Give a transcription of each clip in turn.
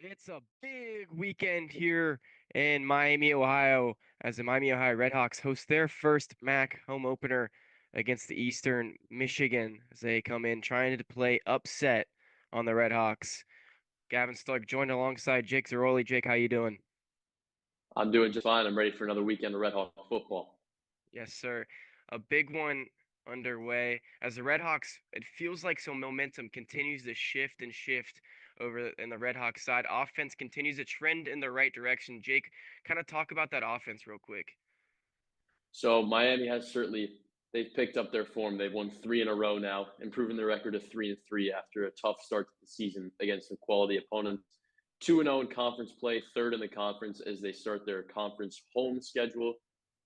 It's a big weekend here in Miami, Ohio, as the Miami Ohio RedHawks host their first MAC home opener against the Eastern Michigan as they come in trying to play upset on the RedHawks. Gavin Stark joined alongside Jake Zirolli. Jake, how you doing? I'm doing just fine. I'm ready for another weekend of Red Hawk football. Yes, sir. A big one underway as the RedHawks. It feels like some momentum continues to shift over in the RedHawks side. Offense continues to trend in the right direction. Jake, kind of talk about that offense real quick. So Miami has certainly they've picked up their form. They've won three in a row now, improving their record to 3-3 after a tough start to the season against some quality opponents. 2-0 in conference play, third in the conference as they start their conference home schedule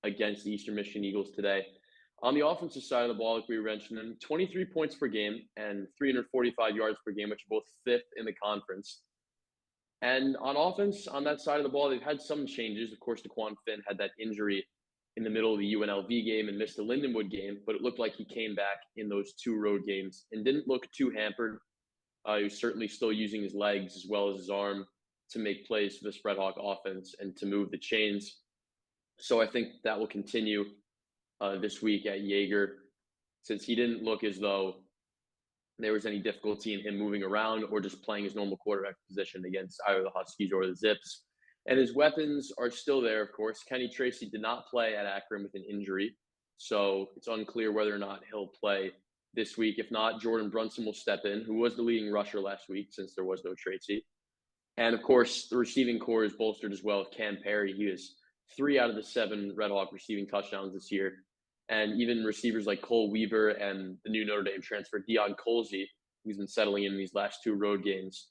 against the Eastern Michigan Eagles today. On the offensive side of the ball, like we were mentioning, 23 points per game and 345 yards per game, which are both fifth in the conference. And on offense, on that side of the ball, they've had some changes. Of course, DeQuan Finn had that injury in the middle of the UNLV game and missed the Lindenwood game, but it looked like he came back in those two road games and didn't look too hampered. He was certainly still using his legs as well as his arm to make plays for this Red Hawk offense and to move the chains. So I think that will continue this week at Yager, since he didn't look as though there was any difficulty in him moving around or just playing his normal quarterback position against either the Huskies or the Zips. And his weapons are still there, of course. Kenny Tracy did not play at Akron with an injury, so it's unclear whether or not he'll play this week. If not, Jordan Brunson will step in, who was the leading rusher last week since there was no Tracy. And of course, the receiving core is bolstered as well with Cam Perry. He has 3 out of the 7 Red Hawk receiving touchdowns this year. And even receivers like Cole Weaver and the new Notre Dame transfer, Dion Colsey, who's been settling in these last two road games.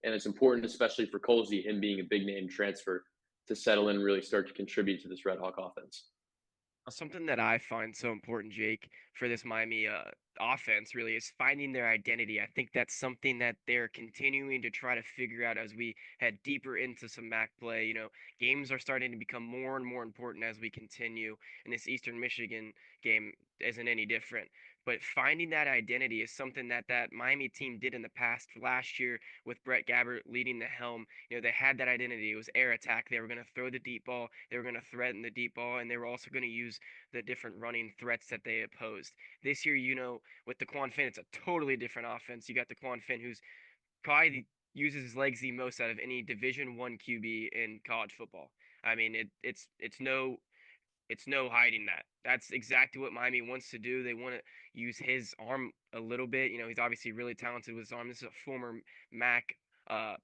And it's important, especially for Colsey, him being a big name transfer, to settle in and really start to contribute to this Red Hawk offense. Something that I find so important, Jake, for this Miami offense really is finding their identity. I think that's something that they're continuing to try to figure out as we head deeper into some MAC play. Games are starting to become more and more important as we continue, and this Eastern Michigan game isn't any different. But finding that identity is something that Miami team did in the past. Last year with Brett Gabbert leading the helm, they had that identity. It was air attack. They were going to throw the deep ball. They were going to threaten the deep ball, and they were also going to use the different running threats that they opposed. This year, with DeQuan Finn, it's a totally different offense. You got DeQuan Finn, who's probably uses his legs the most out of any Division I QB in college football. I mean, it's no hiding that. That's exactly what Miami wants to do. They want to use his arm a little bit. He's obviously really talented with his arm. This is a former MAC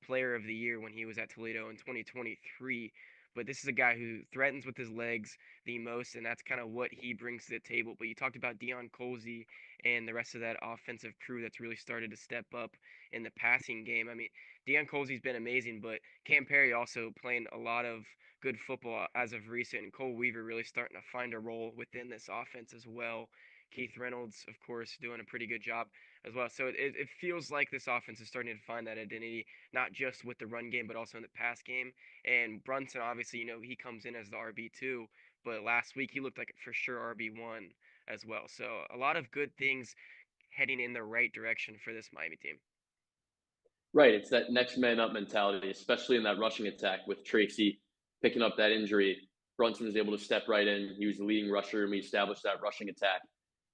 player of the year when he was at Toledo in 2023. But this is a guy who threatens with his legs the most, and that's kind of what he brings to the table. But you talked about Dion Colsey and the rest of that offensive crew that's really started to step up in the passing game. I mean, Dion Colsey's been amazing, but Cam Perry also playing a lot of good football as of recent, and Cole Weaver really starting to find a role within this offense as well. Keith Reynolds, of course, doing a pretty good job as well. So it feels like this offense is starting to find that identity, not just with the run game, but also in the pass game. And Brunson, obviously, he comes in as the RB2, but last week he looked like for sure RB1 as well. So a lot of good things heading in the right direction for this Miami team. Right, it's that next man up mentality, especially in that rushing attack with Tracy picking up that injury. Brunson was able to step right in. He was the leading rusher, and we established that rushing attack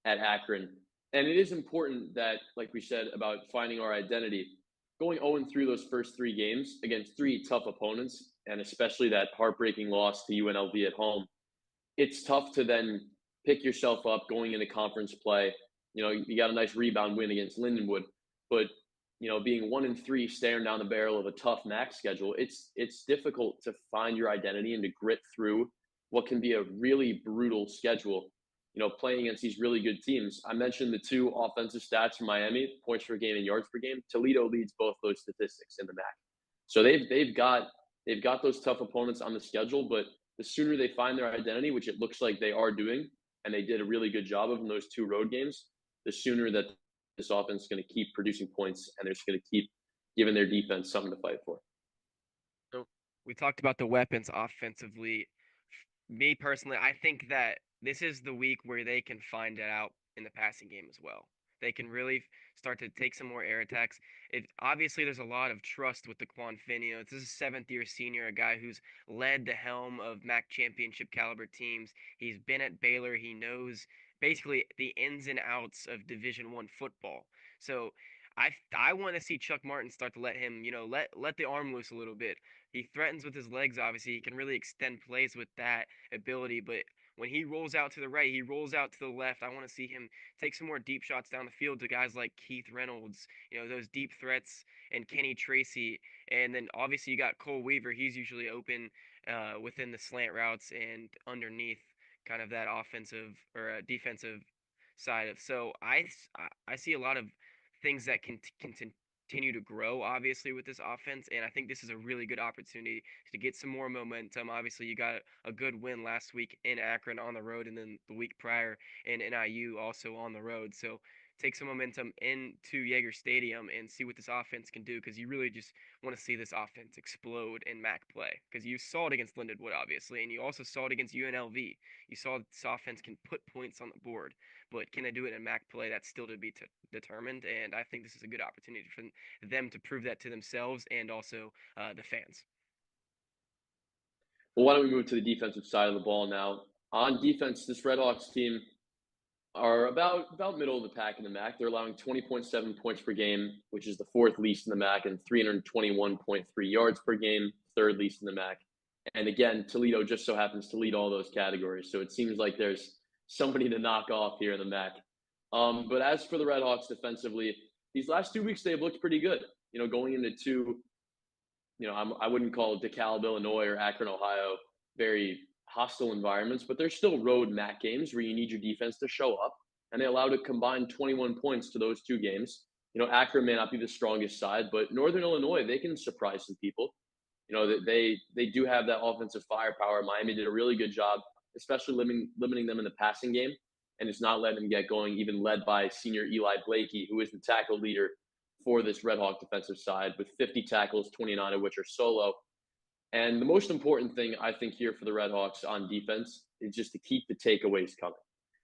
at Akron. And it is important that, like we said, about finding our identity. Going 0 through those first three games against three tough opponents, and especially that heartbreaking loss to UNLV at home, it's tough to then pick yourself up going into conference play. You got a nice rebound win against Lindenwood, but being 1-3, staring down the barrel of a tough MAC schedule, it's difficult to find your identity and to grit through what can be a really brutal schedule. Playing against these really good teams. I mentioned the two offensive stats for Miami: points per game and yards per game. Toledo leads both those statistics in the MAC. So they've got those tough opponents on the schedule, but the sooner they find their identity, which it looks like they are doing, and they did a really good job of in those two road games, the sooner that this offense is going to keep producing points and they're just going to keep giving their defense something to fight for. So we talked about the weapons offensively. Me personally, I think that this is the week where they can find it out in the passing game as well. they can really start to take some more air attacks. It obviously there's a lot of trust with the Quan Finn. This is a seventh year senior, a guy who's led the helm of MAC championship caliber teams. He's been at Baylor. He knows basically the ins and outs of Division I football. So I want to see Chuck Martin start to let him, let the arm loose a little bit. He threatens with his legs, obviously. He can really extend plays with that ability, but when he rolls out to the right, he rolls out to the left. I want to see him take some more deep shots down the field to guys like Keith Reynolds, those deep threats, and Kenny Tracy. And then obviously you got Cole Weaver. He's usually open within the slant routes and underneath kind of that offensive or defensive side of. So I see a lot of things that can continue to grow obviously with this offense, and I think this is a really good opportunity to get some more momentum. Obviously you got a good win last week in Akron on the road, and then the week prior in NIU also on the road. So take some momentum into Yager Stadium and see what this offense can do, because you really just want to see this offense explode in MAC play, because you saw it against Lindenwood obviously, and you also saw it against UNLV. You saw this offense can put points on the board, but can they do it in MAC play? That's still to be determined, and I think this is a good opportunity for them to prove that to themselves and also the fans. Well, why don't we move to the defensive side of the ball now? On defense, this RedHawks team are about middle of the pack in the MAC. They're allowing 20.7 points per game, which is the fourth least in the MAC, and 321.3 yards per game, third least in the MAC. And again, Toledo just so happens to lead all those categories. So it seems like there's somebody to knock off here in the MAC. But as for the RedHawks defensively, these last 2 weeks they've looked pretty good. Going into two, I wouldn't call DeKalb, Illinois, or Akron, Ohio, very hostile environments, but they're still road MAC games where you need your defense to show up, and they allow to combine 21 points to those two games. Akron may not be the strongest side, but Northern Illinois, they can surprise some people. That they do have that offensive firepower. Miami did a really good job, especially limiting them in the passing game, and it's not letting them get going, even led by senior Eli Blakey, who is the tackle leader for this Red Hawk defensive side with 50 tackles, 29 of which are solo. And the most important thing I think here for the Red Hawks on defense is just to keep the takeaways coming.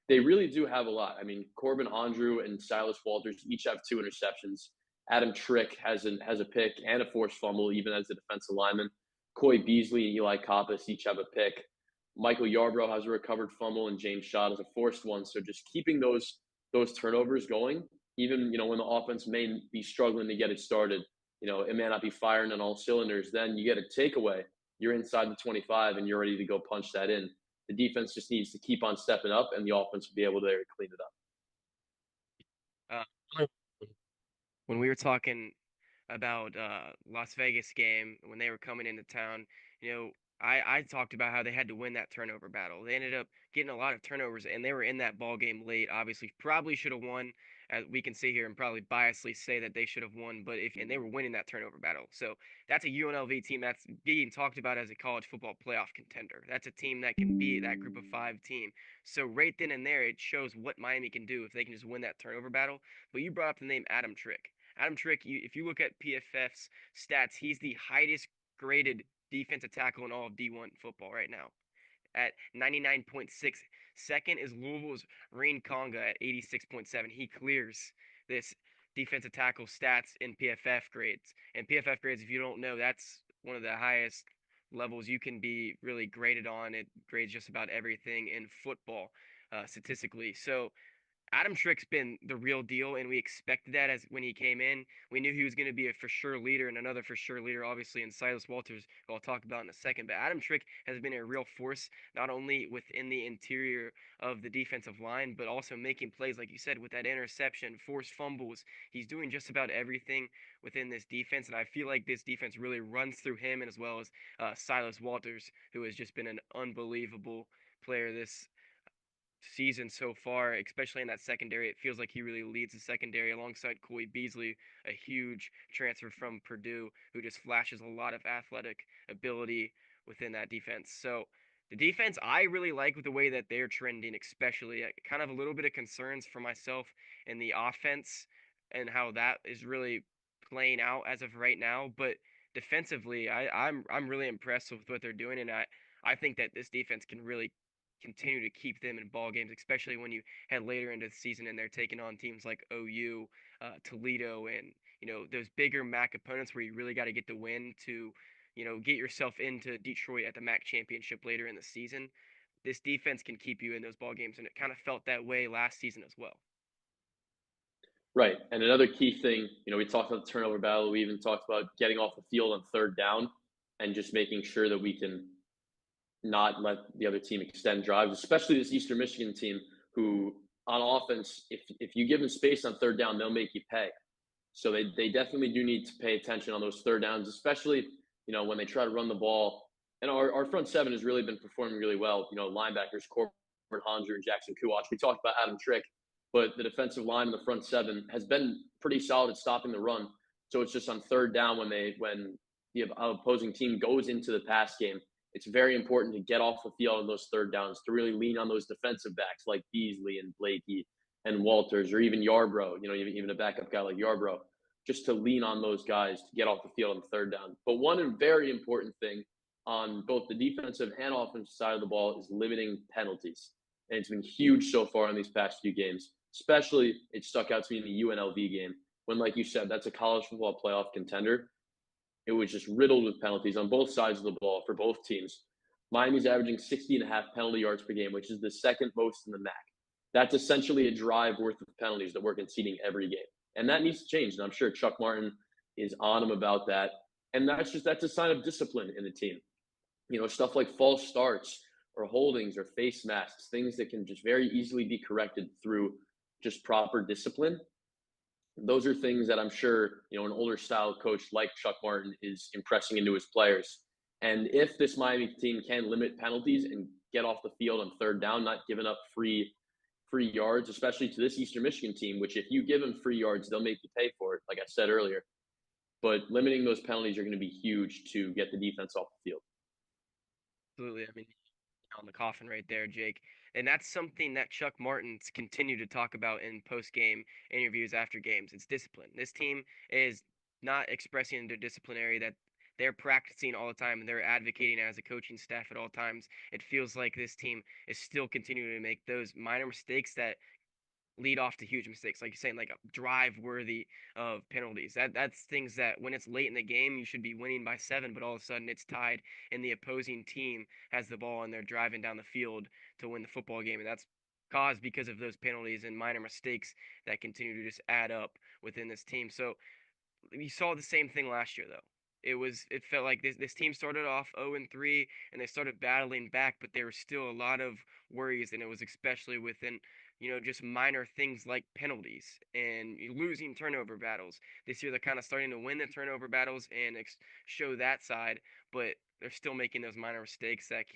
They really do have a lot. I mean, Corbin Andrew and Silas Walters each have 2 interceptions. Adam Trick has a pick and a forced fumble, even as a defensive lineman. Coy Beasley and Eli Koppas each have a pick. Michael Yarbrough has a recovered fumble, and James Schott has a forced one. So just keeping those turnovers going, even when the offense may be struggling to get it started, it may not be firing on all cylinders. Then you get a takeaway, you're inside the 25, and you're ready to go punch that in. The defense just needs to keep on stepping up, and the offense will be able to clean it Uh, when we were talking about Las Vegas game when they were coming into town, you know, I talked about how they had to win that turnover battle. They ended up getting a lot of turnovers, and they were in that ball game late. Obviously, probably should have won. As we can sit here and probably biasly say that they should have won, but if and they were winning that turnover battle. So that's a UNLV team that's being talked about as a college football playoff contender. That's a team that can be that group of 5 team. So right then and there, it shows what Miami can do if they can just win that turnover battle. But you brought up the name Adam Trick. Adam Trick, if you look at PFF's stats, he's the highest graded defensive tackle in all of D1 football right now at 99.6. Second is Louisville's Rain Conga at 86.7. He clears this defensive tackle stats in PFF grades. And PFF grades, if you don't know, that's one of the highest levels you can be really graded on. It grades just about everything in football statistically. So Adam Trick's been the real deal, and we expected that as when he came in. We knew he was going to be a for sure leader, and another for sure leader, obviously, in Silas Walters, who I'll talk about in a second. But Adam Trick has been a real force, not only within the interior of the defensive line, but also making plays, like you said, with that interception, forced fumbles. He's doing just about everything within this defense, and I feel like this defense really runs through him, and as well as Silas Walters, who has just been an unbelievable player this season so far, especially in that secondary. It feels like he really leads the secondary alongside Coy Beasley, a huge transfer from Purdue who just flashes a lot of athletic ability within that defense. So the defense, I really like with the way that they're trending, especially kind of a little bit of concerns for myself in the offense and how that is really playing out as of right now. But defensively, I'm really impressed with what they're doing, and I think that this defense can really continue to keep them in ball games, especially when you head later into the season and they're taking on teams like OU, Toledo, and those bigger MAC opponents where you really got to get the win to get yourself into Detroit at the MAC championship later in the season. This defense can keep you in those ball games, and it kind of felt that way last season as well. Right. And another key thing, we talked about the turnover battle. We even talked about getting off the field on third down and just making sure that we can not let the other team extend drives, especially this Eastern Michigan team who on offense, if you give them space on third down, they'll make you pay. So they definitely do need to pay attention on those third downs, especially, when they try to run the ball. And our front seven has really been performing really well. Linebackers, Corbin Hanser and Jackson Kuwach. We talked about Adam Trick, but the defensive line in the front seven has been pretty solid at stopping the run. So it's just on third down when the opposing team goes into the pass game, it's very important to get off the field on those third downs, to really lean on those defensive backs like Beasley and Blakey and Walters, or even Yarbrough, even a backup guy like Yarbrough, just to lean on those guys to get off the field on the third down. But one very important thing on both the defensive and offensive side of the ball is limiting penalties. And it's been huge so far in these past few games. Especially, it stuck out to me in the UNLV game when, like you said, that's a college football playoff contender. It was just riddled with penalties on both sides of the ball for both teams. Miami's averaging 60.5 penalty yards per game, which is the second most in the MAC. That's essentially a drive worth of penalties that we're conceding every game. And that needs to change. And I'm sure Chuck Martin is on him about that. And that's a sign of discipline in the team. Stuff like false starts or holdings or face masks, things that can just very easily be corrected through just proper discipline. Those are things that I'm sure, an older style coach like Chuck Martin is impressing into his players. And if this Miami team can limit penalties and get off the field on third down, not giving up free yards, especially to this Eastern Michigan team, which if you give them free yards, they'll make you pay for it, like I said earlier. But limiting those penalties are going to be huge to get the defense off the field. Absolutely. I mean, on the coffin right there, Jake. And that's something that Chuck Martin's continued to talk about in post-game interviews after games. It's discipline. This team is not expressing their disciplinary that they're practicing all the time and they're advocating as a coaching staff at all times. It feels like this team is still continuing to make those minor mistakes that lead off to huge mistakes, like you're saying, like a drive worthy of penalties. That's things that when it's late in the game, you should be winning by 7, but all of a sudden it's tied, and the opposing team has the ball and they're driving down the field to win the football game, and that's caused because of those penalties and minor mistakes that continue to just add up within this team. So we saw the same thing last year, though. It felt like this team started off 0-3 and they started battling back, but there were still a lot of worries, and it was especially within just minor things like penalties and losing turnover battles. This year they're kind of starting to win the turnover battles and show that side, but they're still making those minor mistakes that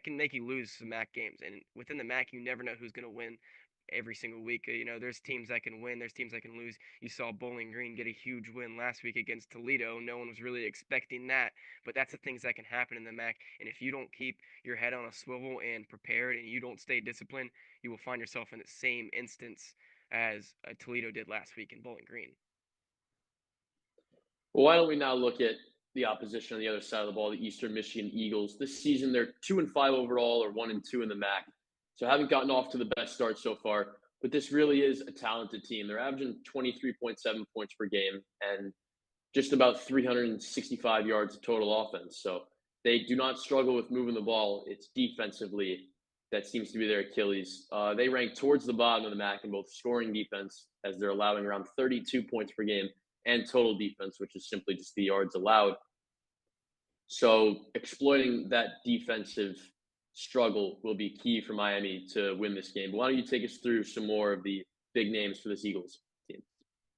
can make you lose some MAC games. And within the MAC, you never know who's going to win every single week. There's teams that can win, there's teams that can lose. You saw Bowling Green get a huge win last week against Toledo. No one was really expecting that, but that's the things that can happen in the MAC. And if you don't keep your head on a swivel and prepared and you don't stay disciplined, you will find yourself in the same instance as Toledo did last week in Bowling Green. Well, why don't we now look at the opposition on the other side of the ball, the Eastern Michigan Eagles. This season, they're 2-5 overall, or 1-2 in the MAC. So haven't gotten off to the best start so far. But this really is a talented team. They're averaging 23.7 points per game and just about 365 yards of total offense. So they do not struggle with moving the ball. It's defensively that seems to be their Achilles. They rank towards the bottom of the MAC in both scoring defense, as they're allowing around 32 points per game, and total defense, which is simply just the yards allowed. So exploiting that defensive struggle will be key for Miami to win this game. Why don't you take us through some more of the big names for this Eagles team?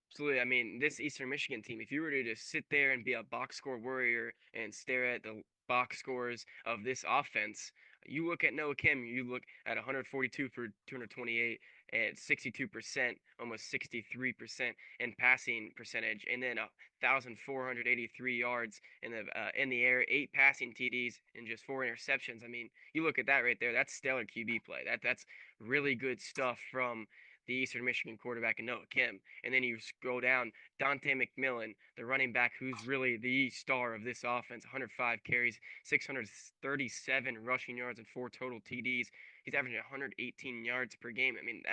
Absolutely. I mean, this Eastern Michigan team, if you were to just sit there and be a box score warrior and stare at the box scores of this offense, you look at Noah Kim, you look at 142 for 228 at 62%, almost 63% in passing percentage, and then 1,483 yards in the air, 8 passing TDs, and just 4 interceptions. I mean, you look at that right there. That's stellar QB play. That's really good stuff from the Eastern Michigan quarterback, and Noah Kim. And then you scroll down, Dante McMillan, the running back, who's really the star of this offense. 105 carries, 637 rushing yards, and 4 total TDs. He's averaging 118 yards per game. I mean,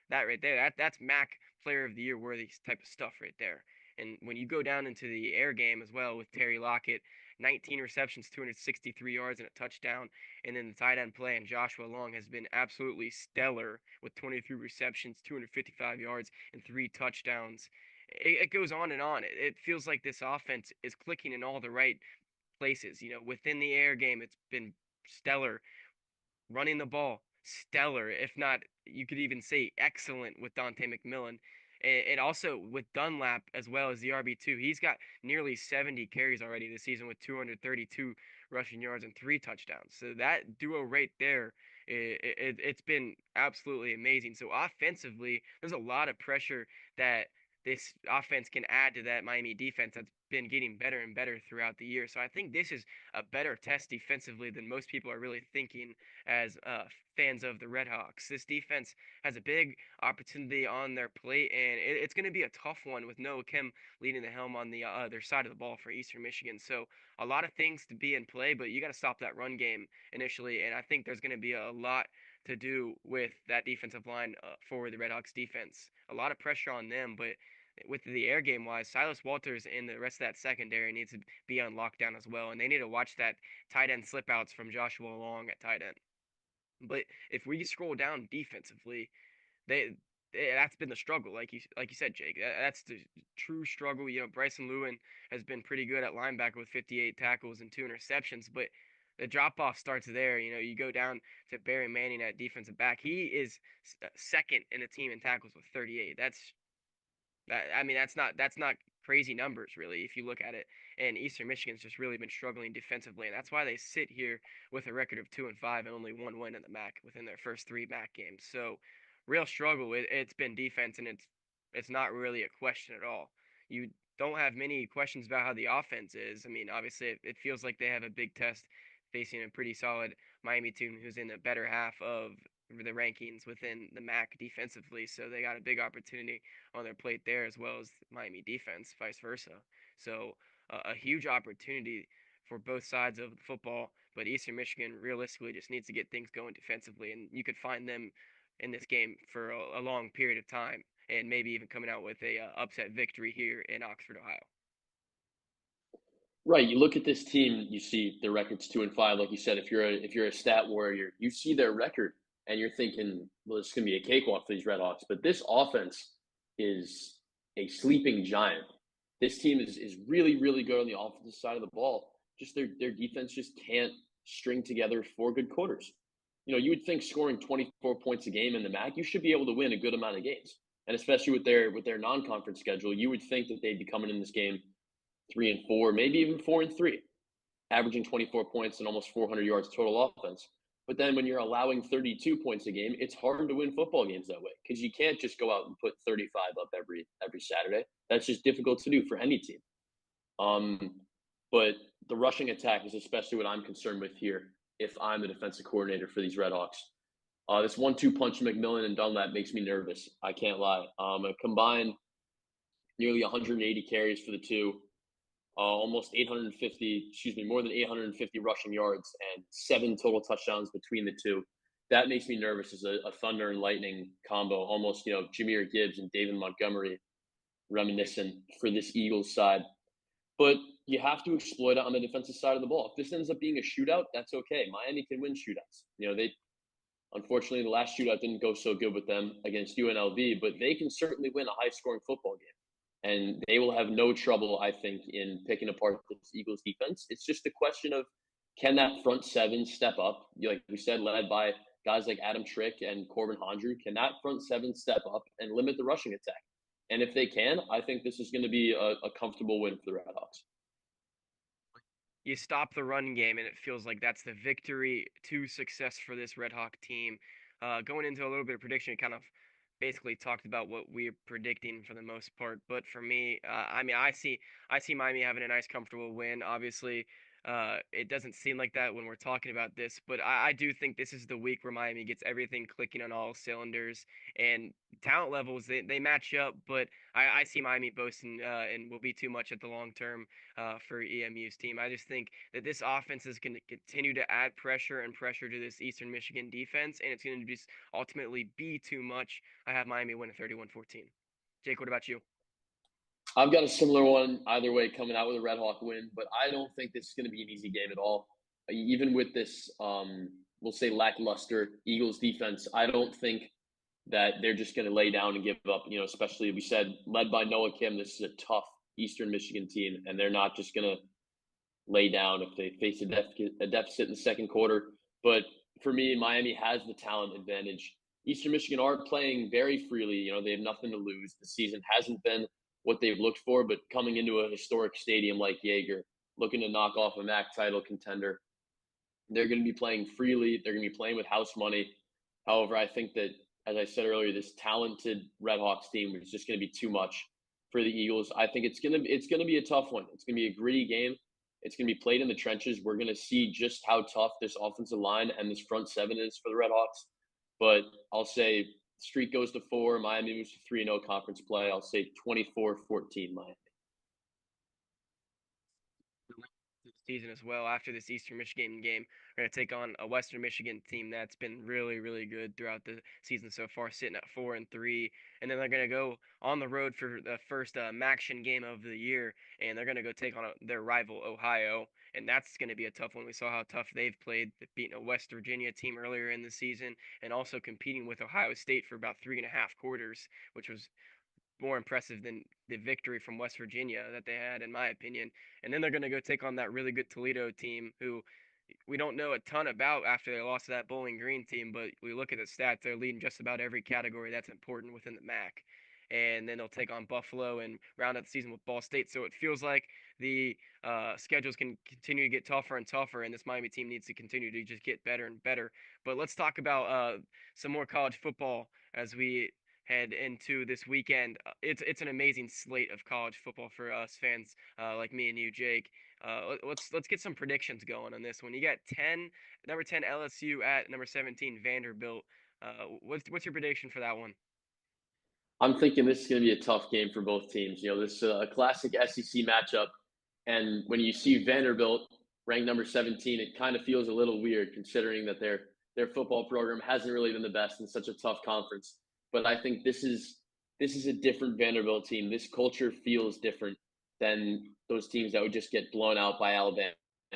that right there, that's MAC Player of the Year worthy type of stuff right there. And when you go down into the air game as well with Terry Lockett, 19 receptions, 263 yards, and a touchdown. And then the tight end play and Joshua Long has been absolutely stellar with 23 receptions, 255 yards, and 3 touchdowns. It goes on and on. It feels like this offense is clicking in all the right places. Within the air game, it's been stellar. Running the ball, stellar. If not, you could even say excellent with Dante McMillan. And also with Dunlap as well as the RB2. He's got nearly 70 carries already this season with 232 rushing yards and 3 touchdowns. So that duo right there, it's been absolutely amazing. So offensively, there's a lot of pressure that this offense can add to that Miami defense that's been getting better and better throughout the year. So I think this is a better test defensively than most people are really thinking as fans of the RedHawks. This defense has a big opportunity on their plate, and it's going to be a tough one with Noah Kim leading the helm on the other side of the ball for Eastern Michigan. So a lot of things to be in play, but you got to stop that run game initially, and I think there's going to be a lot to do with that defensive line for the RedHawks defense. A lot of pressure on them, but with the air game wise, Silas Walters and the rest of that secondary needs to be on lockdown as well, and they need to watch that tight end slip outs from Joshua Long at tight end. But if we scroll down defensively, that's been the struggle, like you said, Jake. That's the true struggle. Bryson Lewin has been pretty good at linebacker with 58 tackles and 2 interceptions, but the drop off starts there. You go down to Barry Manning at defensive back. He is second in the team in tackles with 38. That's not crazy numbers really if you look at it. And Eastern Michigan's just really been struggling defensively, and that's why they sit here with a record of 2-5 and only one win in the MAC within their first 3 MAC games. So real struggle. It's been defense, and it's not really a question at all. You don't have many questions about how the offense is. I mean, obviously it feels like they have a big test facing a pretty solid Miami team who's in the better half of the rankings within the MAC defensively. So they got a big opportunity on their plate there as well as Miami defense, vice versa. So a huge opportunity for both sides of the football. But Eastern Michigan realistically just needs to get things going defensively, and you could find them in this game for a long period of time, and maybe even coming out with a upset victory here in Oxford, Ohio. Right. You look at this team, you see their record's 2-5. Like you said, if you're a stat warrior, you see their record and you're thinking, well, it's gonna be a cakewalk for these Redhawks. But this offense is a sleeping giant. This team is really, really good on the offensive side of the ball. Just their defense just can't string together 4 good quarters. You would think scoring 24 points a game in the MAC, you should be able to win a good amount of games. And especially with their non-conference schedule, you would think that they'd be coming in this game 3-4, maybe even 4-3, averaging 24 points and almost 400 yards total offense. But then when you're allowing 32 points a game, it's hard to win football games that way because you can't just go out and put 35 up every Saturday. That's just difficult to do for any team. But the rushing attack is especially what I'm concerned with here. If I'm the defensive coordinator for these Redhawks, this 1-2 punch McMillan and Dunlap makes me nervous. I can't lie. A combined nearly 180 carries for the two, almost 850, more than 850 rushing yards and 7 total touchdowns between the two. That makes me nervous as a thunder and lightning combo, almost, Jahmyr Gibbs and David Montgomery reminiscent for this Eagles side. But you have to exploit it on the defensive side of the ball. If this ends up being a shootout, that's okay. Miami can win shootouts. They unfortunately the last shootout didn't go so good with them against UNLV, but they can certainly win a high-scoring football game. And they will have no trouble, I think, in picking apart this Eagles defense. It's just a question of can that front seven step up? Like we said, led by guys like Adam Trick and Corbin Hondrew. Can that front seven step up and limit the rushing attack? And if they can, I think this is going to be a comfortable win for the Redhawks. You stop the run game, and it feels like that's the victory to success for this Red Hawk team. Going into a little bit of prediction, kind of basically talked about what we're predicting for the most part. But for me, I mean, I see Miami having a nice, comfortable win. Obviously, It doesn't seem like that when we're talking about this, but I do think this is the week where Miami gets everything clicking on all cylinders and talent levels. They match up, but I see Miami boasting and will be too much at the long term for EMU's team. I just think that this offense is going to continue to add pressure and pressure to this Eastern Michigan defense, and it's going to just ultimately be too much. I have Miami winning 31-14. Jake, what about you? I've got a similar one either way coming out with a Red Hawk win, but I don't think this is going to be an easy game at all. Even with this, we'll say lackluster Eagles defense, I don't think that they're just going to lay down and give up. You know, especially we said led by Noah Kim, this is a tough Eastern Michigan team, and they're not just going to lay down if they face a deficit in the second quarter. But for me, Miami has the talent advantage. Eastern Michigan are playing very freely. You know, they have nothing to lose. The season hasn't been what they've looked for, but coming into a historic stadium like Yager, looking to knock off a MAC title contender, they're going to be playing freely. They're going to be playing with house money. However, I think that, as I said earlier, this talented RedHawks team is just going to be too much for the Eagles. I think it's gonna be a tough one. It's going to be a gritty game. It's going to be played in the trenches. We're going to see just how tough this offensive line and this front seven is for the RedHawks. But I'll say streak goes to 4. Miami moves to 3-0 conference play. I'll say 24-14 Miami. Season as well. After this Eastern Michigan game, we're going to take on a Western Michigan team that's been really, really good throughout the season so far, sitting at 4-3. And then they're going to go on the road for the first Maction game of the year, and they're going to go take on their rival Ohio. And that's going to be a tough one. We saw how tough they've played, beating a West Virginia team earlier in the season, and also competing with Ohio State for about 3.5 quarters, which was more impressive than the victory from West Virginia that they had, in my opinion. And then they're going to go take on that really good Toledo team, who we don't know a ton about after they lost to that Bowling Green team, but we look at the stats, they're leading just about every category that's important within the MAC. And then they'll take on Buffalo and round out the season with Ball State. So it feels like the schedules can continue to get tougher and tougher, and this Miami team needs to continue to just get better and better. But let's talk about some more college football as we head into this weekend. It's an amazing slate of college football for us fans like me and you, Jake. Let's get some predictions going on this one. You got number 10 LSU at number 17 Vanderbilt. What's your prediction for that one? I'm thinking this is going to be a tough game for both teams. You know, this is a classic SEC matchup, and when you see Vanderbilt ranked number 17, it kind of feels a little weird considering that their football program hasn't really been the best in such a tough conference. But I think this is a different Vanderbilt team. This culture feels different than those teams that would just get blown out by Alabama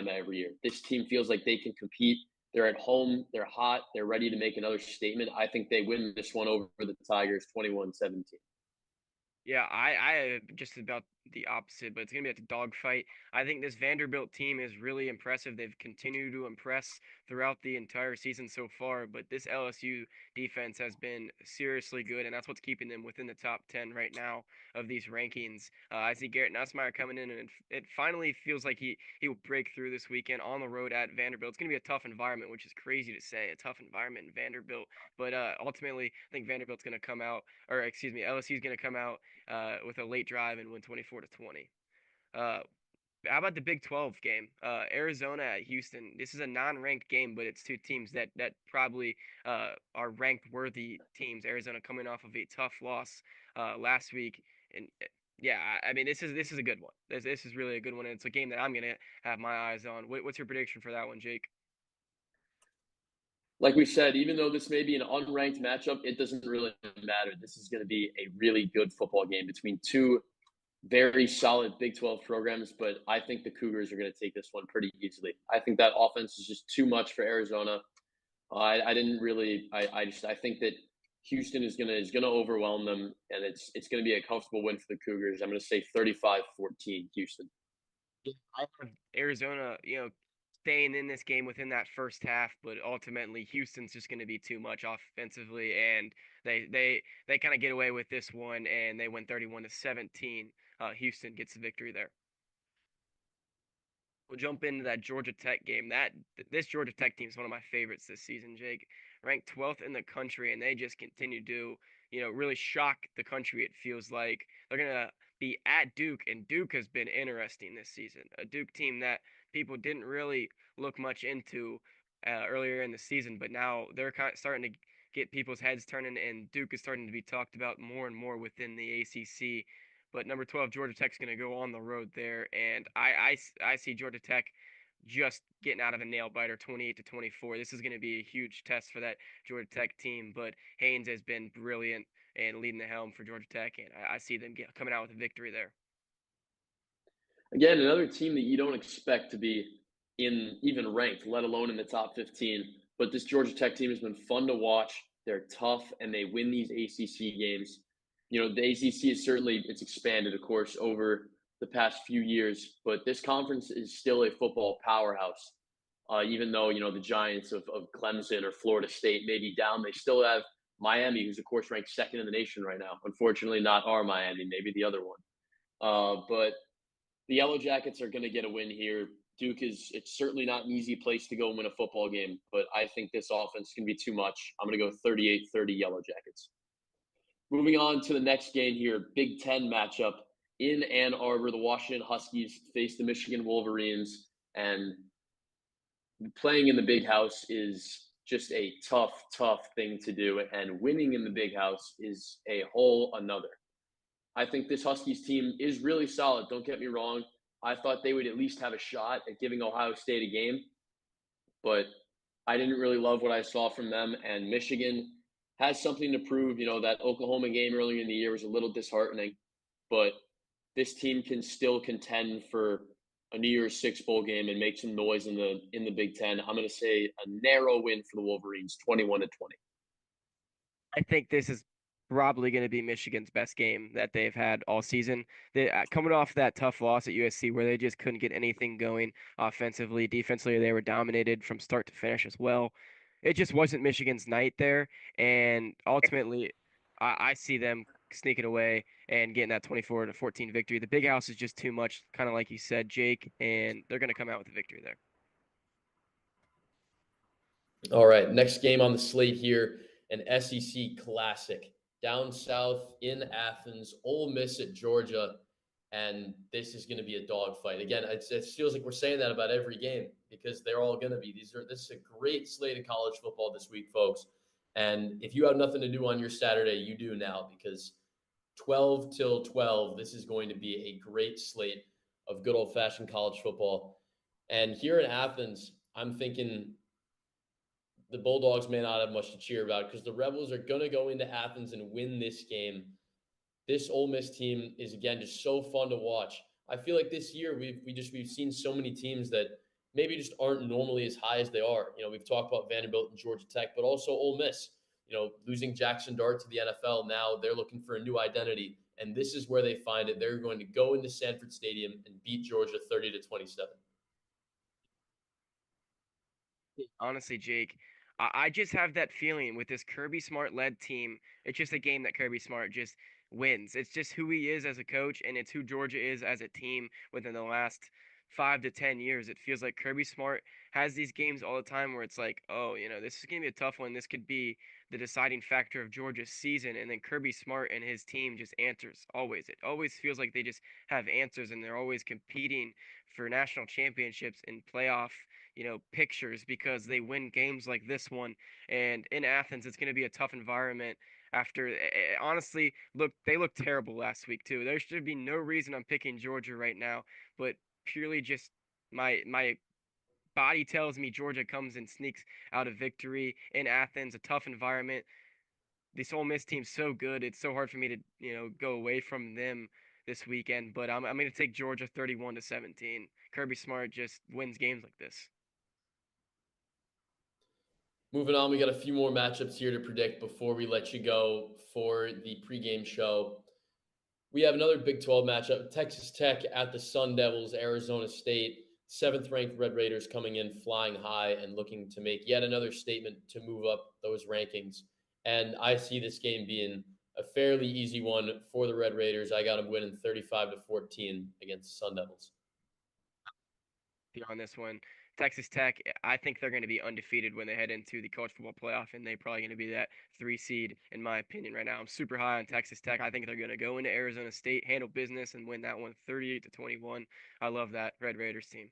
every year. This team feels like they can compete. They're at home. They're hot. They're ready to make another statement. I think they win this one over the Tigers 21-17. Yeah, I just about the opposite, but it's gonna be a dogfight. I think this Vanderbilt team is really impressive. They've continued to impress throughout the entire season so far, but this LSU defense has been seriously good, and that's what's keeping them within the top 10 right now of these rankings. I see Garrett Nussmeier coming in, and it finally feels like he will break through this weekend on the road at Vanderbilt. It's gonna be a tough environment, which is crazy to say, a tough environment in Vanderbilt, but ultimately, I think Vanderbilt's gonna come out, or excuse me, LSU's gonna come out with a late drive and win 24-20. Uh, how about the Big 12 game? Arizona at Houston. This is a non-ranked game, but it's two teams that probably are ranked worthy teams. Arizona coming off of a tough loss last week, and yeah, I mean this is a good one. This is really a good one, and it's a game that I'm gonna have my eyes on. What's your prediction for that one, Jake? Like we said, even though this may be an unranked matchup, it doesn't really matter. This is going to be a really good football game between two very solid Big 12 programs, but I think the Cougars are going to take this one pretty easily. I think that offense is just too much for Arizona. I didn't really. I think that Houston is gonna overwhelm them, and it's going to be a comfortable win for the Cougars. I'm going to say 35-14 Houston. I have Arizona, staying in this game within that first half, but ultimately Houston's just going to be too much offensively, and they kind of get away with this one, and they win 31-17. Houston gets the victory there. We'll jump into that Georgia Tech game. This Georgia Tech team is one of my favorites this season, Jake. Ranked 12th in the country, and they just continue to, really shock the country. It feels like they're gonna be at Duke, and Duke has been interesting this season. A Duke team that people didn't really look much into earlier in the season, but now they're kind of starting to get people's heads turning, and Duke is starting to be talked about more and more within the ACC. But number 12, Georgia Tech's going to go on the road there, and I see Georgia Tech just getting out of a nail biter, 28-24. This is going to be a huge test for that Georgia Tech team, but Haynes has been brilliant and leading the helm for Georgia Tech, and I see them coming out with a victory there. Again, another team that you don't expect to be in even ranked, let alone in the top 15. But this Georgia Tech team has been fun to watch. They're tough and they win these ACC games. You know, the ACC is certainly it's expanded, of course, over the past few years, but this conference is still a football powerhouse. Even though the Giants of Clemson or Florida State may be down, they still have Miami, who's of course ranked second in the nation right now. Unfortunately, not our Miami, maybe the other one. But the Yellow Jackets are going to get a win here. Duke it's certainly not an easy place to go win a football game, but I think this offense can be too much. I'm going to go 38-30 Yellow Jackets. Moving on to the next game here, Big Ten matchup in Ann Arbor. The Washington Huskies face the Michigan Wolverines, and playing in the big house is just a tough, tough thing to do, and winning in the big house is a whole another. I think this Huskies team is really solid. Don't get me wrong. I thought they would at least have a shot at giving Ohio State a game, but I didn't really love what I saw from them. And Michigan has something to prove. That Oklahoma game earlier in the year was a little disheartening, but this team can still contend for a New Year's Six bowl game and make some noise in the Big Ten. I'm going to say a narrow win for the Wolverines, 21-20. I think this is probably going to be Michigan's best game that they've had all season. They coming off that tough loss at USC where they just couldn't get anything going offensively, defensively they were dominated from start to finish as well. It just wasn't Michigan's night there, and ultimately, I see them sneaking away and getting that 24-14 victory. The Big House is just too much, kind of like you said, Jake, and they're going to come out with a victory there. All right, next game on the slate here, an SEC classic. Down south in Athens, Ole Miss at Georgia, and this is going to be a dogfight. Again, it feels like we're saying that about every game because they're all going to be. This is a great slate of college football this week, folks. And if you have nothing to do on your Saturday, you do now because 12 till 12, this is going to be a great slate of good old-fashioned college football. And here in Athens, I'm thinking the Bulldogs may not have much to cheer about because the Rebels are going to go into Athens and win this game. This Ole Miss team is, again, just so fun to watch. I feel like this year we've seen so many teams that maybe just aren't normally as high as they are. We've talked about Vanderbilt and Georgia Tech, but also Ole Miss. Losing Jackson Dart to the NFL, now they're looking for a new identity, and this is where they find it. They're going to go into Sanford Stadium and beat Georgia 30-27. Honestly, Jake, I just have that feeling with this Kirby Smart led team. It's just a game that Kirby Smart just wins. It's just who he is as a coach, and it's who Georgia is as a team within the last 5 to 10 years. It feels like Kirby Smart has these games all the time where it's like, oh, this is going to be a tough one. This could be the deciding factor of Georgia's season. And then Kirby Smart and his team just answers always. It always feels like they just have answers and they're always competing for national championships and playoff pictures because they win games like this one. And in Athens, it's going to be a tough environment. After honestly, they look terrible last week too. There should be no reason I'm picking Georgia right now, but purely just my body tells me Georgia comes and sneaks out a victory in Athens, a tough environment. This Ole Miss team's so good; it's so hard for me to go away from them this weekend. But I'm going to take Georgia 31-17. Kirby Smart just wins games like this. Moving on, we got a few more matchups here to predict before we let you go for the pregame show. We have another Big 12 matchup, Texas Tech at the Sun Devils, Arizona State. 7th-ranked Red Raiders coming in flying high and looking to make yet another statement to move up those rankings. And I see this game being a fairly easy one for the Red Raiders. I got them winning 35-14 against the Sun Devils. On this one, Texas Tech, I think they're going to be undefeated when they head into the college football playoff, and they're probably going to be that 3 seed, in my opinion, right now. I'm super high on Texas Tech. I think they're going to go into Arizona State, handle business, and win that one 38-21. I love that Red Raiders team.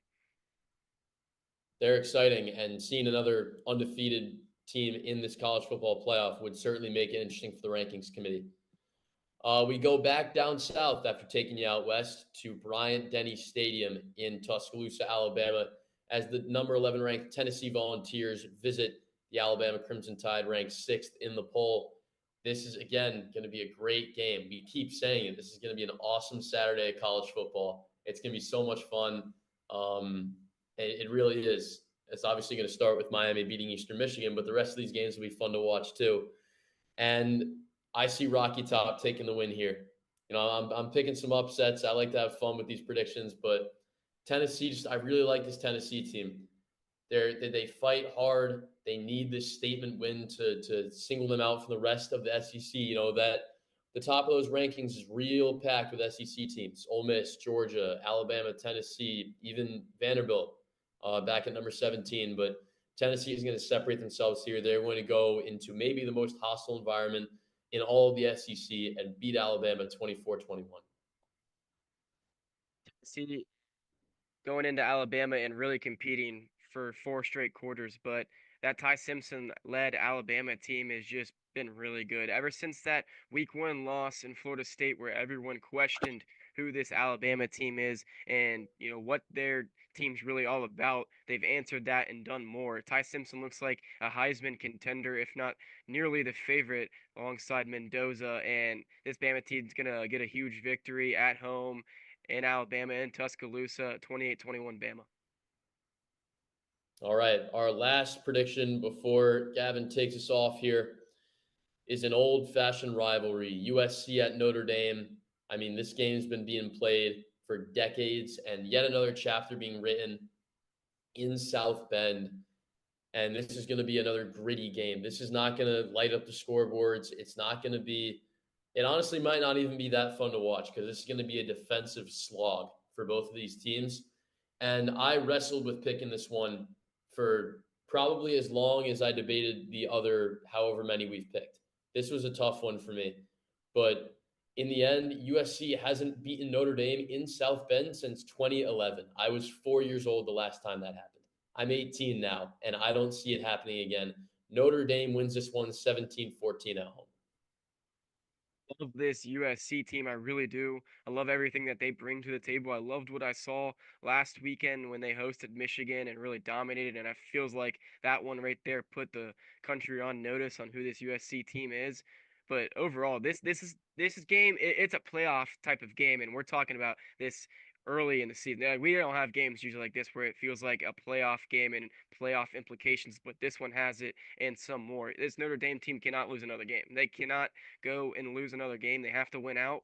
They're exciting, and seeing another undefeated team in this college football playoff would certainly make it interesting for the rankings committee. We go back down south after taking you out west to Bryant-Denny Stadium in Tuscaloosa, Alabama, as the number 11 ranked Tennessee Volunteers visit the Alabama Crimson Tide, ranked 6th in the poll. This is, again, going to be a great game. We keep saying it. This is going to be an awesome Saturday of college football. It's going to be so much fun. It really is. It's obviously going to start with Miami beating Eastern Michigan, but the rest of these games will be fun to watch too. And I see Rocky Top taking the win here. I'm picking some upsets. I like to have fun with these predictions, but Tennessee, I really like this Tennessee team. They fight hard. They need this statement win to single them out from the rest of the SEC. That the top of those rankings is real packed with SEC teams: Ole Miss, Georgia, Alabama, Tennessee, even Vanderbilt back at number 17. But Tennessee is going to separate themselves here. They're going to go into maybe the most hostile environment in all of the SEC and beat Alabama 24-21. See, going into Alabama and really competing for 4 straight quarters, but that Ty Simpson led Alabama team has just been really good. Ever since that week 1 loss in Florida State, where everyone questioned who this Alabama team is and what their team's really all about, they've answered that and done more. Ty Simpson looks like a Heisman contender, if not nearly the favorite, alongside Mendoza, and this Bama team's gonna get a huge victory at home in Alabama in Tuscaloosa, 28-21 Bama. All right, our last prediction before Gavin takes us off here is an old-fashioned rivalry, USC at Notre Dame. I mean, this game's been being played for decades, and yet another chapter being written in South Bend. And this is going to be another gritty game. This is not going to light up the scoreboards. It's not going to be, it honestly might not even be that fun to watch, because this is going to be a defensive slog for both of these teams. And I wrestled with picking this one for probably as long as I debated the other however many we've picked. This was a tough one for me. But in the end, USC hasn't beaten Notre Dame in South Bend since 2011. I was 4 years old the last time that happened. I'm 18 now, and I don't see it happening again. Notre Dame wins this one 17-14 at home. Love this USC team. I really do. I love everything that they bring to the table. I loved what I saw last weekend when they hosted Michigan and really dominated. And it feels like that one right there put the country on notice on who this USC team is. But overall, this is game. It's a playoff type of game, and we're talking about this early in the season. We don't have games usually like this where it feels like a playoff game and playoff implications, but this one has it and some more. This Notre Dame team cannot lose another game. They cannot go and lose another game. They have to win out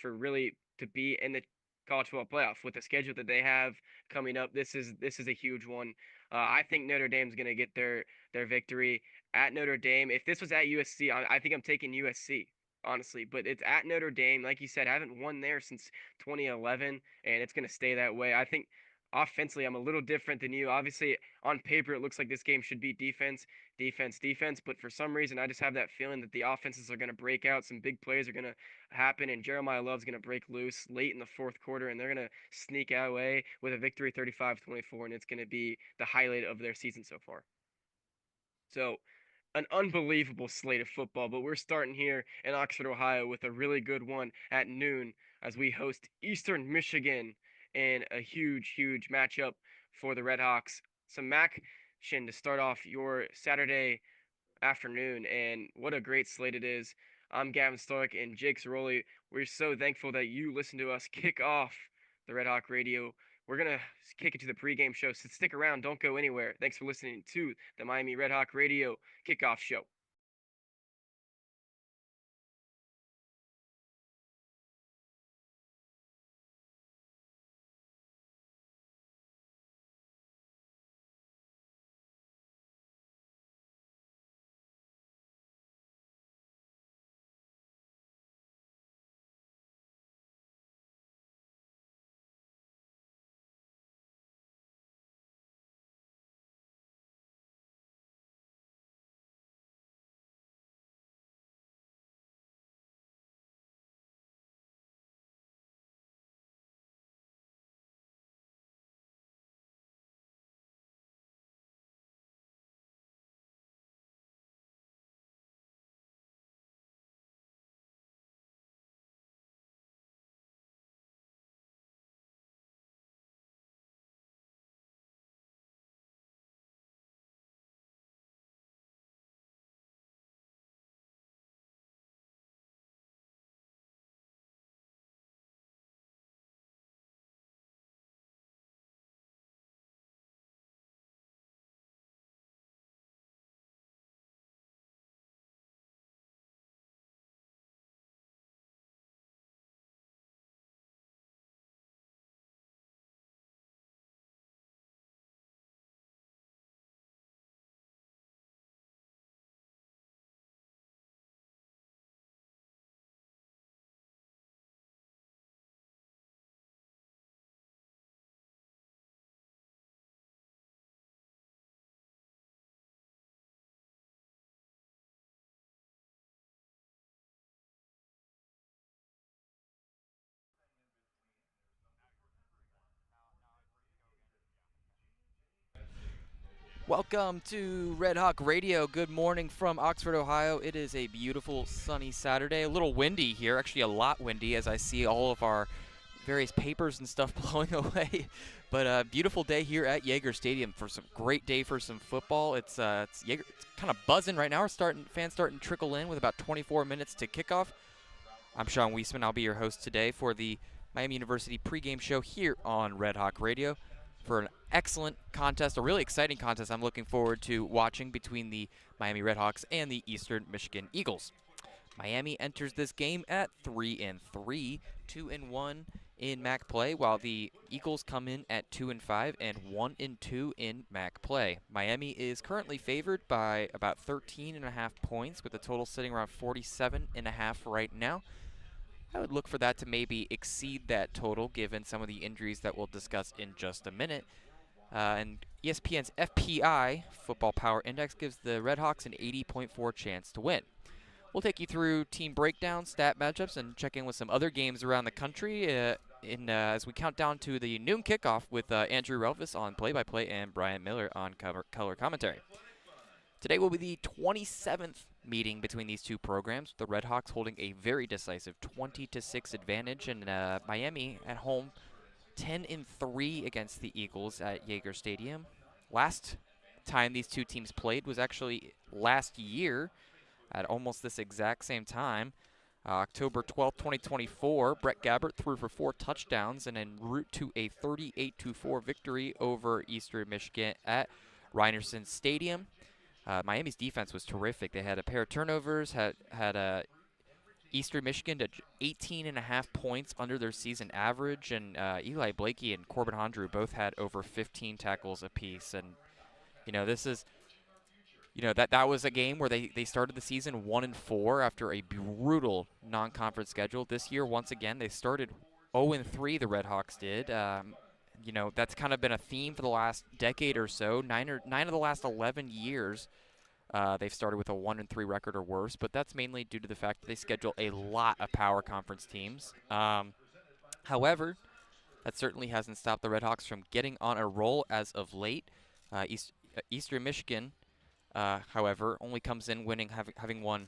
for really to be in the college football playoff with the schedule that they have coming up. This is a huge one. I think Notre Dame's going to get their victory at Notre Dame. If this was at USC, I think I'm taking USC, honestly. But it's at Notre Dame, like you said, I haven't won there since 2011, and it's going to stay that way. I think offensively, I'm a little different than you. Obviously, on paper, it looks like this game should be defense, defense, defense. But for some reason, I just have that feeling that the offenses are going to break out. Some big plays are going to happen, and Jeremiah Love's going to break loose late in the fourth quarter, and they're going to sneak away with a victory 35-24, and it's going to be the highlight of their season so far. So, an unbelievable slate of football, but we're starting here in Oxford, Ohio with a really good one at noon as we host Eastern Michigan in a huge, huge matchup for the RedHawks. Some action to start off your Saturday afternoon, and what a great slate it is. I'm Gavin Stark and Jake Zirolli. We're so thankful that you listen to us kick off the Red Hawk Radio. We're going to kick it to the pregame show, so stick around. Don't go anywhere. Thanks for listening to the Miami Red Hawk Radio kickoff show. Welcome to Red Hawk Radio. Good morning from Oxford, Ohio. It is a beautiful sunny Saturday. A little windy here, actually a lot windy as I see all of our various papers and stuff blowing away. But a beautiful day here at Yager Stadium for some great day for some football. It's Yager, it's kind of buzzing right now. Fans starting to trickle in with about 24 minutes to kickoff. I'm Sean Wiesemann. I'll be your host today for the Miami University pregame show here on Red Hawk Radio for an excellent contest, a really exciting contest I'm looking forward to watching between the Miami RedHawks and the Eastern Michigan Eagles. Miami enters this game at 3-3, 2-1 in MAC play, while the Eagles come in at 2-5 and 1-2 in MAC play. Miami is currently favored by about 13.5 points, with the total sitting around 47.5 right now. I would look for that to maybe exceed that total given some of the injuries that we'll discuss in just a minute. And ESPN's FPI, Football Power Index, gives the RedHawks an 80.4 chance to win. We'll take you through team breakdowns, stat matchups, and check in with some other games around the country as we count down to the noon kickoff with Andrew Relvas on play-by-play and Bryan Miller on color commentary. Today will be the 27th meeting between these two programs, the RedHawks holding a very decisive 20-6 advantage, and Miami at home 10-3 against the Eagles at Yager Stadium. Last time these two teams played was actually last year at almost this exact same time. October 12, 2024, Brett Gabbert threw for 4 touchdowns and en route to a 38-4 victory over Eastern Michigan at Rynerson Stadium. Miami's defense was terrific. They had a pair of turnovers, had Eastern Michigan to 18.5 points under their season average, and Eli Blakey and Corbin Hondrew both had over 15 tackles apiece. And this is, that was a game where they started the season 1-4 after a brutal non-conference schedule. This year, once again, they started 0-3. The RedHawks did. That's kind of been a theme for the last decade or so. Nine of the last 11 years, they've started with a 1-3 record or worse, but that's mainly due to the fact that they schedule a lot of power conference teams. However, that certainly hasn't stopped the RedHawks from getting on a roll as of late. Eastern Michigan, however, only comes in winning, having won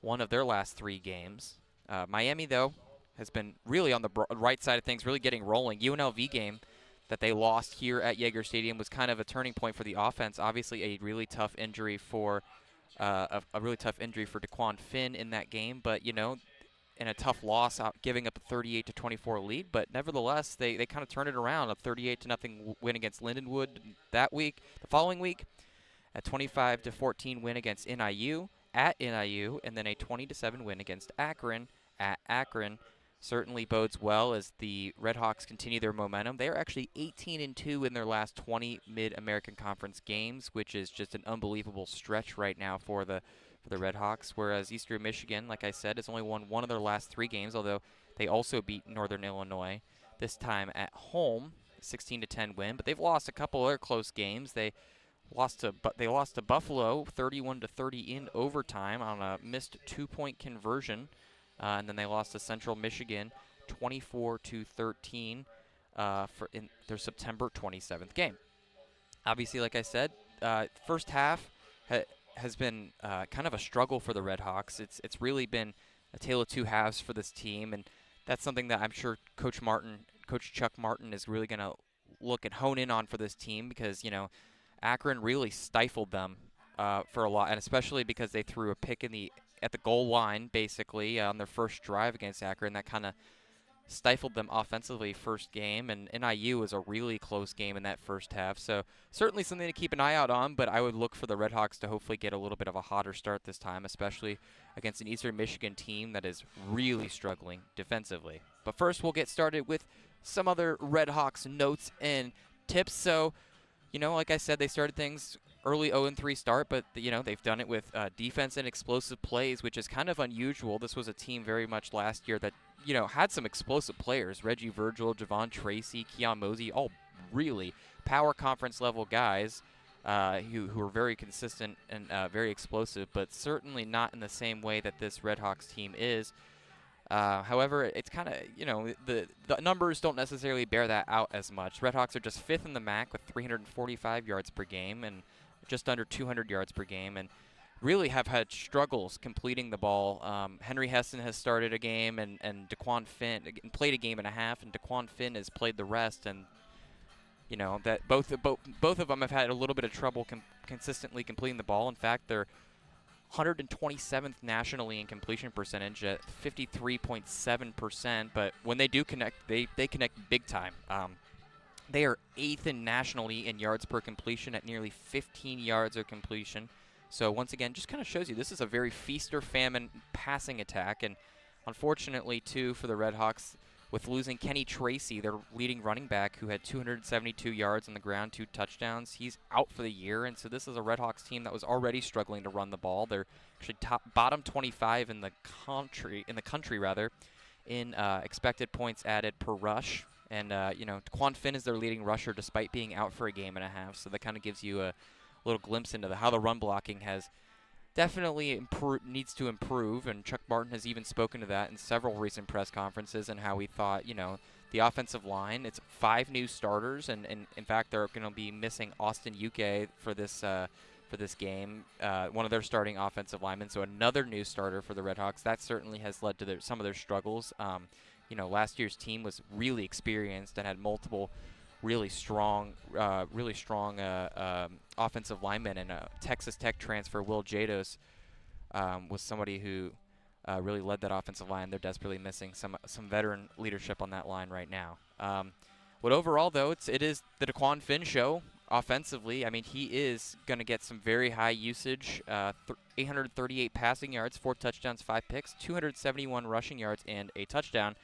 one of their last 3 games. Miami, though, has been really on the right side of things, really getting rolling. UNLV game that they lost here at Yager Stadium was kind of a turning point for the offense. Obviously, a really tough injury for DeQuan Finn in that game, but in a tough loss, giving up a 38-24 lead. But nevertheless, they kind of turned it around, a 38-0 win against Lindenwood that week. The following week, a 25-14 win against NIU at NIU, and then a 20-7 win against Akron at Akron. Certainly bodes well as the RedHawks continue their momentum. They are actually 18-2 in their last 20 Mid-American Conference games, which is just an unbelievable stretch right now for the RedHawks, whereas Eastern Michigan, like I said, has only won one of their last 3 games, although they also beat Northern Illinois, this time at home, 16-10 win, but they've lost a couple other close games. They lost to Buffalo 31-30 in overtime on a missed 2-point conversion. And then they lost to Central Michigan 24-13 in their September 27th game. Obviously, like I said, first half has been kind of a struggle for the RedHawks. It's really been a tale of 2 halves for this team, and that's something that I'm sure Coach Chuck Martin is really going to look and hone in on for this team because, Akron really stifled them for a lot, and especially because they threw a pick at the goal line, basically, on their first drive against Akron. That kind of stifled them offensively first game, and NIU was a really close game in that first half. So certainly something to keep an eye out on, but I would look for the RedHawks to hopefully get a little bit of a hotter start this time, especially against an Eastern Michigan team that is really struggling defensively. But first, we'll get started with some other RedHawks notes and tips. So, like I said, they started things early 0-3 start, but they've done it with defense and explosive plays, which is kind of unusual. This was a team very much last year that had some explosive players: Reggie Virgil, Javon Tracy, Keon Mosey, all really power conference level guys who are very consistent and very explosive, but certainly not in the same way that this RedHawks team is. However, it's kind of, the numbers don't necessarily bear that out as much. RedHawks are just 5th in the MAC with 345 yards per game, and just under 200 yards per game, and really have had struggles completing the ball. Henry Hessen has started a game, and DeQuan Finn played a game and a half, and DeQuan Finn has played the rest. And that both of them have had a little bit of trouble consistently completing the ball. In fact, they're 127th nationally in completion percentage at 53.7%. But when they do connect, they connect big time. They are 8th nationally in yards per completion at nearly 15 yards of completion. So once again, just kind of shows you this is a very feast or famine passing attack. And unfortunately, too, for the RedHawks, with losing Kenny Tracy, their leading running back, who had 272 yards on the ground, 2 touchdowns, he's out for the year. And so this is a RedHawks team that was already struggling to run the ball. They're actually bottom 25 in the country, in expected points added per rush. And DeQuan Finn is their leading rusher despite being out for a game and a half. So that kind of gives you a little glimpse into how the run blocking has definitely needs to improve, and Chuck Martin has even spoken to that in several recent press conferences, and how he thought, the offensive line, it's 5 new starters, and in fact they're going to be missing Austin Uke for this game, one of their starting offensive linemen, so another new starter for the RedHawks. That certainly has led to some of their struggles. Last year's team was really experienced and had multiple really strong offensive linemen, and Texas Tech transfer Will Jados was somebody who really led that offensive line. They're desperately missing some veteran leadership on that line right now. But overall, though, it is the DeQuan Finn show offensively. I mean, he is going to get some very high usage, 838 passing yards, 4 touchdowns, 5 picks, 271 rushing yards, and a touchdown.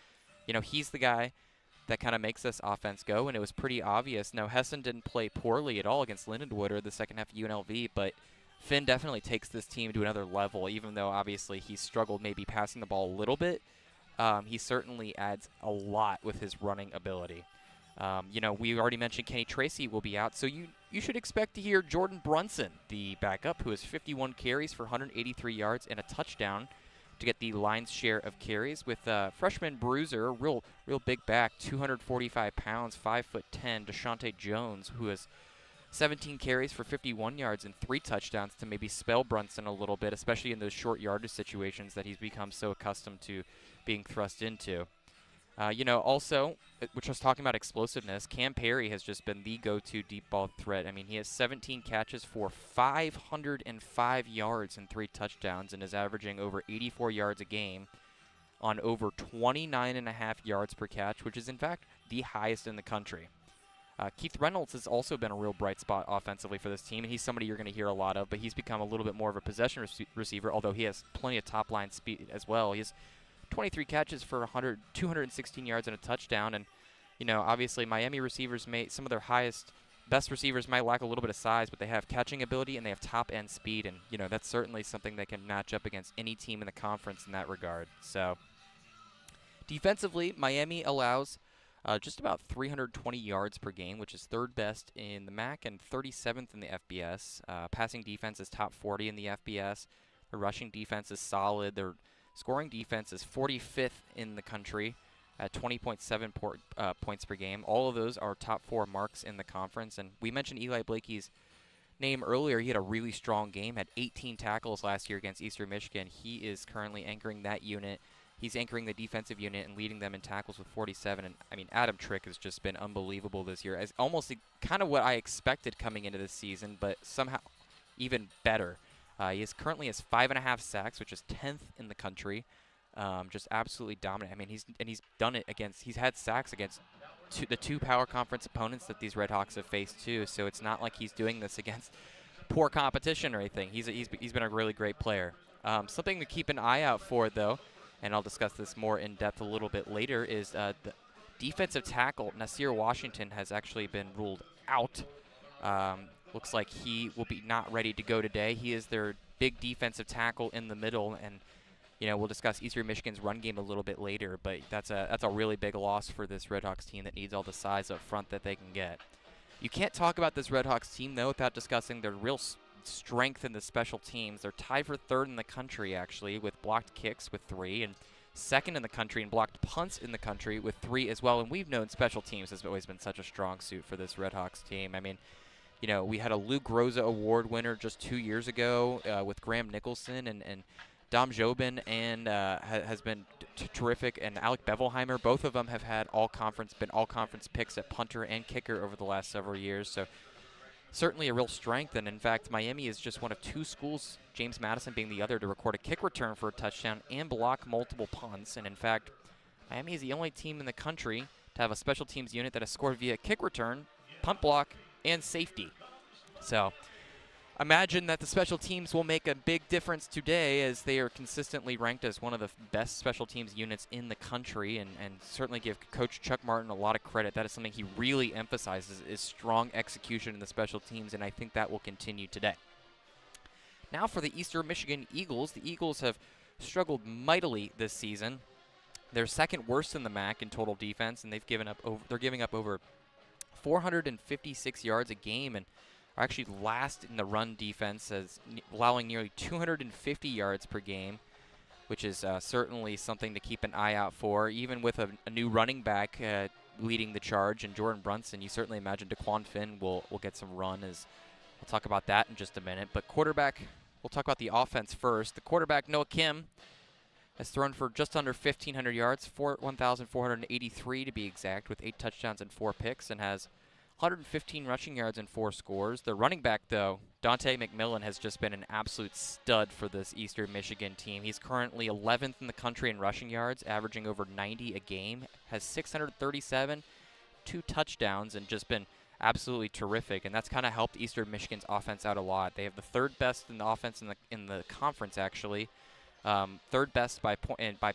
He's the guy that kind of makes this offense go, and it was pretty obvious. Now, Hessen didn't play poorly at all against Lindenwood or the second half of UNLV, but Finn definitely takes this team to another level, even though obviously he struggled maybe passing the ball a little bit. He certainly adds a lot with his running ability. We already mentioned Kenny Tracy will be out, so you should expect to hear Jordan Brunson, the backup, who has 51 carries for 183 yards and a touchdown, to get the lion's share of carries, with freshman bruiser, real big back, 245 pounds, 5'10", Deshaunte Jones, who has 17 carries for 51 yards and 3 touchdowns, to maybe spell Brunson a little bit, especially in those short yardage situations that he's become so accustomed to being thrust into. Also, which I was talking about explosiveness, Cam Perry has just been the go-to deep ball threat. I mean, he has 17 catches for 505 yards and 3 touchdowns, and is averaging over 84 yards a game on over 29.5 yards per catch, which is, in fact, the highest in the country. Keith Reynolds has also been a real bright spot offensively for this team, and he's somebody you're going to hear a lot of, but he's become a little bit more of a possession receiver, although he has plenty of top-line speed as well. He has 23 catches for 216 yards and a touchdown. And, obviously Miami receivers some of their best receivers might lack a little bit of size, but they have catching ability and they have top-end speed. And, that's certainly something that can match up against any team in the conference in that regard. So, defensively, Miami allows just about 320 yards per game, which is 3rd best in the MAC and 37th in the FBS. Passing defense is top 40 in the FBS. The rushing defense is solid. Their scoring defense is 45th in the country at 20.7 points per game. All of those are top 4 marks in the conference. And we mentioned Eli Blakey's name earlier. He had a really strong game, had 18 tackles last year against Eastern Michigan. He is currently anchoring that unit. He's anchoring the defensive unit and leading them in tackles with 47. And, I mean, Adam Trick has just been unbelievable this year, as almost kind of what I expected coming into this season, but somehow even better. He currently has 5.5 sacks, which is 10th in the country. Just absolutely dominant. I mean, he's done it he's had sacks against the 2 power conference opponents that these RedHawks have faced too. So it's not like he's doing this against poor competition or anything. He's been a really great player. Something to keep an eye out for, though, and I'll discuss this more in depth a little bit later, is the defensive tackle Nasir Washington has actually been ruled out. Looks like he will be not ready to go today. He is their big defensive tackle in the middle, and we'll discuss Eastern Michigan's run game a little bit later. But that's a really big loss for this RedHawks team that needs all the size up front that they can get. You can't talk about this RedHawks team, though, without discussing their real strength in the special teams. They're tied for 3rd in the country, actually, with blocked kicks with 3, and 2nd in the country in blocked punts in the country with 3 as well. And we've known special teams has always been such a strong suit for this RedHawks team. I mean, we had a Lou Groza Award winner just 2 years ago with Graham Nicholson, and Dom Jobin and has been terrific, and Alec Bevelheimer. Both of them have had been all conference picks at punter and kicker over the last several years. So certainly a real strength. And in fact, Miami is just one of 2 schools, James Madison being the other, to record a kick return for a touchdown and block multiple punts. And in fact, Miami is the only team in the country to have a special teams unit that has scored via kick return, punt block, and safety. So imagine that the special teams will make a big difference today, as they are consistently ranked as one of the best special teams units in the country, and certainly give Coach Chuck Martin a lot of credit. That is something he really emphasizes, is strong execution in the special teams, and I think that will continue today. Now for the Eastern Michigan Eagles. The Eagles have struggled mightily this season. They're second worst in the MAC in total defense, and they're giving up over 456 yards a game, and are actually last in the run defense, as allowing nearly 250 yards per game, which is certainly something to keep an eye out for. Even with a new running back leading the charge, and Jordan Brunson, you certainly imagine DeQuan Finn will get some run, as we'll talk about that in just a minute. But quarterback, we'll talk about the offense first. The quarterback, Noah Kim, has thrown for just under 1,500 yards, 1,483 to be exact, with 8 touchdowns and 4 picks, and has 115 rushing yards and 4 scores. The running back, though, Dante McMillan, has just been an absolute stud for this Eastern Michigan team. He's currently 11th in the country in rushing yards, averaging over 90 a game, has 637, 2 touchdowns, and just been absolutely terrific. And that's kind of helped Eastern Michigan's offense out a lot. They have the 3rd best in the offense in the conference, actually. 3rd best by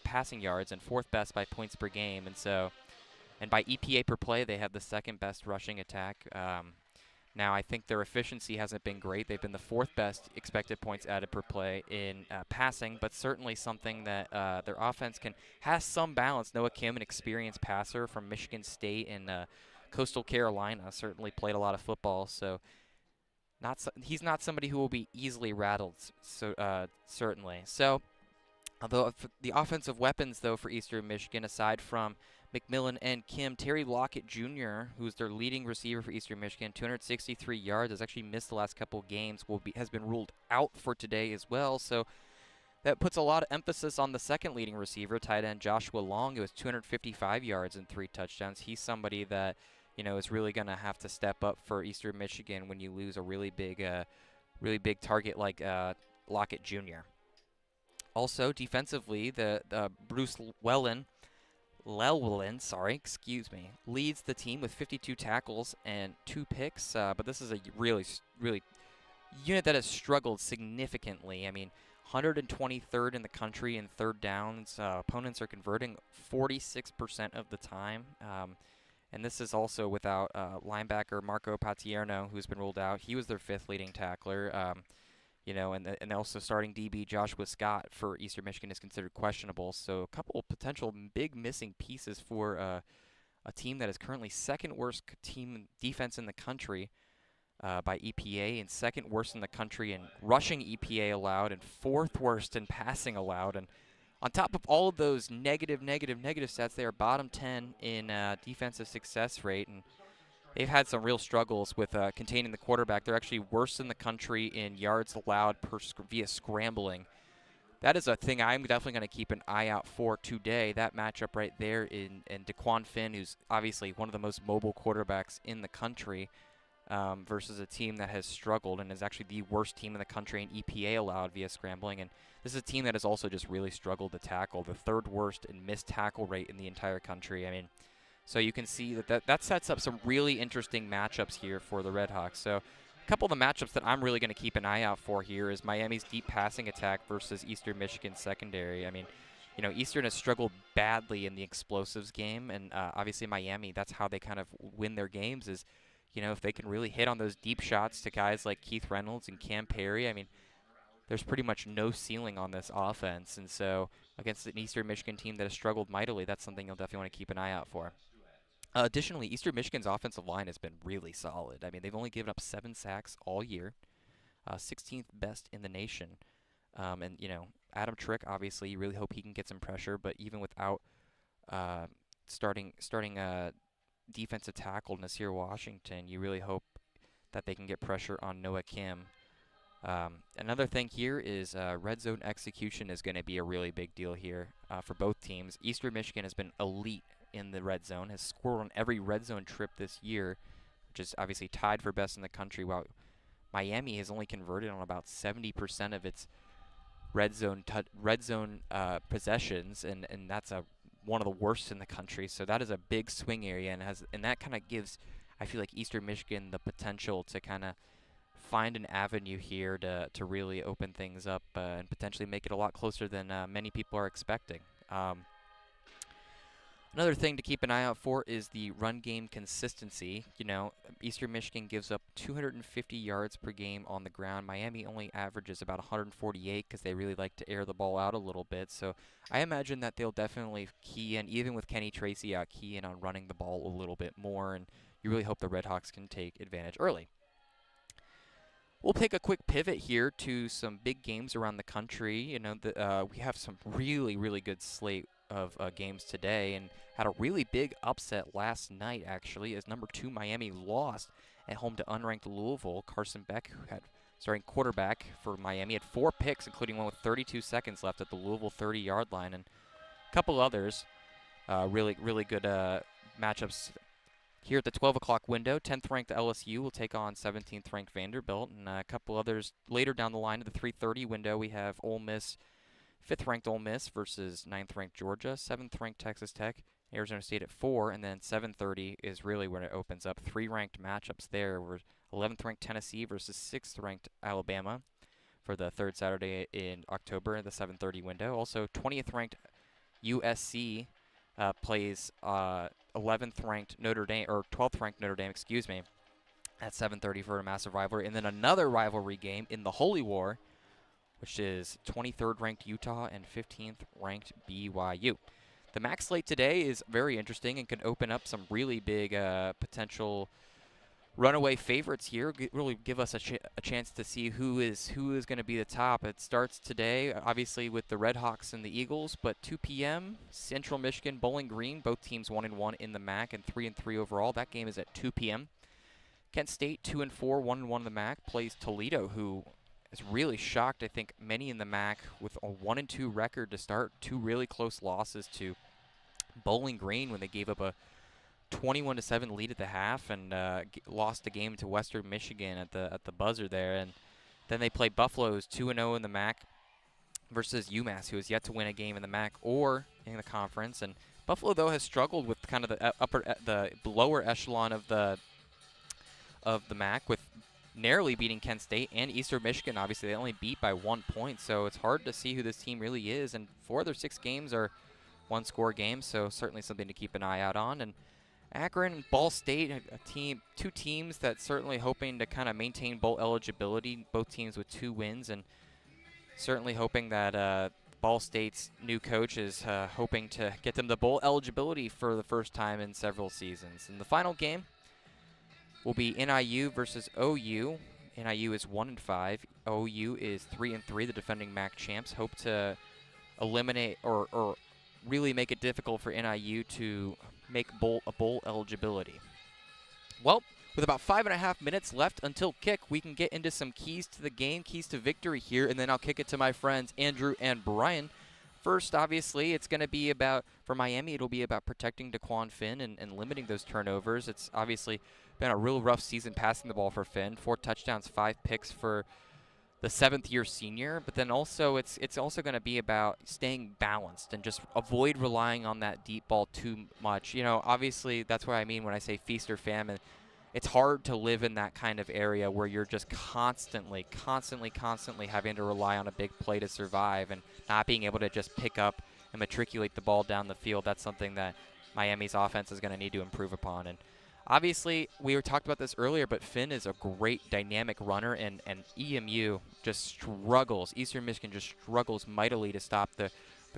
passing yards, and 4th best by points per game. And by EPA per play, they have the 2nd best rushing attack. Now, I think their efficiency hasn't been great. They've been the 4th best expected points added per play in passing, but certainly something that their offense has some balance. Noah Kim, an experienced passer from Michigan State and Coastal Carolina, certainly played a lot of football, so he's not somebody who will be easily rattled, certainly. So, although the offensive weapons, though, for Eastern Michigan, aside from McMillan and Kim, Terry Lockett Jr., who's their leading receiver for Eastern Michigan, 263 yards, has actually missed the last couple of games, has been ruled out for today as well. So that puts a lot of emphasis on the second leading receiver, tight end Joshua Long, who has 255 yards and 3 touchdowns. He's somebody that is really going to have to step up for Eastern Michigan when you lose a really big target like Lockett Jr. Also, defensively, the Bruce Llewellyn, leads the team with 52 tackles and 2 picks. But this is a really unit that has struggled significantly. I mean, 123rd in the country in 3rd downs. Opponents are converting 46% of the time. And this is also without linebacker Marco Patierno, who's been ruled out. He was their 5th leading tackler. And also starting DB Joshua Scott for Eastern Michigan is considered questionable. So a couple of potential big missing pieces for a team that is currently 2nd worst team defense in the country by EPA, and 2nd worst in the country in rushing EPA allowed, and 4th worst in passing allowed. And on top of all of those negative stats, they are bottom 10 in defensive success rate, and they've had some real struggles with containing the quarterback. They're actually worse in the country in yards allowed via scrambling. That is a thing I'm definitely going to keep an eye out for today. That matchup right there in DeQuan Finn, who's obviously one of the most mobile quarterbacks in the country, versus a team that has struggled and is actually the worst team in the country in EPA allowed via scrambling. And this is a team that has also just really struggled to tackle, the 3rd worst in missed tackle rate in the entire country. I mean, so you can see that sets up some really interesting matchups here for the RedHawks. So a couple of the matchups that I'm really going to keep an eye out for here is Miami's deep passing attack versus Eastern Michigan's secondary. I mean, Eastern has struggled badly in the explosives game, and obviously Miami, that's how they kind of win their games is, if they can really hit on those deep shots to guys like Keith Reynolds and Cam Perry. I mean, there's pretty much no ceiling on this offense. And so against an Eastern Michigan team that has struggled mightily, that's something you'll definitely want to keep an eye out for. Additionally, Eastern Michigan's offensive line has been really solid. I mean, they've only given up 7 sacks all year, 16th best in the nation. And, Adam Trick, obviously, you really hope he can get some pressure, but even without starting defensive tackle Nasir Washington, you really hope that they can get pressure on Noah Kim. Another thing here is red zone execution is going to be a really big deal here for both teams. Eastern Michigan has been elite in the red zone, has scored on every red zone trip this year, which is obviously tied for best in the country, while Miami has only converted on about 70% of its red zone possessions, and that's one of the worst in the country. So that is a big swing area, and that kind of gives, I feel like, Eastern Michigan the potential to kind of find an avenue here to really open things up and potentially make it a lot closer than many people are expecting. Another thing to keep an eye out for is the run game consistency. You know, Eastern Michigan gives up 250 yards per game on the ground. Miami only averages about 148 because they really like to air the ball out a little bit. So I imagine that they'll definitely key in, even with Kenny Tracy out, key in on running the ball a little bit more, and you really hope the RedHawks can take advantage early. We'll take a quick pivot here to some big games around the country. You know, we have some really, really good slate of games today, and had a really big upset last night, actually, as number 2 Miami lost at home to unranked Louisville. Carson Beck, who had starting quarterback for Miami, had 4 picks, including one with 32 seconds left at the Louisville 30-yard line, and a couple others. Really, really good matchups here at the 12 o'clock window. 10th ranked LSU will take on 17th ranked Vanderbilt, and a couple others later down the line at the 3:30 window. We have Ole Miss, 5th ranked Ole Miss versus 9th ranked Georgia, 7th ranked Texas Tech, Arizona State at 4, and then 7:30 is really when it opens up. 3 ranked matchups there. We're 11th ranked Tennessee versus 6th ranked Alabama for the third Saturday in October in the 7:30 window. Also 20th ranked USC plays 11th ranked Notre Dame, or 12th ranked Notre Dame, excuse me, at 7:30 for a massive rivalry. And then another rivalry game in the Holy War, which is 23rd ranked Utah and 15th ranked BYU. The MAC slate today is very interesting and can open up some really big potential runaway favorites here. Really give us a chance to see who is going to be the top. It starts today, obviously, with the RedHawks and the Eagles, but 2 p.m. Central Michigan, Bowling Green, both teams 1-1 in the MAC and 3-3 overall. That game is at 2 p.m. Kent State 2-4, 1-1 in the MAC, plays Toledo, who has really shocked, I think, many in the MAC with a 1-2 record to start. 2 really close losses to Bowling Green when they gave up a 21-7 lead at the half and lost the game to Western Michigan at the buzzer there. And then they play Buffalo's 2-0 in the MAC versus UMass, who has yet to win a game in the MAC or in the conference. And Buffalo, though, has struggled with kind of the lower echelon of the MAC, with narrowly beating Kent State and Eastern Michigan. Obviously, they only beat by 1 point, so it's hard to see who this team really is. And 4 of their 6 games are one-score games, so certainly something to keep an eye out on. And Akron and Ball State, two teams that certainly hoping to kind of maintain bowl eligibility, both teams with 2 wins, and certainly hoping that Ball State's new coach is hoping to get them the bowl eligibility for the first time in several seasons. And the final game will be NIU versus OU. NIU is 1-5. OU is 3-3. The defending MAC champs hope to eliminate or really make it difficult for NIU to make a bowl eligibility. Well, with about 5.5 minutes left until kick, we can get into some keys to the game, keys to victory here, and then I'll kick it to my friends Andrew and Bryan. First, obviously, it's going to be about, for Miami, it'll be about protecting DeQuan Finn and limiting those turnovers. It's obviously been a real rough season passing the ball for Finn. 4 touchdowns, 5 picks for the 7th-year senior, but then also it's also going to be about staying balanced and just avoid relying on that deep ball too much. You know, obviously that's what I mean when I say feast or famine. It's hard to live in that kind of area where you're just constantly having to rely on a big play to survive and not being able to just pick up and matriculate the ball down the field. That's something that Miami's offense is going to need to improve upon. And obviously, we were talked about this earlier, but Finn is a great dynamic runner, and EMU just struggles. Eastern Michigan just struggles mightily to stop the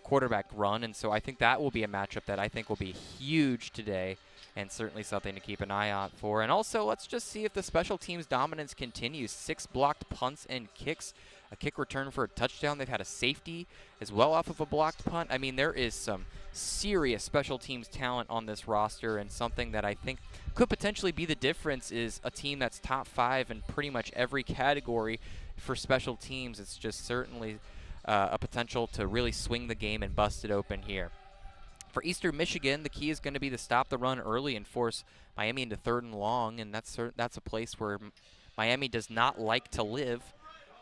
quarterback run, and so I think that will be a matchup that I think will be huge today and certainly something to keep an eye out for. And also, let's just see if the special teams dominance continues. 6 blocked punts and kicks a kick return for a touchdown. They've had a safety as well off of a blocked punt. I mean, there is some serious special teams talent on this roster, and something that I think could potentially be the difference is a team that's top 5 in pretty much every category for special teams. It's just certainly a potential to really swing the game and bust it open here. For Eastern Michigan, the key is going to be to stop the run early and force Miami into 3rd and long, and that's a place where Miami does not like to live,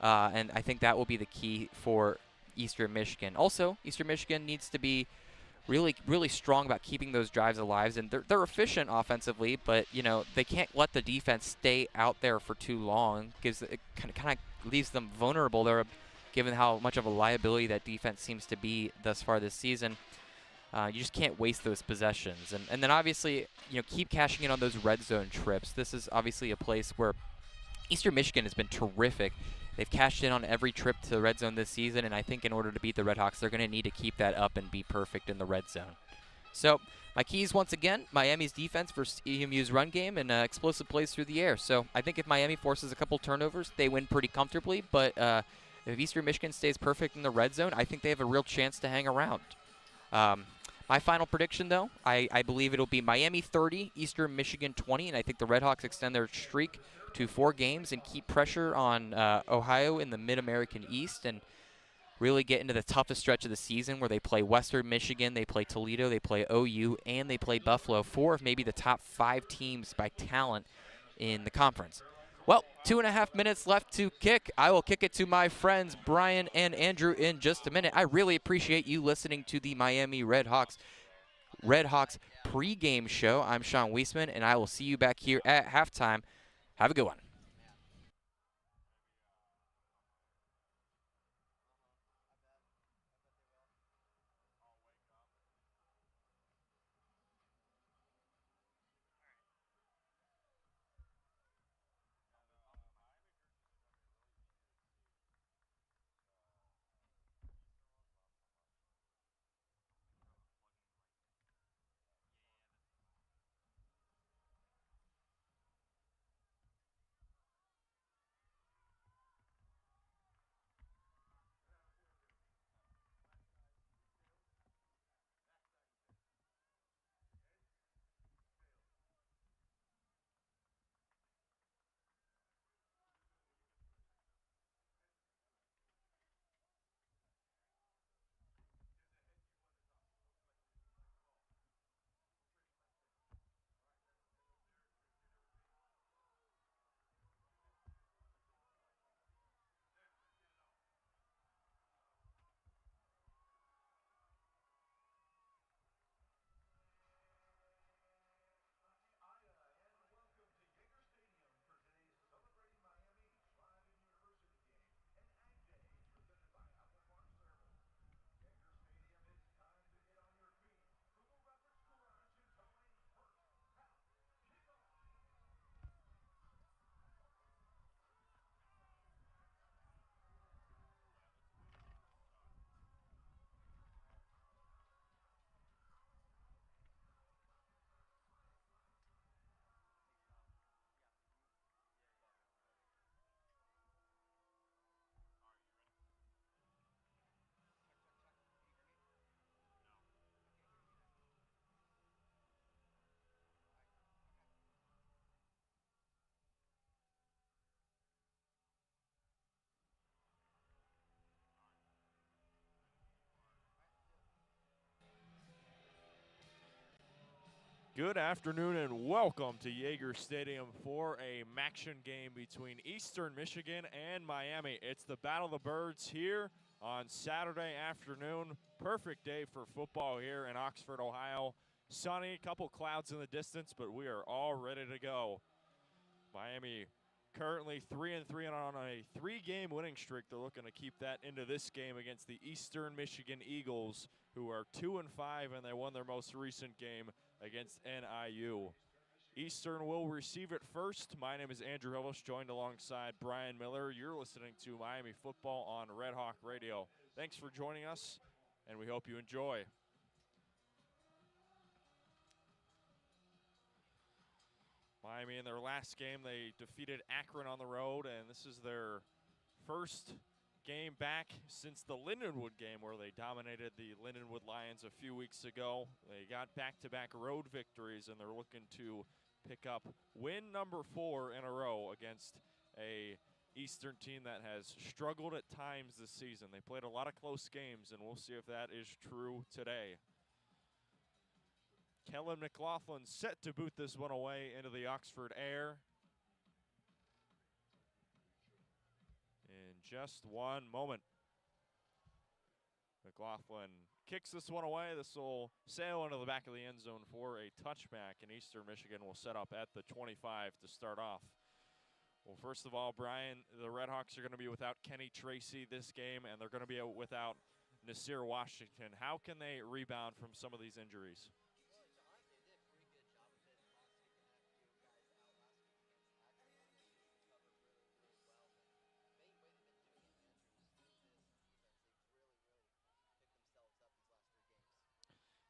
and I think that will be the key for Eastern Michigan. Also, Eastern Michigan needs to be really, really strong about keeping those drives alive, and they're efficient offensively, but they can't let the defense stay out there for too long, because it kind of leaves them vulnerable there, given how much of a liability that defense seems to be thus far this season. You just can't waste those possessions. And then obviously, keep cashing in on those red zone trips. This is obviously a place where Eastern Michigan has been terrific. They've cashed in on every trip to the red zone this season, and I think in order to beat the RedHawks, they're going to need to keep that up and be perfect in the red zone. So my keys, once again, Miami's defense versus EMU's run game and explosive plays through the air. So I think if Miami forces a couple turnovers, they win pretty comfortably. But if Eastern Michigan stays perfect in the red zone, I think they have a real chance to hang around. My final prediction, though, I believe it'll be Miami 30, Eastern Michigan 20, and I think the RedHawks extend their streak to 4 games and keep pressure on Ohio in the Mid-American East and really get into the toughest stretch of the season where they play Western Michigan, they play Toledo, they play OU, and they play Buffalo, 4 of maybe the top 5 teams by talent in the conference. Well, 2.5 minutes left to kick. I will kick it to my friends Bryan and Andrew in just a minute. I really appreciate you listening to the Miami RedHawks pregame show. I'm Sean Wiesemann, and I will see you back here at halftime. Have a good one. Good afternoon and welcome to Yager Stadium for a action game between Eastern Michigan and Miami. It's the Battle of the Birds here on Saturday afternoon. Perfect day for football here in Oxford, Ohio. Sunny, couple clouds in the distance, but we are all ready to go. Miami currently 3-3 on a 3-game winning streak. They're looking to keep that into this game against the Eastern Michigan Eagles, who are 2-5, and they won their most recent game against NIU. Eastern will receive it first. My name is Andrew Relvas, joined alongside Bryan Miller. You're listening to Miami Football on Red Hawk Radio. Thanks for joining us, and we hope you enjoy. Miami, in their last game, they defeated Akron on the road, and this is their first game back since the Lindenwood game where they dominated the Lindenwood Lions a few weeks ago. They got back-to-back road victories, and they're looking to pick up win number 4 in a row against a Eastern team that has struggled at times this season. They played a lot of close games, and we'll see if that is true today. Kellen McLaughlin set to boot this one away into the Oxford air. In just one moment. McLaughlin kicks this one away. This will sail into the back of the end zone for a touchback, and Eastern Michigan will set up at the 25 to start off. Well, first of all, Bryan, the RedHawks are going to be without Kenny Tracy this game, and they're going to be without Nasir Washington. How can they rebound from some of these injuries?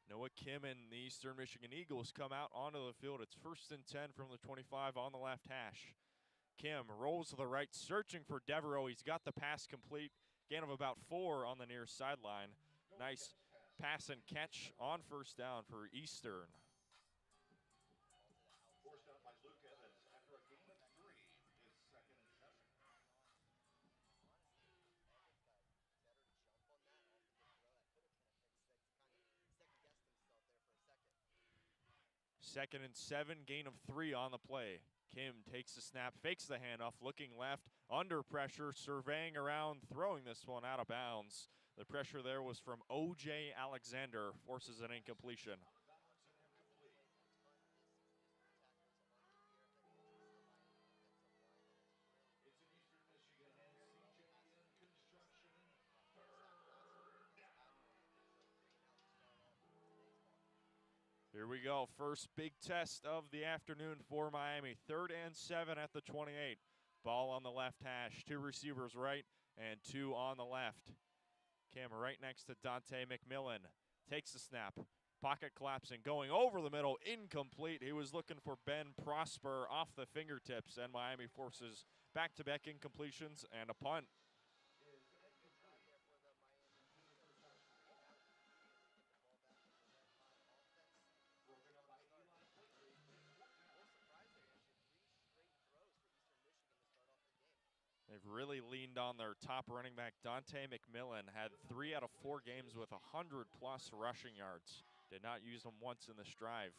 Noah Kim and the Eastern Michigan Eagles come out onto the field. It's 1st and 10 from the 25 on the left hash. Kim rolls to the right, searching for Devereaux. He's got the pass complete. Gain of about 4 on the near sideline. Nice pass and catch on 1st down for Eastern. Second and 7, gain of 3 on the play. Kim takes the snap, fakes the handoff, looking left, under pressure, surveying around, throwing this one out of bounds. The pressure there was from O.J. Alexander, forces an incompletion. Here we go, first big test of the afternoon for Miami. 3rd and 7 at the 28. Ball on the left hash, 2 receivers right and 2 on the left. Cam right next to Dante McMillan. Takes the snap, pocket collapsing, going over the middle, incomplete. He was looking for Ben Prosper off the fingertips, and Miami forces back-to-back incompletions and a punt. They've really leaned on their top running back. Dante McMillan had 3 out of 4 games with 100-plus rushing yards. Did not use them once in this drive.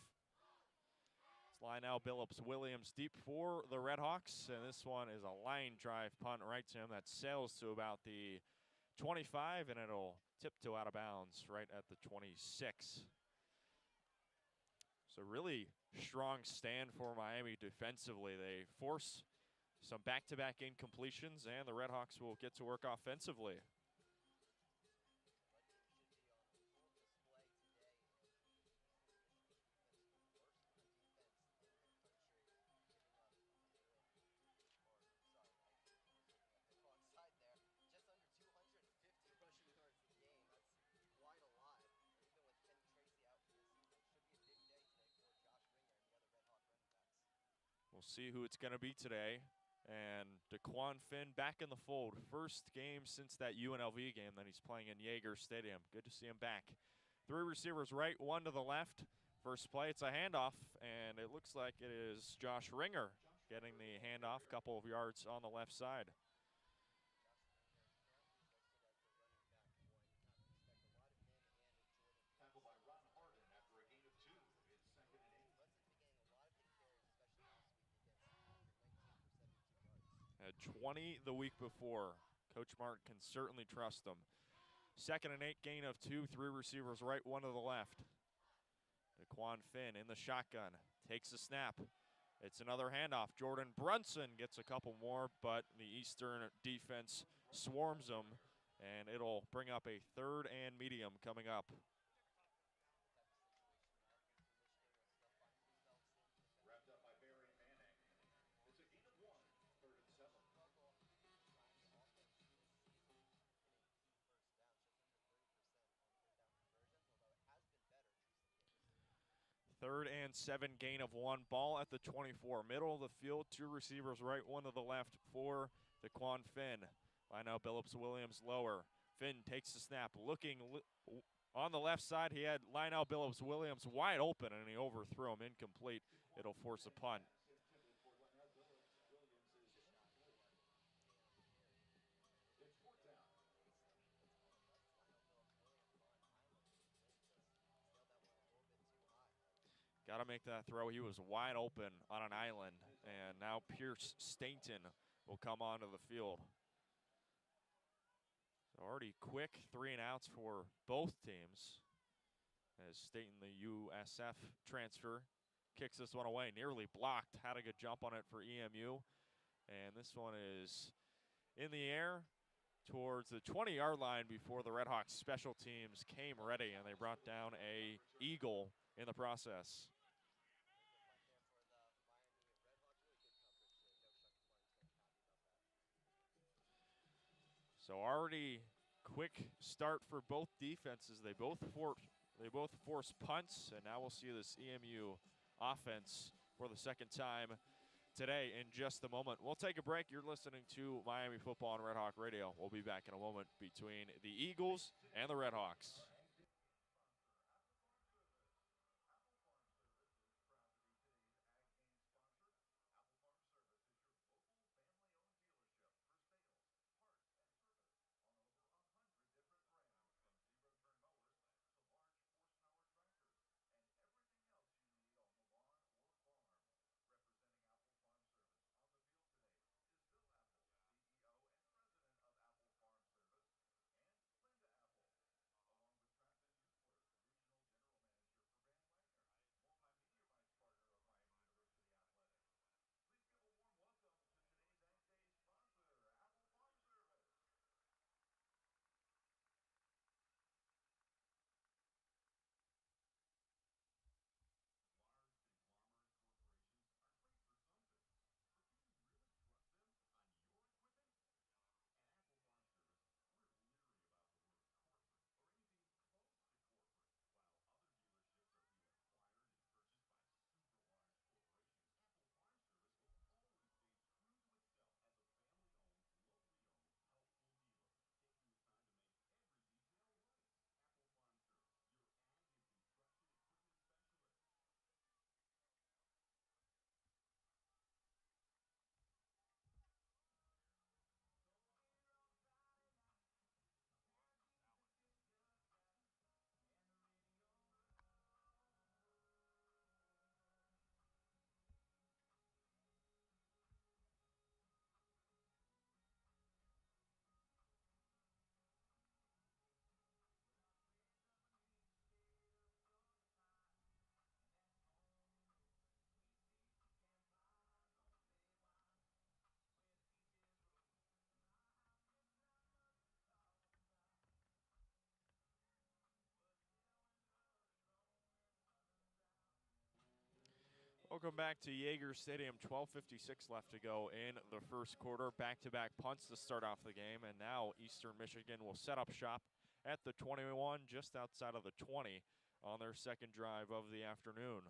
It's Lionel Billups Williams deep for the RedHawks, and this one is a line drive punt right to him that sails to about the 25, and it'll tiptoe out of bounds right at the 26. So really strong stand for Miami defensively. They force some back-to-back incompletions, and the RedHawks will get to work offensively. We'll see who it's going to be today. And DeQuan Finn back in the fold. First game since that UNLV game that he's playing in Yager Stadium. Good to see him back. 3 receivers right, 1 to the left. First play, it's a handoff, and it looks like it is Josh Ringer getting the handoff, couple of yards on the left side. Had 20 the week before. Coach Martin can certainly trust them. 2nd and 8, gain of 2, 3 receivers right, 1 to the left. DeQuan Finn in the shotgun, takes the snap. It's another handoff. Jordan Brunson gets a couple more, but the Eastern defense swarms them, and it'll bring up a 3rd and medium coming up. Third and 7, gain of 1. Ball at the 24. Middle of the field, 2 receivers right, 1 to the left for DeQuan Finn. Lionel Billups-Williams lower. Finn takes the snap, looking on the left side. He had Lionel Billups-Williams wide open, and he overthrew him incomplete. It'll force a punt. Got to make that throw. He was wide open on an island, and now Pierce Stainton will come onto the field. So already quick 3 and outs for both teams. As Stainton, the USF transfer, kicks this one away. Nearly blocked. Had a good jump on it for EMU. And this one is in the air towards the 20-yard line before the RedHawks special teams came ready, and they brought down a eagle in the process. So already quick start for both defenses. They both force punts, and now we'll see this EMU offense for the second time today in just a moment. We'll take a break. You're listening to Miami Football on Red Hawk Radio. We'll be back in a moment between the Eagles and the RedHawks. Welcome back to Yager Stadium. 12:56 left to go in the first quarter. Back-to-back punts to start off the game, and now Eastern Michigan will set up shop at the 21, just outside of the 20, on their second drive of the afternoon.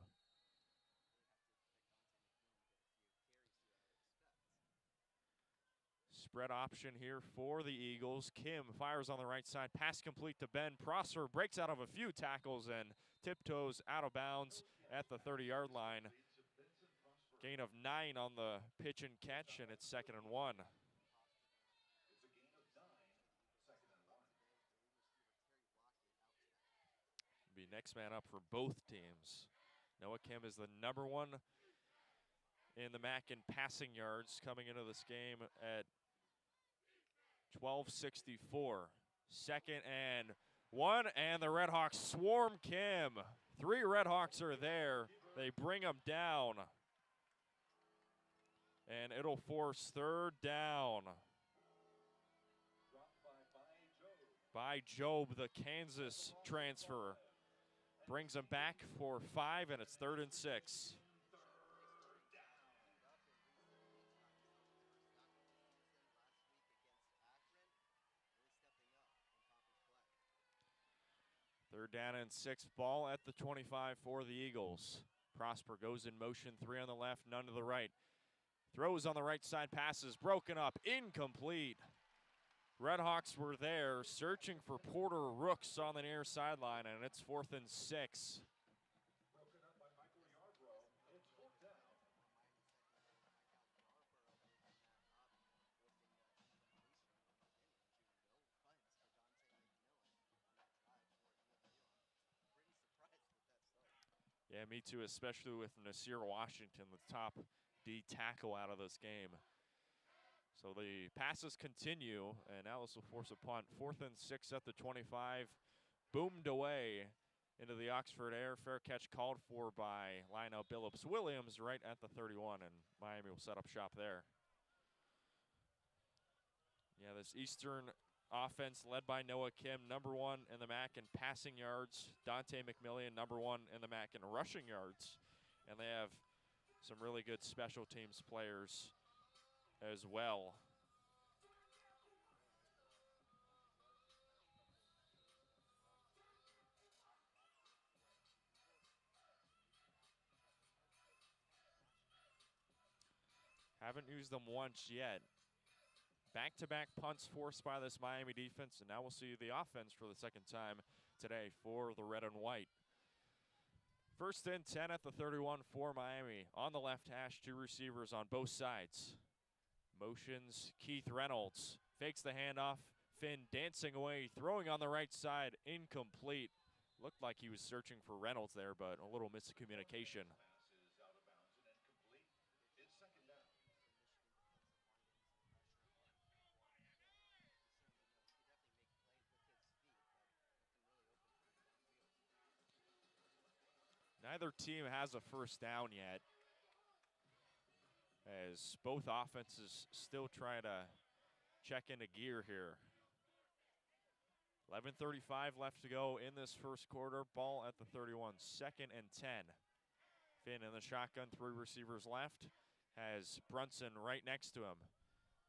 Spread option here for the Eagles. Kim fires on the right side. Pass complete to Ben Prosser. Breaks out of a few tackles and tiptoes out of bounds at the 30-yard line. Gain of 9 on the pitch and catch, and it's 2nd and 1. Be next man up for both teams. Noah Kim is the #1 in the MAC in passing yards, coming into this game at 1264. 2nd and 1, and the RedHawks swarm Kim. 3 RedHawks are there. They bring him down. And it'll force 3rd down. By Job, the Kansas transfer. Brings him back for 5, and it's 3rd and 6. Third down and 6, ball at the 25 for the Eagles. Prosper goes in motion, 3 on the left, none to the right. Throws on the right side, passes broken up, incomplete. RedHawks were there searching for Porter Rooks on the near sideline, and it's 4th and 6. Yeah, me too, especially with Nasir Washington, the top D tackle out of this game. So the passes continue, and now this will force a punt. 4th and 6 at the 25. Boomed away into the Oxford air. Fair catch called for by lineout Billups Williams right at the 31, and Miami will set up shop there. Yeah, this Eastern offense led by Noah Kim, #1 in the MAC in passing yards. Dante McMillian, #1 in the MAC in rushing yards. And they have some really good special teams players as well. Haven't used them once yet. Back-to-back punts forced by this Miami defense, and now we'll see the offense for the second time today for the red and white. 1st and 10 at the 31 for Miami. On the left hash, 2 receivers on both sides. Motions Keith Reynolds. Fakes the handoff. Finn dancing away, throwing on the right side, incomplete. Looked like he was searching for Reynolds there, but a little miscommunication. Neither team has a first down yet, as both offenses still try to check into gear here. 11:35 left to go in this first quarter. Ball at the 31, 2nd and 10. Finn in the shotgun, 3 receivers left. Has Brunson right next to him.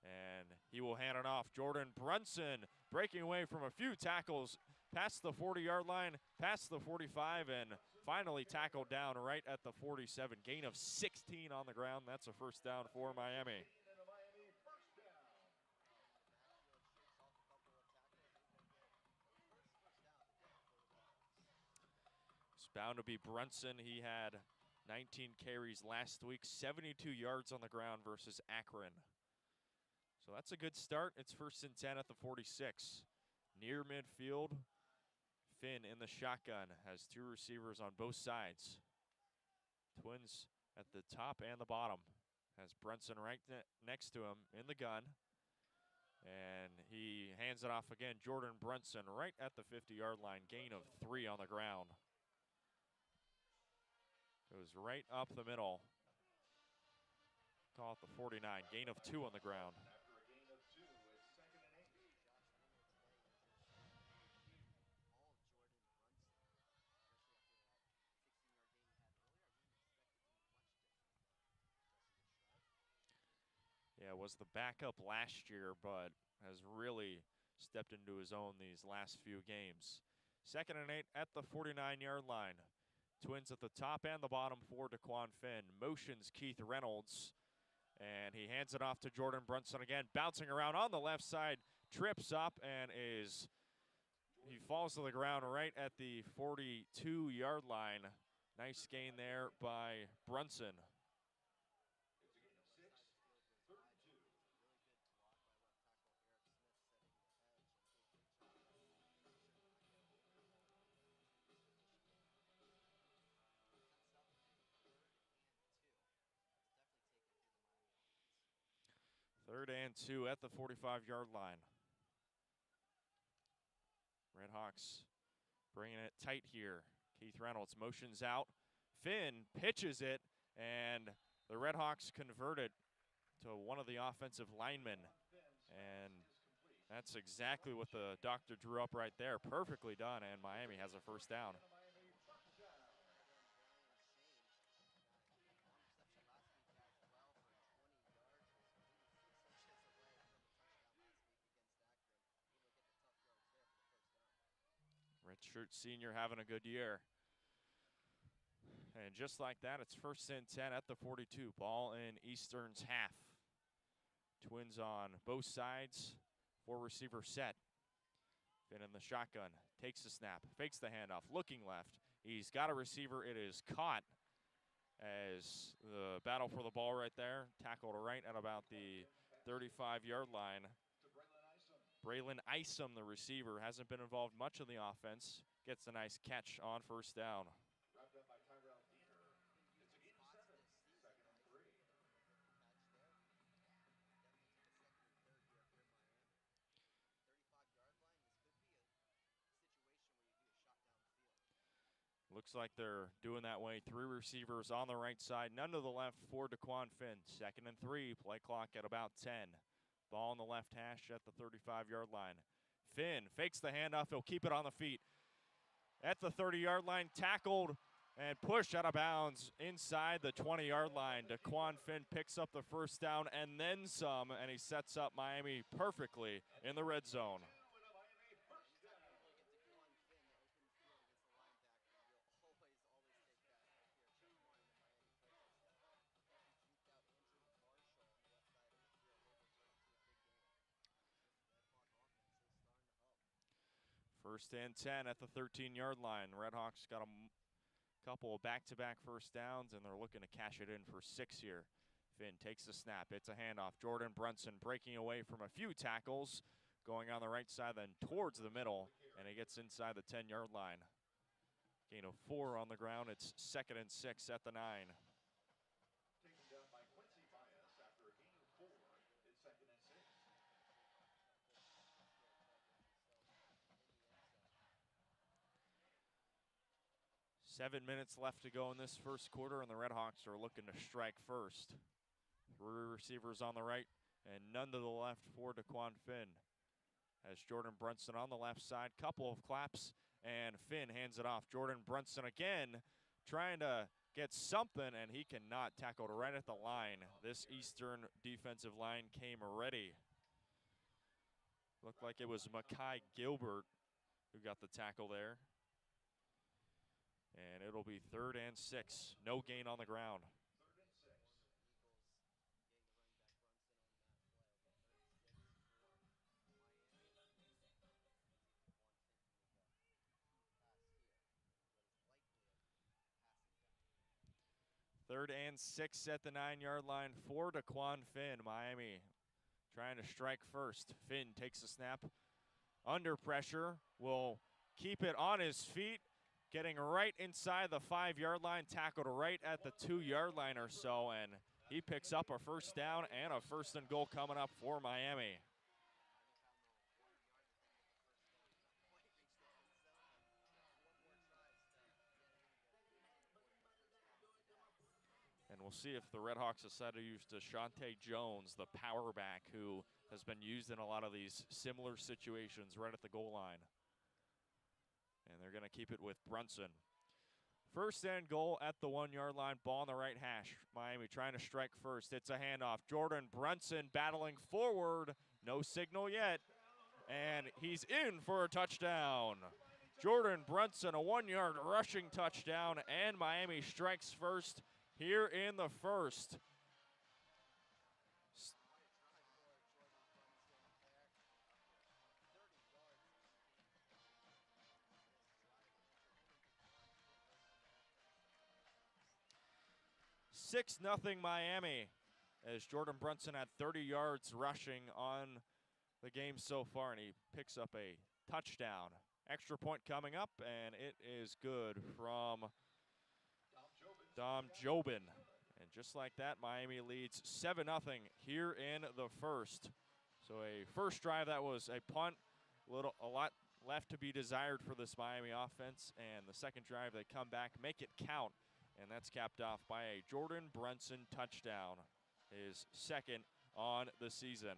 And he will hand it off. Jordan Brunson breaking away from a few tackles past the 40-yard line, past the 45, and finally tackled down right at the 47. Gain of 16 on the ground. That's a first down for Miami. It's bound to be Brunson. He had 19 carries last week, 72 yards on the ground versus Akron. So that's a good start. It's 1st and 10 at the 46. Near midfield, Finn in the shotgun has 2 receivers on both sides. Twins at the top and the bottom. Has Brunson right next to him in the gun. And he hands it off again. Jordan Brunson right at the 50-yard line. Gain of 3 on the ground. Goes right up the middle. Call it the 49. Gain of 2 on the ground. Yeah, was the backup last year, but has really stepped into his own these last few games. 2nd and 8 at the 49-yard line. Twins at the top and the bottom for Daquan Finn. Motions Keith Reynolds, and he hands it off to Jordan Brunson again, bouncing around on the left side, trips up and he falls to the ground right at the 42-yard line. Nice gain there by Brunson. Third and 2 at the 45-yard line. RedHawks bringing it tight here. Keith Reynolds motions out. Finn pitches it, and the RedHawks convert it to one of the offensive linemen. And that's exactly what the doctor drew up right there. Perfectly done, and Miami has a first down. Redshirt senior having a good year. And just like that, it's 1st and 10 at the 42. Ball in Eastern's half. Twins on both sides. Four-receiver set. Finn in the shotgun, takes the snap, fakes the handoff, looking left. He's got a receiver. It is caught as the battle for the ball right there. Tackled right at about the 35-yard line. Braylon Isom, the receiver, hasn't been involved much in the offense. Gets a nice catch on first down. Looks like they're doing that way. Three receivers on the right side, none to the left for Daquan Finn. 2nd and 3, play clock at about 10. Ball on the left hash at the 35-yard line. Finn fakes the handoff. He'll keep it on the feet. At the 30-yard line, tackled and pushed out of bounds inside the 20-yard line. Daquan Finn picks up the first down and then some, and he sets up Miami perfectly in the red zone. First and 10 at the 13-yard line. RedHawks got a couple of back-to-back first downs, and they're looking to cash it in for 6 here. Finn takes the snap. It's a handoff. Jordan Brunson breaking away from a few tackles, going on the right side, then towards the middle, and he gets inside the 10-yard line. Gain of 4 on the ground. It's 2nd and 6 at the 9. 7 minutes left to go in this first quarter, and the RedHawks are looking to strike first. 3 receivers on the right and none to the left for Daquan Finn. As Jordan Brunson on the left side, couple of claps, and Finn hands it off. Jordan Brunson again trying to get something, and he cannot. Tackled right at the line. This Eastern defensive line came ready. Looked like it was Makai Gilbert who got the tackle there. And it'll be 3rd and 6. No gain on the ground. Third and 6 at the 9-yard line for Daquan Finn. Miami trying to strike first. Finn takes the snap. Under pressure. Will keep it on his feet. Getting right inside the 5-yard line. Tackled right at the 2-yard line or so. And he picks up a first down and a 1st and goal coming up for Miami. And we'll see if the RedHawks decide to use Deshaunte Jones, the power back, who has been used in a lot of these similar situations right at the goal line. And they're going to keep it with Brunson. 1st and goal at the 1-yard line. Ball on the right hash. Miami trying to strike first. It's a handoff. Jordan Brunson battling forward. No signal yet. And he's in for a touchdown. Jordan Brunson, a 1-yard rushing touchdown, and Miami strikes first here in the first. Six 0 Miami, as Jordan Brunson had 30 yards rushing on the game so far, and he picks up a touchdown. Extra point coming up, and it is good from Dom Jobin. And just like that, Miami leads 7 0 here in the first. So a first drive that was a punt, a lot left to be desired for this Miami offense. And the second drive, they come back, make it count. And that's capped off by a Jordan Brunson touchdown, his 2nd on the season.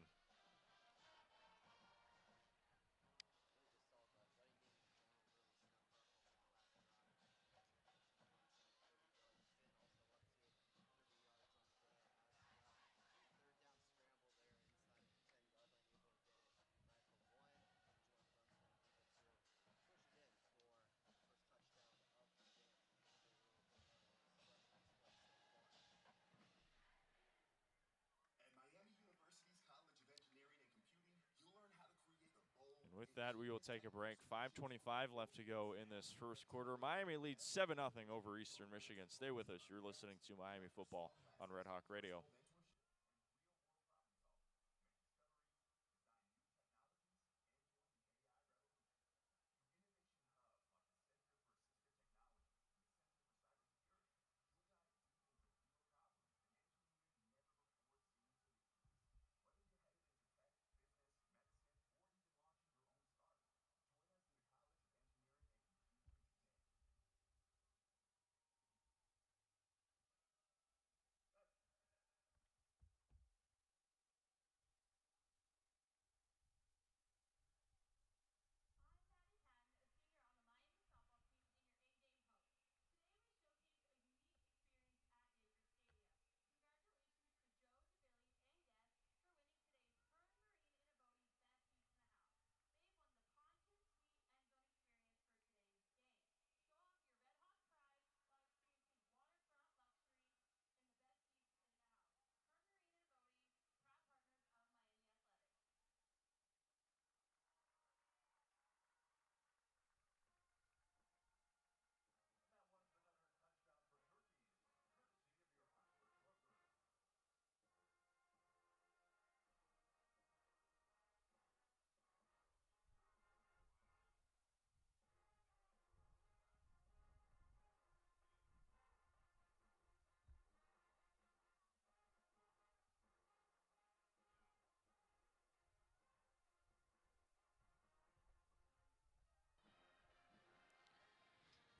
And with that, we will take a break. 5:25 left to go in this first quarter. Miami leads 7-0 over Eastern Michigan. Stay with us. You're listening to Miami football on Red Hawk Radio. That one's another touchdown for your team, courtesy of your Oxford broker.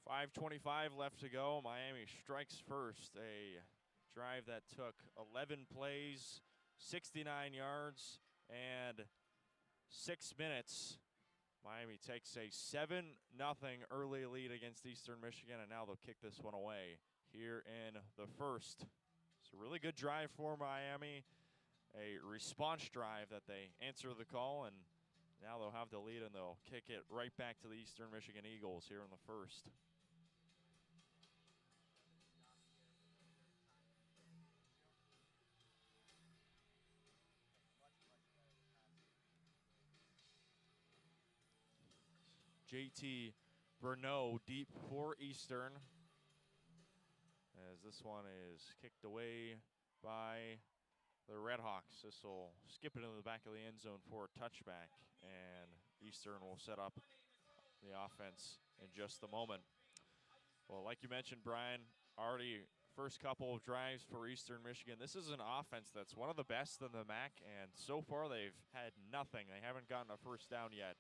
5:25 left to go. Miami strikes first. A drive that took 11 plays, 69 yards, and 6 minutes. Miami takes a 7-0 early lead against Eastern Michigan, and now they'll kick this one away here in the first. It's a really good drive for Miami, a response drive that they answer the call, and now they'll have the lead, and they'll kick it right back to the Eastern Michigan Eagles here in the first. JT Bruneau deep for Eastern, as this one is kicked away by the RedHawks. This will skip it into the back of the end zone for a touchback, and Eastern will set up the offense in just a moment. Well, like you mentioned, Bryan, already first couple of drives for Eastern Michigan. This is an offense that's one of the best in the MAC, and so far they've had nothing. They haven't gotten a first down yet.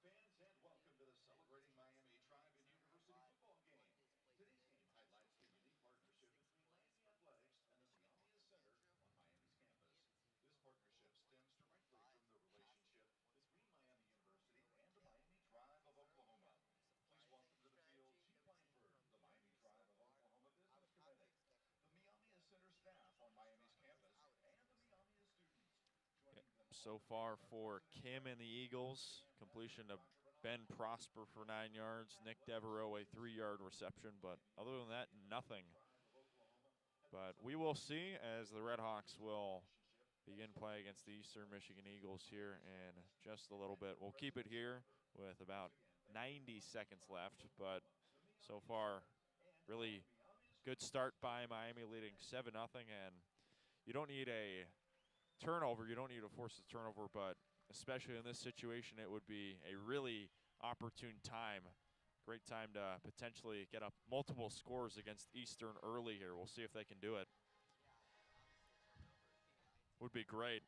Fans, and welcome to the Celebrating Miami Tribe and University football game. Today's game highlights the unique partnership between Miami Athletics and the Miami Center on Miami's campus. This partnership stems directly from the relationship between Miami University and the Miami Tribe of Oklahoma. Please welcome to the field Chief Langford, the Miami Tribe of Oklahoma Business Committee, the Miami Center staff on Miami's campus, and the Miami students. So far for Kim and the Eagles, completion to Ben Prosper for 9 yards, Nick Devereaux a 3-yard reception, but other than that, nothing. But we will see as the RedHawks will begin play against the Eastern Michigan Eagles here in just a little bit. We'll keep it here with about 90 seconds left, but so far, really good start by Miami, leading 7-0, and you don't need a turnover. You don't need to force a turnover, but especially in this situation, it would be a really opportune time. Great time to potentially get up multiple scores against Eastern early here. We'll see if they can do it. Would be great.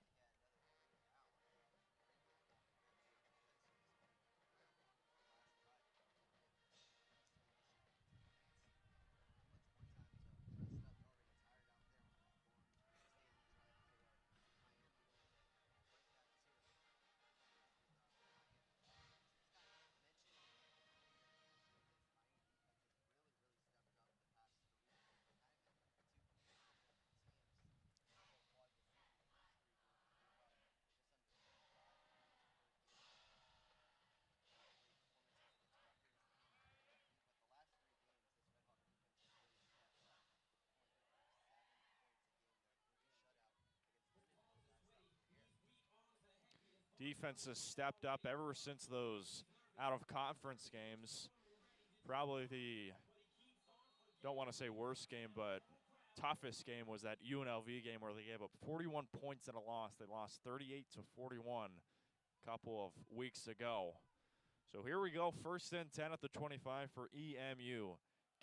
Defense has stepped up ever since those out-of-conference games. Probably the, don't want to say worst game, but toughest game was that UNLV game where they gave up 41 points in a loss. They lost 38-41 a couple of weeks ago. So here we go, 1st and 10 at the 25 for EMU.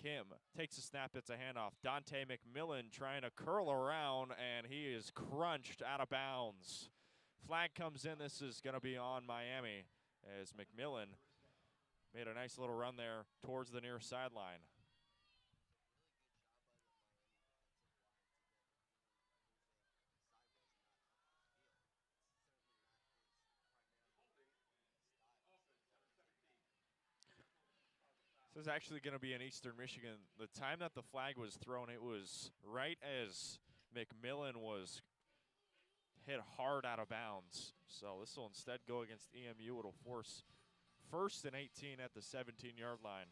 Kim takes a snap, it's a handoff. Dante McMillan trying to curl around, and he is crunched out of bounds. Flag comes in. This is going to be on Miami as McMillan made a nice little run there towards the near sideline. This is actually going to be in Eastern Michigan. The time that the flag was thrown, it was right as McMillan was hit hard out of bounds. So this will instead go against EMU. It'll force 1st and 18 at the 17-yard line.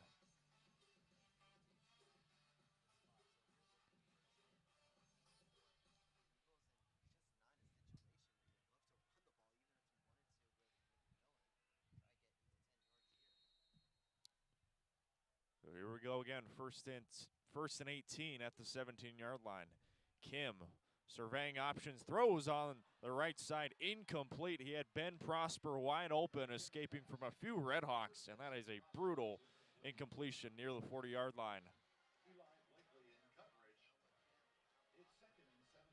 So here we go again, 1st and 18 at the 17-yard line. Kim surveying options, throws on the right side, incomplete. He had Ben Prosper wide open, escaping from a few RedHawks, and that is a brutal incompletion near the 40-yard line. Eli Blakely in coverage. It's 2nd and 17.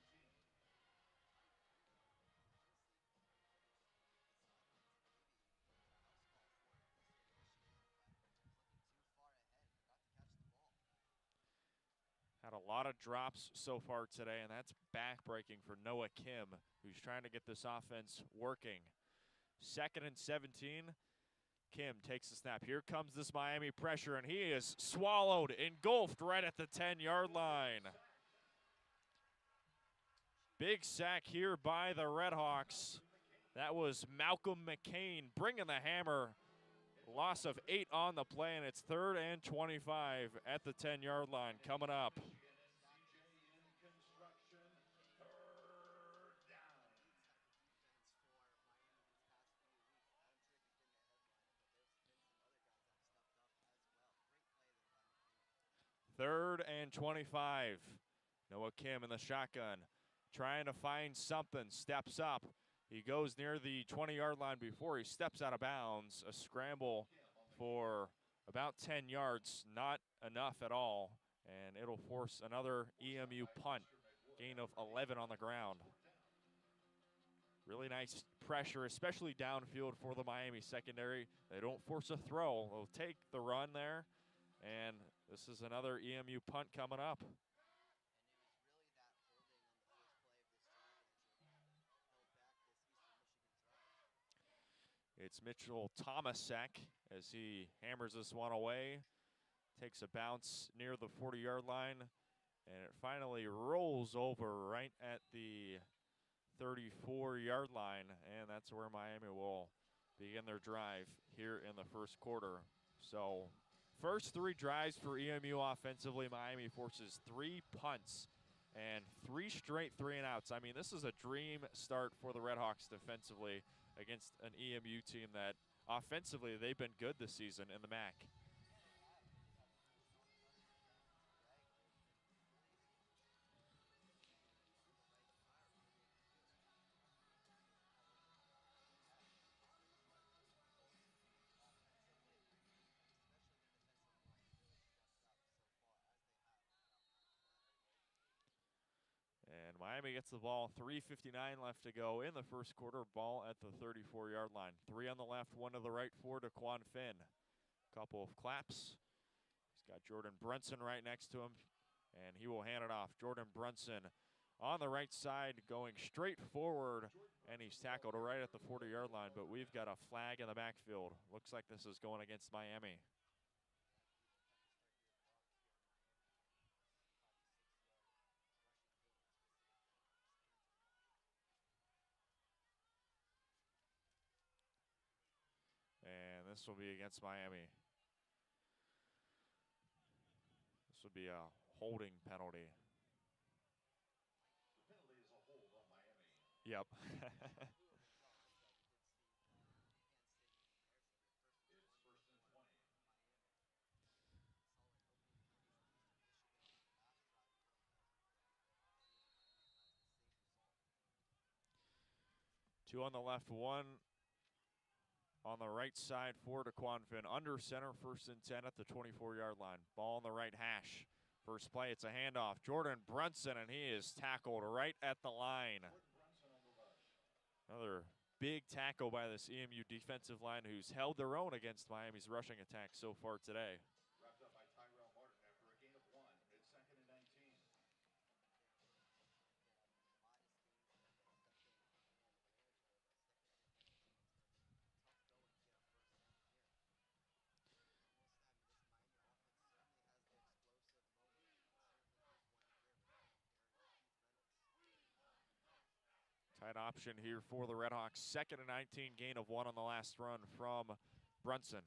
Had a lot of drops so far today, and that's backbreaking for Noah Kim, who's trying to get this offense working. 2nd and 17. Kim takes the snap. Here comes this Miami pressure, and he is swallowed, engulfed right at the 10-yard line. Big sack here by the RedHawks. That was Malcolm McCain bringing the hammer. Loss of 8 on the play, and it's 3rd and 25 at the 10-yard line coming up. Third and 25. Noah Kim in the shotgun, trying to find something, steps up. He goes near the 20-yard line before he steps out of bounds. A scramble for about 10 yards, not enough at all, and it'll force another EMU punt. Gain of 11 on the ground. Really nice pressure, especially downfield for the Miami secondary. They don't force a throw. They'll take the run there, and this is another EMU punt coming up. It's Mitchell Thomasek as he hammers this one away. Takes a bounce near the 40-yard line, and it finally rolls over right at the 34-yard line, and that's where Miami will begin their drive here in the 1st quarter. So first 3 drives for EMU offensively. Miami forces 3 punts and 3 straight 3-and-outs. I mean, this is a dream start for the RedHawks defensively against an EMU team that offensively they've been good this season in the MAC. And Miami gets the ball, 3:59 left to go in the 1st quarter. Ball at the 34-yard line. 3 on the left, 1 to the right for Daquan Finn. Couple of claps. He's got Jordan Brunson right next to him, and he will hand it off. Jordan Brunson on the right side going straight forward, and he's tackled right at the 40-yard line, but we've got a flag in the backfield. Looks like this is going against Miami. And this will be against Miami. This would be a holding penalty. The penalty is a hold on Miami. Yep. Two on the left, one on the right side for DeQuan Finn. Under center, 1st and 10 at the 24-yard line. Ball on the right hash. First play, it's a handoff. Jordan Brunson, and he is tackled right at the line. Another big tackle by this EMU defensive line who's held their own against Miami's rushing attack so far today. Wrapped up by Tyrell Martin after a gain of 1. It's 2nd and 19. Tight option here for the RedHawks. 2nd and 19, gain of 1 on the last run from Brunson.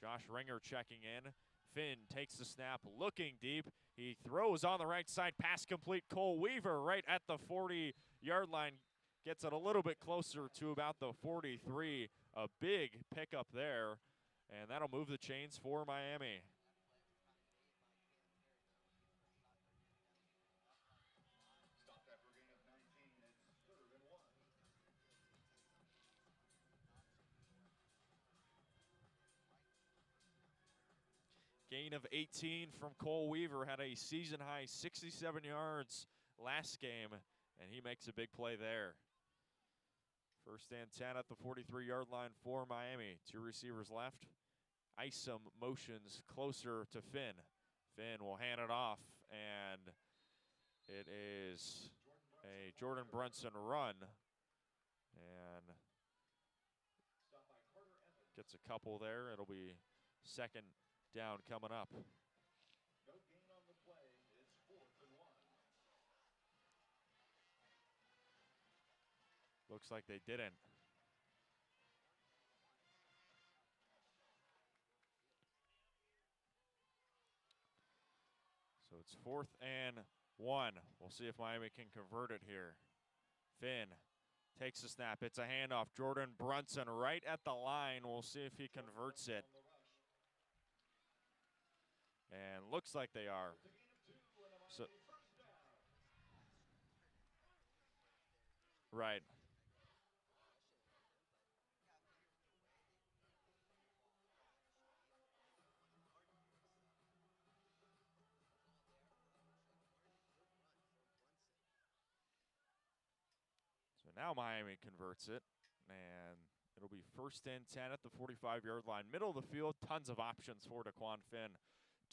Josh Ringer checking in. Finn takes the snap, looking deep. He throws on the right side, pass complete. Cole Weaver right at the 40-yard line. Gets it a little bit closer to about the 43. A big pickup there, and that'll move the chains for Miami. Stopped after a gain of 19. It's 3rd and 1. Gain of 18 from Cole Weaver. Had a season-high 67 yards last game, and he makes a big play there. 1st and 10 at the 43-yard line for Miami. 2 receivers left. Isom motions closer to Finn. Finn will hand it off, and it is a Jordan Brunson run. And gets a couple there. It'll be 2nd down coming up. No gain on the play. It's 4th and 1. Looks like they didn't. So it's 4th and 1. We'll see if Miami can convert it here. Finn takes the snap. It's a handoff. Jordan Brunson right at the line. We'll see if he converts it. And looks like they are. So, right. So now Miami converts it, and it'll be 1st and 10 at the 45-yard line. Middle of the field, tons of options for DeQuan Finn.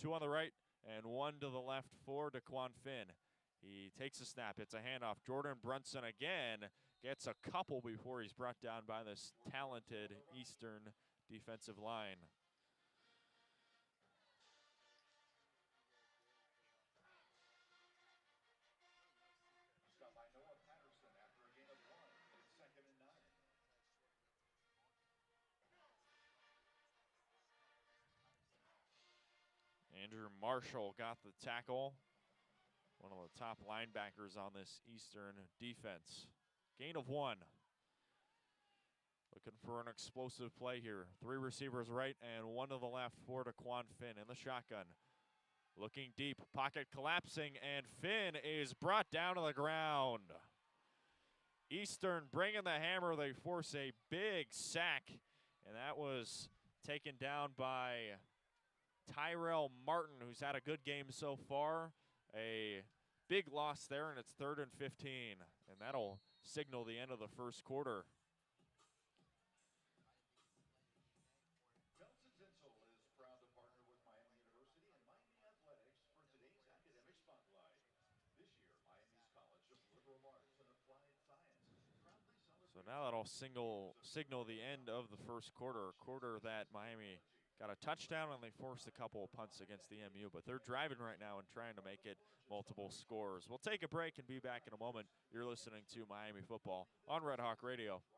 2 on the right and 1 to the left for DeQuan Finn. He takes a snap. It's a handoff. Jordan Brunson again gets a couple before he's brought down by this talented Eastern defensive line. Stopped by Noah Patterson after a gain of 1. It's 2nd and 9. Andrew Marshall got the tackle. One of the top linebackers on this Eastern defense. Gain of 1. Looking for an explosive play here. 3 receivers right and 1 to the left for DeQuan Finn in the shotgun. Looking deep, pocket collapsing, and Finn is brought down to the ground. Eastern bringing the hammer. They force a big sack, and that was taken down by Tyrell Martin, who's had a good game so far. A big loss there, and it's 3rd and 15, and that'll signal the end of the first quarter. Is proud to partner with Miami University and Miami Athletics for today's academic spotlight. This year, Miami's College of Liberal Arts and Applied Science proudly celebrates. So now that'll signal the end of the first quarter. A quarter that Miami got a touchdown and they forced a couple of punts against the MU, but they're driving right now and trying to make it multiple scores. We'll take a break and be back in a moment. You're listening to Miami Football on Red Hawk Radio. This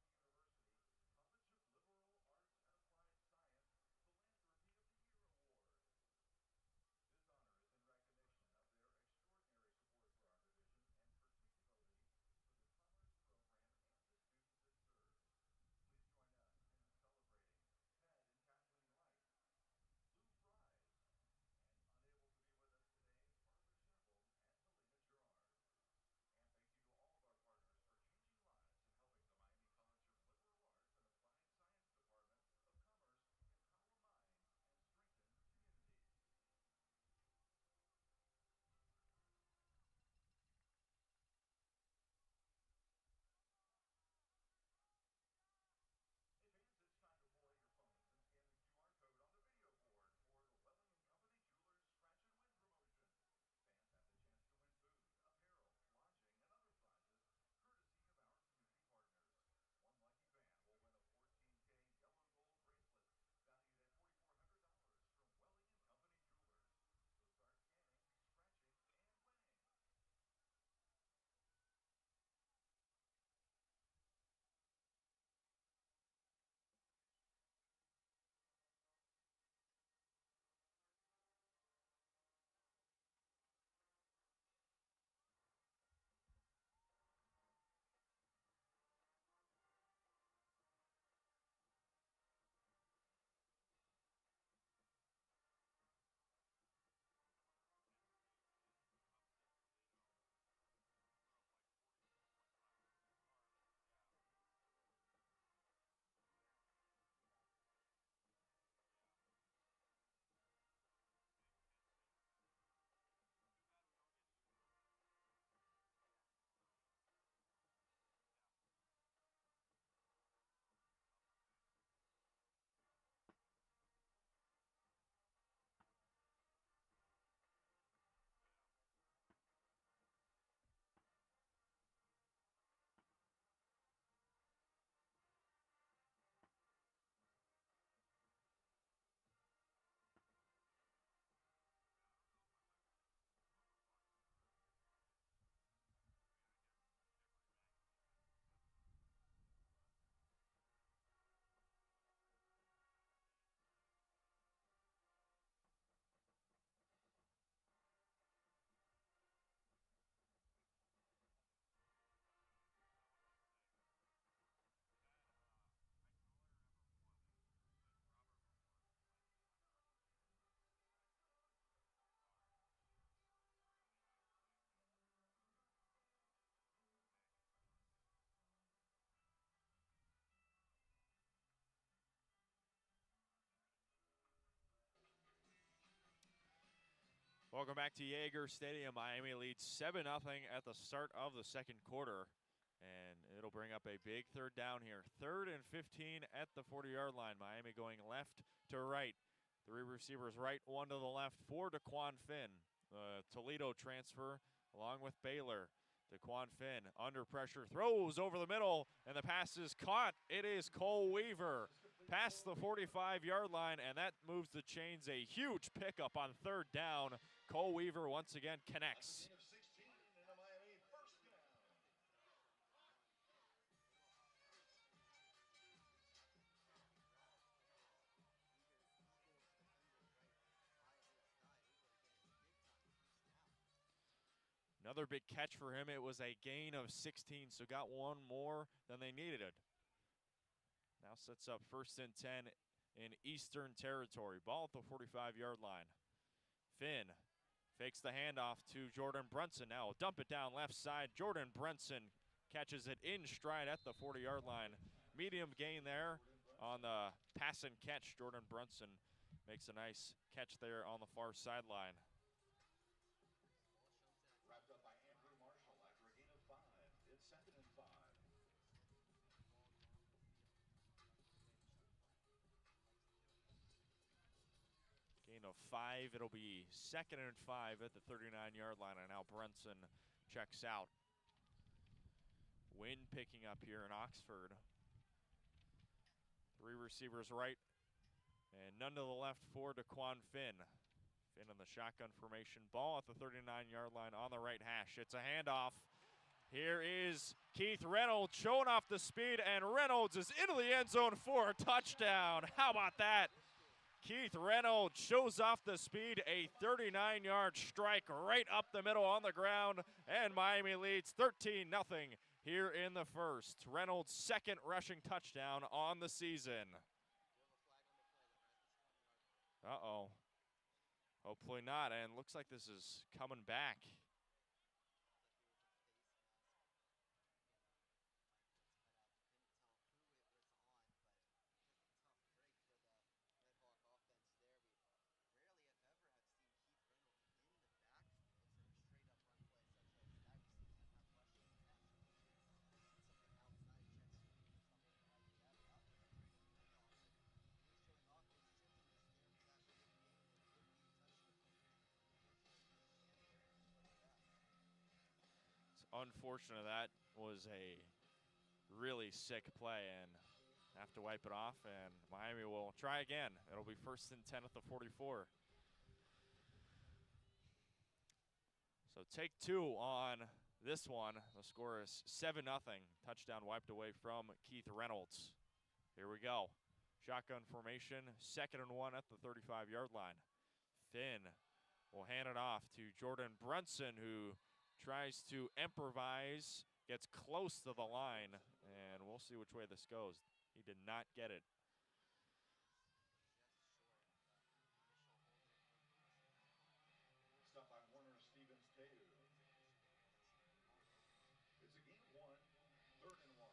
honor is in recognition of their Welcome back to Yager Stadium. Miami leads 7-0 at the start of the second quarter. And it'll bring up a big third down here. 3rd and 15 at the 40-yard line. Miami going left to right. 3 receivers right, 1 to the left for DeQuan Finn. Toledo transfer along with Baylor. DeQuan Finn under pressure, throws over the middle, and the pass is caught. It is Cole Weaver past the 45-yard line, and that moves the chains. A huge pickup on 3rd down. Cole Weaver once again connects. Another big catch for him. It was a gain of 16, so got 1 more than they needed. Now sets up 1st and 10 in Eastern Territory. Ball at the 45-yard line. Finn fakes the handoff to Jordan Brunson. Now dump it down left side. Jordan Brunson catches it in stride at the 40-yard line. Medium gain there on the pass and catch. Jordan Brunson makes a nice catch there on the far sideline. Wrapped up by Andrew Marshall after a gain of 5. It's 2nd and 5. Gain of 5. It'll be 2nd and 5 at the 39-yard line, and now Brunson checks out. Wind picking up here in Oxford. 3 receivers right, and none to the left for DeQuan Finn. Finn in the shotgun formation. Ball at the 39-yard line on the right hash. It's a handoff. Here is Keith Reynolds showing off the speed, and Reynolds is into the end zone for a touchdown. How about that? Keith Reynolds shows off the speed, a 39-yard strike right up the middle on the ground, and Miami leads 13-0 here in the first. Reynolds' 2nd rushing touchdown on the season. Uh-oh. Hopefully not, and looks like this is coming back. It's unfortunate. That was a really sick play, and have to wipe it off, and Miami will try again. It'll be 1st and 10 at the 44. So take 2 on this one. The score is 7-0. Touchdown wiped away from Keith Reynolds. Here we go. Shotgun formation, 2nd and 1 at the 35-yard line. Finn will hand it off to Jordan Brunson, who tries to improvise, gets close to the line, and we'll see which way this goes. He did not get it. Stop by Warner Stevens Teu. It's a gain of 1. 3rd and 1.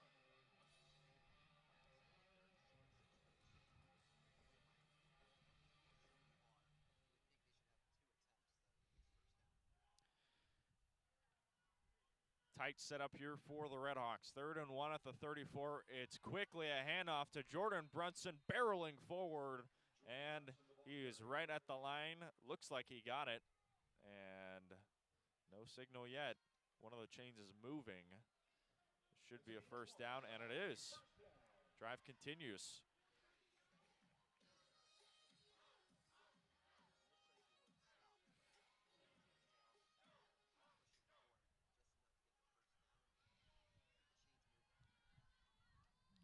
Tight setup here for the RedHawks. 3rd and 1 at the 34. It's quickly a handoff to Jordan Brunson, barreling forward, and he is right at the line. Looks like he got it, and no signal yet. One of the chains is moving. Should be a 1st down, and it is. Drive continues.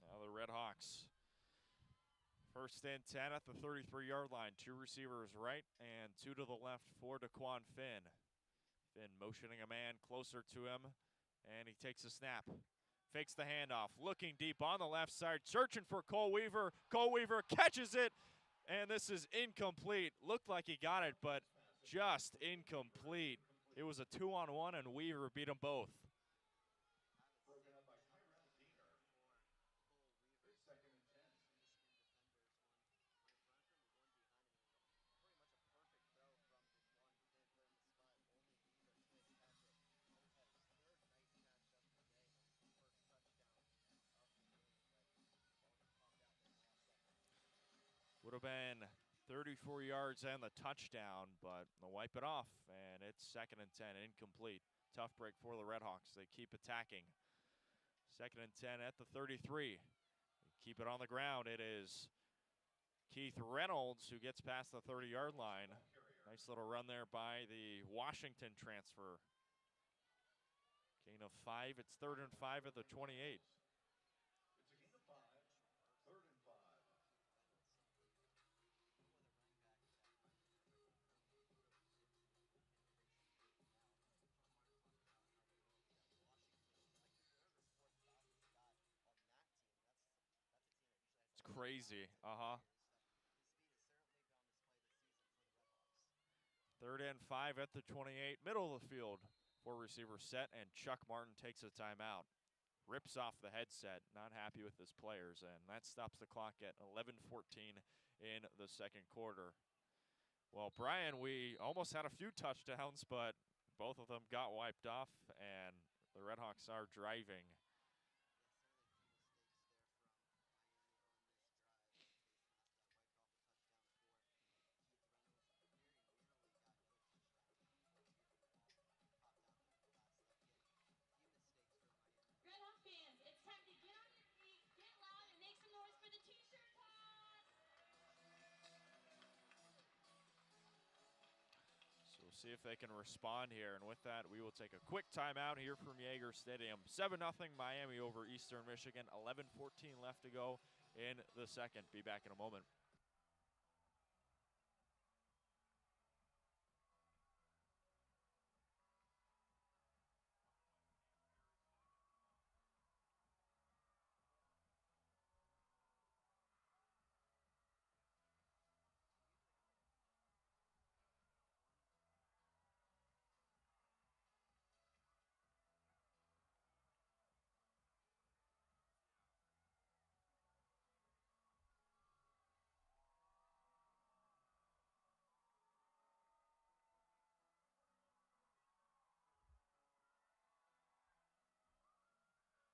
Now the RedHawks. 1st and 10 at the 33-yard line. 2 receivers right and 2 to the left for DeQuan Finn. Finn motioning a man closer to him, and he takes a snap. Fakes the handoff, looking deep on the left side, searching for Cole Weaver. Cole Weaver catches it, and this is incomplete. Looked like he got it, but just incomplete. It was a 2-on-1, and Weaver beat them both. Would have been 34 yards and the touchdown, but they'll wipe it off, and it's 2nd and 10, incomplete. Tough break for the RedHawks. They keep attacking. 2nd and 10 at the 33. Keep it on the ground. It is Keith Reynolds who gets past the 30-yard line. Nice little run there by the Washington transfer. Gain of 5. It's 3rd and 5 at the 28. It's a gain of 5, 3rd and 5. It's crazy. 3rd and 5 at the 28, middle of the field. 4 receivers set, and Chuck Martin takes a timeout. Rips off the headset, not happy with his players, and that stops the clock at 11:14 in the 2nd quarter. Well, Bryan, we almost had a few touchdowns, but both of them got wiped off, and the RedHawks are driving. RedHawk fans, it's time to get on your feet, get loud, and make some noise for the t-shirt toss! So we'll see if they can respond here, and with that, we will take a quick timeout here from Yager Stadium. 7-0 Miami over Eastern Michigan, 11:14 left to go in the 2nd. Be back in a moment. Fans,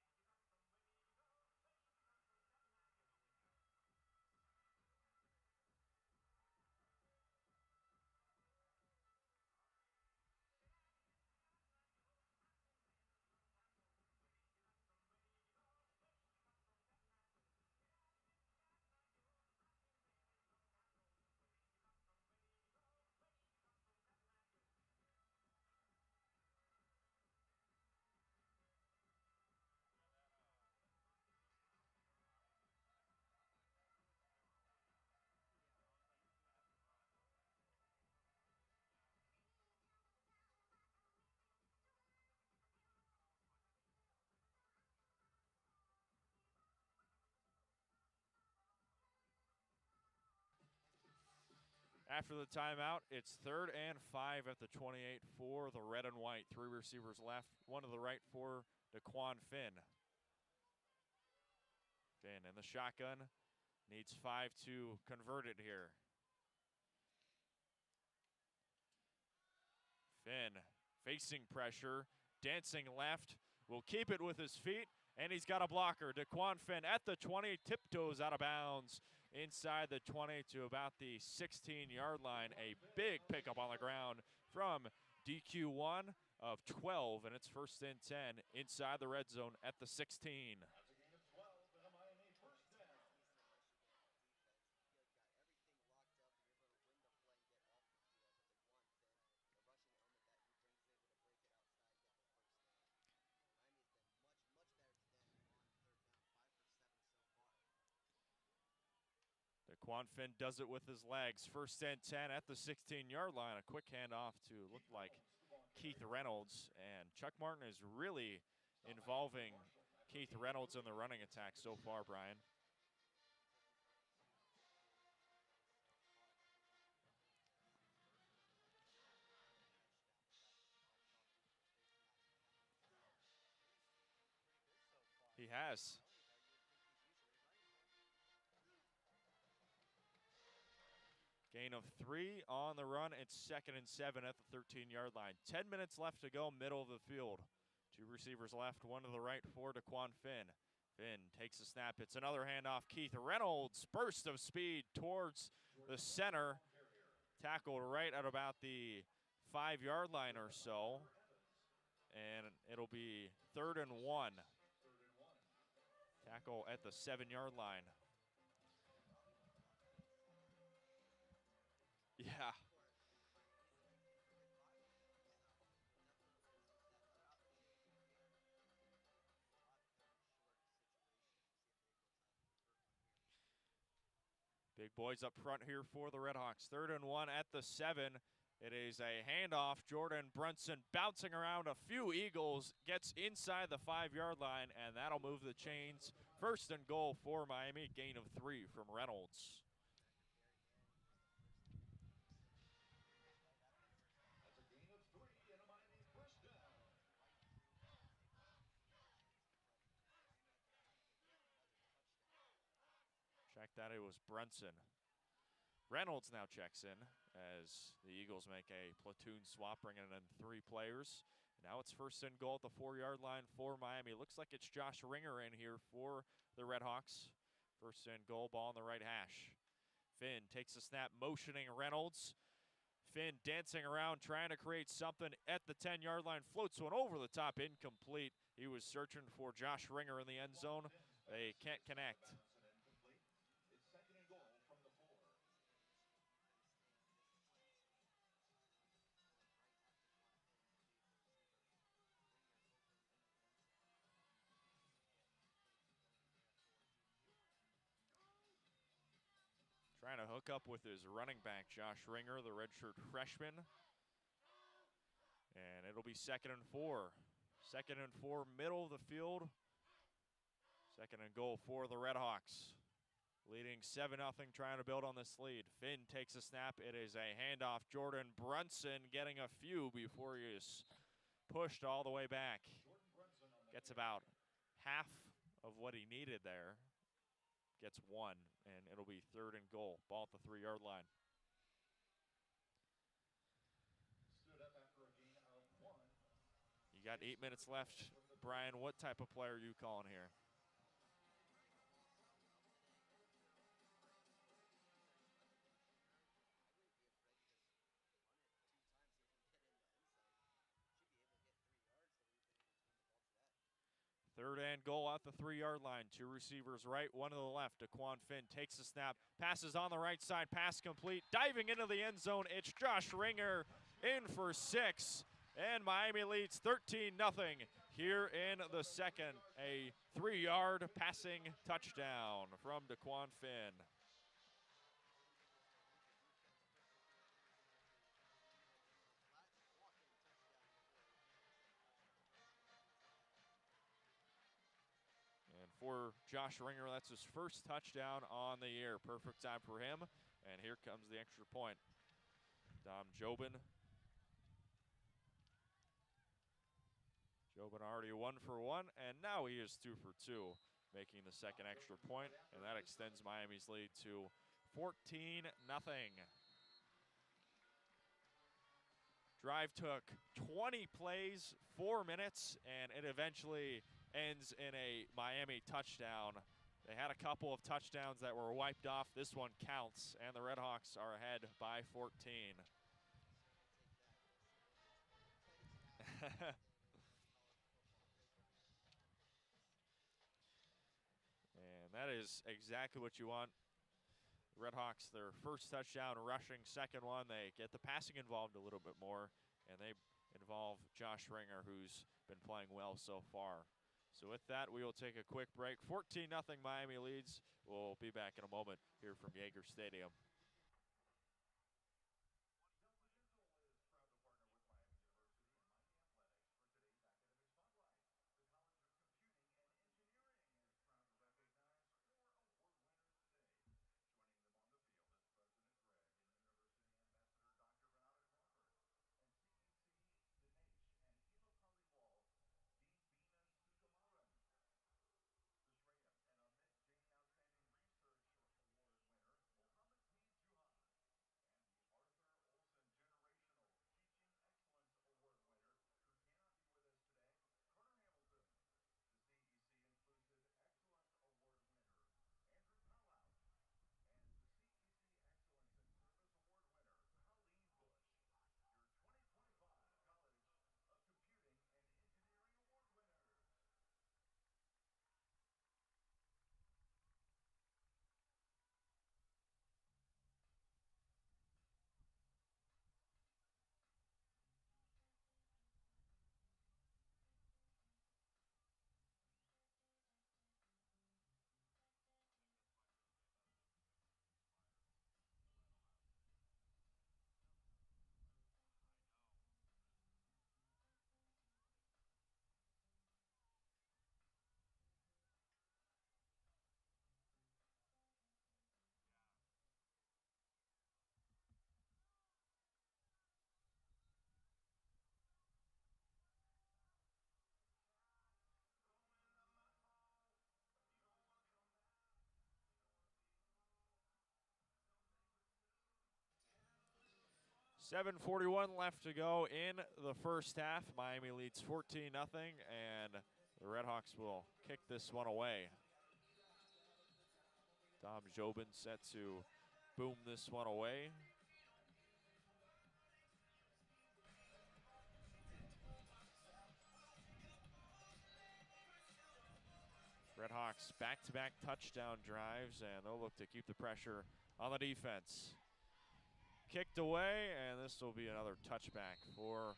what do you love as much as freshly squeezed lemonade and chicken fingers? Bryan and Kane fans, here, it's time to start dancing with Raising Cane's cat partner Miami Athletics. After the timeout, it's 3rd and 5 at the 28 for the red and white. 3 receivers left, 1 to the right for DeQuan Finn. Finn in the shotgun, needs 5 to convert it here. Finn facing pressure, dancing left, will keep it with his feet, and he's got a blocker. DeQuan Finn at the 20, tiptoes out of bounds inside the 20 to about the 16-yard line. A big pickup on the ground from DQ1 of 12, and it's 1st and 10 inside the red zone at the 16. That's a gain of 12 and a Miami 1st down. DeQuan Finn does it with his legs. 1st and 10 at the 16-yard line. A quick handoff to look like Keith Reynolds. And Chuck Martin is really involving Keith Reynolds in the running attack so far, Bryan. He has. Gain of 3 on the run. It's 2nd and 7 at the 13-yard line. 10 minutes left to go, middle of the field. 2 receivers left, 1 to the right for Daquan Finn. Finn takes a snap. It's another handoff. Keith Reynolds, burst of speed towards the center. Tackled right at about the 5-yard line or so. And it'll be 3rd and 1. Tackle at the 7-yard line. Yeah. Big boys up front here for the RedHawks. 3rd and 1 at the 7. It is a handoff. Jordan Brunson bouncing around a few Eagles, gets inside the 5-yard line, and that'll move the chains. 1st and goal for Miami. Gain of 3 from Reynolds. That's a gain of 3 and a Miami first down. Check that, it was Brunson. Reynolds now checks in as the Eagles make a platoon swap, bringing in 3 players. Now it's 1st and goal at the 4-yard line for Miami. Looks like it's Josh Ringer in here for the RedHawks. 1st and goal, ball on the right hash. Finn takes a snap, motioning Reynolds. Finn dancing around, trying to create something at the 10-yard line. Floats one over the top, incomplete. He was searching for Josh Ringer in the end zone. They can't connect. It's 2nd and goal from the 4. Trying to hook up with his running back, Josh Ringer, the redshirt freshman. And it'll be 2nd and 4. 2nd and 4, middle of the field. 2nd and goal for the RedHawks. Leading 7-0, trying to build on this lead. Finn takes a snap. It is a handoff. Jordan Brunson getting a few before he is pushed all the way back. Gets about half of what he needed there. Gets 1, and it'll be 3rd and goal. Ball at the 3-yard line. Stood up after a gain of 1. You got 8 minutes left. Bryan, what type of player are you calling here? Third and goal at the 3-yard line. 2 receivers right, 1 to the left. Daquan Finn takes the snap, passes on the right side, pass complete. Diving into the end zone, it's Josh Ringer in for 6. And Miami leads 13-0 here in the 2nd. A 3-yard passing touchdown from Daquan Finn. And for Josh Ringer, that's his 1st touchdown on the year. Perfect time for him. And here comes the extra point. Dom Jobin. Jobin already 1 for 1, and now he is 2 for 2, making the 2nd extra point, and that extends Miami's lead to 14-0. Drive took 20 plays, 4 minutes, and it eventually ends in a Miami touchdown. They had a couple of touchdowns that were wiped off. This one counts, and the RedHawks are ahead by 14. And that is exactly what you want. RedHawks, their 1st touchdown rushing, 2nd one, they get the passing involved a little bit more, and they involve Josh Ringer, who's been playing well so far. So with that, we will take a quick break. 14-0 Miami leads. We'll be back in a moment here from Yager Stadium. is proud to partner with Miami University and Miami Athletics for today's academic spotlight. The College of Computing and Engineering is proud to recognize 4 award winners today. Joining them on the field is President Greg and University Ambassador Dr. Renata Crawford, and CEC Dinesh and Hila Paliwal, Dean Bina Sukumaran. 7:41 left to go in the first half. Miami leads 14-0, and the RedHawks will kick this one away. Dom Jobin set to boom this one away. RedHawks back-to-back touchdown drives, and they'll look to keep the pressure on the defense. Kicked away, and this will be another touchback for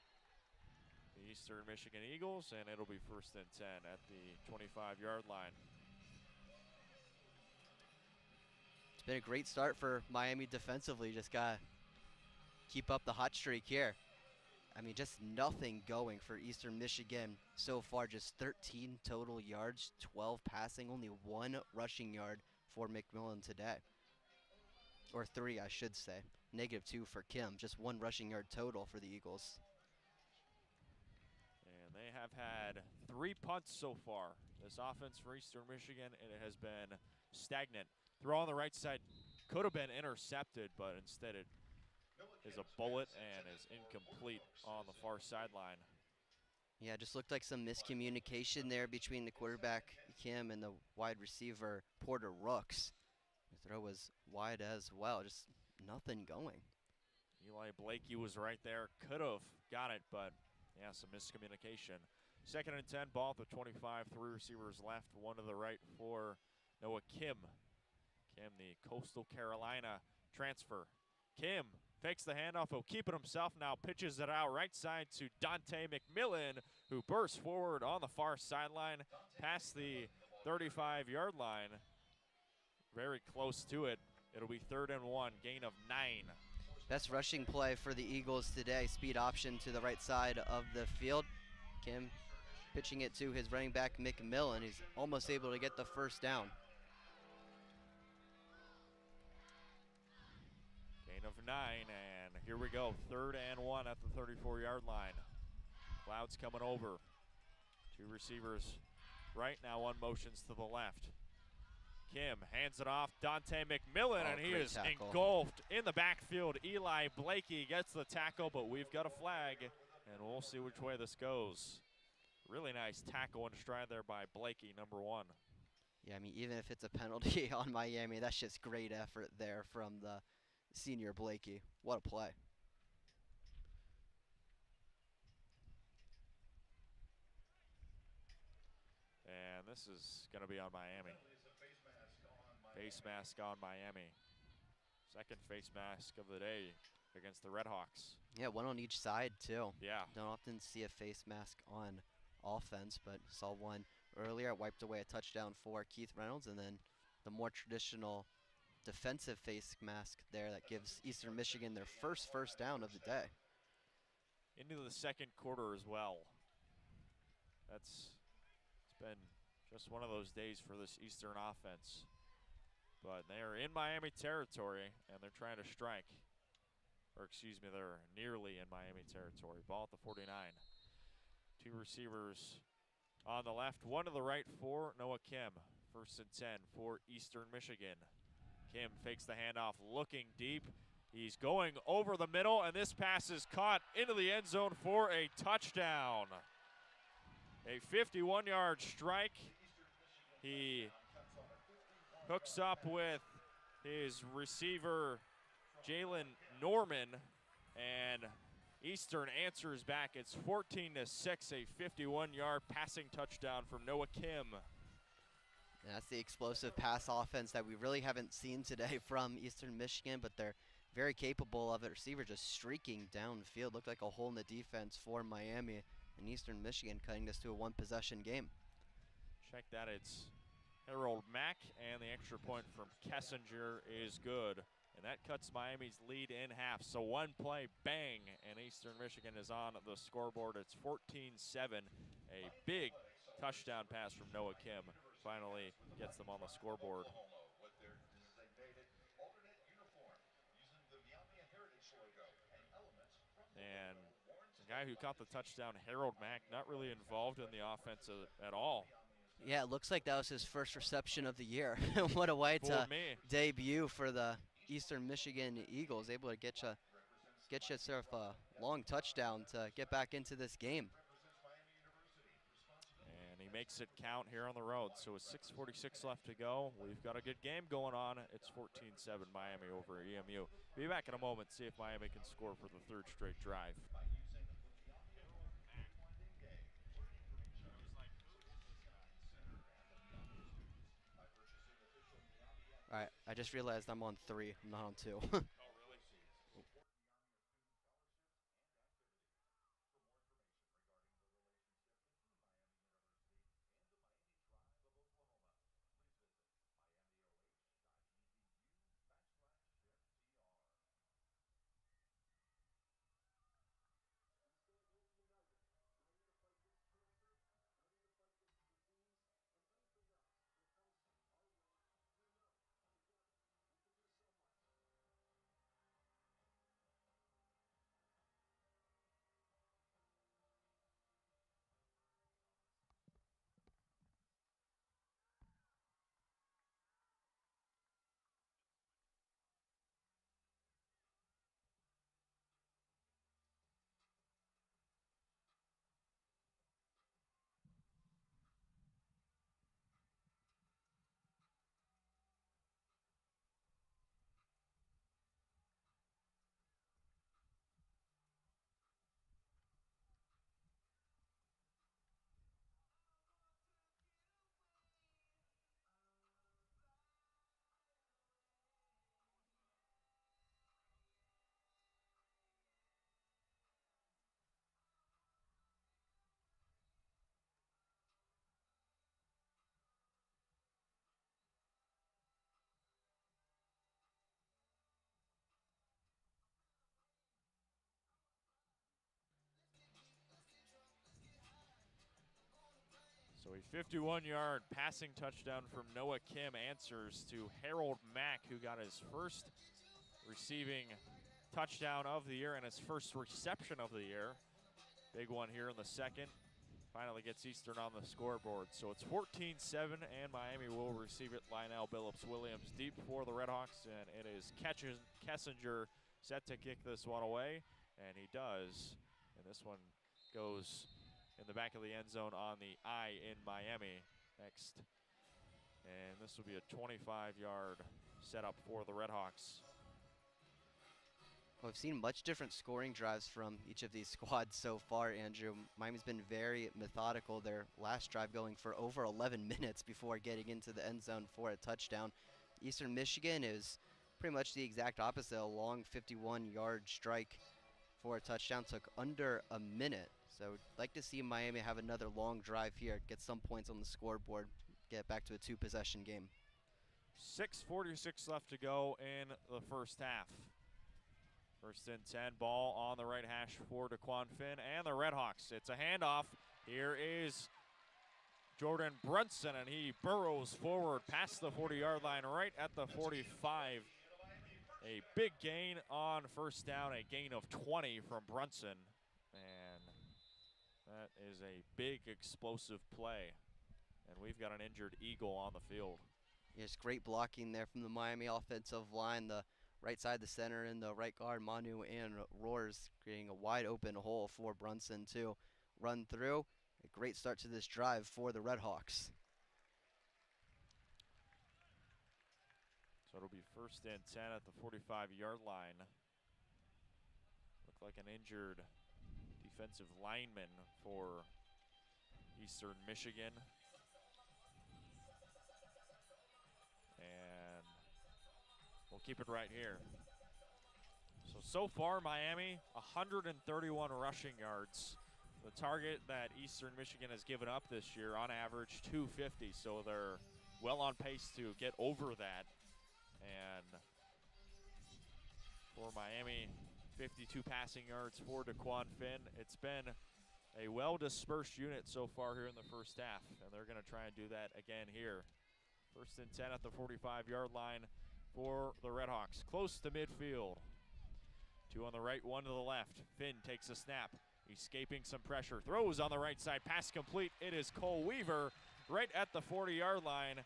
the Eastern Michigan Eagles, and it'll be 1st and 10 at the 25-yard line. It's been a great start for Miami defensively. Just got to keep up the hot streak here. I mean, just nothing going for Eastern Michigan so far. Just 13 total yards, 12 passing, only 1 rushing yard for McMillan today. Or 3, I should say. -2 for Kim. Just 1 rushing yard total for the Eagles. And they have had 3 punts so far. This offense for Eastern Michigan, and it has been stagnant. Throw on the right side could have been intercepted, but instead it is a bullet and is incomplete on the far sideline. Yeah, just looked like some miscommunication there between the quarterback, Kim, and the wide receiver, Porter Rooks. The throw was wide as well, just nothing going. Eli Blakey was right there, could have got it, but yeah, some miscommunication. 2nd and 10, ball at the 25, 3 receivers left, 1 to the right for Noah Kim. Kim, the Coastal Carolina transfer. Kim fakes the handoff, he'll keep it himself now, pitches it out right side to Dante McMillan, who bursts forward on the far sideline, past the 35-yard line. Very close to it. It'll be 3rd and 1, gain of 9. Best rushing play for the Eagles today. Speed option to the right side of the field. Kim pitching it to his running back, McMillan. He's almost able to get the 1st down. Gain of 9, and here we go. 3rd and 1 at the 34-yard line. Clouds coming over. 2 receivers right now, 1 motions to the left. Kim hands it off, Dante McMillan, and he is engulfed in the backfield. Eli Blakey gets the tackle, but we've got a flag, and we'll see which way this goes. Really nice tackle and stride there by Blakey, number 1. Yeah, I mean, even if it's a penalty on Miami, that's just great effort there from the senior Blakey. What a play. And this is going to be on Miami. Face mask on Miami. 2nd face mask of the day against the RedHawks. Yeah, 1 on each side, too. Yeah. Don't often see a face mask on offense, but saw 1 earlier. It wiped away a touchdown for Keith Reynolds, and then the more traditional defensive face mask there that gives Eastern Michigan their first down of the day. Into the 2nd quarter as well. It's been just one of those days for this Eastern offense. But they're in Miami territory, and they're trying to strike. Or excuse me, they're nearly in Miami territory. Ball at the 49. 2 receivers on the left, 1 to the right for Noah Kim. 1st and 10 for Eastern Michigan. Kim fakes the handoff, looking deep. He's going over the middle, and this pass is caught into the end zone for a touchdown. A 51-yard strike. He hooks up with his receiver, Jalen Norman, and Eastern answers back. It's 14-6, a 51-yard passing touchdown from Noah Kim. And that's the explosive pass offense that we really haven't seen today from Eastern Michigan, but they're very capable of it. Receiver just streaking downfield. Looked like a hole in the defense for Miami, and Eastern Michigan cutting this to a 1-possession game. Check that, it's Harold Mack, and the extra point from Kessinger is good. And that cuts Miami's lead in half. So 1 play, bang, and Eastern Michigan is on the scoreboard. It's 14-7. A big touchdown pass from Noah Kim finally gets them on the scoreboard. And the guy who caught the touchdown, Harold Mack, not really involved in the offense at all. Yeah, it looks like that was his first reception of the year. What a way to debut for the Eastern Michigan Eagles, able to get you get yourself a long touchdown to get back into this game. And he makes it count here on the road. So with 6:46 left to go, we've got a good game going on. It's 14-7 Miami over EMU. Be back in a moment, see if Miami can score for the third straight drive. All right, I just realized I'm on 3, I'm not on 2. So a 51-yard passing touchdown from Noah Kim answers to Harold Mack, who got his first receiving touchdown of the year and his first reception of the year. Big one here in the second. Finally gets Eastern on the scoreboard. So it's 14-7, and Miami will receive it. Lionel Billups-Williams deep for the RedHawks, and it is Kessinger set to kick this one away, and he does. And this one goes in the back of the end zone on the I in Miami next. And this will be a 25-yard setup for the RedHawks. Well, we've seen much different scoring drives from each of these squads so far, Andrew. Miami's been very methodical. Their last drive going for over 11 minutes before getting into the end zone for a touchdown. Eastern Michigan is pretty much the exact opposite. A long 51-yard strike for a touchdown took under a minute. So I'd like to see Miami have another long drive here, get some points on the scoreboard, get back to a 2-possession game. 6:46 left to go in the first half. First and 10, ball on the right hash for DeQuan Finn and the RedHawks. It's a handoff. Here is Jordan Brunson, and he burrows forward past the 40-yard line right at the 45. A big gain on first down, a gain of 20 from Brunson. And that is a big explosive play. And we've got an injured Eagle on the field. Yes, great blocking there from the Miami offensive line. The right side, the center, and the right guard, Manu and Roars, creating a wide open hole for Brunson to run through. A great start to this drive for the RedHawks. So it'll be first and 10 at the 45-yard line. Looked like an injured defensive lineman for Eastern Michigan. And we'll keep it right here. So far, Miami, 131 rushing yards. The target that Eastern Michigan has given up this year, on average, 250. So they're well on pace to get over that. And for Miami, 52 passing yards for DeQuan Finn. It's been a well-dispersed unit so far here in the first half, and they're going to try and do that again here. First and 10 at the 45-yard line for the RedHawks. Close to midfield. 2 on the right, 1 to the left. Finn takes a snap. Escaping some pressure. Throws on the right side. Pass complete. It is Cole Weaver right at the 40-yard line.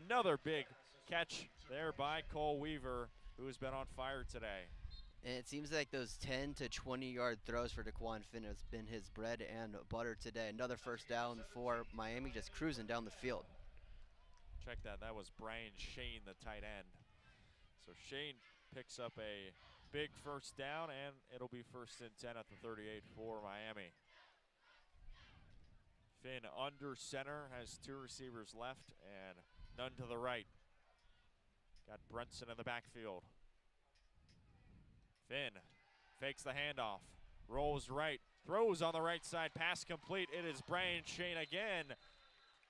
Another big catch there by Cole Weaver, who has been on fire today. And it seems like those 10 to 20-yard throws for Daquan Finn has been his bread and butter today. Another first down for Miami, just cruising down the field. Check that. That was Bryan Shane, the tight end. So Shane picks up a big first down, and it'll be 1st and 10 at the 38 for Miami. Finn under center, has 2 receivers left and none to the right. Got Brunson in the backfield. Finn fakes the handoff, rolls right, throws on the right side, pass complete. It is Bryan Shane again.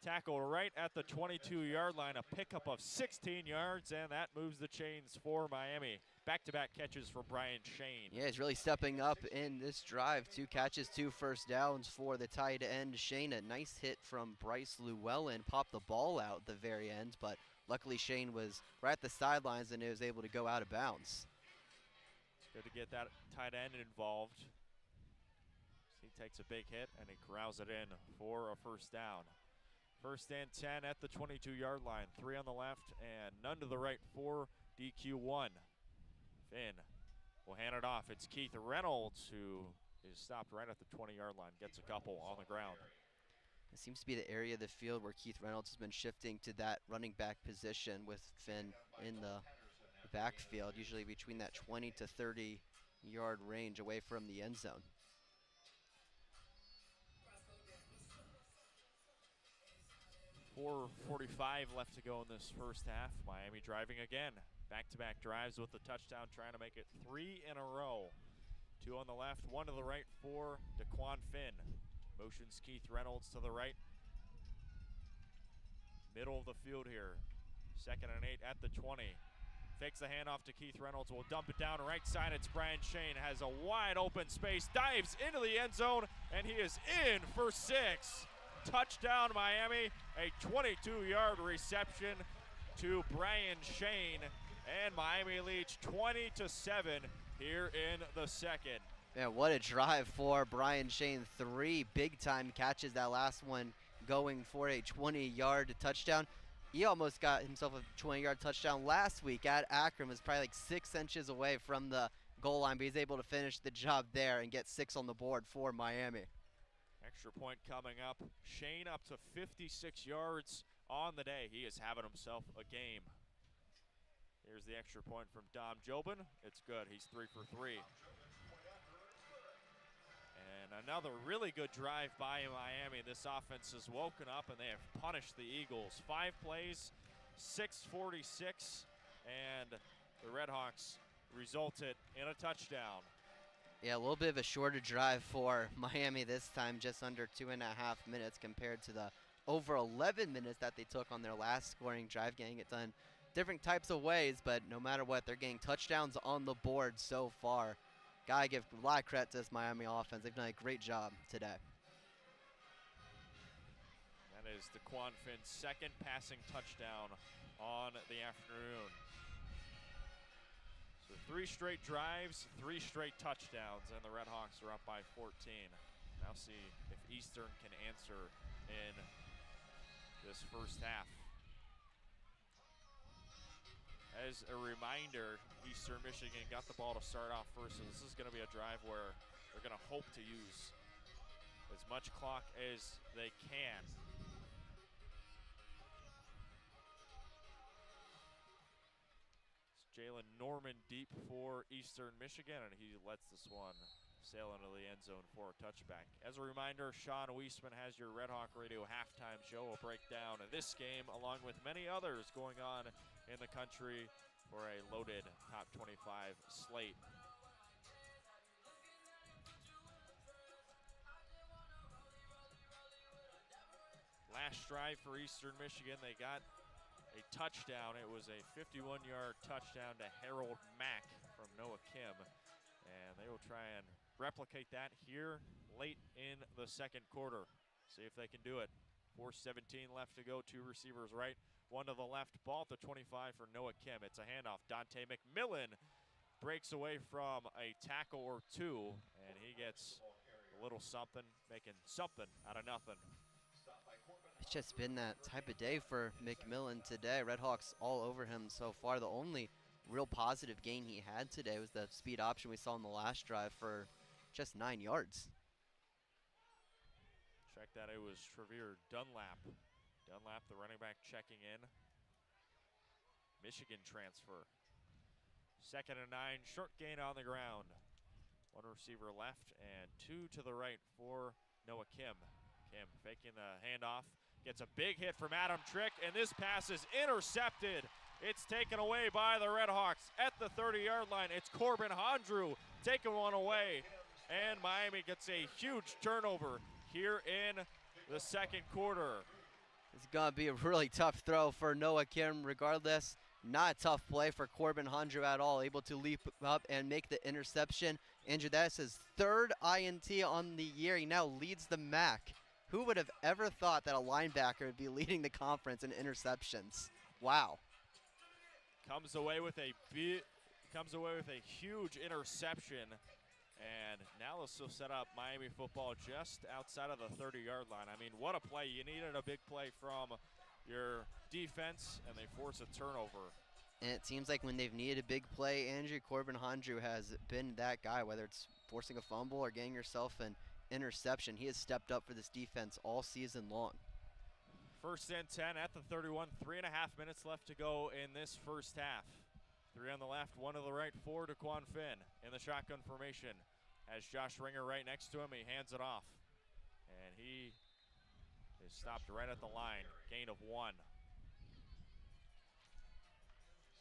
Tackled right at the 22-yard line, a pickup of 16 yards, and that moves the chains for Miami. Back-to-back catches from Bryan Shane. Yeah, he's really stepping up in this drive. 2 catches, 2 first downs for the tight end Shane. A nice hit from Bryce Llewellyn, popped the ball out at the very end, but luckily Shane was right at the sidelines and it was able to go out of bounds. It's good to get that tight end involved. He takes a big hit and he corrals it in for a first down. 1st and 10 at the 22-yard line. 3 on the left and none to the right for DQ1. Finn will hand it off. It's Keith Reynolds who is stopped right at the 20-yard line. Gets a couple on the ground. It seems to be the area of the field where Keith Reynolds has been shifting to that running back position with Finn in the backfield, usually between that 20 to 30-yard range away from the end zone. 4:45 left to go in this first half. Miami driving again. Back-to-back drives with the touchdown, trying to make it 3 in a row. 2 on the left, 1 to the right for Daquan Finn. Motions Keith Reynolds to the right. Middle of the field here. 2nd and 8 at the 20. Fakes the handoff to Keith Reynolds. Will dump it down right side. It's Bryan Shane. Has a wide open space. Dives into the end zone. And he is in for 6. Touchdown Miami. A 22-yard reception to Bryan Shane. And Miami leads 20-7 here in the second. Man, what a drive for Bryan Shane. 3 big-time catches. That last one going for a 20-yard touchdown. He almost got himself a 20-yard touchdown last week at Akron. Was probably like 6 inches away from the goal line, but he's able to finish the job there and get 6 on the board for Miami. Extra point coming up. Shane up to 56 yards on the day. He is having himself a game. Here's the extra point from Dom Jobin. It's good. He's 3 for 3. And another really good drive by Miami. This offense has woken up and they have punished the Eagles. 5 plays, 6:46, and the RedHawks resulted in a touchdown. Yeah, a little bit of a shorter drive for Miami this time, just under 2.5 minutes compared to the over 11 minutes that they took on their last scoring drive, getting it done different types of ways, but no matter what, they're getting touchdowns on the board so far. Gotta give a lot of credit to this Miami offense. They've done a great job today. That is Daquan Finn's 2nd passing touchdown on the afternoon. So 3 straight drives, 3 straight touchdowns, and the RedHawks are up by 14. Now see if Eastern can answer in this first half. As a reminder, Eastern Michigan got the ball to start off first, so this is going to be a drive where they're going to hope to use as much clock as they can. It's Jalen Norman deep for Eastern Michigan, and he lets this one sail into the end zone for a touchback. As a reminder, Sean Wiesemann has your RedHawk Radio halftime show, a breakdown of this game along with many others going on in the country for a loaded top 25 slate. Last drive for Eastern Michigan, they got a touchdown. It was a 51-yard touchdown to Harold Mack from Noah Kim, and they will try and replicate that here late in the second quarter. See if they can do it. 4:17 left to go. 2 receivers right, 1 to the left. Ball at the 25 for Noah Kim. It's a handoff. Dante McMillan breaks away from a tackle or 2, and he gets a little something, making something out of nothing. It's just been that type of day for McMillan today. RedHawks all over him so far. The only real positive gain he had today was the speed option we saw in the last drive for just 9 yards. Check that, it was Travere Dunlap. Dunlap, the running back, checking in. Michigan transfer. 2nd and 9, short gain on the ground. One receiver left and two to the right for Noah Kim. Kim faking the handoff, gets a big hit from Adam Trick, and this pass is intercepted. It's taken away by the RedHawks at the 30-yard line. It's Corbin Hondrew taking one away, and Miami gets a huge turnover here in the second quarter. It's going to be a really tough throw for Noah Kim regardless. Not a tough play for Corbin Hondrew at all, able to leap up and make the interception. Andrew, that's his 3rd INT on the year. He now leads the MAC. Who would have ever thought that a linebacker would be leading the conference in interceptions? Wow. Comes away with a huge interception. And now this will set up Miami football just outside of the 30-yard line. I mean, what a play. You needed a big play from your defense, and they force a turnover. And it seems like when they've needed a big play, Andrew, Corbin Hondrew has been that guy, whether it's forcing a fumble or getting yourself an interception. He has stepped up for this defense all season long. 1st and 10 at the 31, 3.5 minutes left to go in this first half. 3 on the left, 1 to the right for Daquan Finn in the shotgun formation. Has Josh Ringer right next to him, he hands it off. And he is stopped right at the line, gain of 1.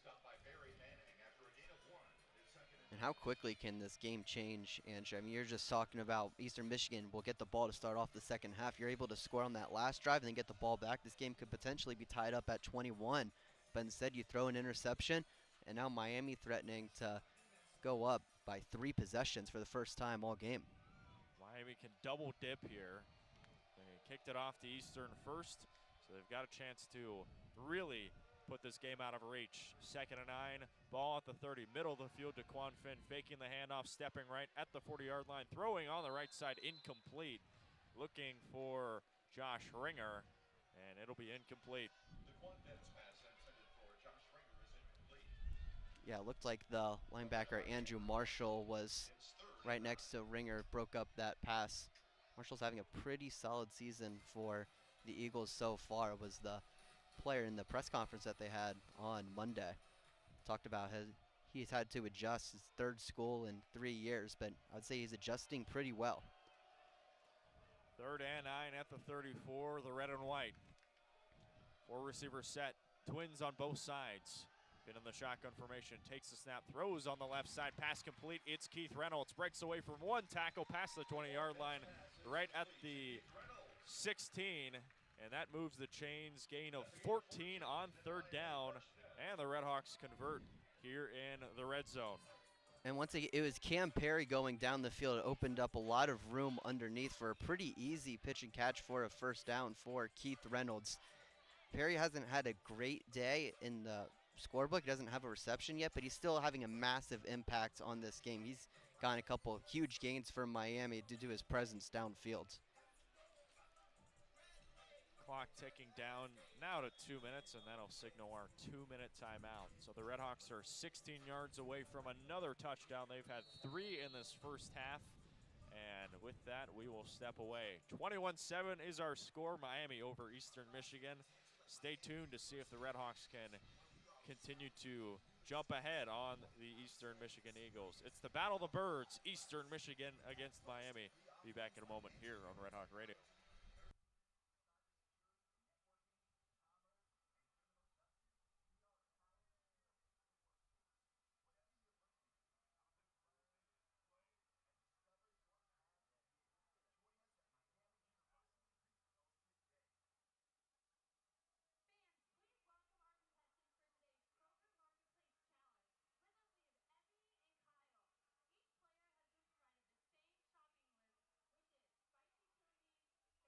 Stopped by Barry Manning after a gain of 1. His second And how quickly can this game change, Andrew? I mean, you're just talking about Eastern Michigan will get the ball to start off the second half. You're able to score on that last drive and then get the ball back. This game could potentially be tied up at 21. But instead you throw an interception, and now Miami threatening to go up by 3 possessions for the first time all game. Miami can double dip here. They kicked it off to Eastern first, so they've got a chance to really put this game out of reach. 2nd and 9, ball at the 30, middle of the field. Daquan Finn faking the handoff, stepping right at the 40-yard line, throwing on the right side, incomplete. Looking for Josh Ringer, and it'll be incomplete. Daquan Finn's pass intended for Josh Ringer is incomplete. Yeah, it looked like the linebacker Andrew Marshall was right next to Ringer, broke up that pass. Marshall's having a pretty solid season for the Eagles so far. Was the player in the press conference that they had on Monday. Talked about he's had to adjust, his 3rd school in 3 years, but I would say he's adjusting pretty well. 3rd and 9 at the 34, the red and white. 4 receiver set, twins on both sides. Been in the shotgun formation, takes the snap, throws on the left side, pass complete. It's Keith Reynolds, breaks away from 1 tackle past the 20-yard line, right at the 16, and that moves the chains. Gain of 14 on 3rd down, and the RedHawks convert here in the red zone. And once again, it was Cam Perry going down the field. It opened up a lot of room underneath for a pretty easy pitch and catch for a 1st down for Keith Reynolds. Perry hasn't had a great day in the scorebook. He doesn't have a reception yet, but he's still having a massive impact on this game. He's gotten a couple of huge gains for Miami due to his presence downfield. Clock ticking down now to 2 minutes, and that'll signal our 2-minute timeout. So the RedHawks are 16 yards away from another touchdown. They've had 3 in this first half, and with that, we will step away. 21-7 is our score, Miami over Eastern Michigan. Stay tuned to see if the RedHawks can continue to jump ahead on the Eastern Michigan Eagles. It's the Battle of the Birds, Eastern Michigan against Miami. Be back in a moment here on RedHawk Radio. Fans, please welcome our contestants for today's Kroger Marketplace Challenge. With us, we have Evie and Kyle. Each player has been provided the same shopping list, which is spicy chilies,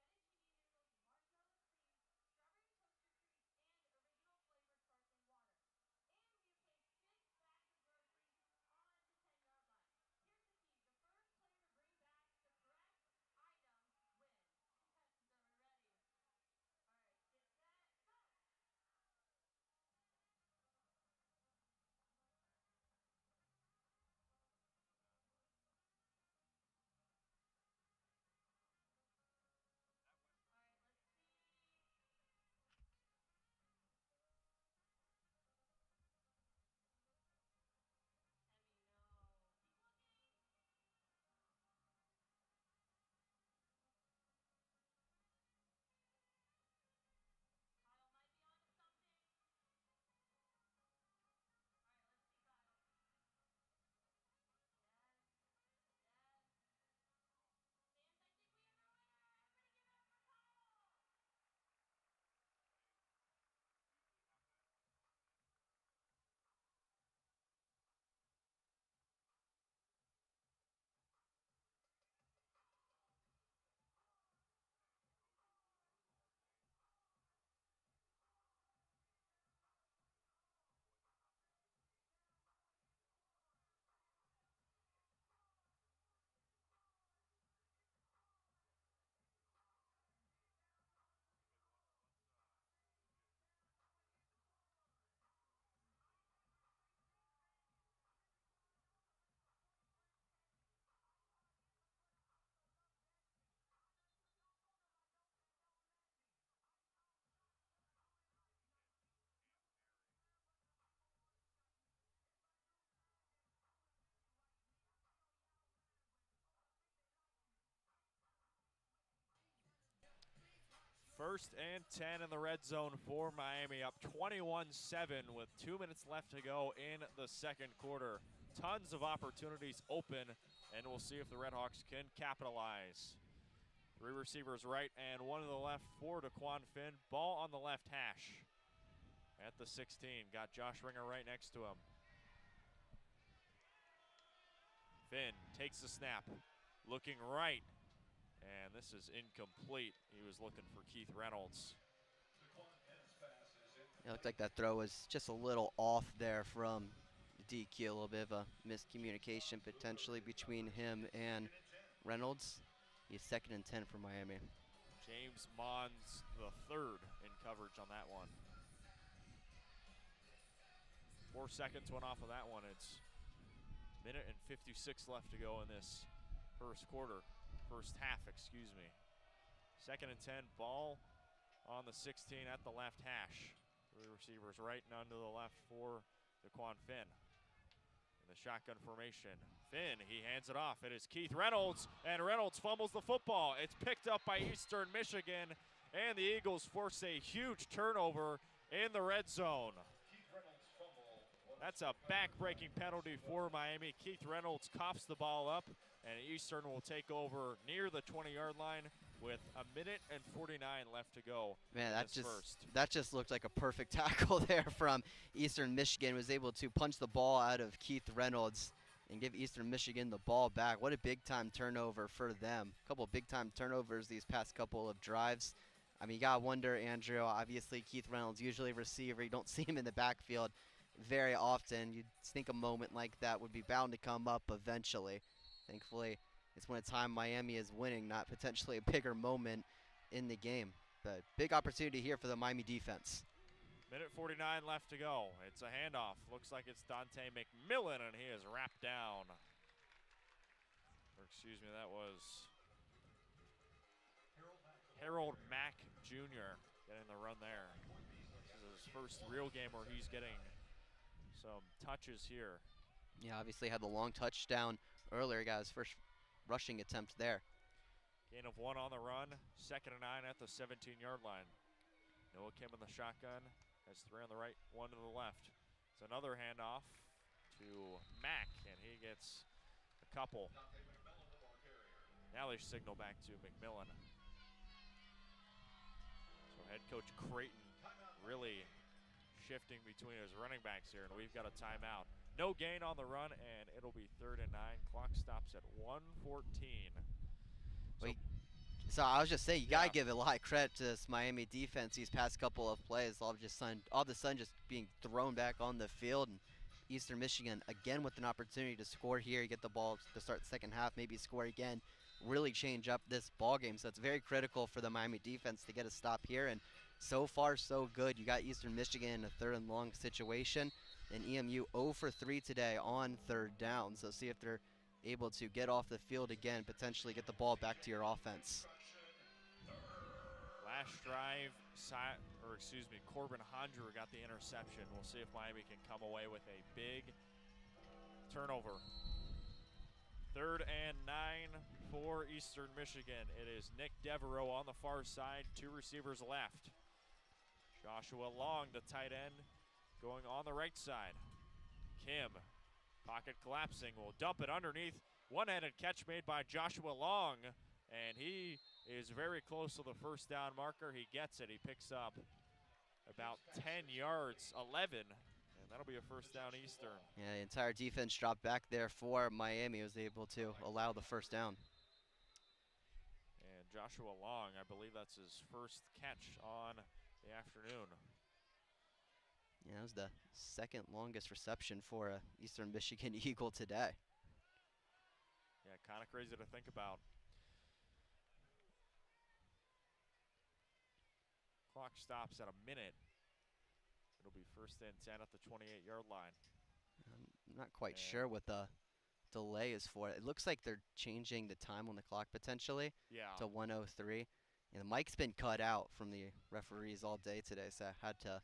First and 10 in the red zone for Miami, up 21-7 with 2 minutes left to go in the second quarter. Tons of opportunities open, and we'll see if the RedHawks can capitalize. 3 receivers right and 1 to the left for Daquan Finn. Ball on the left hash at the 16. Got Josh Ringer right next to him. Finn takes the snap, looking right, and this is incomplete. He was looking for Keith Reynolds. It looked like that throw was just a little off there from the DQ, a little bit of a miscommunication potentially between him and Reynolds. He's 2nd and 10 for Miami. James Mons the third in coverage on that one. 4 seconds went off of that one. It's minute and 56 left to go in this first half, excuse me. 2nd and 10, ball on the 16 at the left hash. 3 receivers right, none to the left for Daquan Finn. In the shotgun formation, Finn, he hands it off. It is Keith Reynolds, and Reynolds fumbles the football. It's picked up by Eastern Michigan, and the Eagles force a huge turnover in the red zone. That's a back-breaking penalty for Miami. Keith Reynolds coughs the ball up, and Eastern will take over near the 20-yard line with a minute and 49 left to go. Man, that just looked like a perfect tackle there from Eastern Michigan. Was able to punch the ball out of Keith Reynolds and give Eastern Michigan the ball back. What a big-time turnover for them. A couple of big-time turnovers these past couple of drives. I mean, you got to wonder, Andrew, obviously Keith Reynolds, usually a receiver. You don't see him in the backfield very often. You'd think a moment like that would be bound to come up eventually. Thankfully, it's when a time Miami is winning, not potentially a bigger moment in the game. But big opportunity here for the Miami defense. Minute 49 left to go. It's a handoff. Looks like it's Dante McMillan, and he is wrapped down. Or excuse me, that was Harold Mack Jr. getting the run there. This is his first real game where he's getting some touches here. Yeah, obviously had the long touchdown earlier. He got his first rushing attempt there. Gain of 1 on the run. 2nd and 9 at the 17-yard line. Noah Kim in the shotgun. Has 3 on the right, 1 to the left. It's another handoff to Mack, and he gets a couple. Now they signal back to McMillan. So head coach Creighton really shifting between his running backs here, and we've got a timeout. No gain on the run, and it'll be 3rd and 9. Clock stops at 1:14. So I was just saying, you got to give a lot of credit to this Miami defense these past couple of plays. All of a sudden just being thrown back on the field, and Eastern Michigan again with an opportunity to score here, get the ball to start the second half, maybe score again, really change up this ball game. So it's very critical for the Miami defense to get a stop here, and so far so good. You got Eastern Michigan in a 3rd and long situation, and EMU 0 for 3 today on 3rd down. So see if they're able to get off the field again, potentially get the ball back to your offense. Last drive, Corbin Hondra got the interception. We'll see if Miami can come away with a big turnover. 3rd and 9 for Eastern Michigan. It is Nick Devereaux on the far side, 2 receivers left. Joshua Long, the tight end, going on the right side. Kim, pocket collapsing, will dump it underneath. One-handed catch made by Joshua Long, and he is very close to the first down marker. He gets it. He picks up about 10 yards, 11, and that'll be a first down Eastern. Yeah, the entire defense dropped back there for Miami, was able to allow the first down. And Joshua Long, I believe that's his first catch on the afternoon. Yeah, that was the 2nd longest reception for a Eastern Michigan Eagle today. Yeah, kind of crazy to think about. Clock stops at a minute. It'll be 1st and 10 at the 28-yard line. I'm not quite sure what the delay is for. It looks like they're changing the time on the clock potentially to 1:03. And the mic's been cut out from the referees all day today, so I had to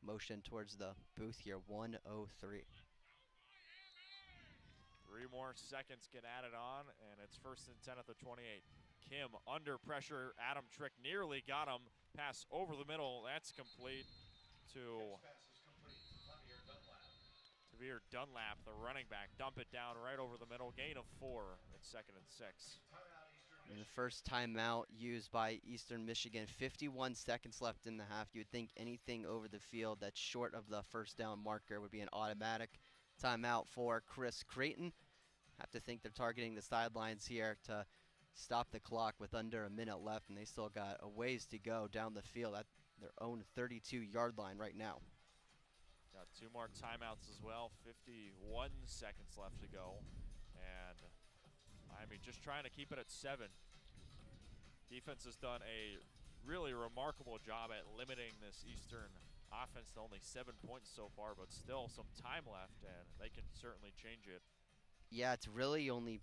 motion towards the booth here. 1:03. 3 more seconds get added on, and it's 1st and 10 at the 28. Kim under pressure. Adam Trick nearly got him. Pass over the middle. That's complete to Tavir Dunlap, the running back. Dump it down right over the middle. Gain of 4. It's 2nd and 6. And the first timeout used by Eastern Michigan. 51 seconds left in the half. You would think anything over the field that's short of the first down marker would be an automatic timeout for Chris Creighton. Have to think they're targeting the sidelines here to stop the clock with under a minute left, and they still got a ways to go down the field at their own 32-yard line right now. Got 2 more timeouts as well. 51 seconds left to go. And Miami just trying to keep it at 7. Defense has done a really remarkable job at limiting this Eastern offense to only 7 points so far, but still some time left, and they can certainly change it. Yeah, it's really only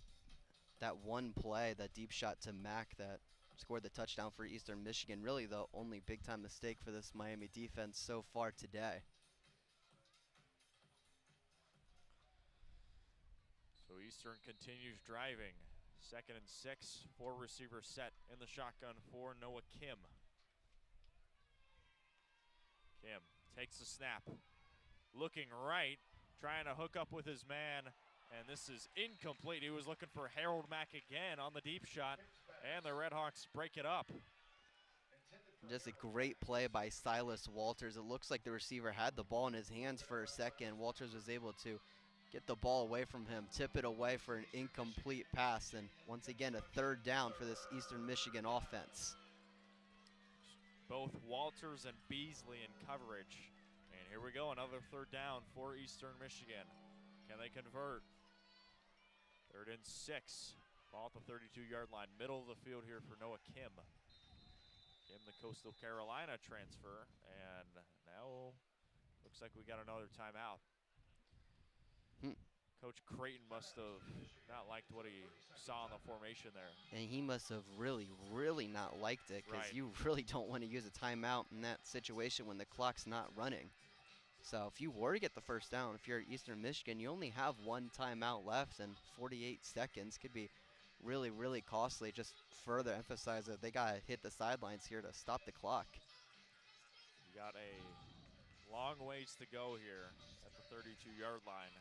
that one play, that deep shot to Mack that scored the touchdown for Eastern Michigan. Really the only big-time mistake for this Miami defense so far today. So Eastern continues driving. 2nd and 6, 4 receivers set in the shotgun for Noah Kim. Kim takes the snap, looking right, trying to hook up with his man, and this is incomplete. He was looking for Harold Mack again on the deep shot, and the RedHawks break it up. Just a great play by Silas Walters. It looks like the receiver had the ball in his hands for a second. Walters was able to get the ball away from him, tip it away for an incomplete pass, and once again a 3rd down for this Eastern Michigan offense. Both Walters and Beasley in coverage. And here we go, another 3rd down for Eastern Michigan. Can they convert? 3rd and 6. Ball at the 32-yard line, middle of the field here for Noah Kim. Kim, the Coastal Carolina transfer, and now looks like we got another timeout. Coach Creighton must have not liked what he saw in the formation there. And he must have really, really not liked it, because Right. you really don't want to use a timeout in that situation when the clock's not running. So if you were to get the first down, if you're at Eastern Michigan, you only have 1 timeout left, and 48 seconds could be really, really costly. Just further emphasize that they got to hit the sidelines here to stop the clock. You got a long ways to go here at the 32-yard line.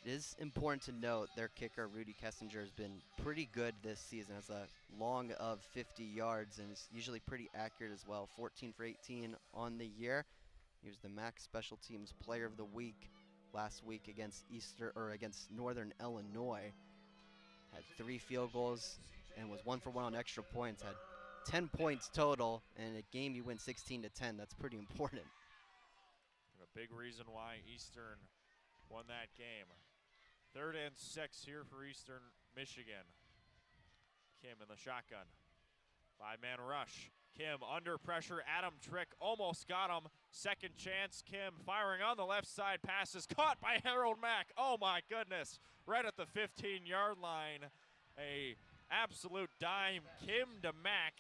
It is important to note their kicker, Rudy Kessinger, has been pretty good this season. Has a long of 50 yards and is usually pretty accurate as well. 14 for 18 on the year. He was the MAC Special Teams Player of the Week last week against against Northern Illinois. Had 3 field goals and was 1 for 1 on extra points. Had 10 points total, and in a game you win 16-10. That's pretty important. And a big reason why Eastern won that game. 3rd and 6 here for Eastern Michigan. Kim in the shotgun. 5-man rush. Kim under pressure. Adam Trick almost got him. 2nd chance. Kim firing on the left side. Pass is caught by Harold Mack. Oh my goodness. Right at the 15-yard line. A absolute dime. Kim to Mack.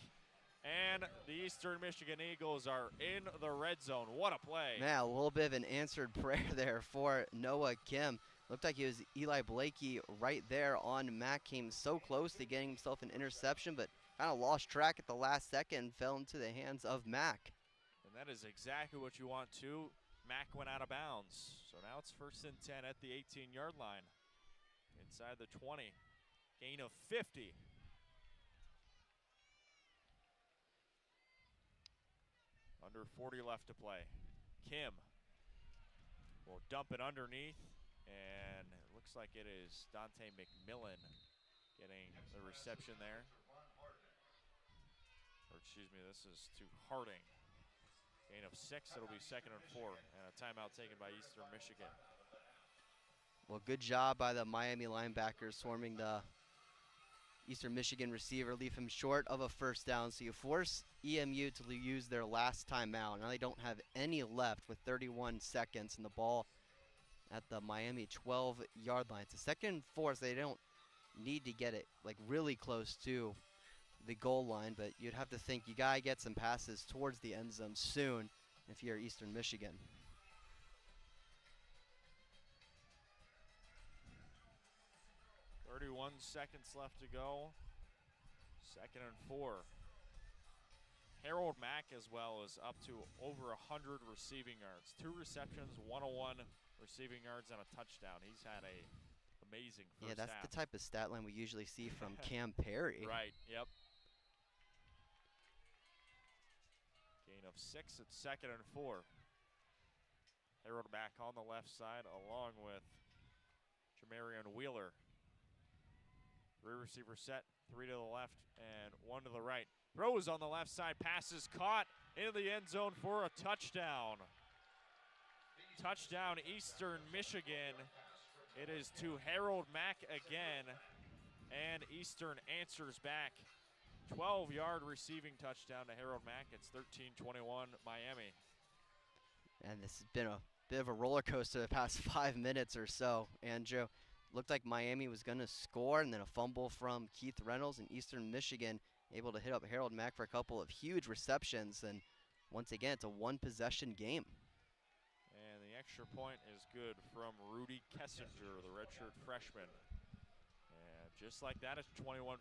And the Eastern Michigan Eagles are in the red zone. What a play. Man, a little bit of an answered prayer there for Noah Kim. Looked like it was Eli Blakey right there on Mack. Came so close to getting himself an interception, but kind of lost track at the last second and fell into the hands of Mack. And that is exactly what you want to. Mack went out of bounds. So now it's 1st and 10 at the 18-yard line. Inside the 20. Gain of 50. Under 40 left to play. Kim will dump it underneath, and it looks like it is Dante McMillan getting the reception there. Or excuse me, this is to Harding. Gain of 6, it'll be 2nd and 4, and a timeout taken by Eastern Michigan. Well, good job by the Miami linebackers swarming the Eastern Michigan receiver, leave him short of a first down. So you force EMU to use their last timeout. Now they don't have any left with 31 seconds and the ball at the Miami 12-yard line. It's a 2nd and 4, so they don't need to get it like really close to the goal line, but you'd have to think you gotta get some passes towards the end zone soon if you're Eastern Michigan. 21 seconds left to go. 2nd and 4. Harold Mack as well is up to over 100 receiving yards. 2 receptions, 101 receiving yards, and a touchdown. He's had a amazing first Yeah, that's half. the type of stat line we usually see from Cam Perry. Right, yep. Gain of 6 at 2nd and 4. Harold Mack on the left side along with Jamarian Wheeler. 3 receiver set, 3 to the left and 1 to the right. Throws on the left side, passes caught in the end zone for a touchdown. Touchdown Eastern Michigan. It is to Harold Mack again, and Eastern answers back. 12-yard receiving touchdown to Harold Mack. It's 13-21 Miami. And this has been a bit of a roller coaster the past 5 minutes or so. Andrew, looked like Miami was going to score, and then a fumble from Keith Reynolds, and Eastern Michigan able to hit up Harold Mack for a couple of huge receptions. And once again, it's a one-possession game. And the extra point is good from Rudy Kessinger, the redshirt freshman. And just like that, it's 21-14.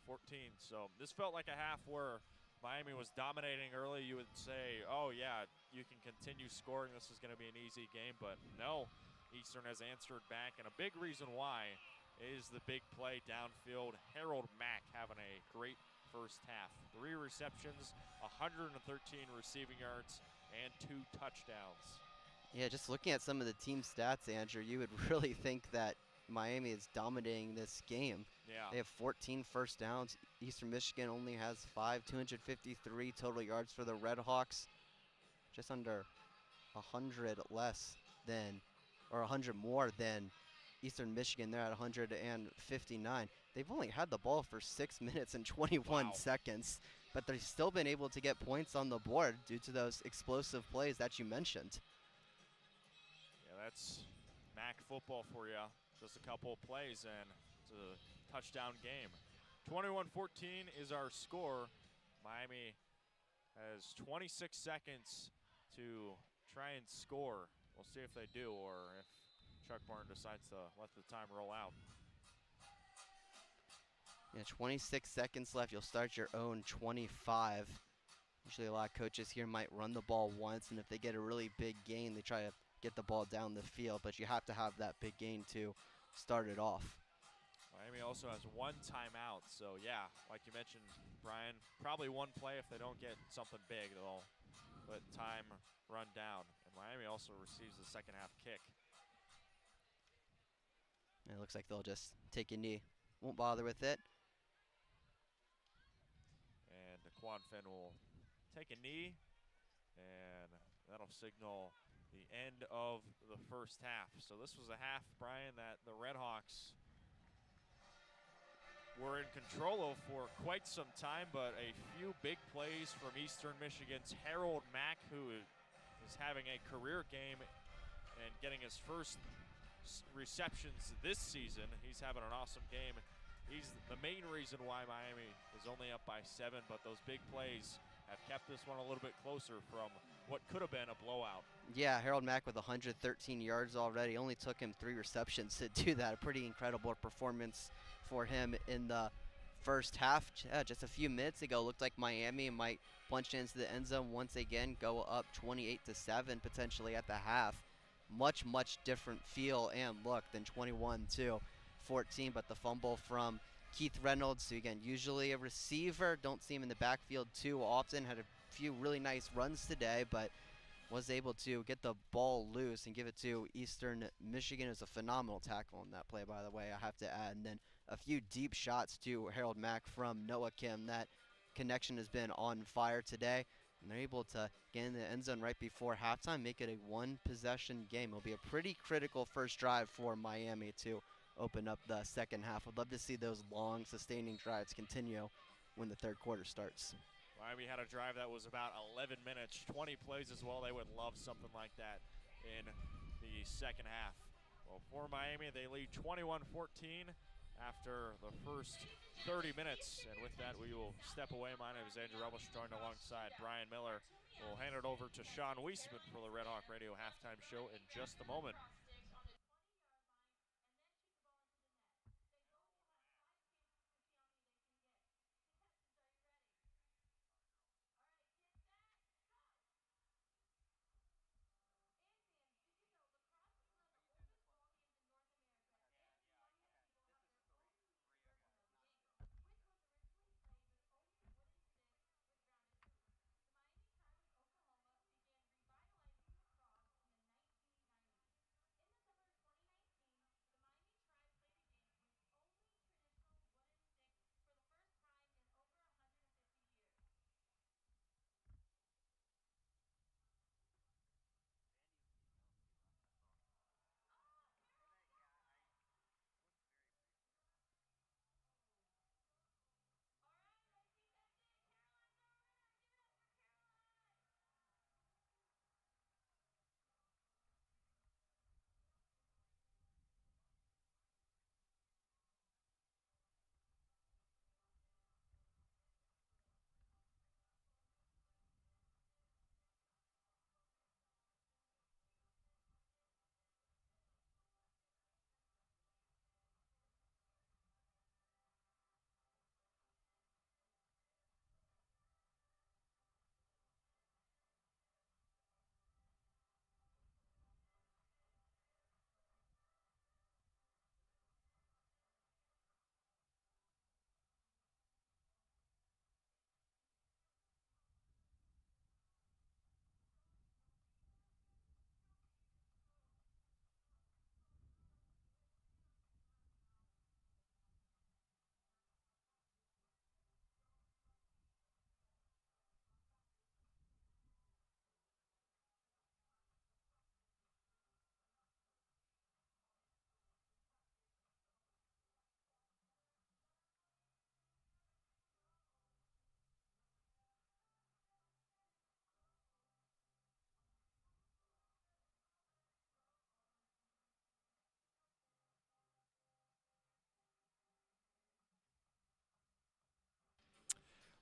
So this felt like a half where Miami was dominating early. You would say, oh yeah, you can continue scoring. This is going to be an easy game. But no, Eastern has answered back. And a big reason why is the big play downfield. Harold Mack having a great first half. 3 receptions, 113 receiving yards, and 2 touchdowns. Yeah, just looking at some of the team stats, Andrew, you would really think that Miami is dominating this game. Yeah. They have 14 first downs. Eastern Michigan only has 5, 253 total yards for the RedHawks. Just under 100 less than, or 100 more than Eastern Michigan. They're at 159. They've only had the ball for 6 minutes and 21 seconds, but they've still been able to get points on the board due to those explosive plays that you mentioned. Yeah, that's MAC football for you. Just a couple of plays and it's a touchdown game. 21-14 is our score. Miami has 26 seconds to try and score. We'll see if they do or if Chuck Barn decides to let the time roll out. Yeah, 26 seconds left. You'll start your own 25. Usually a lot of coaches here might run the ball once, and if they get a really big gain, they try to get the ball down the field, but you have to have that big gain to start it off. Miami also has 1 timeout, so yeah, like you mentioned, Brian, probably 1 play. If they don't get something big, they'll let time run down. And Miami also receives the second half kick. And it looks like they'll just take a knee. Won't bother with it. And Daquan Finn will take a knee, and that'll signal the end of the first half. So this was a half, Brian, that the RedHawks were in control of for quite some time, but a few big plays from Eastern Michigan's Harold Mack, who is having a career game and getting his first receptions this season. He's having an awesome game. He's the main reason why Miami is only up by 7, but those big plays have kept this one a little bit closer from what could have been a blowout. Yeah, Harold Mack with 113 yards already. Only took him 3 receptions to do that. A pretty incredible performance for him in the first half. Just a few minutes ago, looked like Miami might punch into the end zone once again, go up 28-7 potentially at the half. Much, much different feel and look than 21-14, but the fumble from Keith Reynolds, who again, usually a receiver, don't see him in the backfield too often, had a few really nice runs today, but was able to get the ball loose and give it to Eastern Michigan. It was a phenomenal tackle on that play, by the way, I have to add. And then a few deep shots to Harold Mack from Noah Kim. That connection has been on fire today. And they're able to get in the end zone right before halftime, make it a 1-possession game. It'll be a pretty critical first drive for Miami to open up the second half. I'd love to see those long, sustaining drives continue when the third quarter starts. Miami had a drive that was about 11 minutes, 20 plays as well. They would love something like that in the second half. Well, for Miami, they lead 21-14 after the first 30 minutes. And with that, we will step away. My name is Andrew Relvas, joined alongside Brian Miller. We'll hand it over to Sean Wiesemann for the RedHawk Radio halftime show in just a moment.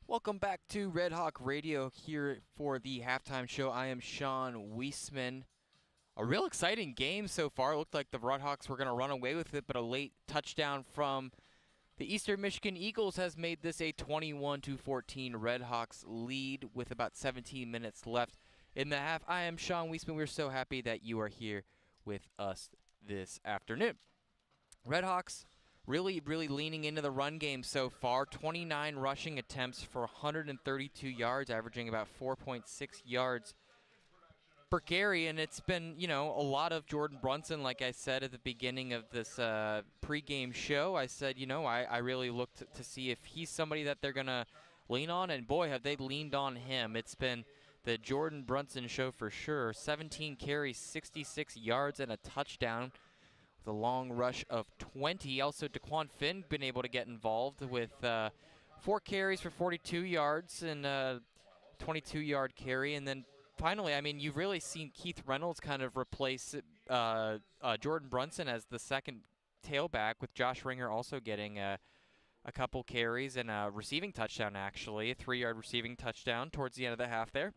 Welcome back to Red Hawk Radio here for the halftime show. I am Sean Wiesemann. A real exciting game so far. It looked like the RedHawks were going to run away with it, but a late touchdown from the Eastern Michigan Eagles has made this a 21-14 RedHawks lead with about 17 minutes left in the half. I am Sean Wiesemann. We're so happy that you are here with us this afternoon. RedHawks really leaning into the run game so far. 29 rushing attempts for 132 yards, averaging about 4.6 yards per carry, and it's been, a lot of Jordan Brunson, like I said at the beginning of this pregame show. I said, I really looked to see if he's somebody that they're going to lean on, and boy, have they leaned on him. It's been the Jordan Brunson show for sure. 17 carries, 66 yards, and a touchdown with a long rush of 20. Also, Daquan Finn been able to get involved with 4 carries for 42 yards and a 22-yard carry, and then finally, I mean, you've really seen Keith Reynolds kind of replace Jordan Brunson as the second tailback, with Josh Ringer also getting a couple carries and a receiving touchdown, actually, a 3-yard receiving touchdown towards the end of the half there.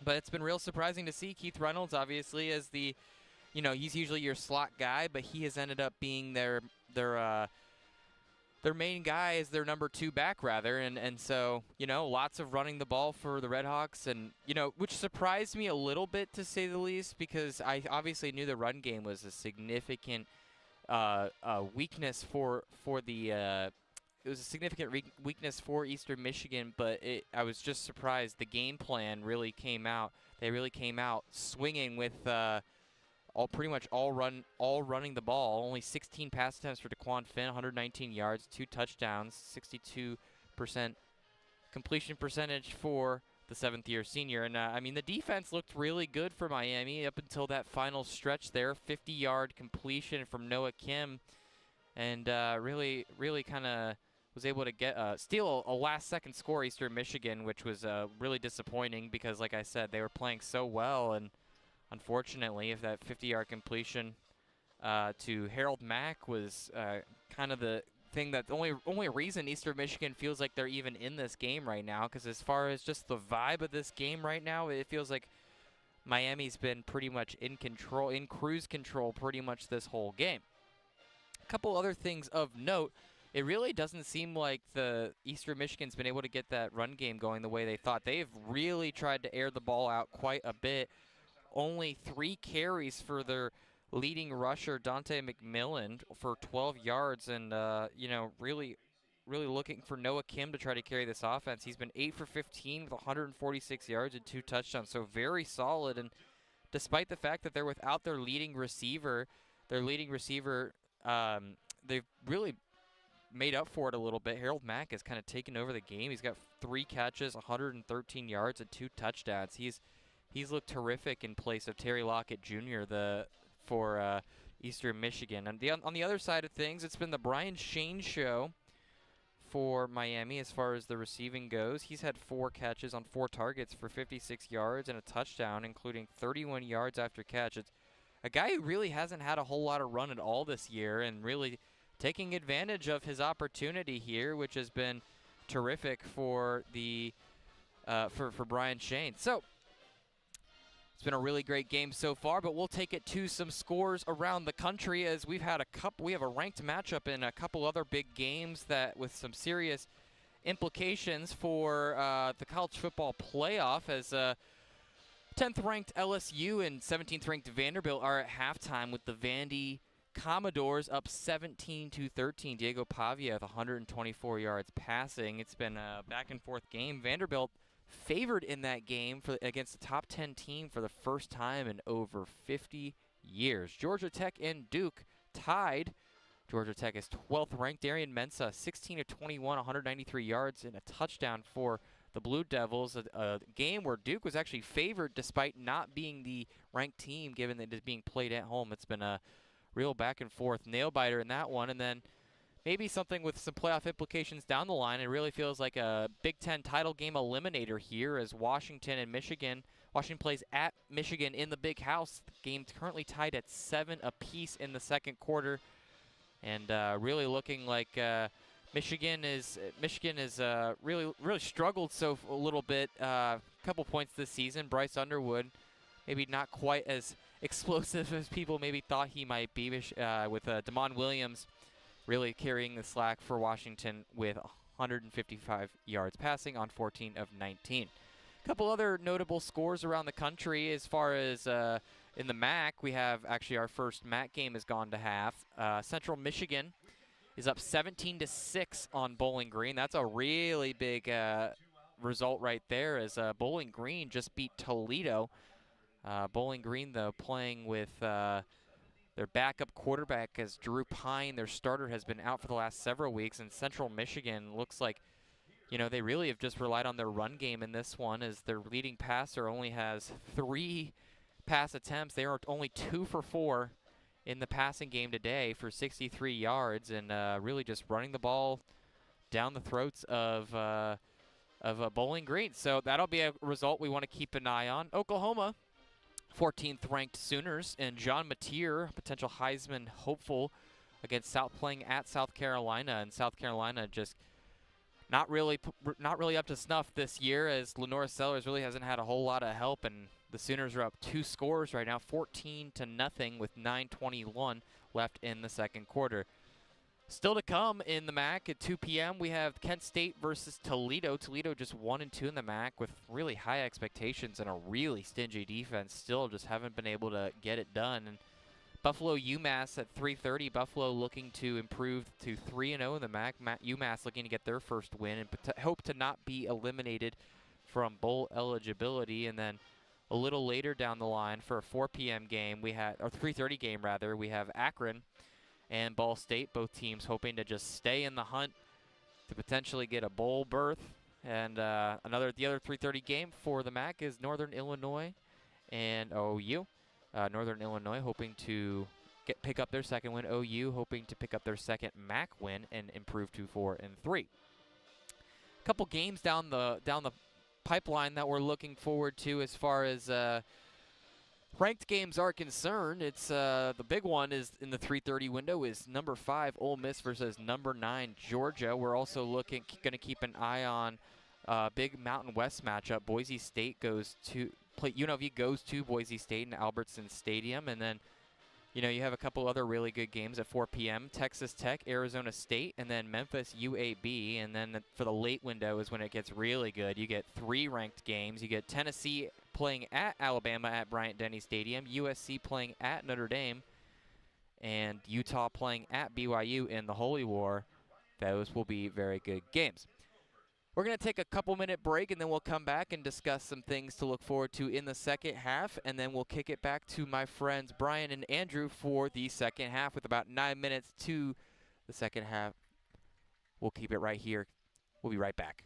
But it's been real surprising to see Keith Reynolds, obviously, as the, he's usually your slot guy, but he has ended up being their main guy is their number 2 back, rather, and so, lots of running the ball for the RedHawks, and, which surprised me a little bit, to say the least, because I obviously knew the run game was a significant weakness for the it was a significant weakness for Eastern Michigan, but I was just surprised the game plan really came out. They really came out swinging with pretty much all running the ball. Only 16 pass attempts for Daquan Finn, 119 yards, 2 touchdowns, 62% completion percentage for the 7th-year senior. And, I mean, the defense looked really good for Miami up until that final stretch there. 50-yard completion from Noah Kim, and really kind of was able to get steal a last-second score, Eastern Michigan, which was really disappointing because, like I said, they were playing so well, and unfortunately, if that 50-yard completion to Harold Mack was kind of the thing that the only reason Eastern Michigan feels like they're even in this game right now, because as far as just the vibe of this game right now, it feels like Miami's been pretty much in cruise control pretty much this whole game. A couple other things of note. It really doesn't seem like the Eastern Michigan's been able to get that run game going the way they thought. They've really tried to air the ball out quite a bit. Only 3 carries for their leading rusher, Dante McMillan, for 12 yards, and, really looking for Noah Kim to try to carry this offense. He's been 8 for 15 with 146 yards and 2 touchdowns, so very solid. And despite the fact that they're without their leading receiver, they've really made up for it a little bit. Harold Mack has kind of taken over the game. He's got 3 catches, 113 yards, and 2 touchdowns. He's looked terrific in place of Terry Lockett Jr. for Eastern Michigan. And on the other side of things, it's been the Bryan Shane show for Miami as far as the receiving goes. He's had 4 catches on 4 targets for 56 yards and a touchdown, including 31 yards after catch. It's a guy who really hasn't had a whole lot of run at all this year, and really taking advantage of his opportunity here, which has been terrific for the for Bryan Shane. So it's been a really great game so far, but we'll take it to some scores around the country, as we have a ranked matchup in a couple other big games that with some serious implications for the college football playoff, as 10th ranked LSU and 17th ranked Vanderbilt are at halftime, with the Vandy Commodores up 17-13. Diego Pavia with 124 yards passing. It's been a back and forth game. Vanderbilt favored in that game against the top 10 team for the first time in over 50 years. Georgia Tech and Duke tied. Georgia Tech is 12th ranked. Darian Mensah, 16-21, 193 yards and a touchdown for the Blue Devils. A game where Duke was actually favored despite not being the ranked team, given that it is being played at home. It's been a real back and forth nail biter in that one, and then maybe something with some playoff implications down the line. It really feels like a Big Ten title game eliminator here, as Washington plays at Michigan in the Big House. The game's currently tied at 7 apiece in the second quarter, and really looking like Michigan is really struggled a little bit. Couple points this season. Bryce Underwood, maybe not quite as explosive as people maybe thought he might be. With Damon Williams really carrying the slack for Washington with 155 yards passing on 14 of 19. A couple other notable scores around the country as far as in the MAC. We have actually our first MAC game has gone to half. Central Michigan is up 17-6 on Bowling Green. That's a really big result right there, as Bowling Green just beat Toledo. Bowling Green, though, playing with their backup quarterback as Drew Pine, their starter, has been out for the last several weeks, and Central Michigan looks like, they really have just relied on their run game in this one, as their leading passer only has 3 pass attempts. They are only 2 for 4 in the passing game today for 63 yards, and really just running the ball down the throats of Bowling Green. So that'll be a result we want to keep an eye on. Oklahoma, 14th ranked Sooners, and John Mateer, potential Heisman hopeful, playing at South Carolina, and South Carolina just not really up to snuff this year, as Lenore Sellers really hasn't had a whole lot of help, and the Sooners are up 2 scores right now, 14-0 with 9:21 left in the second quarter. Still to come in the MAC at 2 p.m. we have Kent State versus Toledo. Toledo just 1-2 in the MAC with really high expectations and a really stingy defense. Still just haven't been able to get it done. And Buffalo UMass at 3:30. Buffalo looking to improve to 3-0 in the MAC. UMass looking to get their first win and hope to not be eliminated from bowl eligibility. And then a little later down the line for a 4 p.m. game, or 3:30 game rather, we have Akron and Ball State, both teams hoping to just stay in the hunt to potentially get a bowl berth. And the other 3:30 game for the MAC is Northern Illinois and OU. Northern Illinois hoping to pick up their second win. OU hoping to pick up their second MAC win and improve to 4-3. A couple games down the pipeline that we're looking forward to as far as ranked games are concerned. It's the big one is in the 3:30 window is number 5 Ole Miss versus number 9 Georgia. We're also going to keep an eye on big Mountain West matchup. Boise State UNLV goes to Boise State in Albertson Stadium, and then you have a couple other really good games at 4 p.m. Texas Tech, Arizona State, and then Memphis UAB. And then for the late window is when it gets really good. You get 3 ranked games. You get Tennessee playing at Alabama at Bryant-Denny Stadium, USC playing at Notre Dame, and Utah playing at BYU in the Holy War. Those will be very good games. We're going to take a couple-minute break, and then we'll come back and discuss some things to look forward to in the second half, and then we'll kick it back to my friends Bryan and Andrew for the second half with about 9 minutes to the second half. We'll keep it right here. We'll be right back.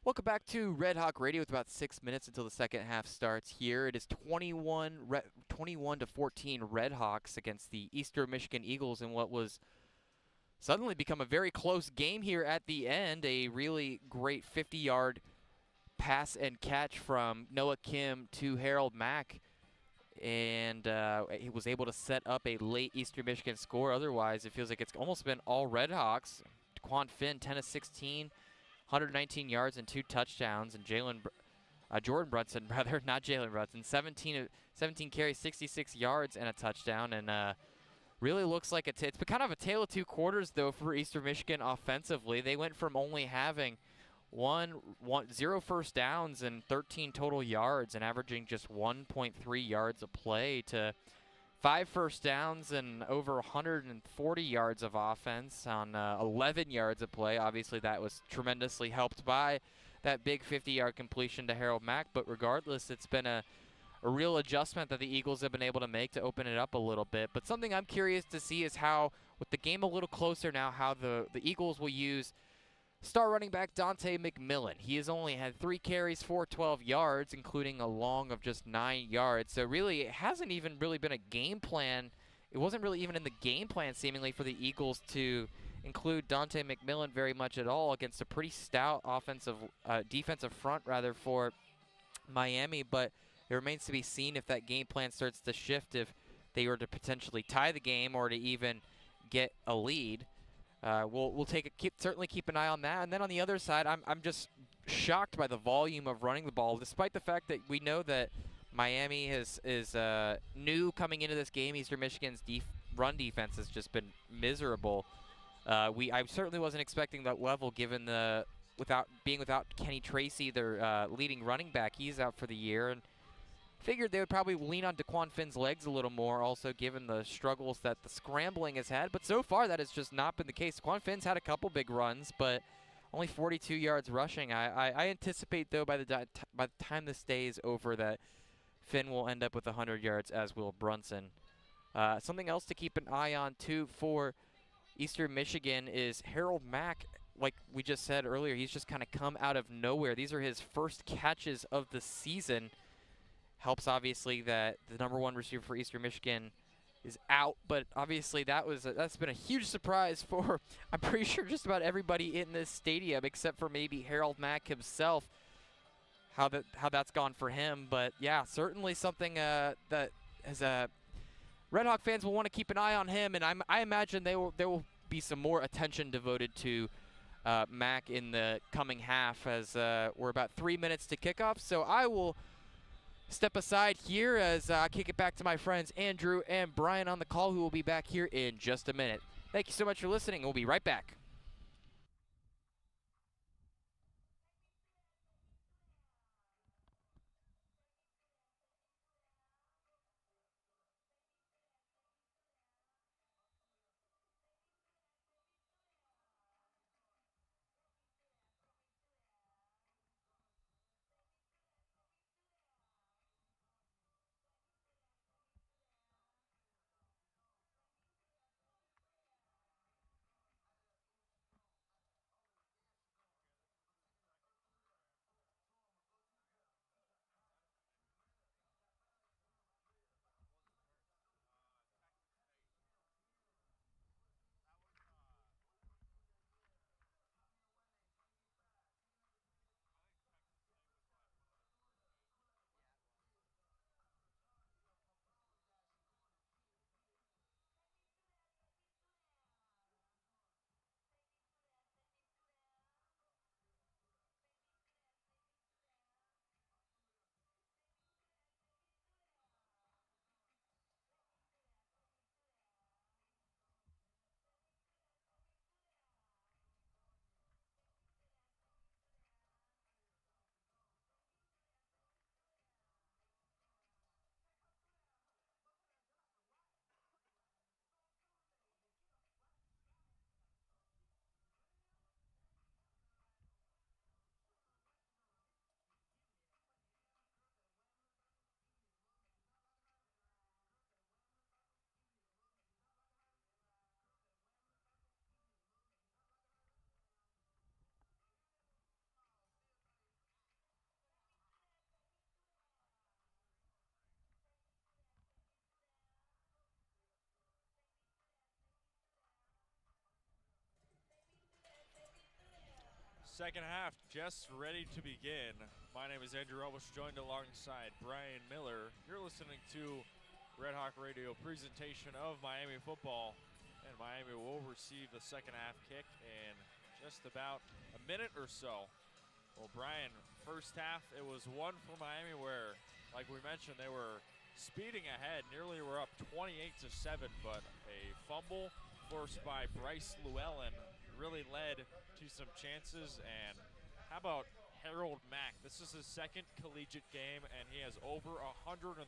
Welcome back to Red Hawk Radio with about 6 minutes until the second half starts here. It is 21 to 14 Red Hawks against the Eastern Michigan Eagles in what was suddenly become a very close game here at the end. A really great 50-yard pass and catch from Noah Kim to Harold Mack. And he was able to set up a late Eastern Michigan score. Otherwise, it feels like it's almost been all Red Hawks. Daquan Finn, 10 of 16. 119 yards and 2 touchdowns, and Jordan Brunson, rather, not Jalen Brunson, 17 carries, 66 yards, and a touchdown, and really looks like it's been kind of a tale of two quarters, though, for Eastern Michigan offensively. They went from only having 0 first downs and 13 total yards and averaging just 1.3 yards a play to 5 first downs and over 140 yards of offense on 11 yards of play. Obviously, that was tremendously helped by that big 50-yard completion to Harold Mack. But regardless, it's been a real adjustment that the Eagles have been able to make to open it up a little bit. But something I'm curious to see is how, with the game a little closer now, how the Eagles will use star running back Dante McMillan. He has only had 3 carries for 12 yards, including a long of just 9 yards. So really, it hasn't even really been a game plan. It wasn't really even in the game plan, seemingly, for the Eagles to include Dante McMillan very much at all against a pretty stout defensive front, rather, for Miami. But it remains to be seen if that game plan starts to shift, if they were to potentially tie the game or to even get a lead. We'll certainly keep an eye on that. And then on the other side, I'm just shocked by the volume of running the ball, despite the fact that we know that Miami is new coming into this game. Eastern Michigan's run defense has just been miserable. I certainly wasn't expecting that level, given without Kenny Tracy, their leading running back. He's out for the year, and figured they would probably lean on Daquan Finn's legs a little more, also given the struggles that the scrambling has had. But so far, that has just not been the case. Daquan Finn's had a couple big runs, but only 42 yards rushing. I anticipate, though, by the time this day is over, that Finn will end up with 100 yards, as will Brunson. Something else to keep an eye on, too, for Eastern Michigan is Harold Mack. Like we just said earlier, he's just kind of come out of nowhere. These are his first catches of the season. Helps, obviously, that the #1 receiver for Eastern Michigan is out, but obviously that's been a huge surprise for, I'm pretty sure, just about everybody in this stadium, except for maybe Harold Mack himself, how that's gone for him. But yeah, certainly something that as Red Hawk fans will want to keep an eye on him, and I imagine there will be some more attention devoted to Mack in the coming half, as we're about 3 minutes to kickoff. So I will step aside here as I kick it back to my friends Andrew and Bryan on the call, who will be back here in just a minute. Thank you so much for listening. We'll be right back. Second half just ready to begin. My name is Andrew Relvas, joined alongside Bryan Miller. You're listening to Red Hawk Radio presentation of Miami football. And Miami will receive the second half kick in just about a minute or so. Well, Bryan, first half, it was one for Miami where, like we mentioned, they were speeding ahead. Nearly were up 28-7, but a fumble forced by Bryce Llewellyn really led to some chances. And how about Harold Mack? This is his second collegiate game, and he has over 113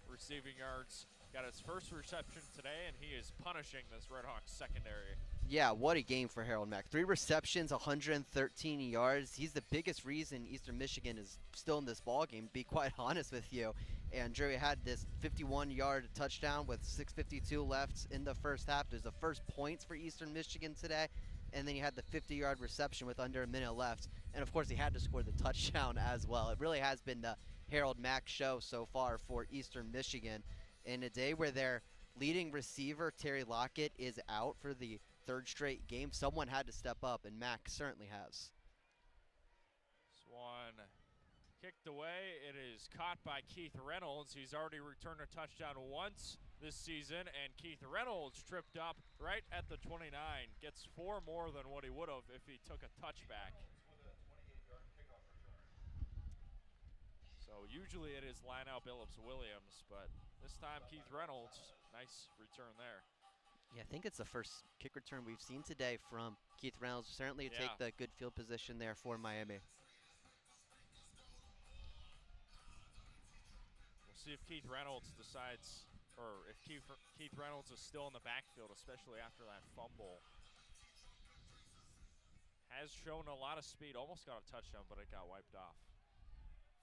receiving yards. Got his first reception today, and he is punishing this RedHawks secondary. Yeah, what a game for Harold Mack. 3 receptions, 113 yards. He's the biggest reason Eastern Michigan is still in this ball game, to be quite honest with you. And Jerry had this 51-yard touchdown with 6:52 left in the first half. There's the first points for Eastern Michigan today. And then you had the 50-yard reception with under a minute left. And, of course, he had to score the touchdown as well. It really has been the Harold Mack show so far for Eastern Michigan. In a day where their leading receiver, Terry Lockett, is out for the third straight game, someone had to step up, and Mack certainly has. This one kicked away. It is caught by Keith Reynolds. He's already returned a touchdown once this season, and Keith Reynolds tripped up right at the 29. Gets 4 more than what he would have if he took a touchback. So usually it is line-out Billups Williams, but this time Keith Reynolds, nice return there. Yeah, I think it's the first kick return we've seen today from Keith Reynolds. Certainly take the good field position there for Miami. We'll see if Keith Reynolds decides, or if Keith Reynolds is still in the backfield, especially after that fumble. Has shown a lot of speed, almost got a touchdown, but it got wiped off.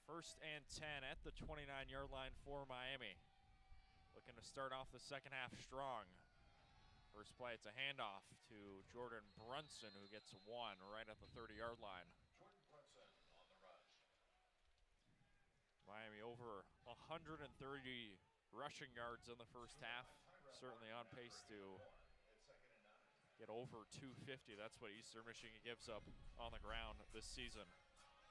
First and 10 at the 29-yard line for Miami. Looking to start off the second half strong. First play, it's a handoff to Jordan Brunson, who gets 1 right at the 30-yard line. Miami over 130 rushing yards in the first half. Certainly on pace to get over 250. That's what Eastern Michigan gives up on the ground this season.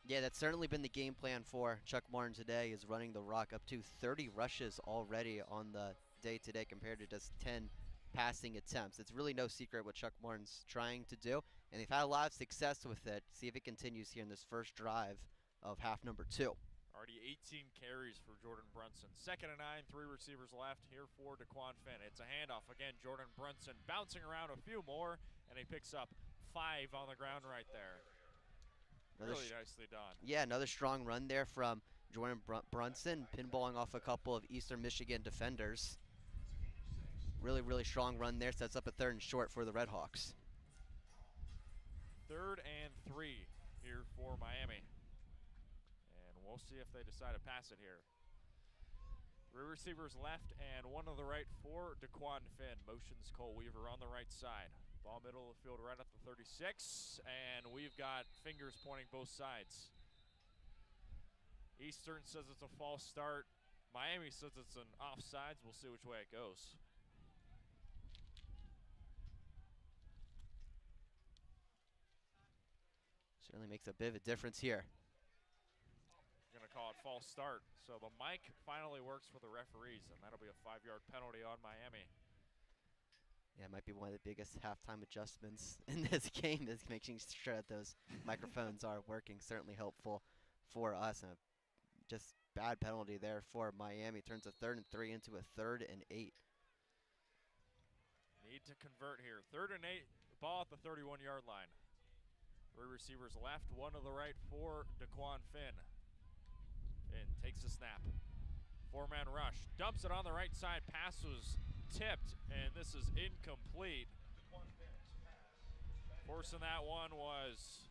Yeah, that's certainly been the game plan for Chuck Martin today, is running the rock. Up to 30 rushes already on the day today compared to just 10 passing attempts. It's really no secret what Chuck Martin's trying to do, and they've had a lot of success with it. See if it continues here in this first drive of half number 2. Already 18 carries for Jordan Brunson. Second and 9, 3 receivers left here for DeQuan Finn. It's a handoff again. Jordan Brunson bouncing around a few more, and he picks up 5 on the ground right there. Really nicely done. Yeah, another strong run there from Jordan Brunson, pinballing off a couple of Eastern Michigan defenders. Really, really strong run there. Sets up a 3rd and short for the RedHawks. 3rd and 3 here for Miami. And we'll see if they decide to pass it here. 3 receivers left and 1 to the right for DeQuan Finn. Motions Cole Weaver on the right side. Ball middle of the field right at the 36, and we've got fingers pointing both sides. Eastern says it's a false start. Miami says it's an offsides. We'll see which way it goes. Certainly makes a bit of a difference here. We're going to call it false start. So the mic finally works for the referees, and that'll be a 5-yard penalty on Miami. Yeah, it might be one of the biggest halftime adjustments in this game, is making sure that those microphones are working. Certainly helpful for us. And just bad penalty there for Miami. Turns a 3rd and 3 into a 3rd and 8. Need to convert here. 3rd and 8, ball at the 31-yard line. 3 receivers left, 1 to the right for DeQuan Finn. Finn takes the snap. 4-man rush, dumps it on the right side. Pass was tipped, and this is incomplete. Forcing that one was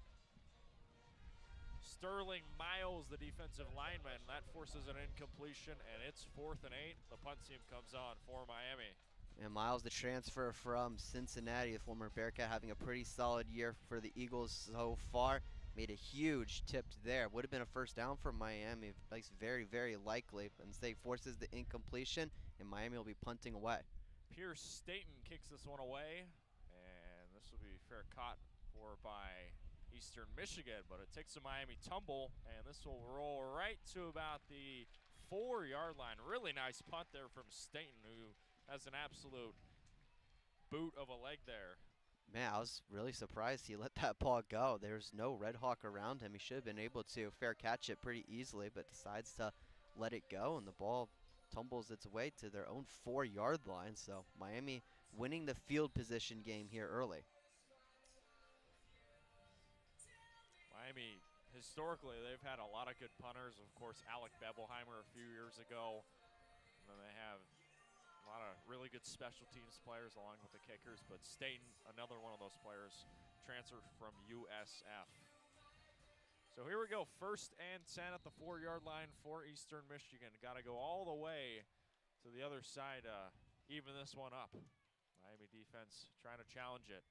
Sterling Miles, the defensive lineman. That forces an incompletion, and it's 4th and 8. The punt team comes on for Miami. And Miles, the transfer from Cincinnati, the former Bearcat, having a pretty solid year for the Eagles so far. Made a huge tip there. Would have been a first down for Miami. It's very, very likely. And State forces the incompletion, and Miami will be punting away. Pierce Staten kicks this one away, and this will be fair caught for by Eastern Michigan, but it takes a Miami tumble, and this will roll right to about the 4-yard line. Really nice punt there from Staten, who has an absolute boot of a leg there. Man, I was really surprised he let that ball go. There's no Red Hawk around him. He should have been able to fair catch it pretty easily, but decides to let it go, and the ball tumbles its way to their own 4-yard line. So Miami winning the field position game here early. Miami, historically, they've had a lot of good punters. Of course, Alec Bebelheimer a few years ago. And then they have a lot of really good special teams players along with the kickers, but Staten, another one of those players, transferred from USF. So here we go, 1st and 10 at the 4-yard line for Eastern Michigan. Got to go all the way to the other side, even this one up. Miami defense trying to challenge it.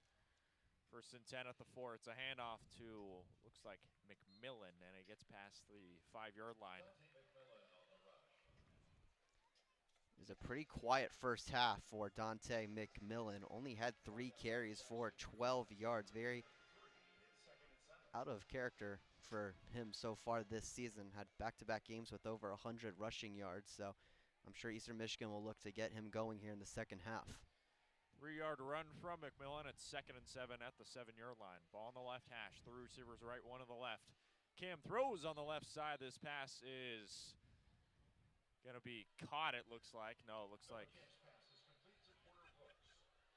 1st and 10 at the 4. It's a handoff to, looks like McMillan, and it gets past the 5-yard line. It was a pretty quiet first half for Dante McMillan. Only had 3 carries for 12 yards. Very out of character for him so far this season. Had back-to-back games with over 100 rushing yards, so I'm sure Eastern Michigan will look to get him going here in the second half. 3-yard run from McMillan. It's 2nd and 7 at the 7-yard line. Ball on the left hash. The receiver's right, one on the left. Cam throws on the left side. This pass is going to be caught, it looks like. No, it looks like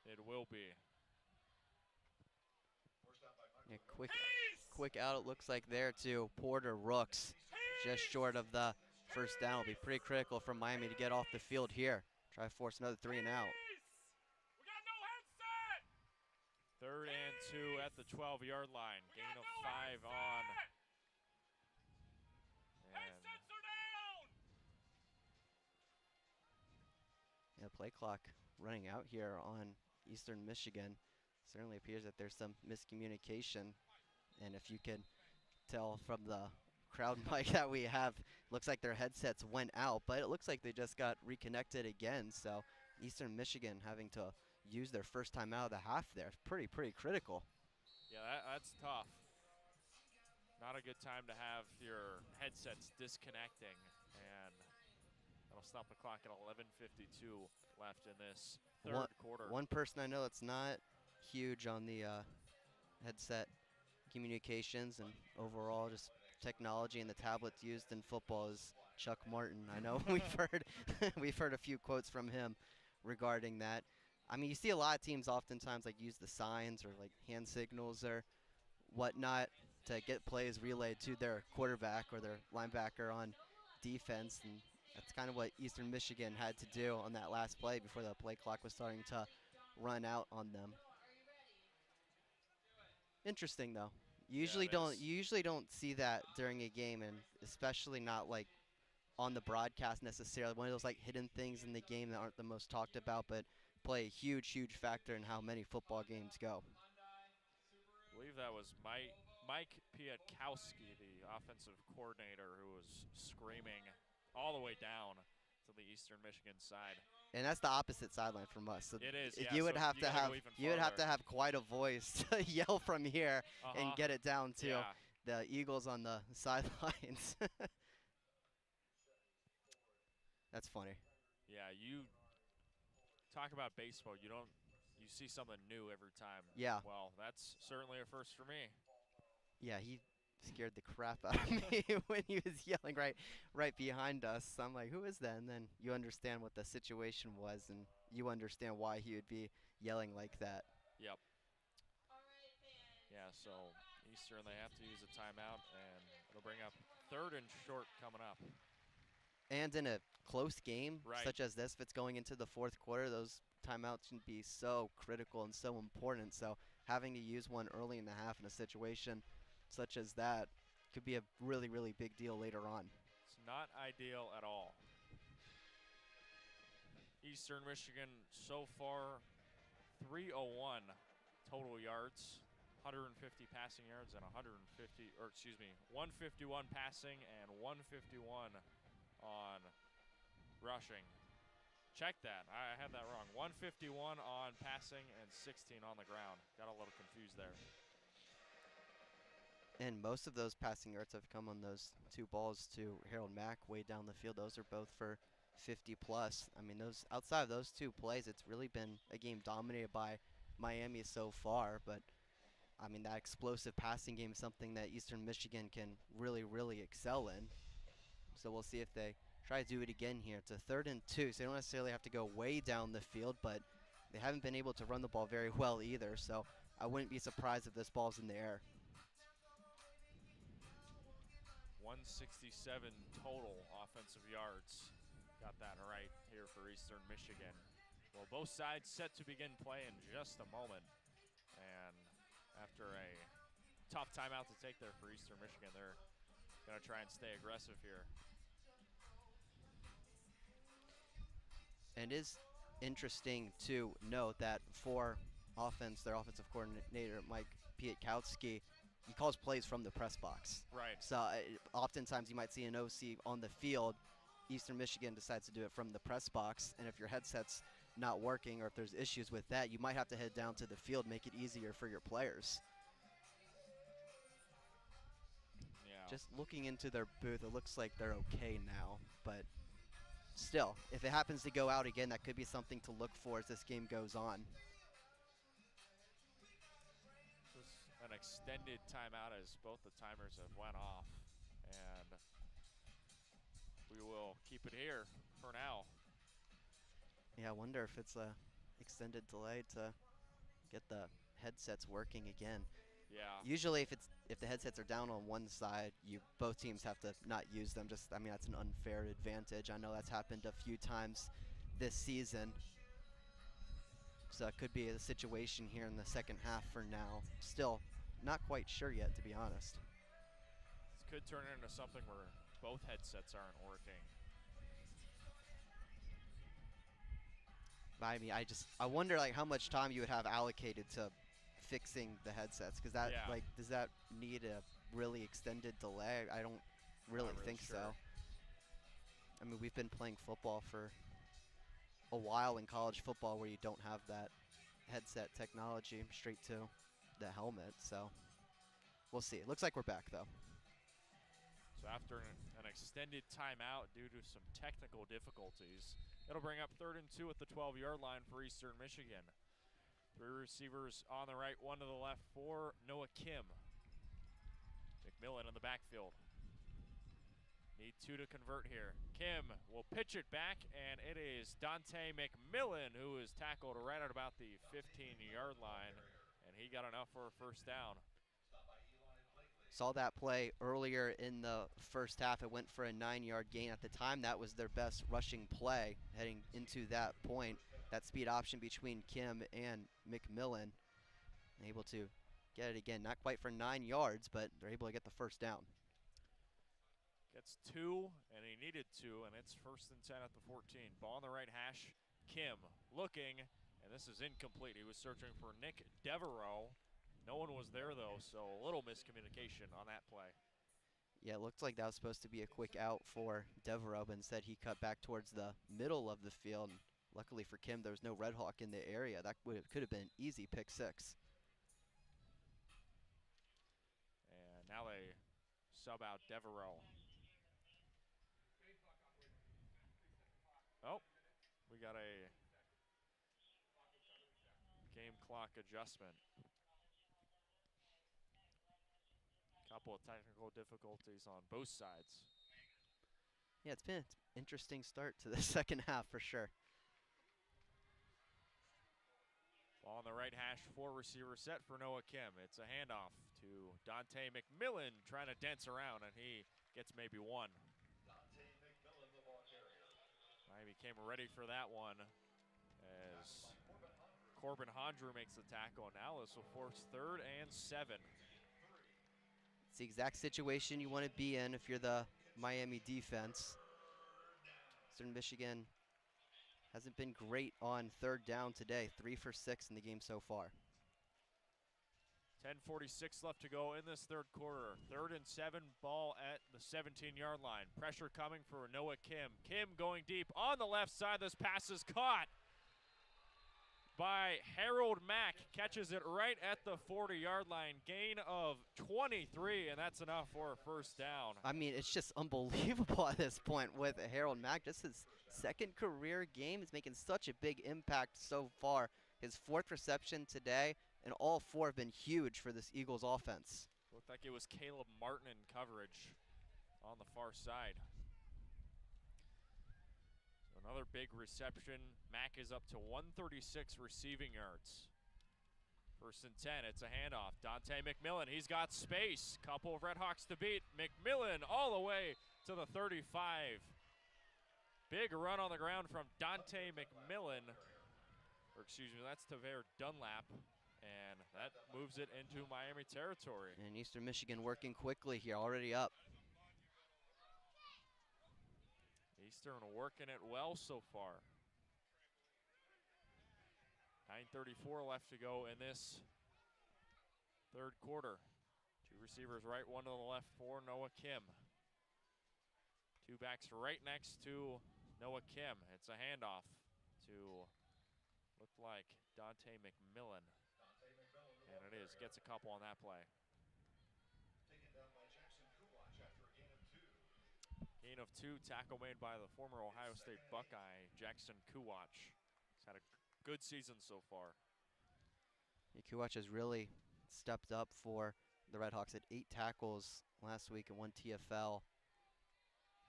it will be. Yeah, quick out it looks like there to Porter Rooks. Just short of the first down. Will be pretty critical for Miami to get off the field here. Try to force another 3 and out. 3rd and 2 at the 12-yard line. Gain of 5 on. Yeah, play clock running out here on Eastern Michigan. Certainly appears that there's some miscommunication. And if you can tell from the crowd mic that we have, looks like their headsets went out, but it looks like they just got reconnected again. So Eastern Michigan having to use their first time out of the half there. Pretty critical. Yeah, that's tough. Not a good time to have your headsets disconnecting, and that'll stop the clock at 11:52 left in this third quarter. One person I know that's not huge on the headset communications and overall just technology and the tablets used in football is Chuck Martin. I know we've heard a few quotes from him regarding that. I mean, you see a lot of teams oftentimes like use the signs or like hand signals or whatnot to get plays relayed to their quarterback or their linebacker on defense, and that's kind of what Eastern Michigan had to do on that last play before the play clock was starting to run out on them. Interesting though. You usually don't see that during a game, and especially not like on the broadcast necessarily. One of those like hidden things in the game that aren't the most talked about, but play a huge factor in how many football games go. I believe that was Mike Piatkowski, the offensive coordinator, who was screaming all the way down to the Eastern Michigan side. And that's the opposite sideline from us. So it is. Yeah, you would so have to have quite a voice to yell from here and get it down to the Eagles on the sidelines. That's funny. Yeah, you talk about baseball. You see something new every time. Yeah. Well, that's certainly a first for me. Yeah, he scared the crap out of me when he was yelling right behind us. I'm like, who is that? And then you understand what the situation was, and you understand why he would be yelling like that. Yep. Yeah, so Eastern, they have to use a timeout, and it'll bring up 3rd and short coming up. And in a close game such as this, if it's going into the 4th quarter, those timeouts can be so critical and so important. So having to use one early in the half in a situation such as that could be a really big deal later on. It's not ideal at all. Eastern Michigan so far 301 total yards, 150 passing yards and 151 passing and 151 on rushing. Check that. I had that wrong. 151 on passing and 16 on the ground. Got a little confused there. And most of those passing yards have come on those 2 balls to Harold Mack way down the field. Those are both for 50 plus. I mean, those outside of those 2 plays, it's really been a game dominated by Miami so far. But I mean, that explosive passing game is something that Eastern Michigan can really excel in. So we'll see if they try to do it again here. It's a 3rd and 2, so they don't necessarily have to go way down the field, but they haven't been able to run the ball very well either. So I wouldn't be surprised if this ball's in the air. 167 total offensive yards. Got that right here for Eastern Michigan. Well, both sides set to begin play in just a moment. And after a tough timeout to take there for Eastern Michigan, they're going to try and stay aggressive here. And it is interesting to note that for offense, their offensive coordinator, Mike Pietkowski, he calls plays from the press box. Right. So oftentimes you might see an OC on the field. Eastern Michigan decides to do it from the press box, and if your headset's not working or if there's issues with that, you might have to head down to the field, make it easier for your players. Yeah. Just looking into their booth, it looks like they're okay now, but still, if it happens to go out again, that could be something to look for as this game goes on. This is an extended timeout as both the timers have went off, and we will keep it here for now. Yeah, I wonder if it's a extended delay to get the headsets working again. Yeah. Usually if the headsets are down on one side, both teams have to not use them. I mean, that's an unfair advantage. I know that's happened a few times this season. So it could be a situation here in the second half for now. Still not quite sure yet, to be honest. This could turn into something where both headsets aren't working. I mean, I wonder like how much time you would have allocated to fixing the headsets, because that does that need a really extended delay? I don't really think so. I mean, we've been playing football for a while in college football where you don't have that headset technology straight to the helmet, so we'll see. It looks like we're back though. So after an extended timeout due to some technical difficulties, it'll bring up 3rd and 2 at the 12-yard line for Eastern Michigan. 3 receivers on the right, 1 to the left for Noah Kim. McMillan in the backfield. Need 2 to convert here. Kim will pitch it back, and it is Dante McMillan who is tackled right at about the 15-yard line, and he got enough for a first down. Saw that play earlier in the first half. It went for a 9-yard gain. At the time, that was their best rushing play heading into that point. That speed option between Kim and McMillan. Able to get it again. Not quite for 9 yards, but they're able to get the first down. Gets 2, and he needed 2, and it's 1st and 10 at the 14. Ball on the right hash. Kim looking, and this is incomplete. He was searching for Nick Devereaux. No one was there, though, so a little miscommunication on that play. Yeah, it looked like that was supposed to be a quick out for Devereaux, but instead he cut back towards the middle of the field. And luckily for Kim, there was no RedHawk in the area. That could have been easy pick 6. And now they sub out Devereaux. Oh, we got a game clock adjustment. Couple of technical difficulties on both sides. Yeah, it's been an interesting start to the second half for sure. Ball on the right hash, 4 receiver set for Noah Kim. It's a handoff to Dante McMillan trying to dance around, and he gets maybe 1. Miami came ready for that one as Corbin Hondrew makes the tackle, and now this will force 3rd and 7. It's the exact situation you want to be in if you're the Miami defense. Eastern Michigan hasn't been great on 3rd down today. 3 for 6 in the game so far. 10:46 left to go in this 3rd quarter. 3rd and 7, ball at the 17-yard line. Pressure coming for Noah Kim. Kim going deep on the left side. This pass is caught by Harold Mack. Catches it right at the 40-yard line. Gain of 23, and that's enough for a first down. I mean, it's just unbelievable at this point with Harold Mack. Just his second career game. He's making such a big impact so far. His 4th reception today, and all 4 have been huge for this Eagles offense. Looked like it was Caleb Martin in coverage on the far side. So another big reception. Mack is up to 136 receiving yards. 1st and 10, it's a handoff. Dante McMillan, he's got space. Couple of RedHawks to beat. McMillan all the way to the 35. Big run on the ground from Dante McMillan. Or excuse me, that's Tavere Dunlap. And that moves it into Miami territory. And Eastern Michigan working quickly here, already up. Eastern working it well so far. 9:34 left to go in this 3rd quarter. 2 receivers right, 1 to the left for Noah Kim. 2 backs right next to Noah Kim. It's a handoff to look like Dante McMillan. And it is, gets a couple on that play. Taken down by Jackson Kuwatch after a gain of 2. Gain of 2, tackle made by the former Ohio State Buckeye, Jackson Kuwatch. He's had a good season so far. Yeah, Kuwatch has really stepped up for the RedHawks at 8 tackles last week and 1 TFL.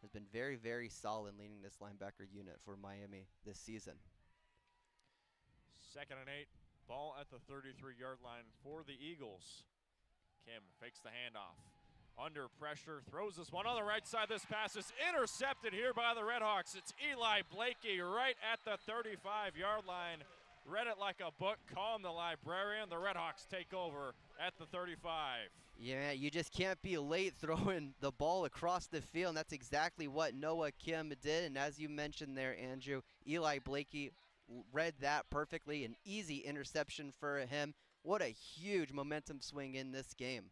Has been very, very solid leading this linebacker unit for Miami this season. 2nd and 8, ball at the 33-yard line for the Eagles. Kim fakes the handoff. Under pressure, throws this one on the right side. This pass is intercepted here by the RedHawks. It's Eli Blakey right at the 35-yard line. Read it like a book, calm the librarian. The RedHawks take over at the 35. Yeah, you just can't be late throwing the ball across the field, and that's exactly what Noah Kim did. And as you mentioned there, Andrew, Eli Blakey read that perfectly. An easy interception for him. What a huge momentum swing in this game.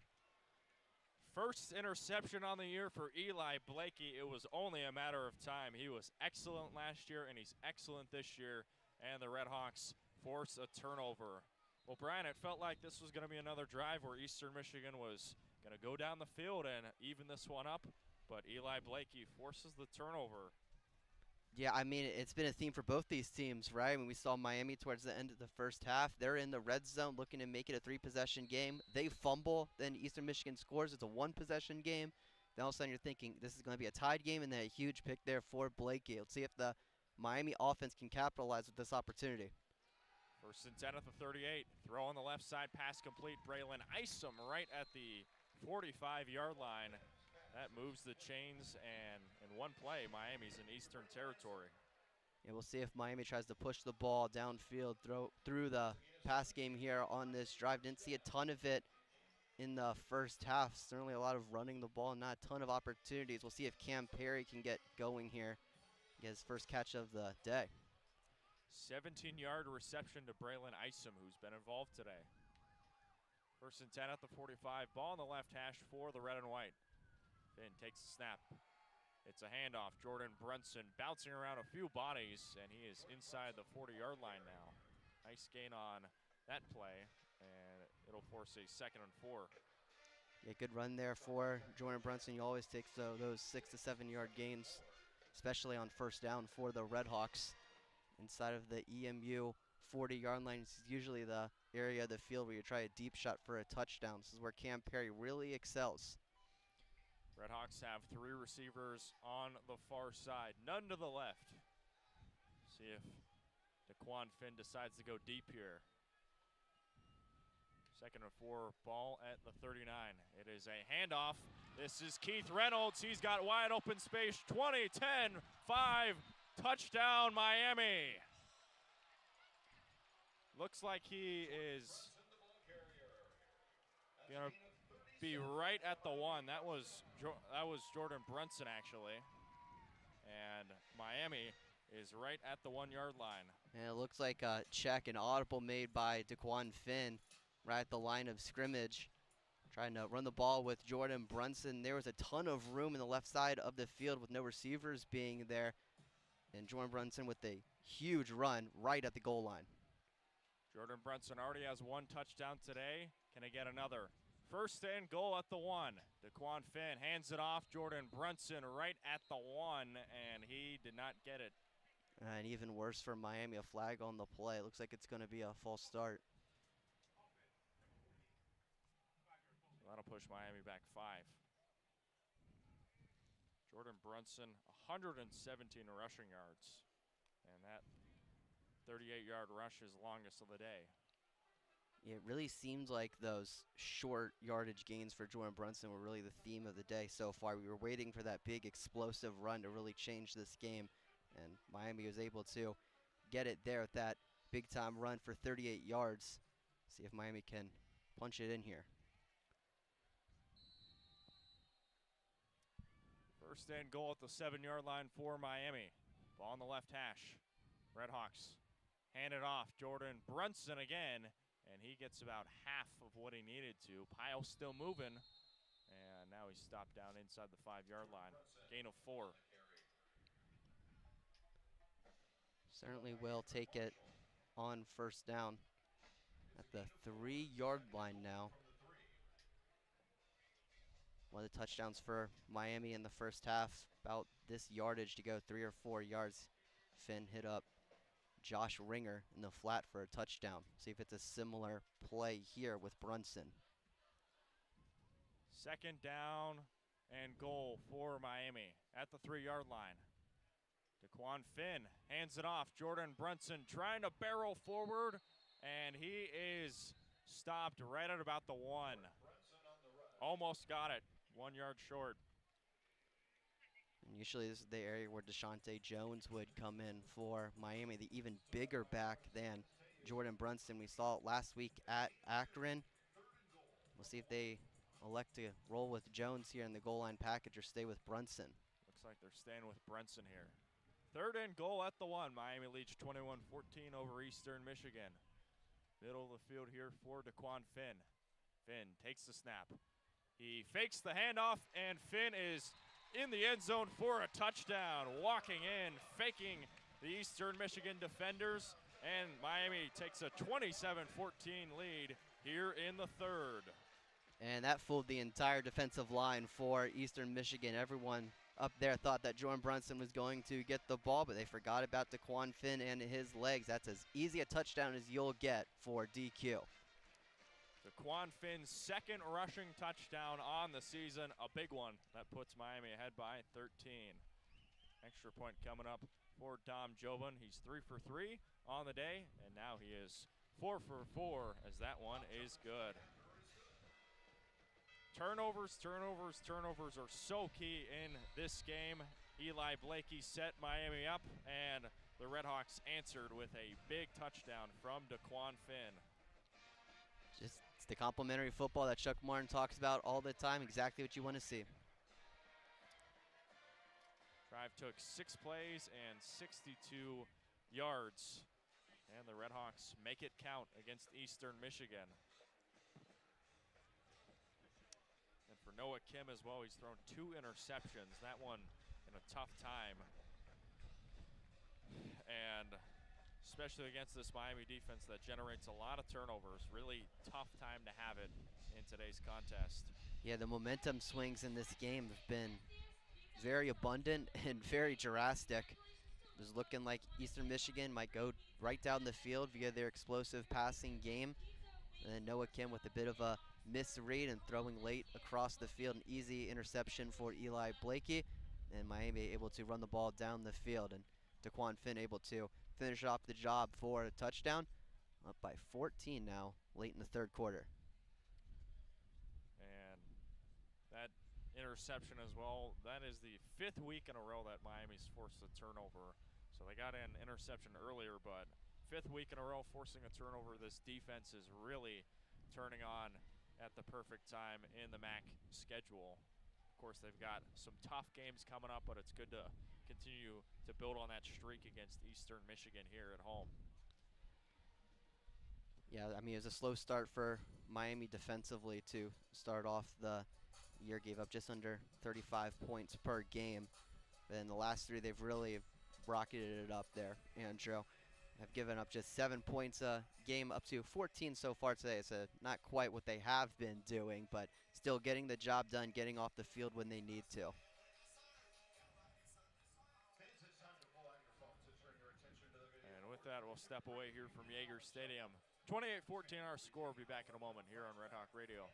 First interception on the year for Eli Blakey. It was only a matter of time. He was excellent last year, and he's excellent this year. And the RedHawks force a turnover. Well, Bryan, it felt like this was going to be another drive where Eastern Michigan was going to go down the field and even this one up. But Eli Blakey forces the turnover. Yeah, I mean, it's been a theme for both these teams, right? When we saw Miami towards the end of the first half, they're in the red zone looking to make it a 3-possession game. They fumble, then Eastern Michigan scores. It's a 1-possession game. Then all of a sudden you're thinking this is going to be a tied game, and then a huge pick there for Blakey. Let's see if the Miami offense can capitalize with this opportunity. 1st and 10 at the 38. Throw on the left side, pass complete. Braylon Isom right at the 45-yard line. That moves the chains, and in one play, Miami's in Eastern territory. Yeah, we'll see if Miami tries to push the ball downfield through the pass game here on this drive. Didn't see a ton of it in the first half. Certainly a lot of running the ball, not a ton of opportunities. We'll see if Cam Perry can get going here, get his first catch of the day. 17-yard reception to Braylon Isom, who's been involved today. 1st and 10 at the 45. Ball on the left hash for the red and white. Finn takes a snap. It's a handoff. Jordan Brunson bouncing around a few bodies, and he is inside the 40-yard line now. Nice gain on that play, and it'll force a 2nd and 4. Yeah, good run there for Jordan Brunson. You always take those 6 to 7 yard gains, especially on first down for the RedHawks. Inside of the EMU 40-yard line is usually the area of the field where you try a deep shot for a touchdown. This is where Cam Perry really excels. RedHawks have 3 receivers on the far side, none to the left. See if Daquan Finn decides to go deep here. 2nd and 4, ball at the 39. It is a handoff. This is Keith Reynolds. He's got wide open space. 20, 10, 5, touchdown Miami. Looks like he is going to be right at the 1. That was Jordan Brunson, actually. And Miami is right at the 1-yard line. And it looks like a check, an audible made by Daquan Finn right at the line of scrimmage. Trying to run the ball with Jordan Brunson. There was a ton of room in the left side of the field with no receivers being there. And Jordan Brunson with a huge run right at the goal line. Jordan Brunson already has one touchdown today. Can he get another? First and goal at the 1. DeQuan Finn hands it off. Jordan Brunson right at the 1, and he did not get it. And even worse for Miami, a flag on the play. Looks like it's going to be a false start. So that'll push Miami back 5. Jordan Brunson, 117 rushing yards. And that 38-yard rush is longest of the day. It really seems like those short yardage gains for Jordan Brunson were really the theme of the day so far. We were waiting for that big explosive run to really change this game, and Miami was able to get it there with that big-time run for 38 yards. See if Miami can punch it in here. First and goal at the 7-yard line for Miami. Ball on the left hash. RedHawks hand it off. Jordan Brunson again, and he gets about half of what he needed to. Pile still moving, and now he's stopped down inside the 5-yard line. Gain of 4. Certainly will take it on first down at the 3-yard line now. One of the touchdowns for Miami in the first half, about this yardage to go 3 or 4 yards. Finn hit up Josh Ringer in the flat for a touchdown. See if it's a similar play here with Brunson. Second down and goal for Miami at the 3-yard line. DeQuan Finn hands it off. Jordan Brunson trying to barrel forward, and he is stopped right at about the 1. Almost got it. 1 yard short. And usually this is the area where Deshaunte Jones would come in for Miami, the even bigger back than Jordan Brunson. We saw it last week at Akron. We'll see if they elect to roll with Jones here in the goal line package or stay with Brunson. Looks like they're staying with Brunson here. Third and goal at the 1. Miami leads 21-14 over Eastern Michigan. Middle of the field here for DeQuan Finn. Finn takes the snap. He fakes the handoff, and Finn is in the end zone for a touchdown. Walking in, faking the Eastern Michigan defenders, and Miami takes a 27-14 lead here in the 3rd. And that fooled the entire defensive line for Eastern Michigan. Everyone up there thought that Jordan Brunson was going to get the ball, but they forgot about DeQuan Finn and his legs. That's as easy a touchdown as you'll get for DQ. DeQuan Finn's second rushing touchdown on the season, a big one that puts Miami ahead by 13. Extra point coming up for Dom Jovan. He's 3 for 3 on the day, and now he is 4 for 4 as that one is good. Turnovers are so key in this game. Eli Blakey set Miami up, and the RedHawks answered with a big touchdown from DeQuan Finn. Just it's the complimentary football that Chuck Martin talks about all the time, exactly what you want to see. Drive took 6 plays and 62 yards, and the RedHawks make it count against Eastern Michigan. And for Noah Kim as well, he's thrown 2 interceptions, that one in a tough time. And especially against this Miami defense that generates a lot of turnovers, really tough time to have it in today's contest. Yeah, the momentum swings in this game have been very abundant and very drastic. It was looking like Eastern Michigan might go right down the field via their explosive passing game. And then Noah Kim with a bit of a misread and throwing late across the field, an easy interception for Eli Blakey. And Miami able to run the ball down the field, and DeQuan Finn able to finish off the job for a touchdown. Up by 14 now, late in the 3rd quarter. And that interception as well, that is the 5th week in a row that Miami's forced a turnover. So they got an interception earlier, but 5th week in a row forcing a turnover. This defense is really turning on at the perfect time in the MAC schedule. Of course, they've got some tough games coming up, but it's good to continue to build on that streak against Eastern Michigan here at home. Yeah, I mean, it was a slow start for Miami defensively to start off the year. Gave up just under 35 points per game. But in the last 3, they've really rocketed it up there, Andrew. have given up just 7 points a game, up to 14 so far today. So not quite what they have been doing, but still getting the job done, getting off the field when they need to. Fans, it's time to pull out your phones and turn your attention to the video. And with that, we'll step away here from Yager Stadium. 28-14 our score. We'll be back in a moment here on Red Hawk Radio.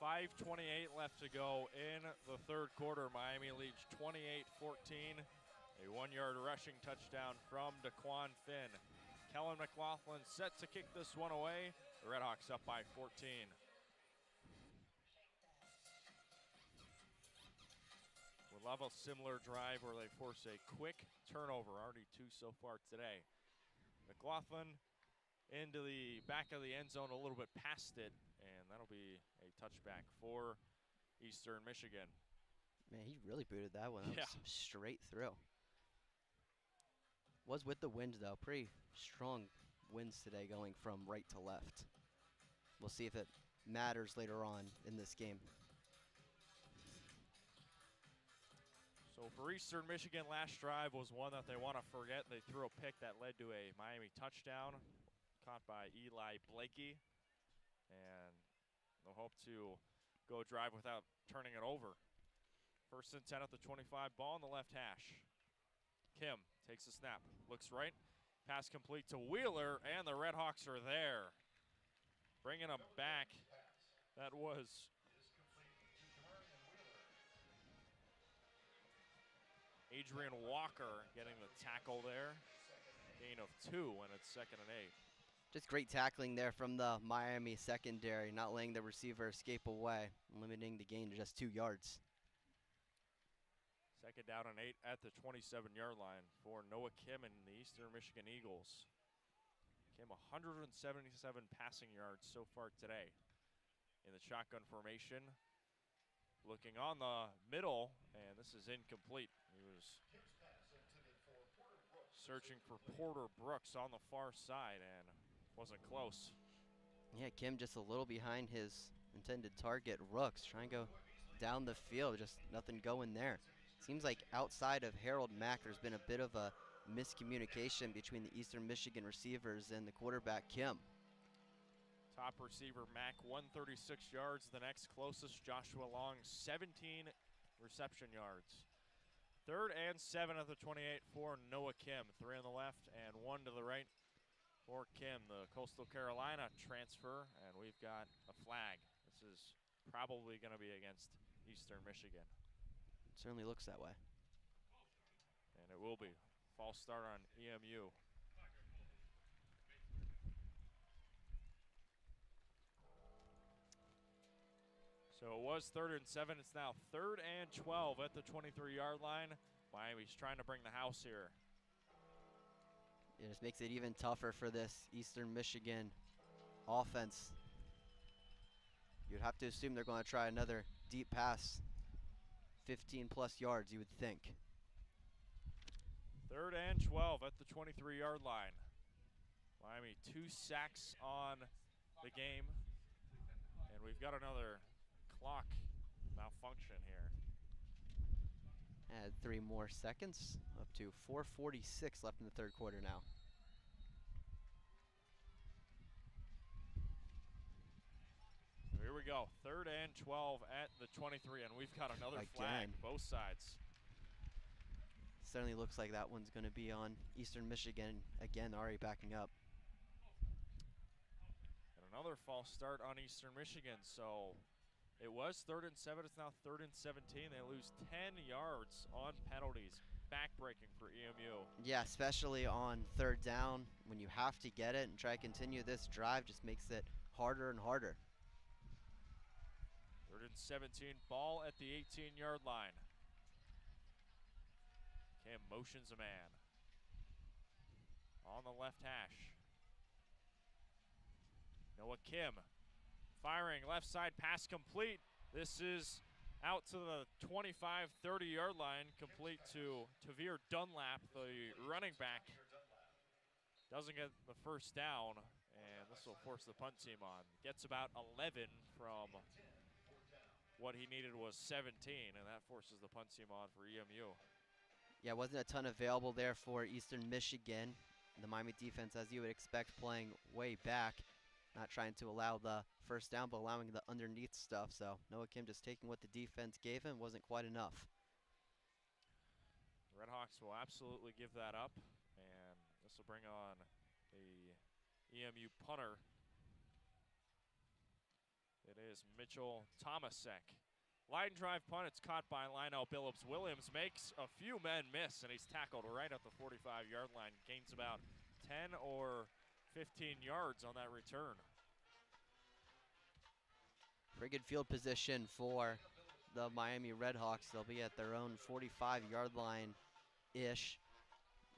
.5:28 left to go in the third quarter. Miami leads 28-14. A 1-yard rushing touchdown from Daquan Finn. Kellen McLaughlin set to kick this one away. The RedHawks up by 14. We'll have a similar drive where they force a quick turnover. Already 2 so far today. McLaughlin into the back of the end zone, a little bit past it, and that'll be a touchback for Eastern Michigan. Man, he really booted that one. That Yeah. was straight through. Was with the wind, though. Pretty strong winds today going from right to left. We'll see if it matters later on in this game. So for Eastern Michigan, last drive was one that they want to forget. They threw a pick that led to a Miami touchdown, caught by Eli Blakey. And they'll hope to go drive without turning it over. 1st and 10 at the 25, ball on the left hash. Kim takes the snap, looks right, pass complete to Wheeler, and the RedHawks are there. Bringing them back. That was Adrian Walker getting the tackle there. Gain of 2 when it's 2nd and 8. Just great tackling there from the Miami secondary, not letting the receiver escape away, limiting the gain to just 2 yards. 2nd down and 8 at the 27-yard line for Noah Kim and the Eastern Michigan Eagles. Kim 177 passing yards so far today in the shotgun formation. Looking on the middle, and this is incomplete. He was searching for Porter Brooks on the far side and wasn't close. Yeah, Kim just a little behind his intended target, Rooks, trying to go down the field, just nothing going there. Seems like outside of Harold Mack, there's been a bit of a miscommunication between the Eastern Michigan receivers and the quarterback, Kim. Top receiver Mack, 136 yards. The next closest, Joshua Long, 17 reception yards. 3rd and 7 at the 28 for Noah Kim. 3 on the left and 1 to the right for Kim, the Coastal Carolina transfer. And we've got a flag. This is probably going to be against Eastern Michigan. It certainly looks that way. And it will be. False start on EMU. So it was 3rd and 7. It's now 3rd and 12 at the 23-yard line. Miami's trying to bring the house here. It just makes it even tougher for this Eastern Michigan offense. You'd have to assume they're going to try another deep pass, 15-plus yards, you would think. 3rd and 12 at the 23-yard line. Miami 2 sacks on the game. And we've got another clock malfunction here. Add 3 more seconds, up to 4:46 left in the third quarter now. Here we go, 3rd and 12 at the 23, and we've got another flag, both sides. Certainly looks like that one's going to be on Eastern Michigan again, already backing up. And another false start on Eastern Michigan, so it was 3rd and 7, it's now 3rd and 17. They lose 10 yards on penalties. Back-breaking for EMU. Yeah, especially on 3rd down, when you have to get it and try to continue this drive, just makes it harder and harder. 3rd 3rd and 17, ball at the 18-yard line. Kim motions a man on the left hash. Noah Kim firing, left side pass complete. This is out to the 25, 30-yard line, complete to Tavir Dunlap, the running back. Doesn't get the first down, and this will force the punt team on. Gets about 11 from what he needed was 17, and that forces the punt team on for EMU. Yeah, wasn't a ton available there for Eastern Michigan. The Miami defense, as you would expect, playing way back, not trying to allow the first down, but allowing the underneath stuff. So Noah Kim just taking what the defense gave him, wasn't quite enough. The RedHawks will absolutely give that up, and this will bring on the EMU punter. It is Mitchell Tomasek. Line drive punt, it's caught by Lionel Billups. Williams makes a few men miss, and he's tackled right at the 45-yard line. Gains about 10 or 15 yards on that return. Pretty good field position for the Miami RedHawks. They'll be at their own 45-yard line-ish.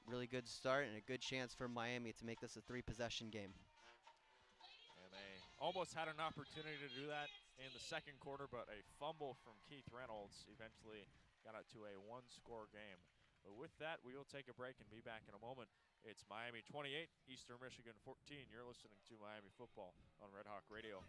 Really good start and a good chance for Miami to make this a 3-possession game. And they almost had an opportunity to do that in the second quarter, but a fumble from Keith Reynolds eventually got it to a 1-score game. But with that, we will take a break and be back in a moment. It's Miami 28, Eastern Michigan 14. You're listening to Miami football on Red Hawk Radio.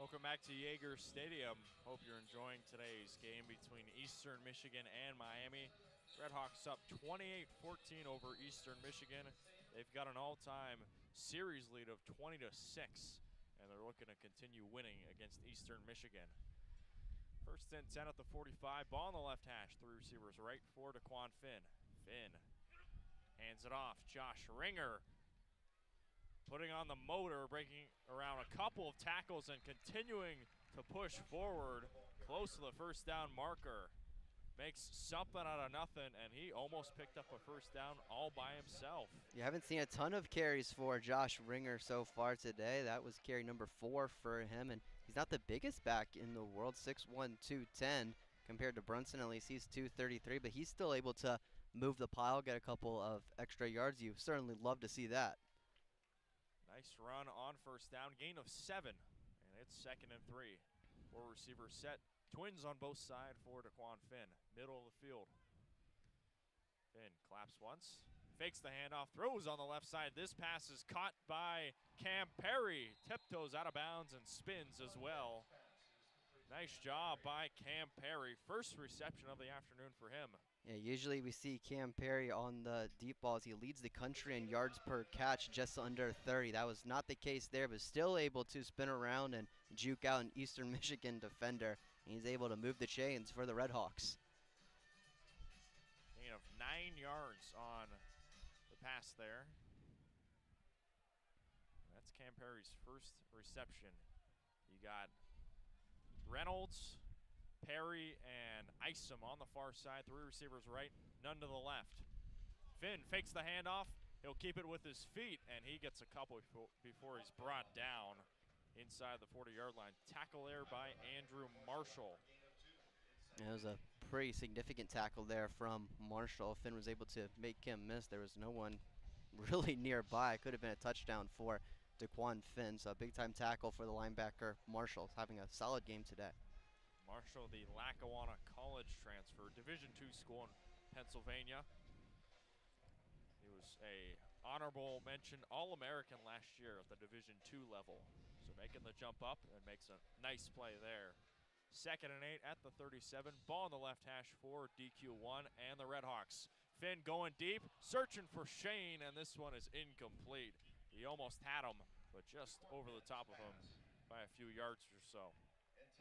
Welcome back to Yager Stadium. Hope you're enjoying today's game between Eastern Michigan and Miami. RedHawks up 28-14 over Eastern Michigan. They've got an all-time series lead of 20-6, and they're looking to continue winning against Eastern Michigan. First and 10 at the 45. Ball on the left hash. 3 receivers right for Daquan Finn. Finn hands it off. Josh Ringer putting on the motor, breaking around a couple of tackles and continuing to push forward close to the first down marker. Makes something out of nothing, and he almost picked up a first down all by himself. You haven't seen a ton of carries for Josh Ringer so far today. That was carry number 4 for him, and he's not the biggest back in the world, 6'1", 210. Compared to Brunson, at least he's 233, but he's still able to move the pile, get a couple of extra yards. You certainly love to see that. Nice run on first down, gain of 7. It's 2nd and 3. 4 receivers set. Twins on both sides for Daquan Finn. Middle of the field. Finn claps once. Fakes the handoff. Throws on the left side. This pass is caught by Cam Perry. Tiptoes out of bounds and spins as well. Nice job by Cam Perry. First reception of the afternoon for him. Yeah, usually we see Cam Perry on the deep balls. He leads the country in yards per catch, just under 30. That was not the case there, but still able to spin around and juke out an Eastern Michigan defender. And he's able to move the chains for the RedHawks. Gain of 9 yards on the pass there. That's Cam Perry's first reception. You got Reynolds, Perry, and Isom on the far side. 3 receivers right, none to the left. Finn fakes the handoff. He'll keep it with his feet, and he gets a couple before he's brought down inside the 40-yard line. Tackle there by Andrew Marshall. It was a pretty significant tackle there from Marshall. Finn was able to make him miss. There was no one really nearby. Could have been a touchdown for Daquan Finn. So a big-time tackle for the linebacker. Marshall having a solid game today. Marshall, the Lackawanna College transfer, Division II school in Pennsylvania. He was a honorable mention All-American last year at the Division II level. So making the jump up and makes a nice play there. 2nd and 8 at the 37. Ball on the left hash for DQ1 and the RedHawks. Finn going deep, searching for Shane, and this one is incomplete. He almost had him, but just over the top of him by a few yards or so.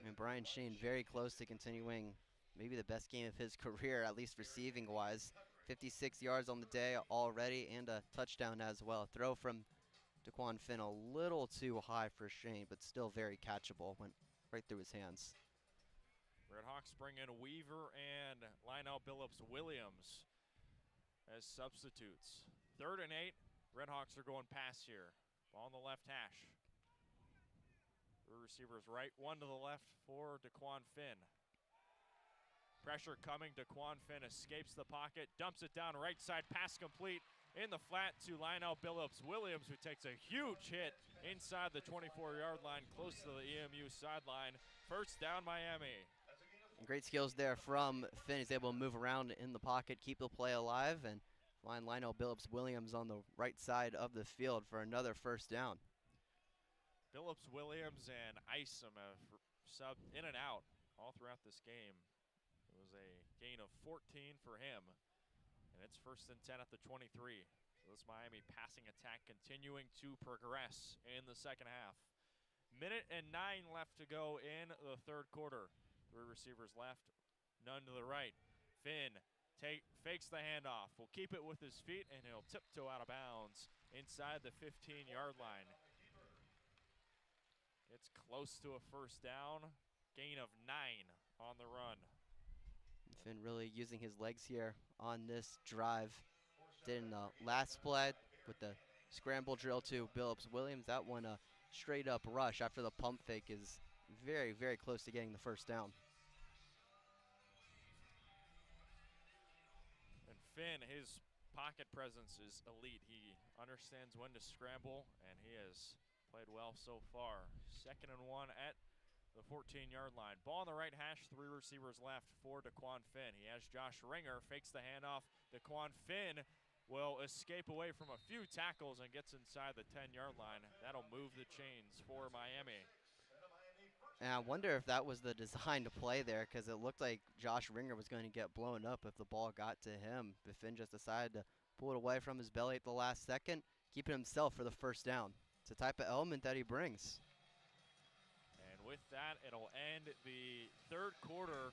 And Bryan Shane very close to continuing maybe the best game of his career, at least receiving-wise. 56 yards on the day already and a touchdown as well. Throw from Daquan Finn a little too high for Shane, but still very catchable. Went right through his hands. RedHawks bring in Weaver and line out Billups Williams as substitutes. 3rd and 8. RedHawks are going pass here. Ball on the left hash. 3 receivers right, 1 to the left for Daquan Finn. Pressure coming. Daquan Finn escapes the pocket, dumps it down right side, pass complete in the flat to line out Billups Williams, who takes a huge hit inside the 24-yard line, close to the EMU sideline. First down, Miami. And great skills there from Finn. He's able to move around in the pocket, keep the play alive, and find Lionel Billups Williams on the right side of the field for another first down. Billups Williams and Isom have subbed in and out all throughout this game. It was a gain of 14 for him, and it's 1st and 10 at the 23. So this Miami passing attack continuing to progress in the second half. 1:09 left to go in the 3rd quarter. 3 receivers left, none to the right. Finn fakes the handoff. Will keep it with his feet, and he'll tiptoe out of bounds inside the 15-yard line. It's close to a first down. Gain of 9 on the run. Finn really using his legs here on this drive. Did in the last play with the scramble drill to Billups Williams. That one a straight up rush after the pump fake is very, very close to getting the first down. And Finn, his pocket presence is elite. He understands when to scramble, and he has played well so far. 2nd and 1 at the 14-yard line. Ball on the right hash, 3 receivers left for Daquan Finn. He has Josh Ringer, fakes the handoff. Daquan Finn will escape away from a few tackles and gets inside the 10-yard line. That'll move the chains for Miami. And I wonder if that was the design to play there, because it looked like Josh Ringer was going to get blown up if the ball got to him. But Finn just decided to pull it away from his belly at the last second, keeping himself for the first down. It's the type of element that he brings. And with that, it'll end the 3rd quarter.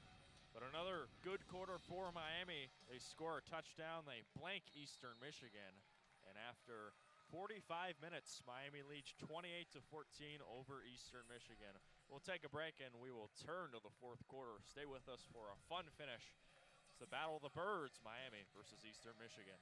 But another good quarter for Miami. They score a touchdown. They blank Eastern Michigan. And after 45 minutes, Miami leads 28-14 over Eastern Michigan. We'll take a break, and we will turn to the 4th quarter. Stay with us for a fun finish. It's the Battle of the Birds, Miami versus Eastern Michigan.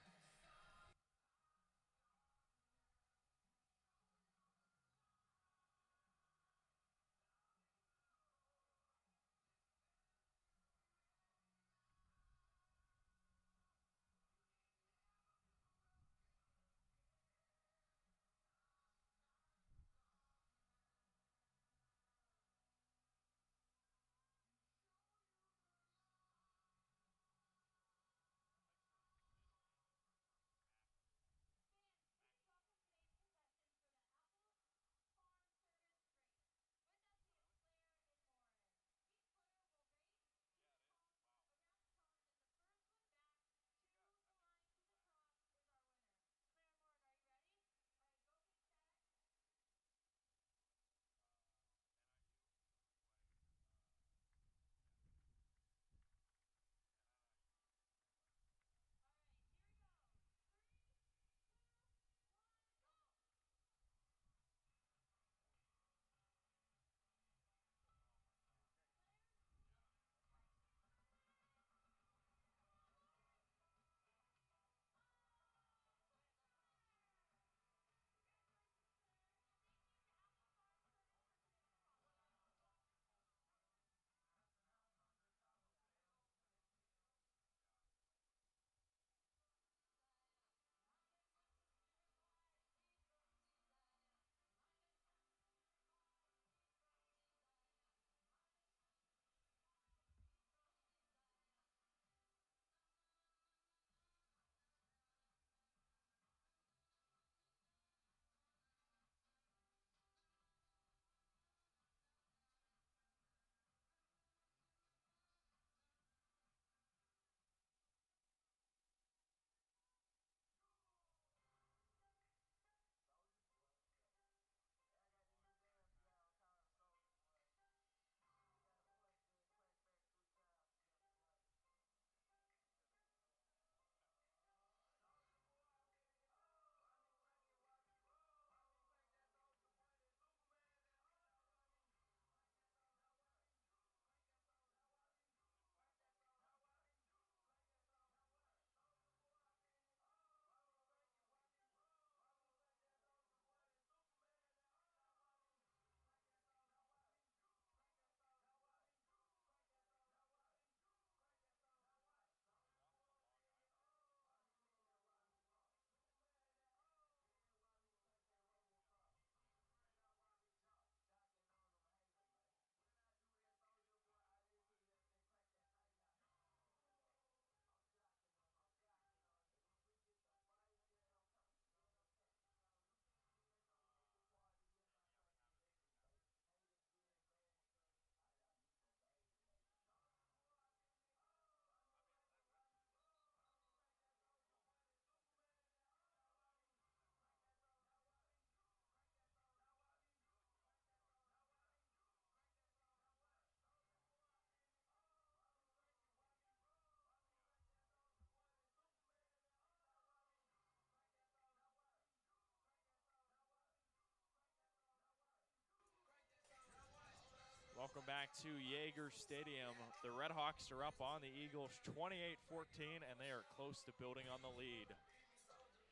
Welcome back to Yager Stadium. The RedHawks are up on the Eagles 28-14, and they are close to building on the lead.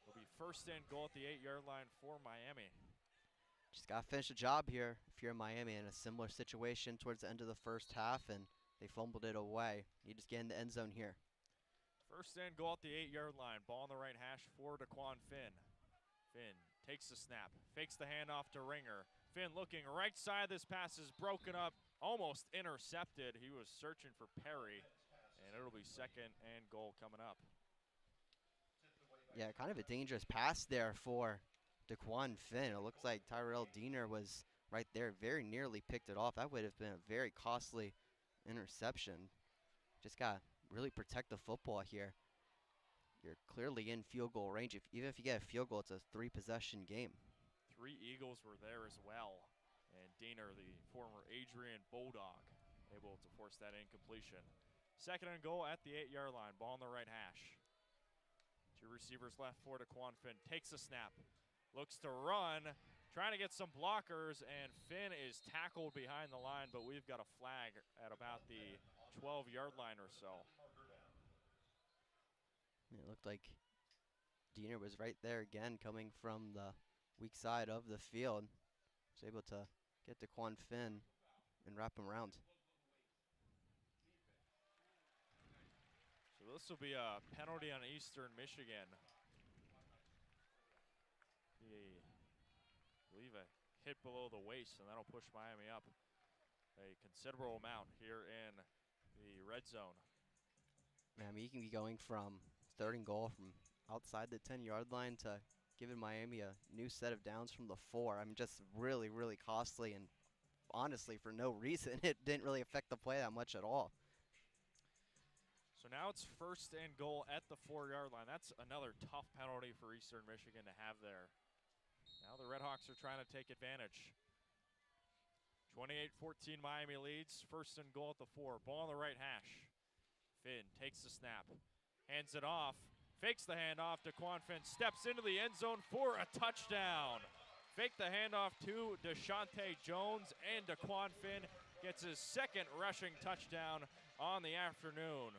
It'll be first and goal at the 8-yard line for Miami. Just got to finish the job here if you're in Miami in a similar situation towards the end of the first half, and they fumbled it away. You just get in the end zone here. First and goal at the 8-yard line. Ball on the right hash for Daquan Finn. Finn takes the snap, fakes the handoff to Ringer. Finn looking right side. This pass is broken up, almost intercepted. He was searching for Perry, and it'll be second and goal coming up. Yeah, kind of a dangerous pass there for Daquan Finn. It looks like Tyrell Diener was right there, very nearly picked it off. That would have been a very costly interception. Just got to really protect the football here. You're clearly in field goal range. Even if you get a field goal, it's a 3-possession game. 3 Eagles were there as well. And Diener, the former Adrian Bulldog, able to force that incompletion. Second and goal at the 8-yard line. Ball on the right hash. 2 receivers left for Daquan Finn. Takes a snap. Looks to run. Trying to get some blockers, and Finn is tackled behind the line, but we've got a flag at about the 12-yard line or so. It looked like Diener was right there again, coming from the weak side of the field. Was able to get Daquan Finn and wrap him around. So this will be a penalty on Eastern Michigan. I believe a hit below the waist, and that'll push Miami up a considerable amount here in the red zone. I mean, you can be going from 3rd and goal from outside the 10-yard line to giving Miami a new set of downs from the 4. I mean, just really, really costly, and honestly, for no reason. It didn't really affect the play that much at all. So now it's first and goal at the 4-yard line. That's another tough penalty for Eastern Michigan to have there. Now the RedHawks are trying to take advantage. 28-14 Miami leads. First and goal at the 4. Ball on the right hash. Finn takes the snap. Hands it off. Fakes the handoff. Daquan Finn steps into the end zone for a touchdown. Fake the handoff to Deshaunte Jones, and Daquan Finn gets his second rushing touchdown on the afternoon.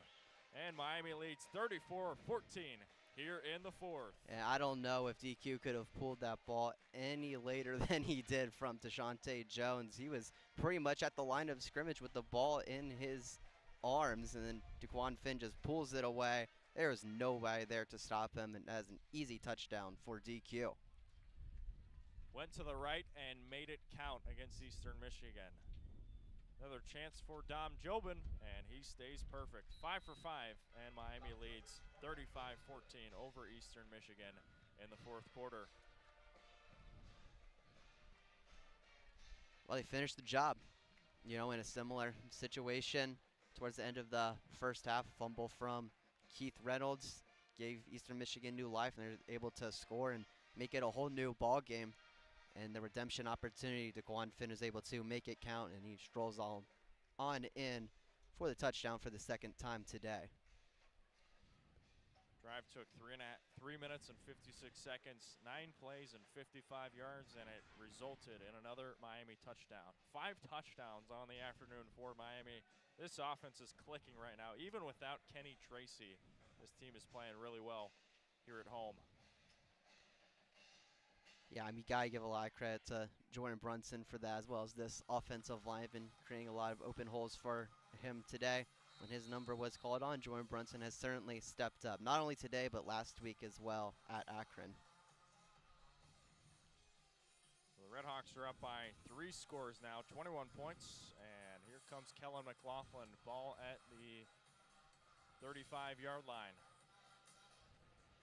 And Miami leads 34-14 here in the 4th. And I don't know if DQ could have pulled that ball any later than he did from Deshaunte Jones. He was pretty much at the line of scrimmage with the ball in his arms, and then Daquan Finn just pulls it away. There is nobody there to stop him, and has an easy touchdown for DQ. Went to the right and made it count against Eastern Michigan. Another chance for Dom Jobin, and he stays perfect. 5 for 5, and Miami leads 35-14 over Eastern Michigan in the 4th quarter. Well, they finished the job, you know, in a similar situation towards the end of the first half. Fumble from Keith Reynolds gave Eastern Michigan new life, and they're able to score and make it a whole new ball game. And the redemption opportunity, Daquan Finn is able to make it count, and he strolls on in for the touchdown for the 2nd time today. Drive took 3 minutes and 56 seconds, 9 plays and 55 yards, and it resulted in another Miami touchdown. 5 touchdowns on the afternoon for Miami. This offense is clicking right now. Even without Kenny Tracy, this team is playing really well here at home. Yeah, I mean, you got to give a lot of credit to Jordan Brunson for that, as well as this offensive line. Been creating a lot of open holes for him today. When his number was called on, Jordan Brunson has certainly stepped up, not only today, but last week as well at Akron. So the RedHawks are up by 3 scores now, 21 points, and here comes Kellen McLaughlin. Ball at the 35-yard line.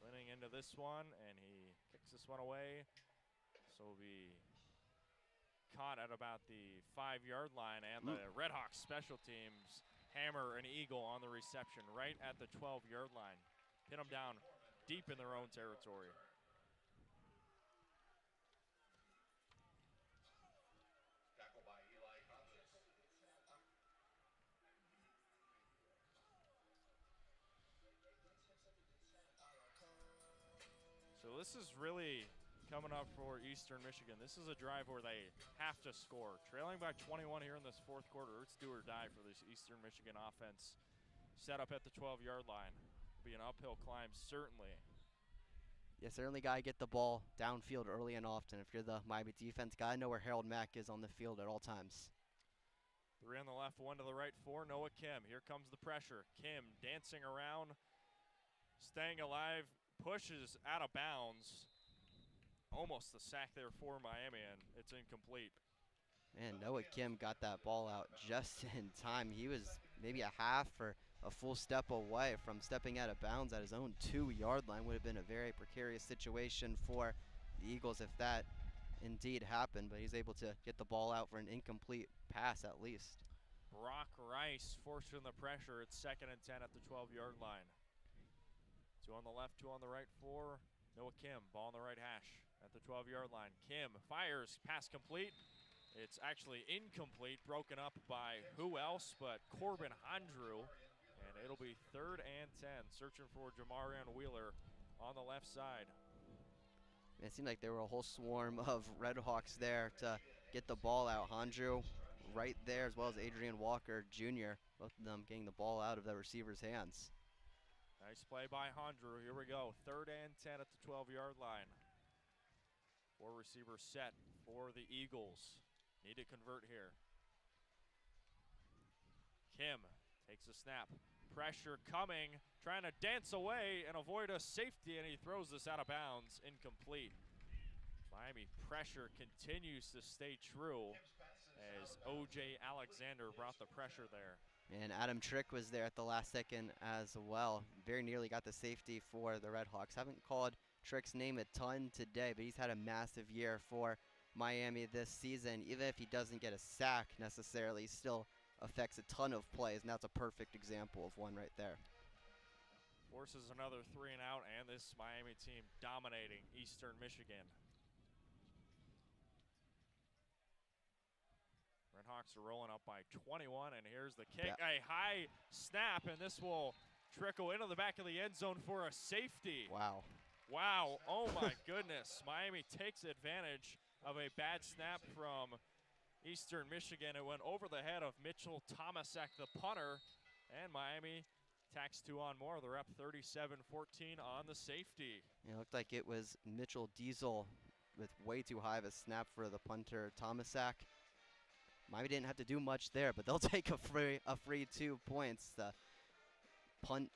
Winning into this one, and he kicks this one away. So will be caught at about the 5-yard line, and the RedHawks special teams hammer an eagle on the reception right at the 12-yard line. Pin them down deep in their own territory. Tackle by Eli Conless. So this is really coming up for Eastern Michigan. This is a drive where they have to score. Trailing by 21 here in this fourth quarter. It's do or die for this Eastern Michigan offense. Set up at the 12-yard line. It'll be an uphill climb, certainly. You certainly got to get the ball downfield early and often. If you're the Miami defense, got to know where Harold Mack is on the field at all times. 3 on the left, 1 to the right for Noah Kim. Here comes the pressure. Kim dancing around, staying alive, pushes out of bounds. Almost the sack there for Miami, and it's incomplete. Man, Noah Kim got that ball out just in time. He was maybe a half or a full step away from stepping out of bounds at his own 2-yard line. Would have been a very precarious situation for the Eagles if that indeed happened, but he's able to get the ball out for an incomplete pass at least. Brock Rice forcing the pressure. It's 2nd and 10 at the 12-yard line. 2 on the left, 2 on the right for Noah Kim. Ball on the right hash at the 12-yard line. Kim fires, pass complete. It's actually incomplete, broken up by who else but Corbin Hondrew. And it'll be 3rd and 10, searching for Jamarian Wheeler on the left side. It seemed like there were a whole swarm of RedHawks there to get the ball out. Hondrew right there, as well as Adrian Walker Jr., both of them getting the ball out of the receiver's hands. Nice play by Hondrew. Here we go, 3rd and 10 at the 12-yard line. 4 receivers set for the Eagles. Need to convert here. Kim takes a snap. Pressure coming, trying to dance away and avoid a safety, and he throws this out of bounds, incomplete. Miami pressure continues to stay true as O.J. Alexander brought the pressure there. And Adam Trick was there at the last second as well. Very nearly got the safety for the RedHawks. Haven't called Trick's name a ton today, but he's had a massive year for Miami this season. Even if he doesn't get a sack necessarily, he still affects a ton of plays, and that's a perfect example of one right there. Forces another 3 and out, and this Miami team dominating Eastern Michigan. RedHawks are rolling up by 21, and here's the kick. Yeah. A high snap, and this will trickle into the back of the end zone for a safety. Wow. Wow, oh my goodness. Miami takes advantage of a bad snap from Eastern Michigan. It went over the head of Mitchell Tomasek, the punter, and Miami tacks 2 on more. They're up 37-14 on the safety. It looked like it was Mitchell Diesel with way too high of a snap for the punter, Tomasak. Miami didn't have to do much there, but they'll take a free 2 points. The punt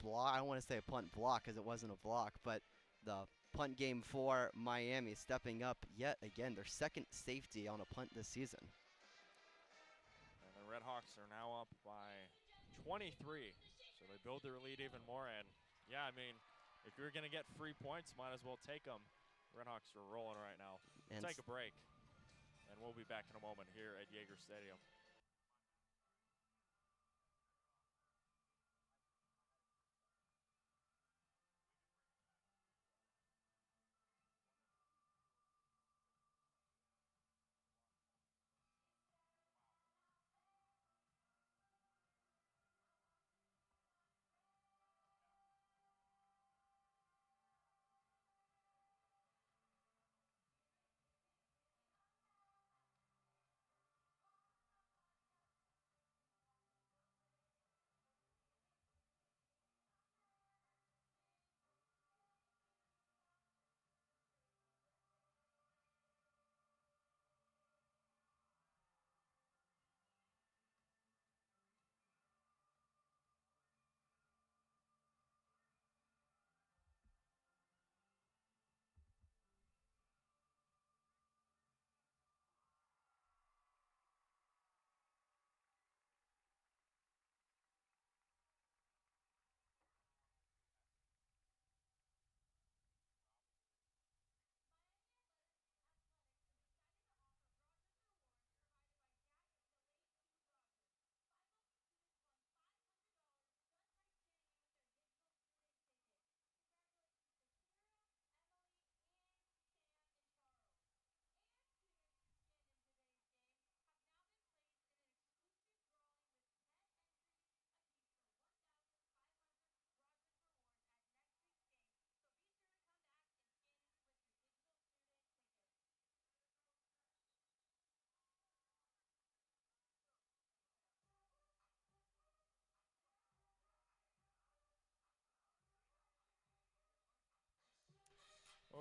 block, I don't want to say a punt block because it wasn't a block, but the punt game for Miami stepping up yet again, their 2nd safety on a punt this season. And the RedHawks are now up by 23, so they build their lead even more. And yeah, I mean, if you're going to get free points, might as well take them. RedHawks are rolling right now. And Take a break, and we'll be back in a moment here at Yager Stadium.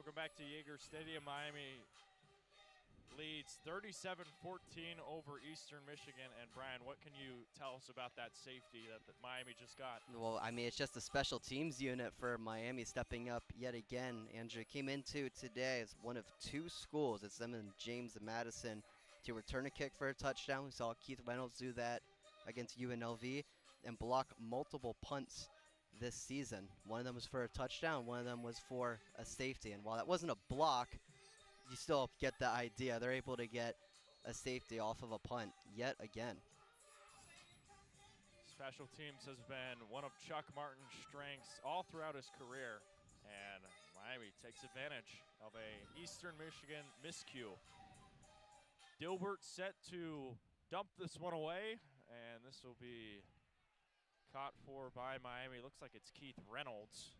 Welcome back to Yager Stadium. Miami leads 37-14 over Eastern Michigan. And Bryan, what can you tell us about that safety that Miami just got? Well, I mean, it's just a special teams unit for Miami stepping up yet again. Andrew came into today as one of two schools, it's them and James Madison, to return a kick for a touchdown. We saw Keith Reynolds do that against UNLV and block multiple punts this season. One of them was for a touchdown, one of them was for a safety. And while that wasn't a block, you still get the idea. They're able to get a safety off of a punt yet again. Special teams has been one of Chuck Martin's strengths all throughout his career, and Miami takes advantage of a Eastern Michigan miscue. Dilbert set to dump this one away, and this will be caught for by Miami. Looks like it's Keith Reynolds.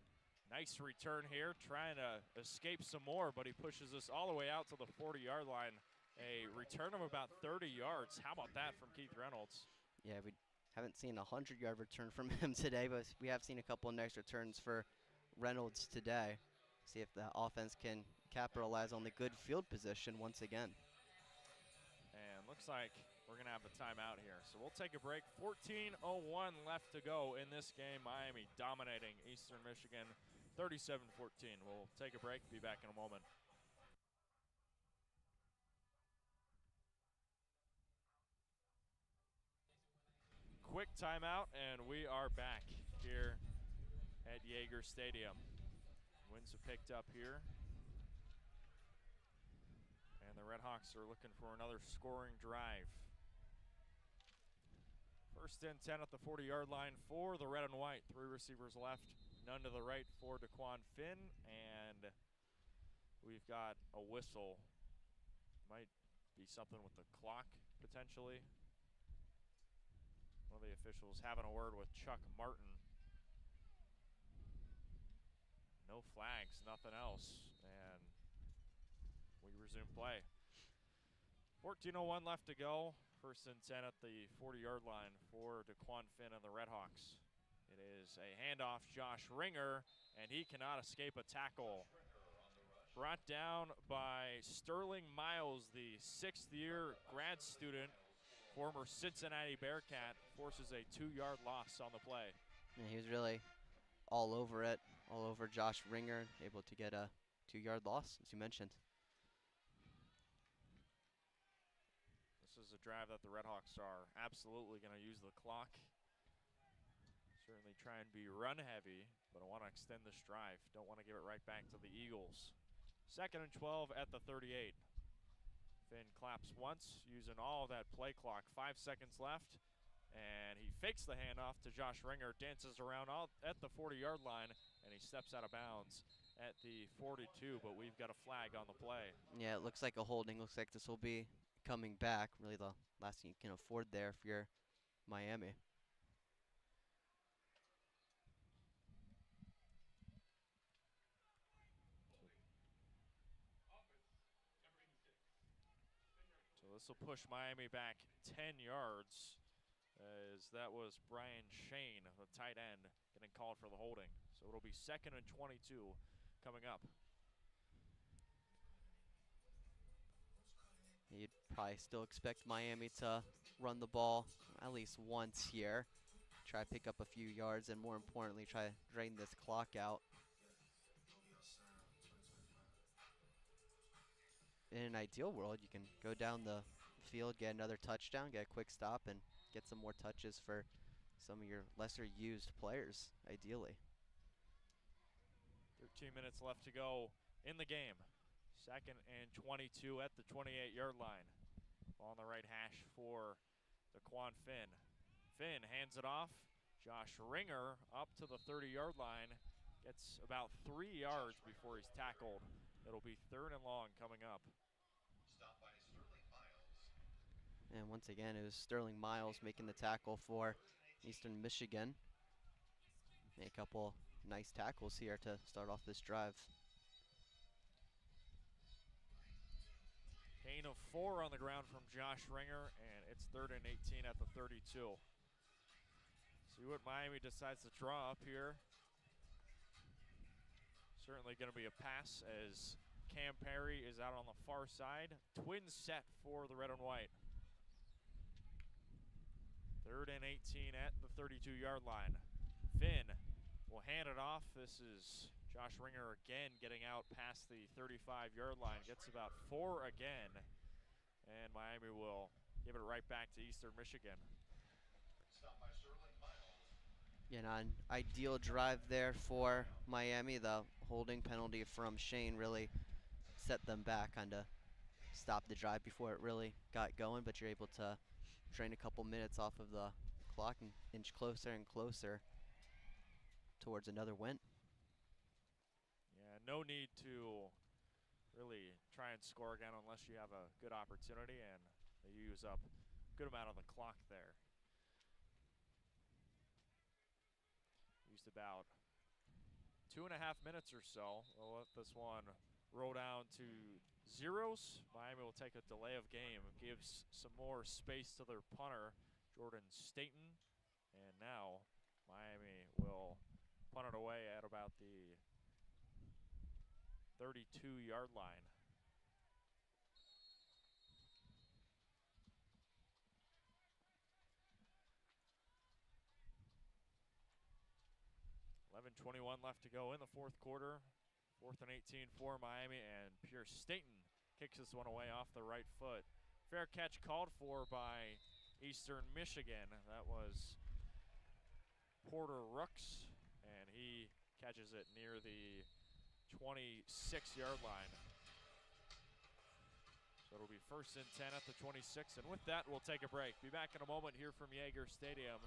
Nice return here, trying to escape some more, but he pushes us all the way out to the 40-yard line. A return of about 30 yards. How about that from Keith Reynolds? Yeah, we haven't seen a 100-yard return from him today, but we have seen a couple of nice returns for Reynolds today. See if the offense can capitalize on the good field position once again. And looks like we're going to have a timeout here. So we'll take a break. 14:01 left to go in this game. Miami dominating Eastern Michigan 37-14. We'll take a break. Be back in a moment. Quick timeout, and we are back here at Yager Stadium. Winds have picked up here. And the RedHawks are looking for another scoring drive. First and 10 at the 40-yard line for the red and white. Three receivers left, none to the right for Daquan Finn, and we've got a whistle. Might be something with the clock, potentially. One of the officials having a word with Chuck Martin. No flags, nothing else, and we resume play. 14:01 left to go. First and 10 at the 40-yard line for Daquan Finn and the RedHawks. It is a handoff, Josh Ringer, and he cannot escape a tackle. Brought down by Sterling Miles, the sixth-year grad student, former Cincinnati Bearcat, forces a 2-yard loss on the play. Yeah, he was really all over it, all over Josh Ringer, able to get a 2-yard loss, as you mentioned. This is a drive that the RedHawks are absolutely going to use the clock. Certainly try and be run heavy, but I want to extend this drive. Don't want to give it right back to the Eagles. 2nd and 12 at the 38. Finn claps once, using all of that play clock. 5 seconds left, and he fakes the handoff to Josh Ringer, dances around at the 40-yard line, and he steps out of bounds at the 42, but we've got a flag on the play. Yeah, it looks like a holding. Looks like this will be coming back. Really the last thing you can afford there if you're Miami. So this will push Miami back 10 yards, as that was Bryan Shane, the tight end, getting called for the holding. So it'll be 2nd and 22 coming up. You'd probably still expect Miami to run the ball at least once here. Try to pick up a few yards, and more importantly, try to drain this clock out. In an ideal world, you can go down the field, get another touchdown, get a quick stop, and get some more touches for some of your lesser used players, ideally. 13 minutes left to go in the game. 2nd and 22 at the 28-yard line. Ball on the right hash for Daquan Finn. Finn hands it off. Josh Ringer up to the 30-yard line. Gets about 3 yards before he's tackled. It'll be 3rd and long coming up. Stopped by Sterling Miles. And once again, it was Sterling Miles making the tackle for Eastern Michigan. Made a couple nice tackles here to start off this drive. Gain of 4 on the ground from Josh Ringer, and it's 3rd and 18 at the 32. See what Miami decides to draw up here. Certainly going to be a pass as Cam Perry is out on the far side. Twin set for the red and white. 3rd and 18 at the 32-yard line. Finn will hand it off. This is Josh Ringer again getting out past the 35-yard line. Gets about 4 again. And Miami will give it right back to Eastern Michigan. Stop by Sterling Miles. An ideal drive there for Miami. The holding penalty from Shane really set them back, kind of stopped the drive before it really got going, but you're able to drain a couple minutes off of the clock and inch closer and closer towards another win. Yeah, no need to really try and score again unless you have a good opportunity, and they use up a good amount of the clock there. Used about 2.5 minutes or so. We'll let this one roll down to zeros. Miami will take a delay of game. Gives some more space to their punter, Jordan Staten. And now Miami will punt it away at about the 32-yard line. .21 left to go in the fourth quarter. 4th and 18 for Miami, and Pierce Staten kicks this one away off the right foot. Fair catch called for by Eastern Michigan. That was Porter Rooks, and he catches it near the 26-yard line. So it'll be 1st and 10 at the 26, and with that, we'll take a break. Be back in a moment here from Yager Stadium.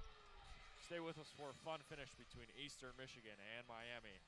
Stay with us for a fun finish between Eastern Michigan and Miami.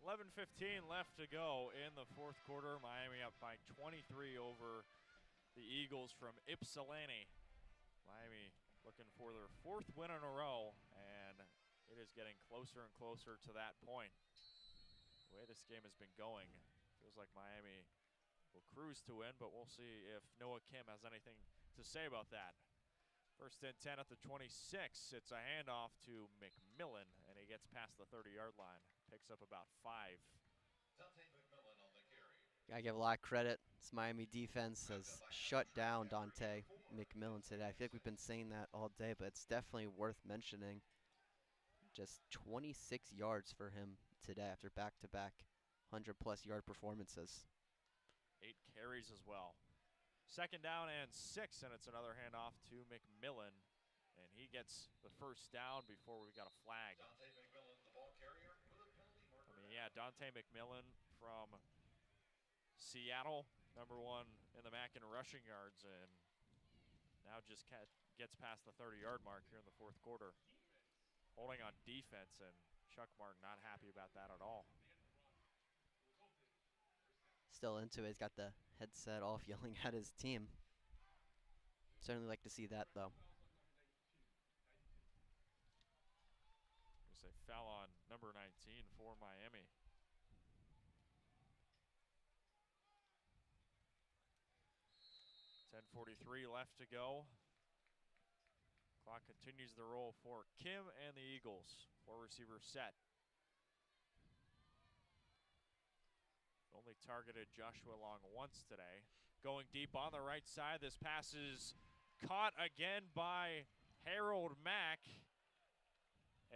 Sales. 11:15 left to go in the fourth quarter. Miami up by 23 over the Eagles from Ypsilanti. Miami looking for their 4th win in a row, and it is getting closer and closer to that point. The way this game has been going, feels like Miami will cruise to win, but we'll see if Noah Kim has anything to say about that. 1st and 10 at the 26. It's a handoff to McMillan, and he gets past the 30-yard line. Picks up about 5. Dante McMillan on the carry. Gotta give a lot of credit. This Miami defense has shut down Dante McMillan today. I feel like we've been saying that all day, but it's definitely worth mentioning. Just 26 yards for him today after back-to-back 100+ yard performances. 8 carries as well. 2nd down and 6, and it's another handoff to McMillan. And he gets the 1st down before we got a flag. Dante McMillan, the ball carrier, with a penalty marker. I mean, yeah, Dante McMillan from Seattle, #1 in the MAC in rushing yards, and now just gets past the 30-yard mark here in the 4th quarter. Holding on defense, and Chuck Martin not happy about that at all. Still into it. He's got the headset off, yelling at his team. Certainly like to see that, though. Say foul on number 19 for Miami. .43 left to go. Clock continues the roll for Kim and the Eagles. 4 receivers set. Only targeted Joshua Long once today. Going deep on the right side. This pass is caught again by Harold Mack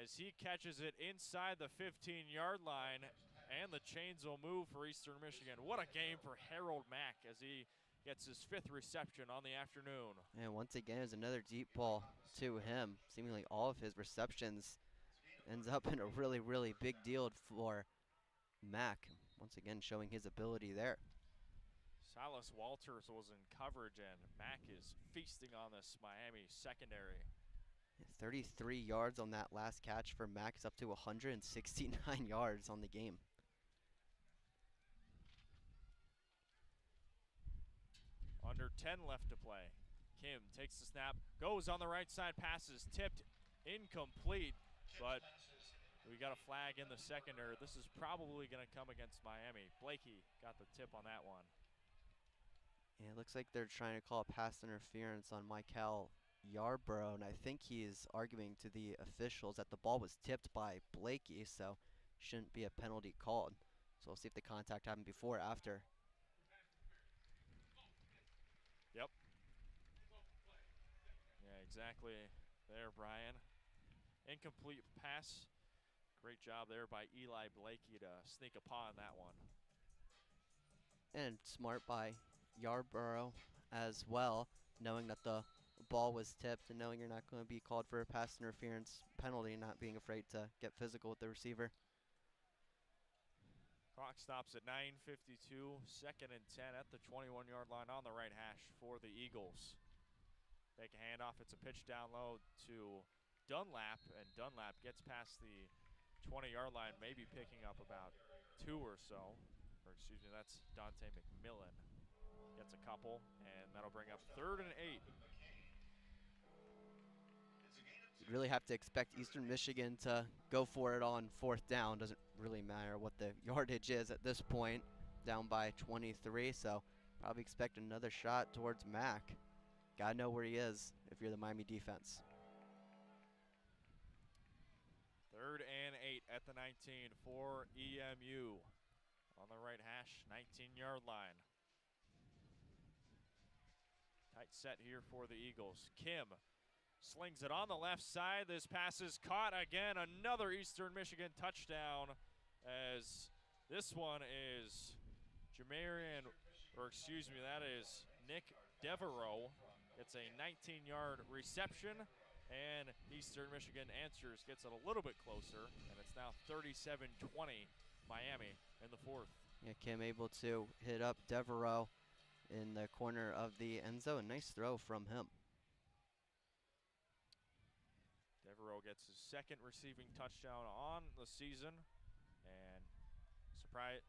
as he catches it inside the 15-yard line, and the chains will move for Eastern Michigan. What a game for Harold Mack as he gets his 5th reception on the afternoon. And once again, there's another deep ball to him. Seemingly all of his receptions ends up in a really, really big deal for Mack. Once again, showing his ability there. Silas Walters was in coverage, and Mack is feasting on this Miami secondary. 33 yards on that last catch for Mack. Is up to 169 yards on the game. Under 10 left to play. Kim takes the snap, goes on the right side, passes tipped, incomplete, but we got a flag in the secondary. This is probably going to come against Miami. Blakey got the tip on that one. Yeah, it looks like they're trying to call a pass interference on Michael Yarborough, and I think he is arguing to the officials that the ball was tipped by Blakey, so shouldn't be a penalty called. So we'll see if the contact happened before or after. Yep. Yeah, exactly there, Bryan. Incomplete pass. Great job there by Eli Blakey to sneak upon that one. And smart by Yarborough as well, knowing that the ball was tipped and knowing you're not going to be called for a pass interference penalty, not being afraid to get physical with the receiver. Clock stops at 9:52, 2nd and 10 at the 21-yard line on the right hash for the Eagles. Take a handoff. It's a pitch down low to Dunlap, and Dunlap gets past the 20-yard line, maybe picking up about 2 or so. Or excuse me, that's Dante McMillan. Gets a couple, and that'll bring up 3rd and 8. You'd really have to expect Eastern Michigan to go for it on 4th down. Doesn't really matter what the yardage is at this point, down by 23, so probably expect another shot towards Mack. Gotta know where he is if you're the Miami defense. 3rd and 8 at the 19 for EMU. On the right hash, 19-yard line. Tight set here for the Eagles. Kim slings it on the left side. This pass is caught again. Another Eastern Michigan touchdown, as this one is that is Nick Devereaux. It's a 19-yard reception, and Eastern Michigan answers, gets it a little bit closer, and it's now 37-20 Miami in the 4th. Yeah, Kim able to hit up Devereaux in the corner of the end zone. Nice throw from him. Devereaux gets his 2nd receiving touchdown on the season, and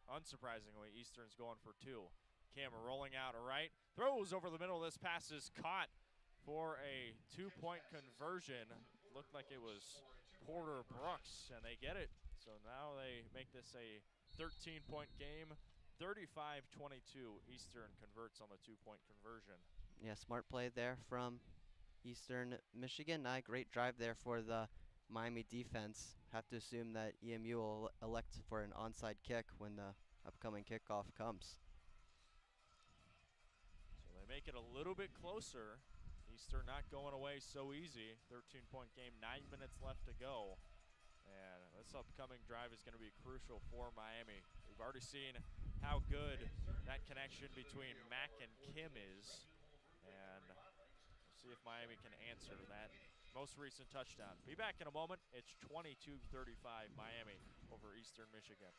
unsurprisingly, Eastern's going for 2. Kim rolling out right, throws over the middle. This pass is caught for a 2-point conversion. Looked like it was Porter Brooks, and they get it. So now they make this a 13-point game. 35-22, Eastern converts on the 2-point conversion. Yeah, smart play there from Eastern Michigan. Not a great drive there for the Miami defense. Have to assume that EMU will elect for an onside kick when the upcoming kickoff comes. So they make it a little bit closer. Eastern not going away so easy. 13-point game, 9 minutes left to go. And this upcoming drive is going to be crucial for Miami. We've already seen how good that connection between Mac and Kim is. And we'll see if Miami can answer that most recent touchdown. Be back in a moment. It's 22-35 Miami over Eastern Michigan.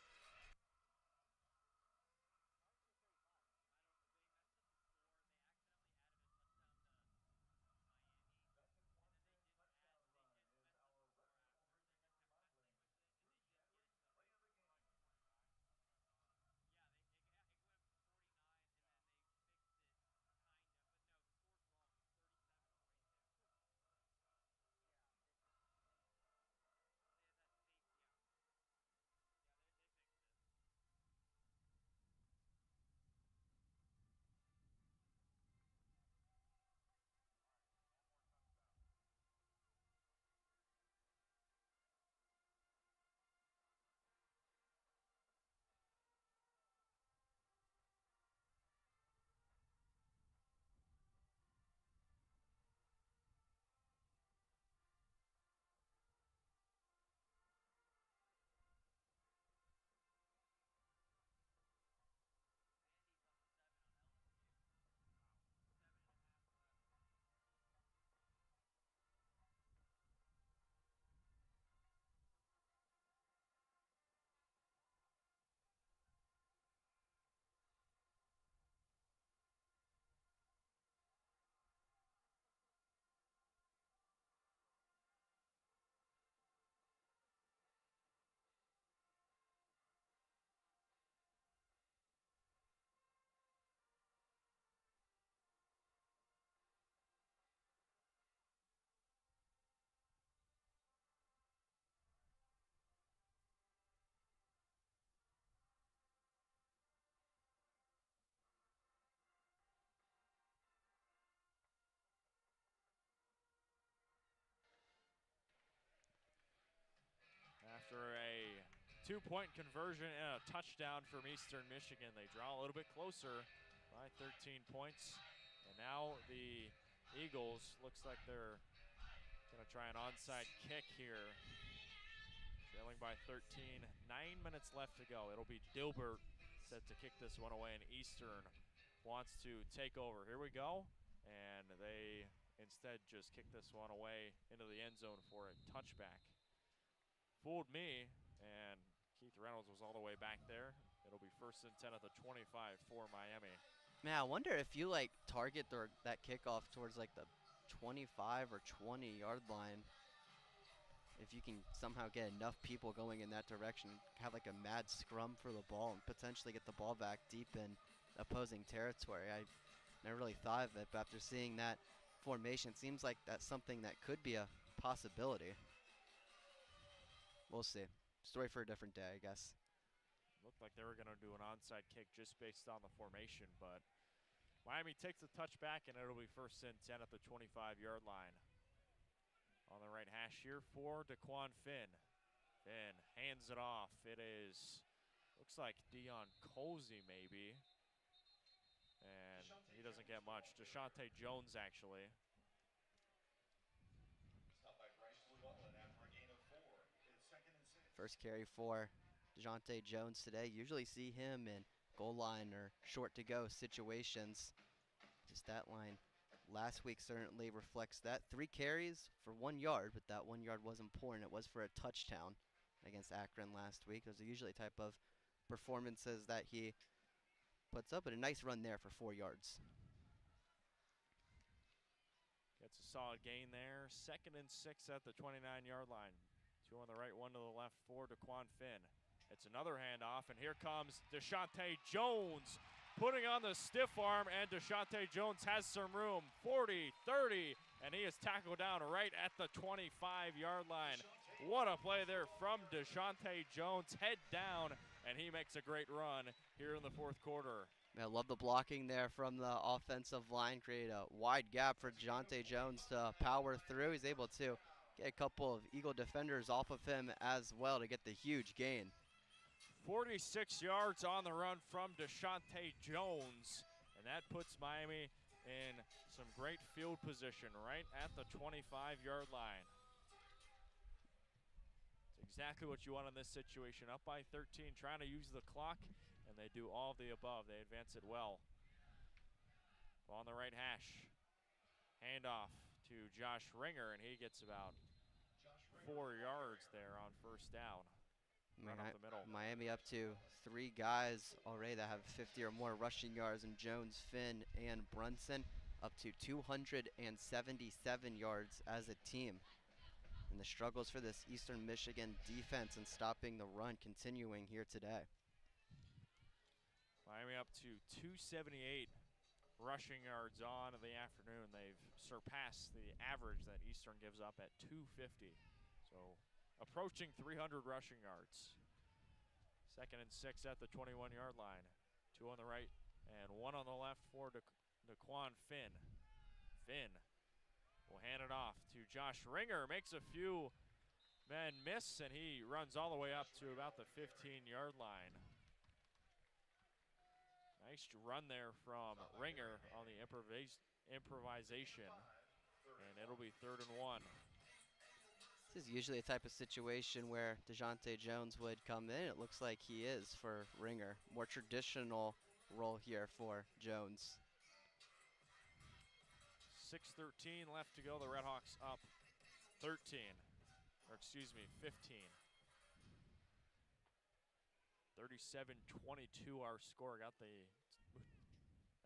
After a two-point conversion and a touchdown from Eastern Michigan, they draw a little bit closer by 13 points. And now the Eagles, looks like they're going to try an onside kick here. Trailing by 13, 9 minutes left to go. It'll be Dilbert set to kick this one away, and Eastern wants to take over. Here we go, and they instead just kick this one away into the end zone for a touchback. Fooled me, and Keith Reynolds was all the way back there. It'll be 1st and 10 at the 25 for Miami. Man, I wonder if you like target that kickoff towards like the 25 or 20-yard line, if you can somehow get enough people going in that direction, have like a mad scrum for the ball and potentially get the ball back deep in opposing territory. I never really thought of it, but after seeing that formation, it seems like that's something that could be a possibility. We'll see. Story for a different day, I guess. Looked like they were going to do an onside kick just based on the formation, but Miami takes a touchback, and it'll be 1st and 10 at the 25-yard line. On the right hash here for Daquan Finn. Finn hands it off. It is, looks like Dion Colsey maybe. And he doesn't get much. Deshaunte Jones, actually. First carry for DeJounte Jones today. Usually see him in goal line or short to go situations. Just that line last week certainly reflects that. 3 carries for 1 yard, but that 1 yard was important. It was for a touchdown against Akron last week. Those are usually type of performances that he puts up, but a nice run there for 4 yards. Gets a solid gain there. 2nd and 6 at the 29-yard line. 2 on the right, 1 to the left for Daquan Finn. It's another handoff, and here comes Deshaunte Jones putting on the stiff arm, and Deshaunte Jones has some room. 40, 30, and he is tackled down right at the 25-yard line. What a play there from Deshaunte Jones. Head down, and he makes a great run here in the 4th quarter. I love the blocking there from the offensive line. Create a wide gap for DeJounte Jones to power through. He's able to get a couple of Eagle defenders off of him as well to get the huge gain. 46 yards on the run from Deshaunte Jones, and that puts Miami in some great field position right at the 25-yard line. It's exactly what you want in this situation. Up by 13, trying to use the clock, and they do all of the above. They advance it well. Ball on the right hash. Handoff to Josh Ringer, and he gets about 4 yards there on first down. Right up the middle. Miami up to 3 guys already that have 50 or more rushing yards, and Jones, Finn, and Brunson up to 277 yards as a team. And the struggles for this Eastern Michigan defense and stopping the run continuing here today. Miami up to 278 rushing yards on in the afternoon. They've surpassed the average that Eastern gives up at 250. So approaching 300 rushing yards. 2nd and 6 at the 21-yard line. 2 on the right and 1 on the left for Daquan Finn. Finn will hand it off to Josh Ringer. Makes a few men miss, and he runs all the way up to about the 15-yard line. Nice run there from Ringer on the improvisation, and it'll be 3rd and 1. This is usually a type of situation where DeJounte Jones would come in. It looks like he is for Ringer. More traditional role here for Jones. 6:13 left to go. The RedHawks up 13, or excuse me, 15. 37-22 our score. Got the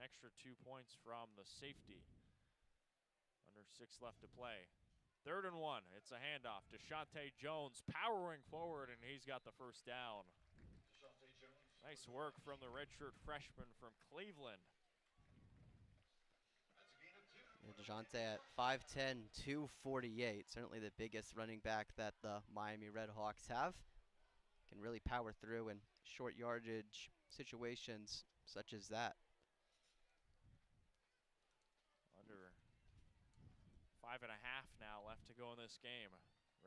extra 2 points from the safety. Under 6 left to play. 3rd and 1. It's a handoff. DeJounte Jones powering forward, and he's got the first down. Nice work from the redshirt freshman from Cleveland. Yeah, DeJounte at 5'10", 248. Certainly the biggest running back that the Miami RedHawks have. Can really power through in short yardage situations such as that. Under 5.5 now left to go in this game.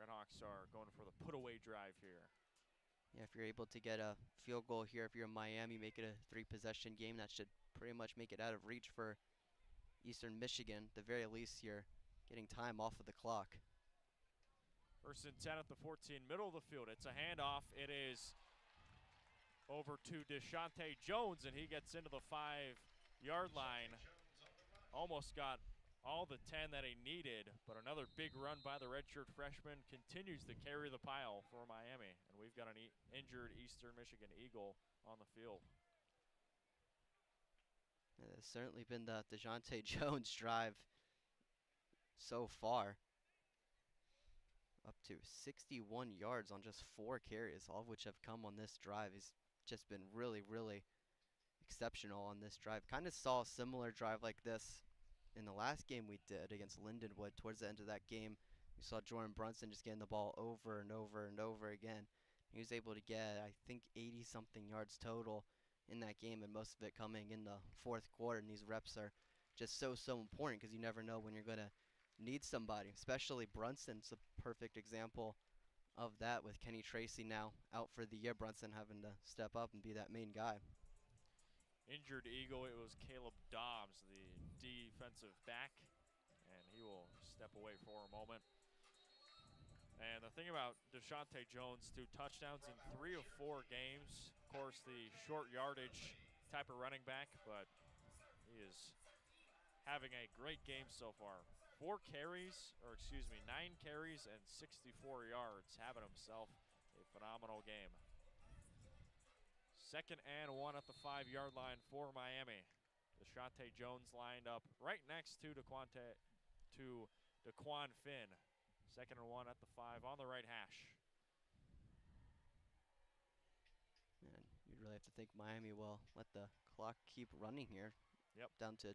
RedHawks are going for the put-away drive here. Yeah, if you're able to get a field goal here, if you're Miami, make it a 3-possession game, that should pretty much make it out of reach for Eastern Michigan. At the very least, you're getting time off of the clock. 1st and 10 at the 14, middle of the field. It's a handoff. It is over to DeJounte Jones, and he gets into the 5-yard line. Almost got all the 10 that he needed, but another big run by the redshirt freshman continues to carry the pile for Miami. And we've got an injured Eastern Michigan Eagle on the field. It's certainly been the DeJounte Jones drive so far. Up to 61 yards on just 4 carries, all of which have come on this drive. He's just been really, really exceptional on this drive. Kind of saw a similar drive like this in the last game we did against Lindenwood. Towards the end of that game, we saw Jordan Brunson just getting the ball over and over and over again. He was able to get, I think, 80-something yards total in that game, and most of it coming in the 4th quarter. And these reps are just so important because you never know when you're going to need somebody, especially Brunson's a perfect example of that, with Kenny Tracy now out for the year. Brunson having to step up and be that main guy. Injured Eagle, it was Caleb Dobbs, the defensive back, and he will step away for a moment. And the thing about DeJounte Jones, 2 touchdowns in 3 of 4 games. Of course, the short yardage type of running back, but he is having a great game so far. 9 carries and 64 yards, having himself a phenomenal game. 2nd and 1 at the 5-yard line for Miami. DeJounte Jones lined up right next to Daquan Finn. 2nd and 1 at the 5 on the right hash. And you'd really have to think Miami will let the clock keep running here. Yep. Down to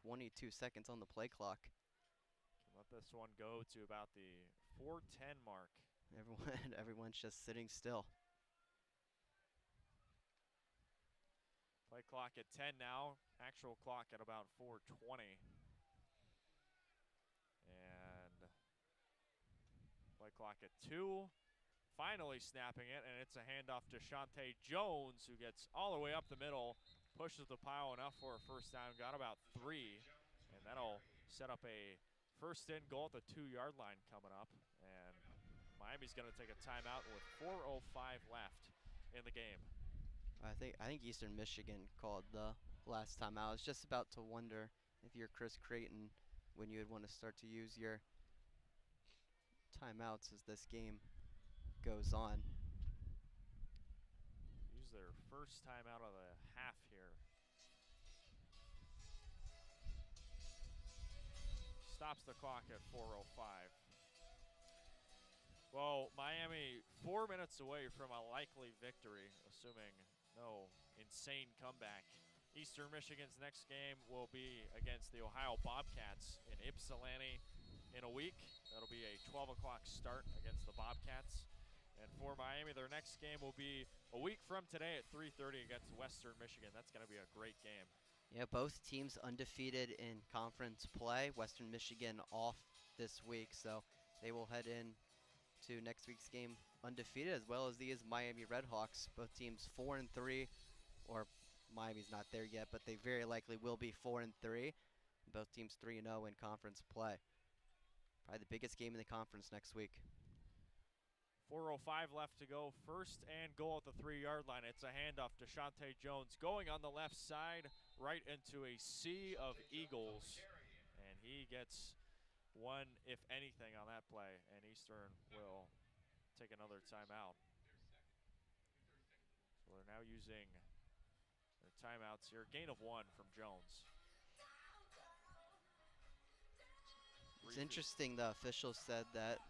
22 seconds on the play clock. Let this one go to about the 4:10 mark. Everyone's just sitting still. Play clock at 10 now. Actual clock at about 4:20. And play clock at 2. Finally snapping it, and it's a handoff to DeJounte Jones, who gets all the way up the middle, pushes the pile enough for a first down. Got about 3, and that'll set up a first and goal at the 2-yard line coming up. And Miami's going to take a timeout with 4:05 left in the game. I think Eastern Michigan called the last time out. I was just about to wonder if you're Chris Creighton when you would want to start to use your timeouts as this game goes on. Use their first timeout of the half here. Stops the clock at 4:05. Well, Miami 4 minutes away from a likely victory, assuming no insane comeback. Eastern Michigan's next game will be against the Ohio Bobcats in Ypsilanti in a week. That'll be a 12 o'clock start against the Bobcats. And for Miami, their next game will be a week from today at 3:30 against Western Michigan. That's going to be a great game. Yeah, both teams undefeated in conference play. Western Michigan off this week, so they will head in to next week's game undefeated, as well as these Miami RedHawks. Both teams 4-3, or Miami's not there yet, but they very likely will be 4-3. Both teams 3-0 in conference play. Probably the biggest game in the conference next week. 4:05 left to go. First and goal at the 3-yard line. It's a handoff to Shante Jones going on the left side right into a sea of Eagles. And he gets one, if anything, on that play. And Eastern will take another timeout. So they're now using their timeouts here. Gain of 1 from Jones. It's interesting the officials said that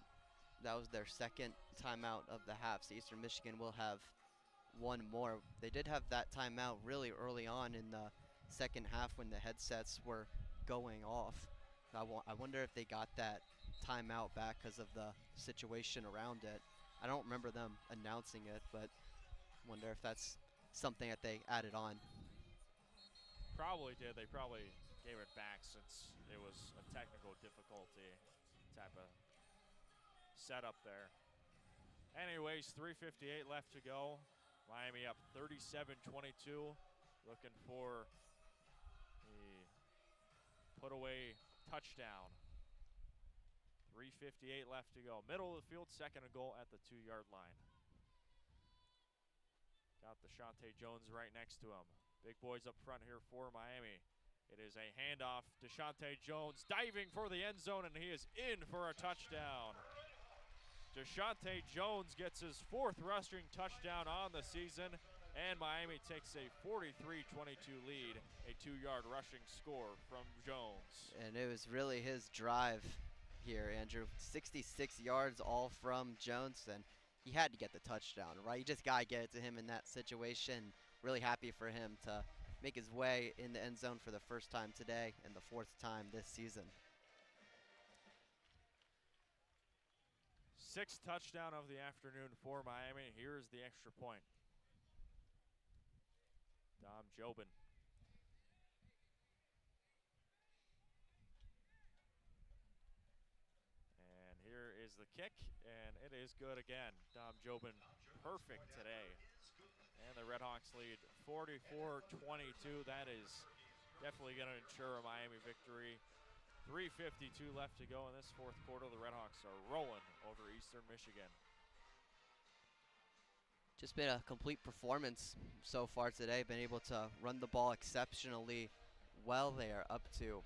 was their second timeout of the half, so Eastern Michigan will have one more. They did have that timeout really early on in the second half when the headsets were going off. I wonder if they got that timeout back because of the situation around it. I don't remember them announcing it, but I wonder if that's something that they added on. Probably did. They probably gave it back since it was a technical difficulty type of setup there. Anyways, 3:58 left to go. Miami up 37-22. Looking for the put-away touchdown. 3:58 left to go. Middle of the field, second and goal at the 2-yard line. Got the Shante Jones right next to him. Big boys up front here for Miami. It is a handoff to Shante Jones, diving for the end zone, and he is in for a touchdown. DeShante Jones gets his 4th rushing touchdown on the season, and Miami takes a 43-22 lead, a 2-yard rushing score from Jones. And it was really his drive here, Andrew. 66 yards all from Jones, and he had to get the touchdown, right? You just got to get it to him in that situation. Really happy for him to make his way in the end zone for the first time today and the 4th time this season. 6th touchdown of the afternoon for Miami. Here's the extra point. Dom Jobin. And here is the kick, and it is good again. Dom Jobin perfect today. And the RedHawks lead 44-22. That is definitely going to ensure a Miami victory. 3:52 left to go in this 4th quarter. The RedHawks are rolling over Eastern Michigan. Just been a complete performance so far today. Been able to run the ball exceptionally well there, up to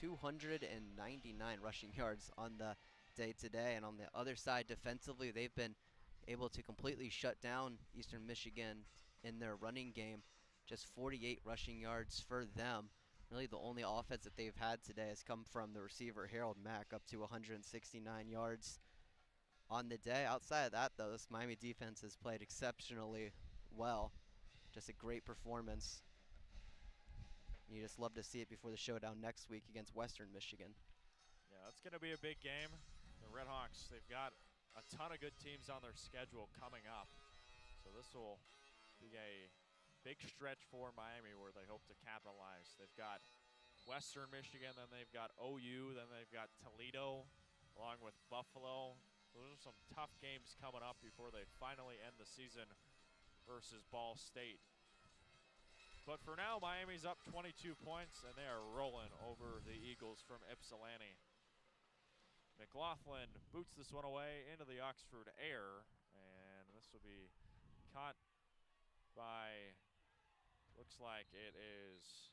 299 rushing yards on the day today. And on the other side, defensively, they've been able to completely shut down Eastern Michigan in their running game. Just 48 rushing yards for them. Really the only offense that they've had today has come from the receiver Harold Mack, up to 169 yards on the day. Outside of that, though, this Miami defense has played exceptionally well. Just a great performance. You just love to see it before the showdown next week against Western Michigan. Yeah, that's going to be a big game. The RedHawks, they've got a ton of good teams on their schedule coming up. So this will be a big stretch for Miami where they hope to capitalize. They've got Western Michigan, then they've got OU, then they've got Toledo, along with Buffalo. Those are some tough games coming up before they finally end the season versus Ball State. But for now, Miami's up 22 points, and they are rolling over the Eagles from Ypsilanti. McLaughlin boots this one away into the Oxford air, and this will be caught by, looks like it is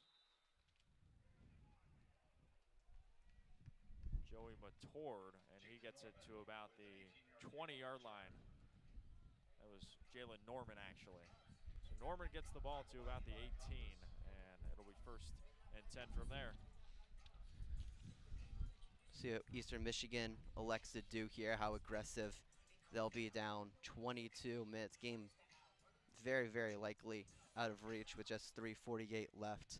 Joey Matord, and he gets it to about the 20-yard line. That was Jalen Norman, actually. So Norman gets the ball to about the 18, and it'll be 1st and 10 from there. See what Eastern Michigan elects to do here, how aggressive they'll be down 22 minutes. Game very, very likely out of reach with just 3:48 left.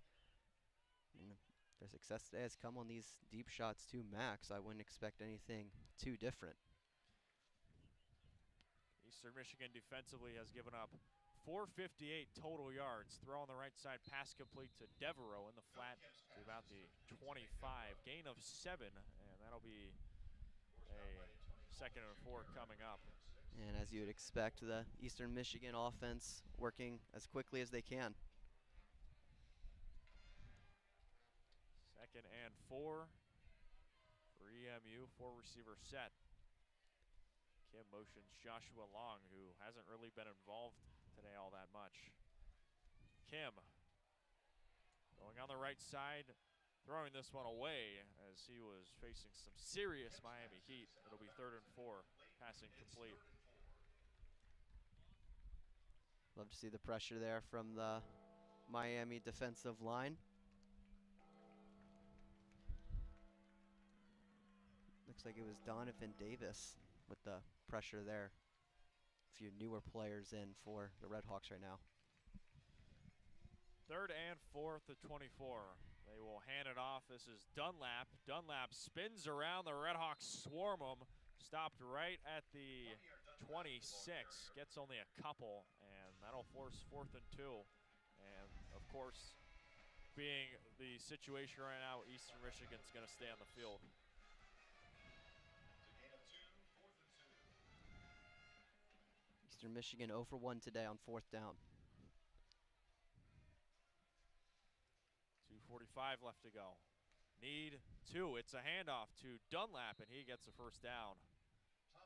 And their success today has come on these deep shots to Max. I wouldn't expect anything too different. Eastern Michigan defensively has given up 458 total yards. Throw on the right side, pass complete to Devereaux in the flat to about the 25. Gain of 7, and that'll be a 2nd and 4 coming up. And as you would expect, the Eastern Michigan offense working as quickly as they can. 2nd and 4 for EMU, 4-receiver set. Kim motions Joshua Long, who hasn't really been involved today all that much. Kim going on the right side, throwing this one away as he was facing some serious Miami heat. It'll be 3rd and 4, passing complete. Love to see the pressure there from the Miami defensive line. Looks like it was Donovan Davis with the pressure there. A few newer players in for the RedHawks right now. 3rd and 4 at the 24. They will hand it off. This is Dunlap. Dunlap spins around. The RedHawks swarm him. Stopped right at the 26. Gets only a couple, and that'll force 4th and 2. And, of course, being the situation right now, Eastern Michigan's going to stay on the field. Eastern Michigan 0 for 1 today on 4th down. 2:45 left to go. Need 2. It's a handoff to Dunlap, and he gets the 1st down.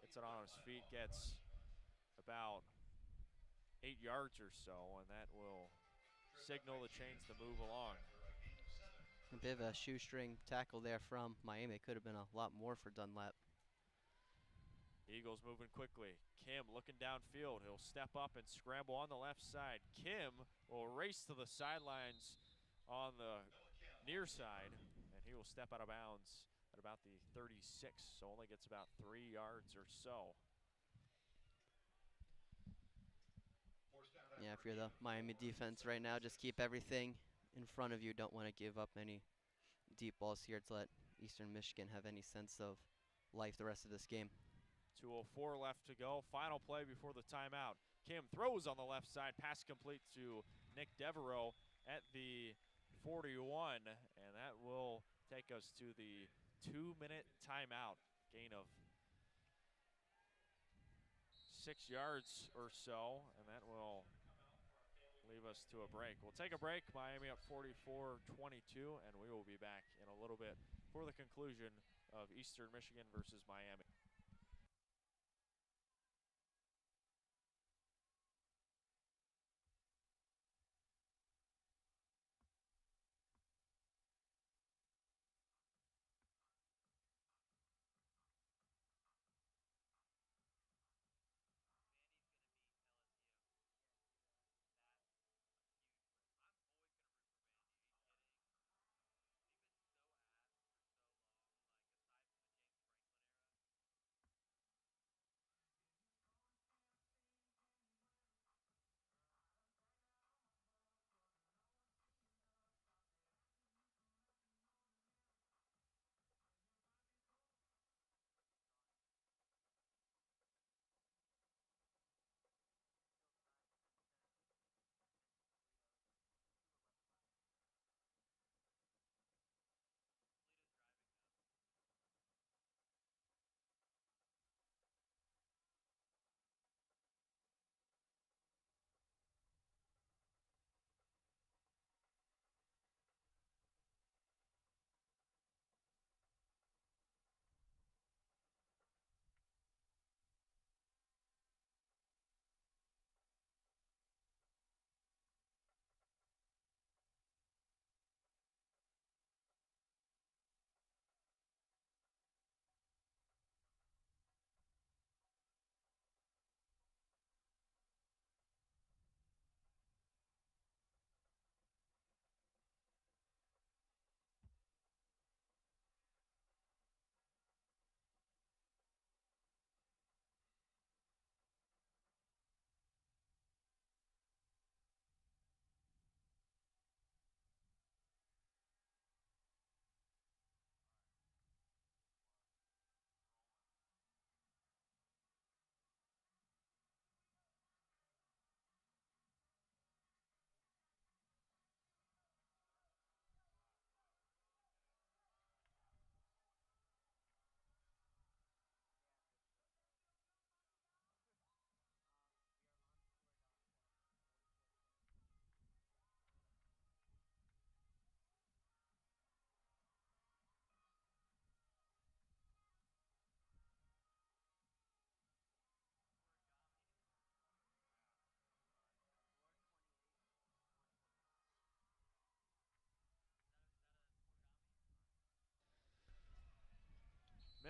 Gets it on his feet, gets about 8 yards or so, and that will signal the chains to move along. A bit of a shoestring tackle there from Miami. Could have been a lot more for Dunlap. Eagles moving quickly. Kim looking downfield. He'll step up and scramble on the left side. Kim will race to the sidelines on the near side, and he will step out of bounds at about the 36, so only gets about 3 yards or so. Yeah, if you're the Miami defense right now, just keep everything in front of you. Don't want to give up any deep balls here to let Eastern Michigan have any sense of life the rest of this game. 2:04 left to go. Final play before the timeout. Kim throws on the left side. Pass complete to Nick Devereaux at the 41, and that will take us to the 2-minute timeout. Gain of 6 yards or so, and that will leave us to a break. We'll take a break. Miami up 44-22, and we will be back in a little bit for the conclusion of Eastern Michigan versus Miami.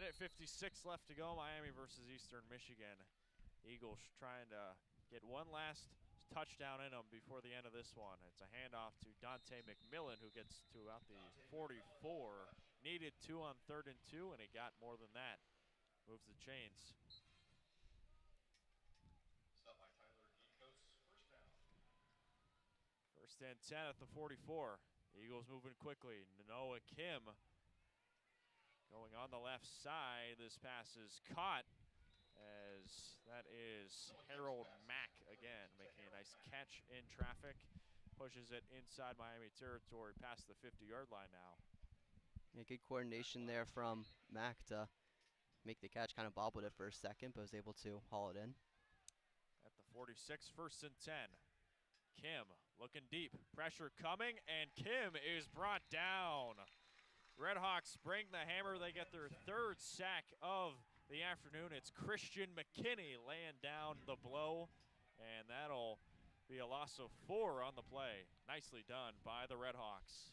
Minute 56 left to go, Miami versus Eastern Michigan. Eagles trying to get one last touchdown in them before the end of this one. It's a handoff to Dante McMillan, who gets to about the 44. Needed 2 on 3rd and 2, and he got more than that. Moves the chains. Stop by Tyler Ecos, first down. 1st and 10 at the 44. Eagles moving quickly. Noah Kim going on the left side. This pass is caught, as that is Harold Mack again, making a nice catch in traffic. Pushes it inside Miami territory past the 50-yard line now. Yeah, good coordination there from Mack to make the catch. Kind of bobbled it for a second, but was able to haul it in. At the 46, 1st and 10. Kim looking deep, pressure coming, and Kim is brought down. RedHawks bring the hammer. They get their 3rd sack of the afternoon. It's Christian McKinney laying down the blow, and that'll be a loss of 4 on the play. Nicely done by the RedHawks.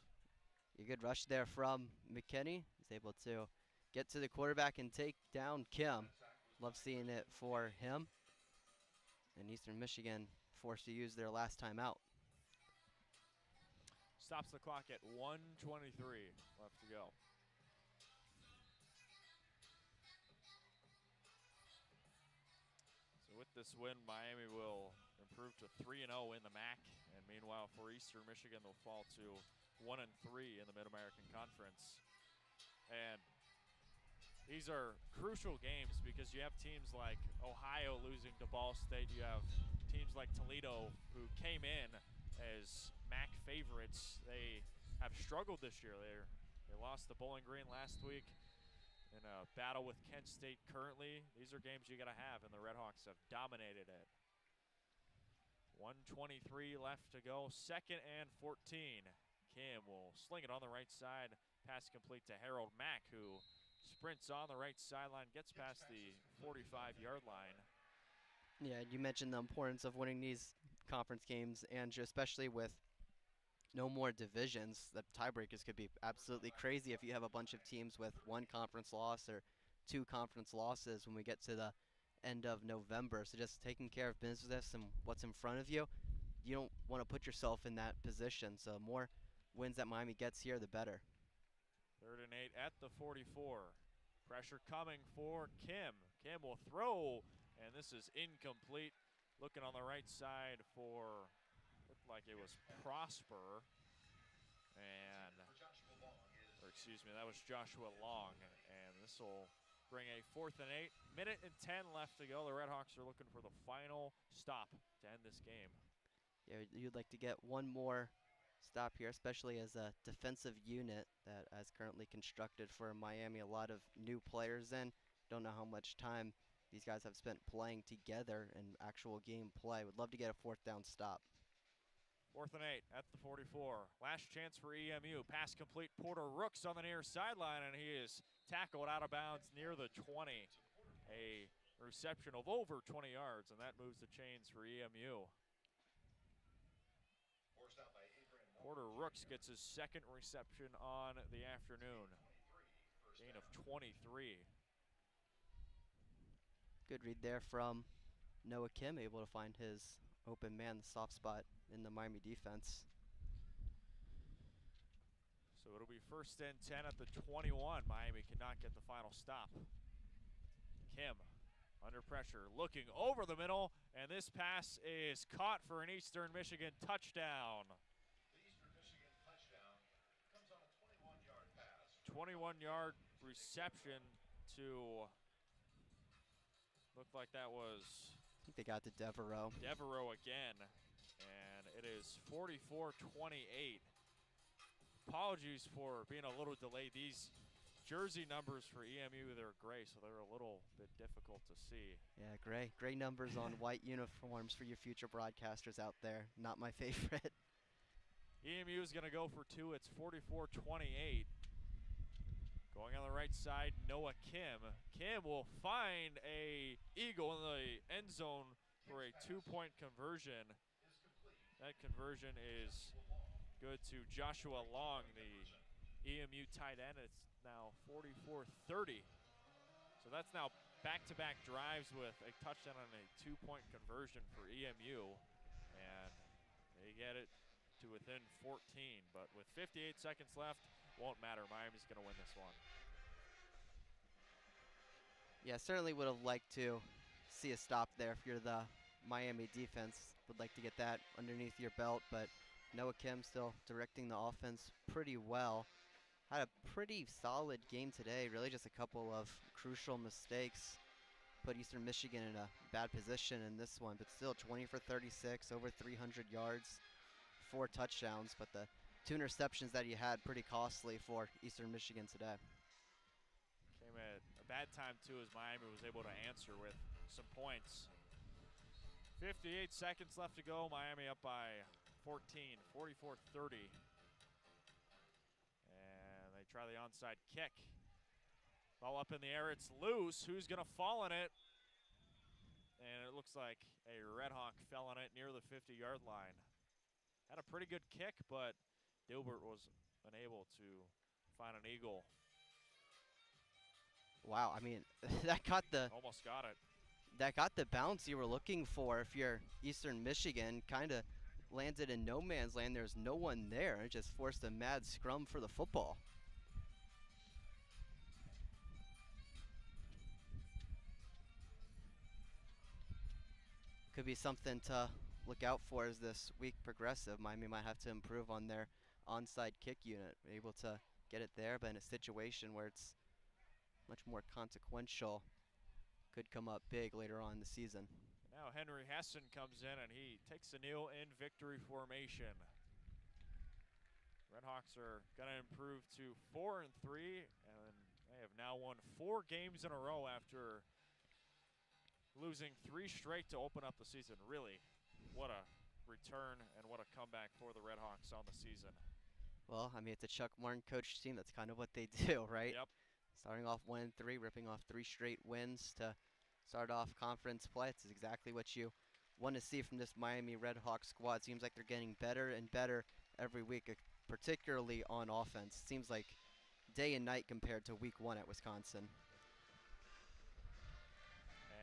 A good rush there from McKinney. He's able to get to the quarterback and take down Kim. Love seeing it for him. And Eastern Michigan forced to use their last timeout. Stops the clock at 1:23 left to go. So with this win, Miami will improve to 3-0 in the MAC. And meanwhile, for Eastern Michigan, they'll fall to 1-3 in the Mid-American Conference. And these are crucial games because you have teams like Ohio losing to Ball State. You have teams like Toledo who came in as MAC favorites. They have struggled this year. They lost to Bowling Green last week in a battle with Kent State currently. These are games you got to have, and the RedHawks have dominated it. 1:23 left to go, 2nd and 14. Kim will sling it on the right side. Pass complete to Harold Mack, who sprints on the right sideline, gets past the 45-yard line. Yeah, you mentioned the importance of winning these conference games, and especially with no more divisions, the tiebreakers could be absolutely crazy if you have a bunch of teams with 1 conference loss or 2 conference losses when we get to the end of November. So just taking care of business and what's in front of you, you don't want to put yourself in that position. So the more wins that Miami gets here, the better. 3rd and 8 at the 44. Pressure coming for Kim. Kim will throw, and this is incomplete. Looking on the right side for, looked like it was Prosper. And, or excuse me, that was Joshua Long. And this will bring a 4th and 8. 1:10 left to go. The RedHawks are looking for the final stop to end this game. Yeah, you'd like to get one more stop here, especially as a defensive unit that is currently constructed for Miami. A lot of new players in. Don't know how much time these guys have spent playing together in actual game play. Would love to get a 4th down stop. 4th and 8 at the 44. Last chance for EMU. Pass complete. Porter Rooks on the near sideline, and he is tackled out of bounds near the 20. A reception of over 20 yards, and that moves the chains for EMU. Porter Rooks gets his 2nd reception on the afternoon. Gain of 23. Good read there from Noah Kim, able to find his open man, the soft spot in the Miami defense. So it'll be 1st and 10 at the 21. Miami cannot get the final stop. Kim under pressure, looking over the middle, and this pass is caught for an Eastern Michigan touchdown. The Eastern Michigan touchdown comes on a 21-yard pass. 21-yard reception to, looked like that was I think they got to Devereaux. Devereaux again, and it is 44-28. Apologies for being a little delayed. These jersey numbers for EMU, they're gray, so they're a little bit difficult to see. Yeah, gray numbers on white uniforms for your future broadcasters out there. Not my favorite. EMU is going to go for 2. It's 44-28. Going on the right side, Noah Kim. Kim will find a eagle in the end zone for a 2-point conversion. That conversion is good to Joshua Long, the EMU tight end. It's now 44-30. So that's now back-to-back drives with a touchdown and a 2-point conversion for EMU. And they get it to within 14. But with 58 seconds left, won't matter. Miami's going to win this one. Yeah, certainly would have liked to see a stop there if you're the Miami defense. Would like to get that underneath your belt, but Noah Kim still directing the offense pretty well. Had a pretty solid game today, really just a couple of crucial mistakes. Put Eastern Michigan in a bad position in this one, but still 20 for 36, over 300 yards, 4 touchdowns, but the 2 interceptions that he had pretty costly for Eastern Michigan today. Came at a bad time too as Miami was able to answer with some points. 58 seconds left to go. Miami up by 14, 44-30. And they try the onside kick. Ball up in the air, it's loose. Who's gonna fall on it? And it looks like a RedHawk fell on it near the 50-yard line. Had a pretty good kick, but Dilbert was unable to find an eagle. Wow, I mean, that got the Almost got it. That got the bounce you were looking for if you're Eastern Michigan. Kind of landed in no man's land. There's no one there. It just forced a mad scrum for the football. Could be something to look out for as this week progresses. Miami might have to improve on their onside kick unit. Able to get it there, but in a situation where it's much more consequential, could come up big later on in the season. Now Henry Hessen comes in and he takes a kneel in victory formation. RedHawks are going to improve to 4-3, and they have now won 4 games in a row after losing 3 straight to open up the season. Really, what a return and what a comeback for the RedHawks on the season. Well, I mean, it's a Chuck Martin coached team. That's kind of what they do, right? Yep. Starting off 1-3, ripping off 3 straight wins to start off conference play. It's exactly what you want to see from this Miami RedHawks squad. Seems like they're getting better and better every week, particularly on offense. Seems like day and night compared to week 1 at Wisconsin.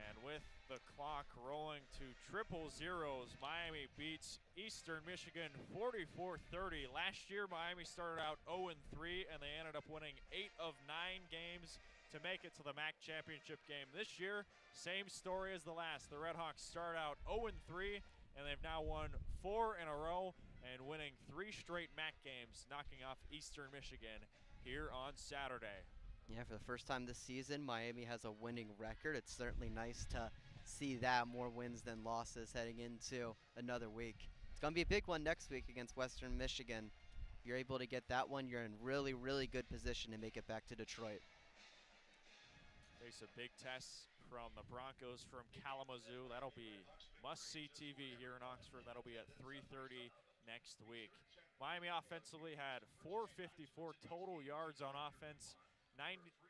And with the clock rolling to triple zeros, Miami beats Eastern Michigan 44-30. Last year, Miami started out 0-3, and they ended up winning 8 of 9 games to make it to the MAC championship game. This year, same story as the last. The RedHawks start out 0-3, and they've now won 4 in a row and winning 3 straight MAC games, knocking off Eastern Michigan here on Saturday. Yeah, for the first time this season, Miami has a winning record. It's certainly nice to see that, more wins than losses heading into another week. It's going to be a big one next week against Western Michigan. If you're able to get that one, you're in really, really good position to make it back to Detroit. Face a big test from the Broncos from Kalamazoo. That'll be must-see TV here in Oxford. That'll be at 3:30 next week. Miami offensively had 454 total yards on offense,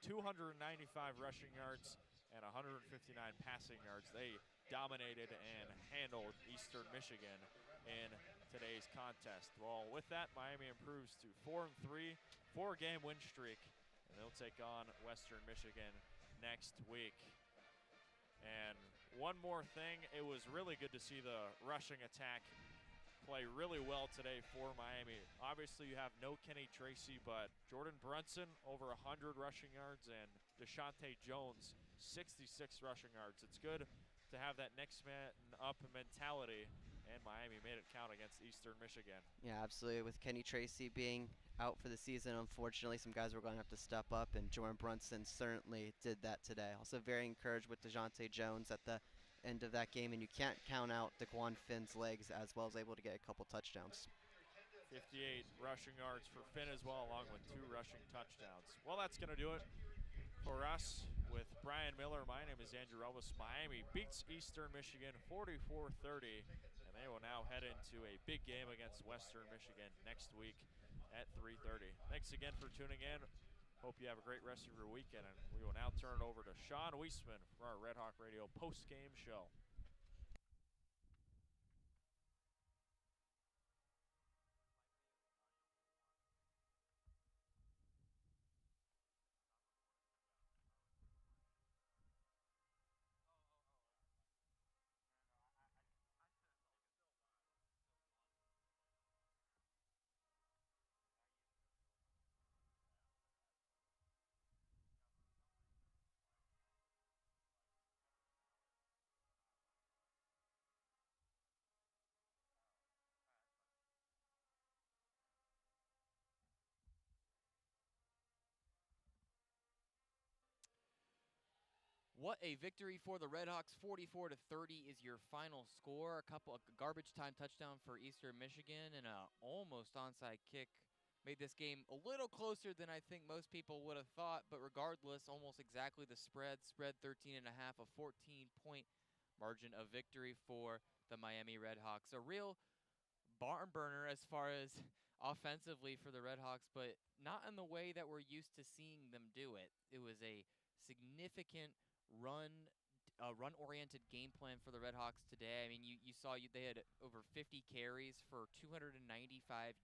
295 rushing yards, and 159 passing yards. They dominated and handled Eastern Michigan in today's contest. Well, with that, Miami improves to 4-3, 4-game win streak, and they'll take on Western Michigan next week. And one more thing, it was really good to see the rushing attack play really well today for Miami. Obviously, you have no Kenny Tracy, but Jordan Brunson over 100 rushing yards and Deshaunte Jones 66 rushing yards. It's good to have that next man up mentality, and Miami made it count against Eastern Michigan. Yeah, absolutely. With Kenny Tracy being out for the season, unfortunately, some guys were going to have to step up, and Jordan Brunson certainly did that today. Also very encouraged with DeJounte Jones at the end of that game, and you can't count out DeQuan Finn's legs, as well as able to get a couple touchdowns. 58 rushing yards for Finn as well, along with 2 rushing touchdowns. Well, that's going to do it for us with Bryan Miller. My name is Andrew Relvas. Miami beats Eastern Michigan 44-30, and they will now head into a big game against Western Michigan next week at 3:30. Thanks again for tuning in. Hope you have a great rest of your weekend, and we will now turn it over to Sean Wiesemann for our Red Hawk Radio post-game show. What a victory for the RedHawks. 44-30 is your final score. A couple of garbage time touchdown for Eastern Michigan and a almost onside kick made this game a little closer than I think most people would have thought, but regardless, almost exactly the spread. Spread 13.5, a 14-point margin of victory for the Miami RedHawks. A real barn burner as far as offensively for the RedHawks, but not in the way that we're used to seeing them do it. It was a significant run-oriented game plan for the RedHawks today. I mean, you saw they had over 50 carries for 295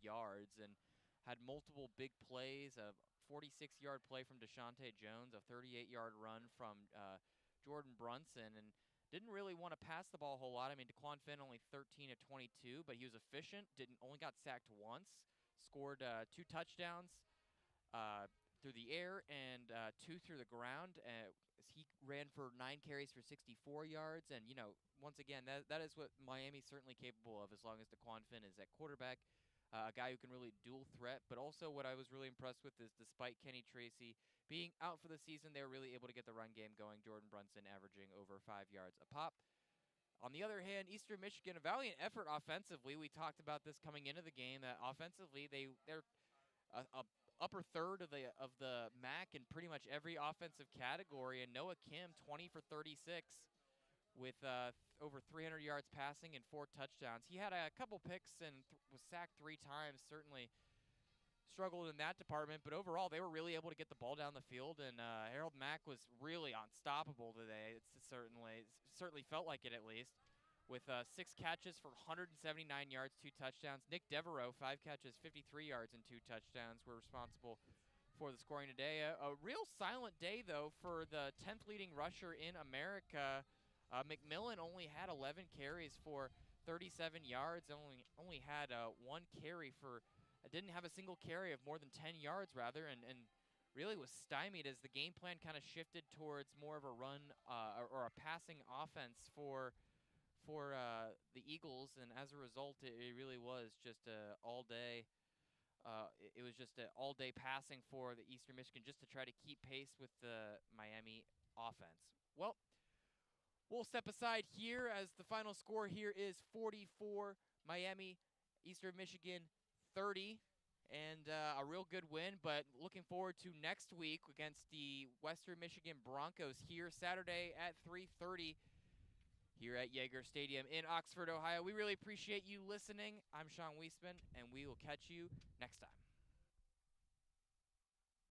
yards and had multiple big plays. A 46-yard play from Deshaunte Jones, a 38-yard run from Jordan Brunson, and didn't really want to pass the ball a whole lot. I mean, DeQuan Finn only 13 of 22, but he was efficient. Only got sacked once. Scored 2 touchdowns through the air and 2 through the ground. He ran for 9 carries for 64 yards. And, once again, that is what Miami's certainly capable of as long as DeQuan Finn is at quarterback. A guy who can really dual threat. But also what I was really impressed with is despite Kenny Tracy being out for the season, they were really able to get the run game going. Jordan Brunson averaging over 5 yards a pop. On the other hand, Eastern Michigan, a valiant effort offensively. We talked about this coming into the game, that offensively they're a upper third of the MAC in pretty much every offensive category. And Noah Kim, 20 for 36 with over 300 yards passing and 4 touchdowns. He had a couple picks and was sacked 3 times, certainly struggled in that department, but overall they were really able to get the ball down the field, and Harold Mack was really unstoppable today. It certainly felt like it, at least, with 6 catches for 179 yards, 2 touchdowns. Nick Devereaux, 5 catches, 53 yards, and 2 touchdowns were responsible for the scoring today. A real silent day, though, for the 10th leading rusher in America. McMillan only had 11 carries for 37 yards, only had 1 carry for didn't have a single carry of more than 10 yards, rather, and really was stymied as the game plan kind of shifted towards more of a run or a passing offense for the Eagles, and as a result, it really was just all day. It was just an all-day passing for the Eastern Michigan just to try to keep pace with the Miami offense. Well, we'll step aside here as the final score here is 44 Miami, Eastern Michigan 30, and a real good win, but looking forward to next week against the Western Michigan Broncos here Saturday at 3:30 here at Yager Stadium in Oxford, Ohio. We really appreciate you listening. I'm Sean Wiesemann, and we will catch you next time.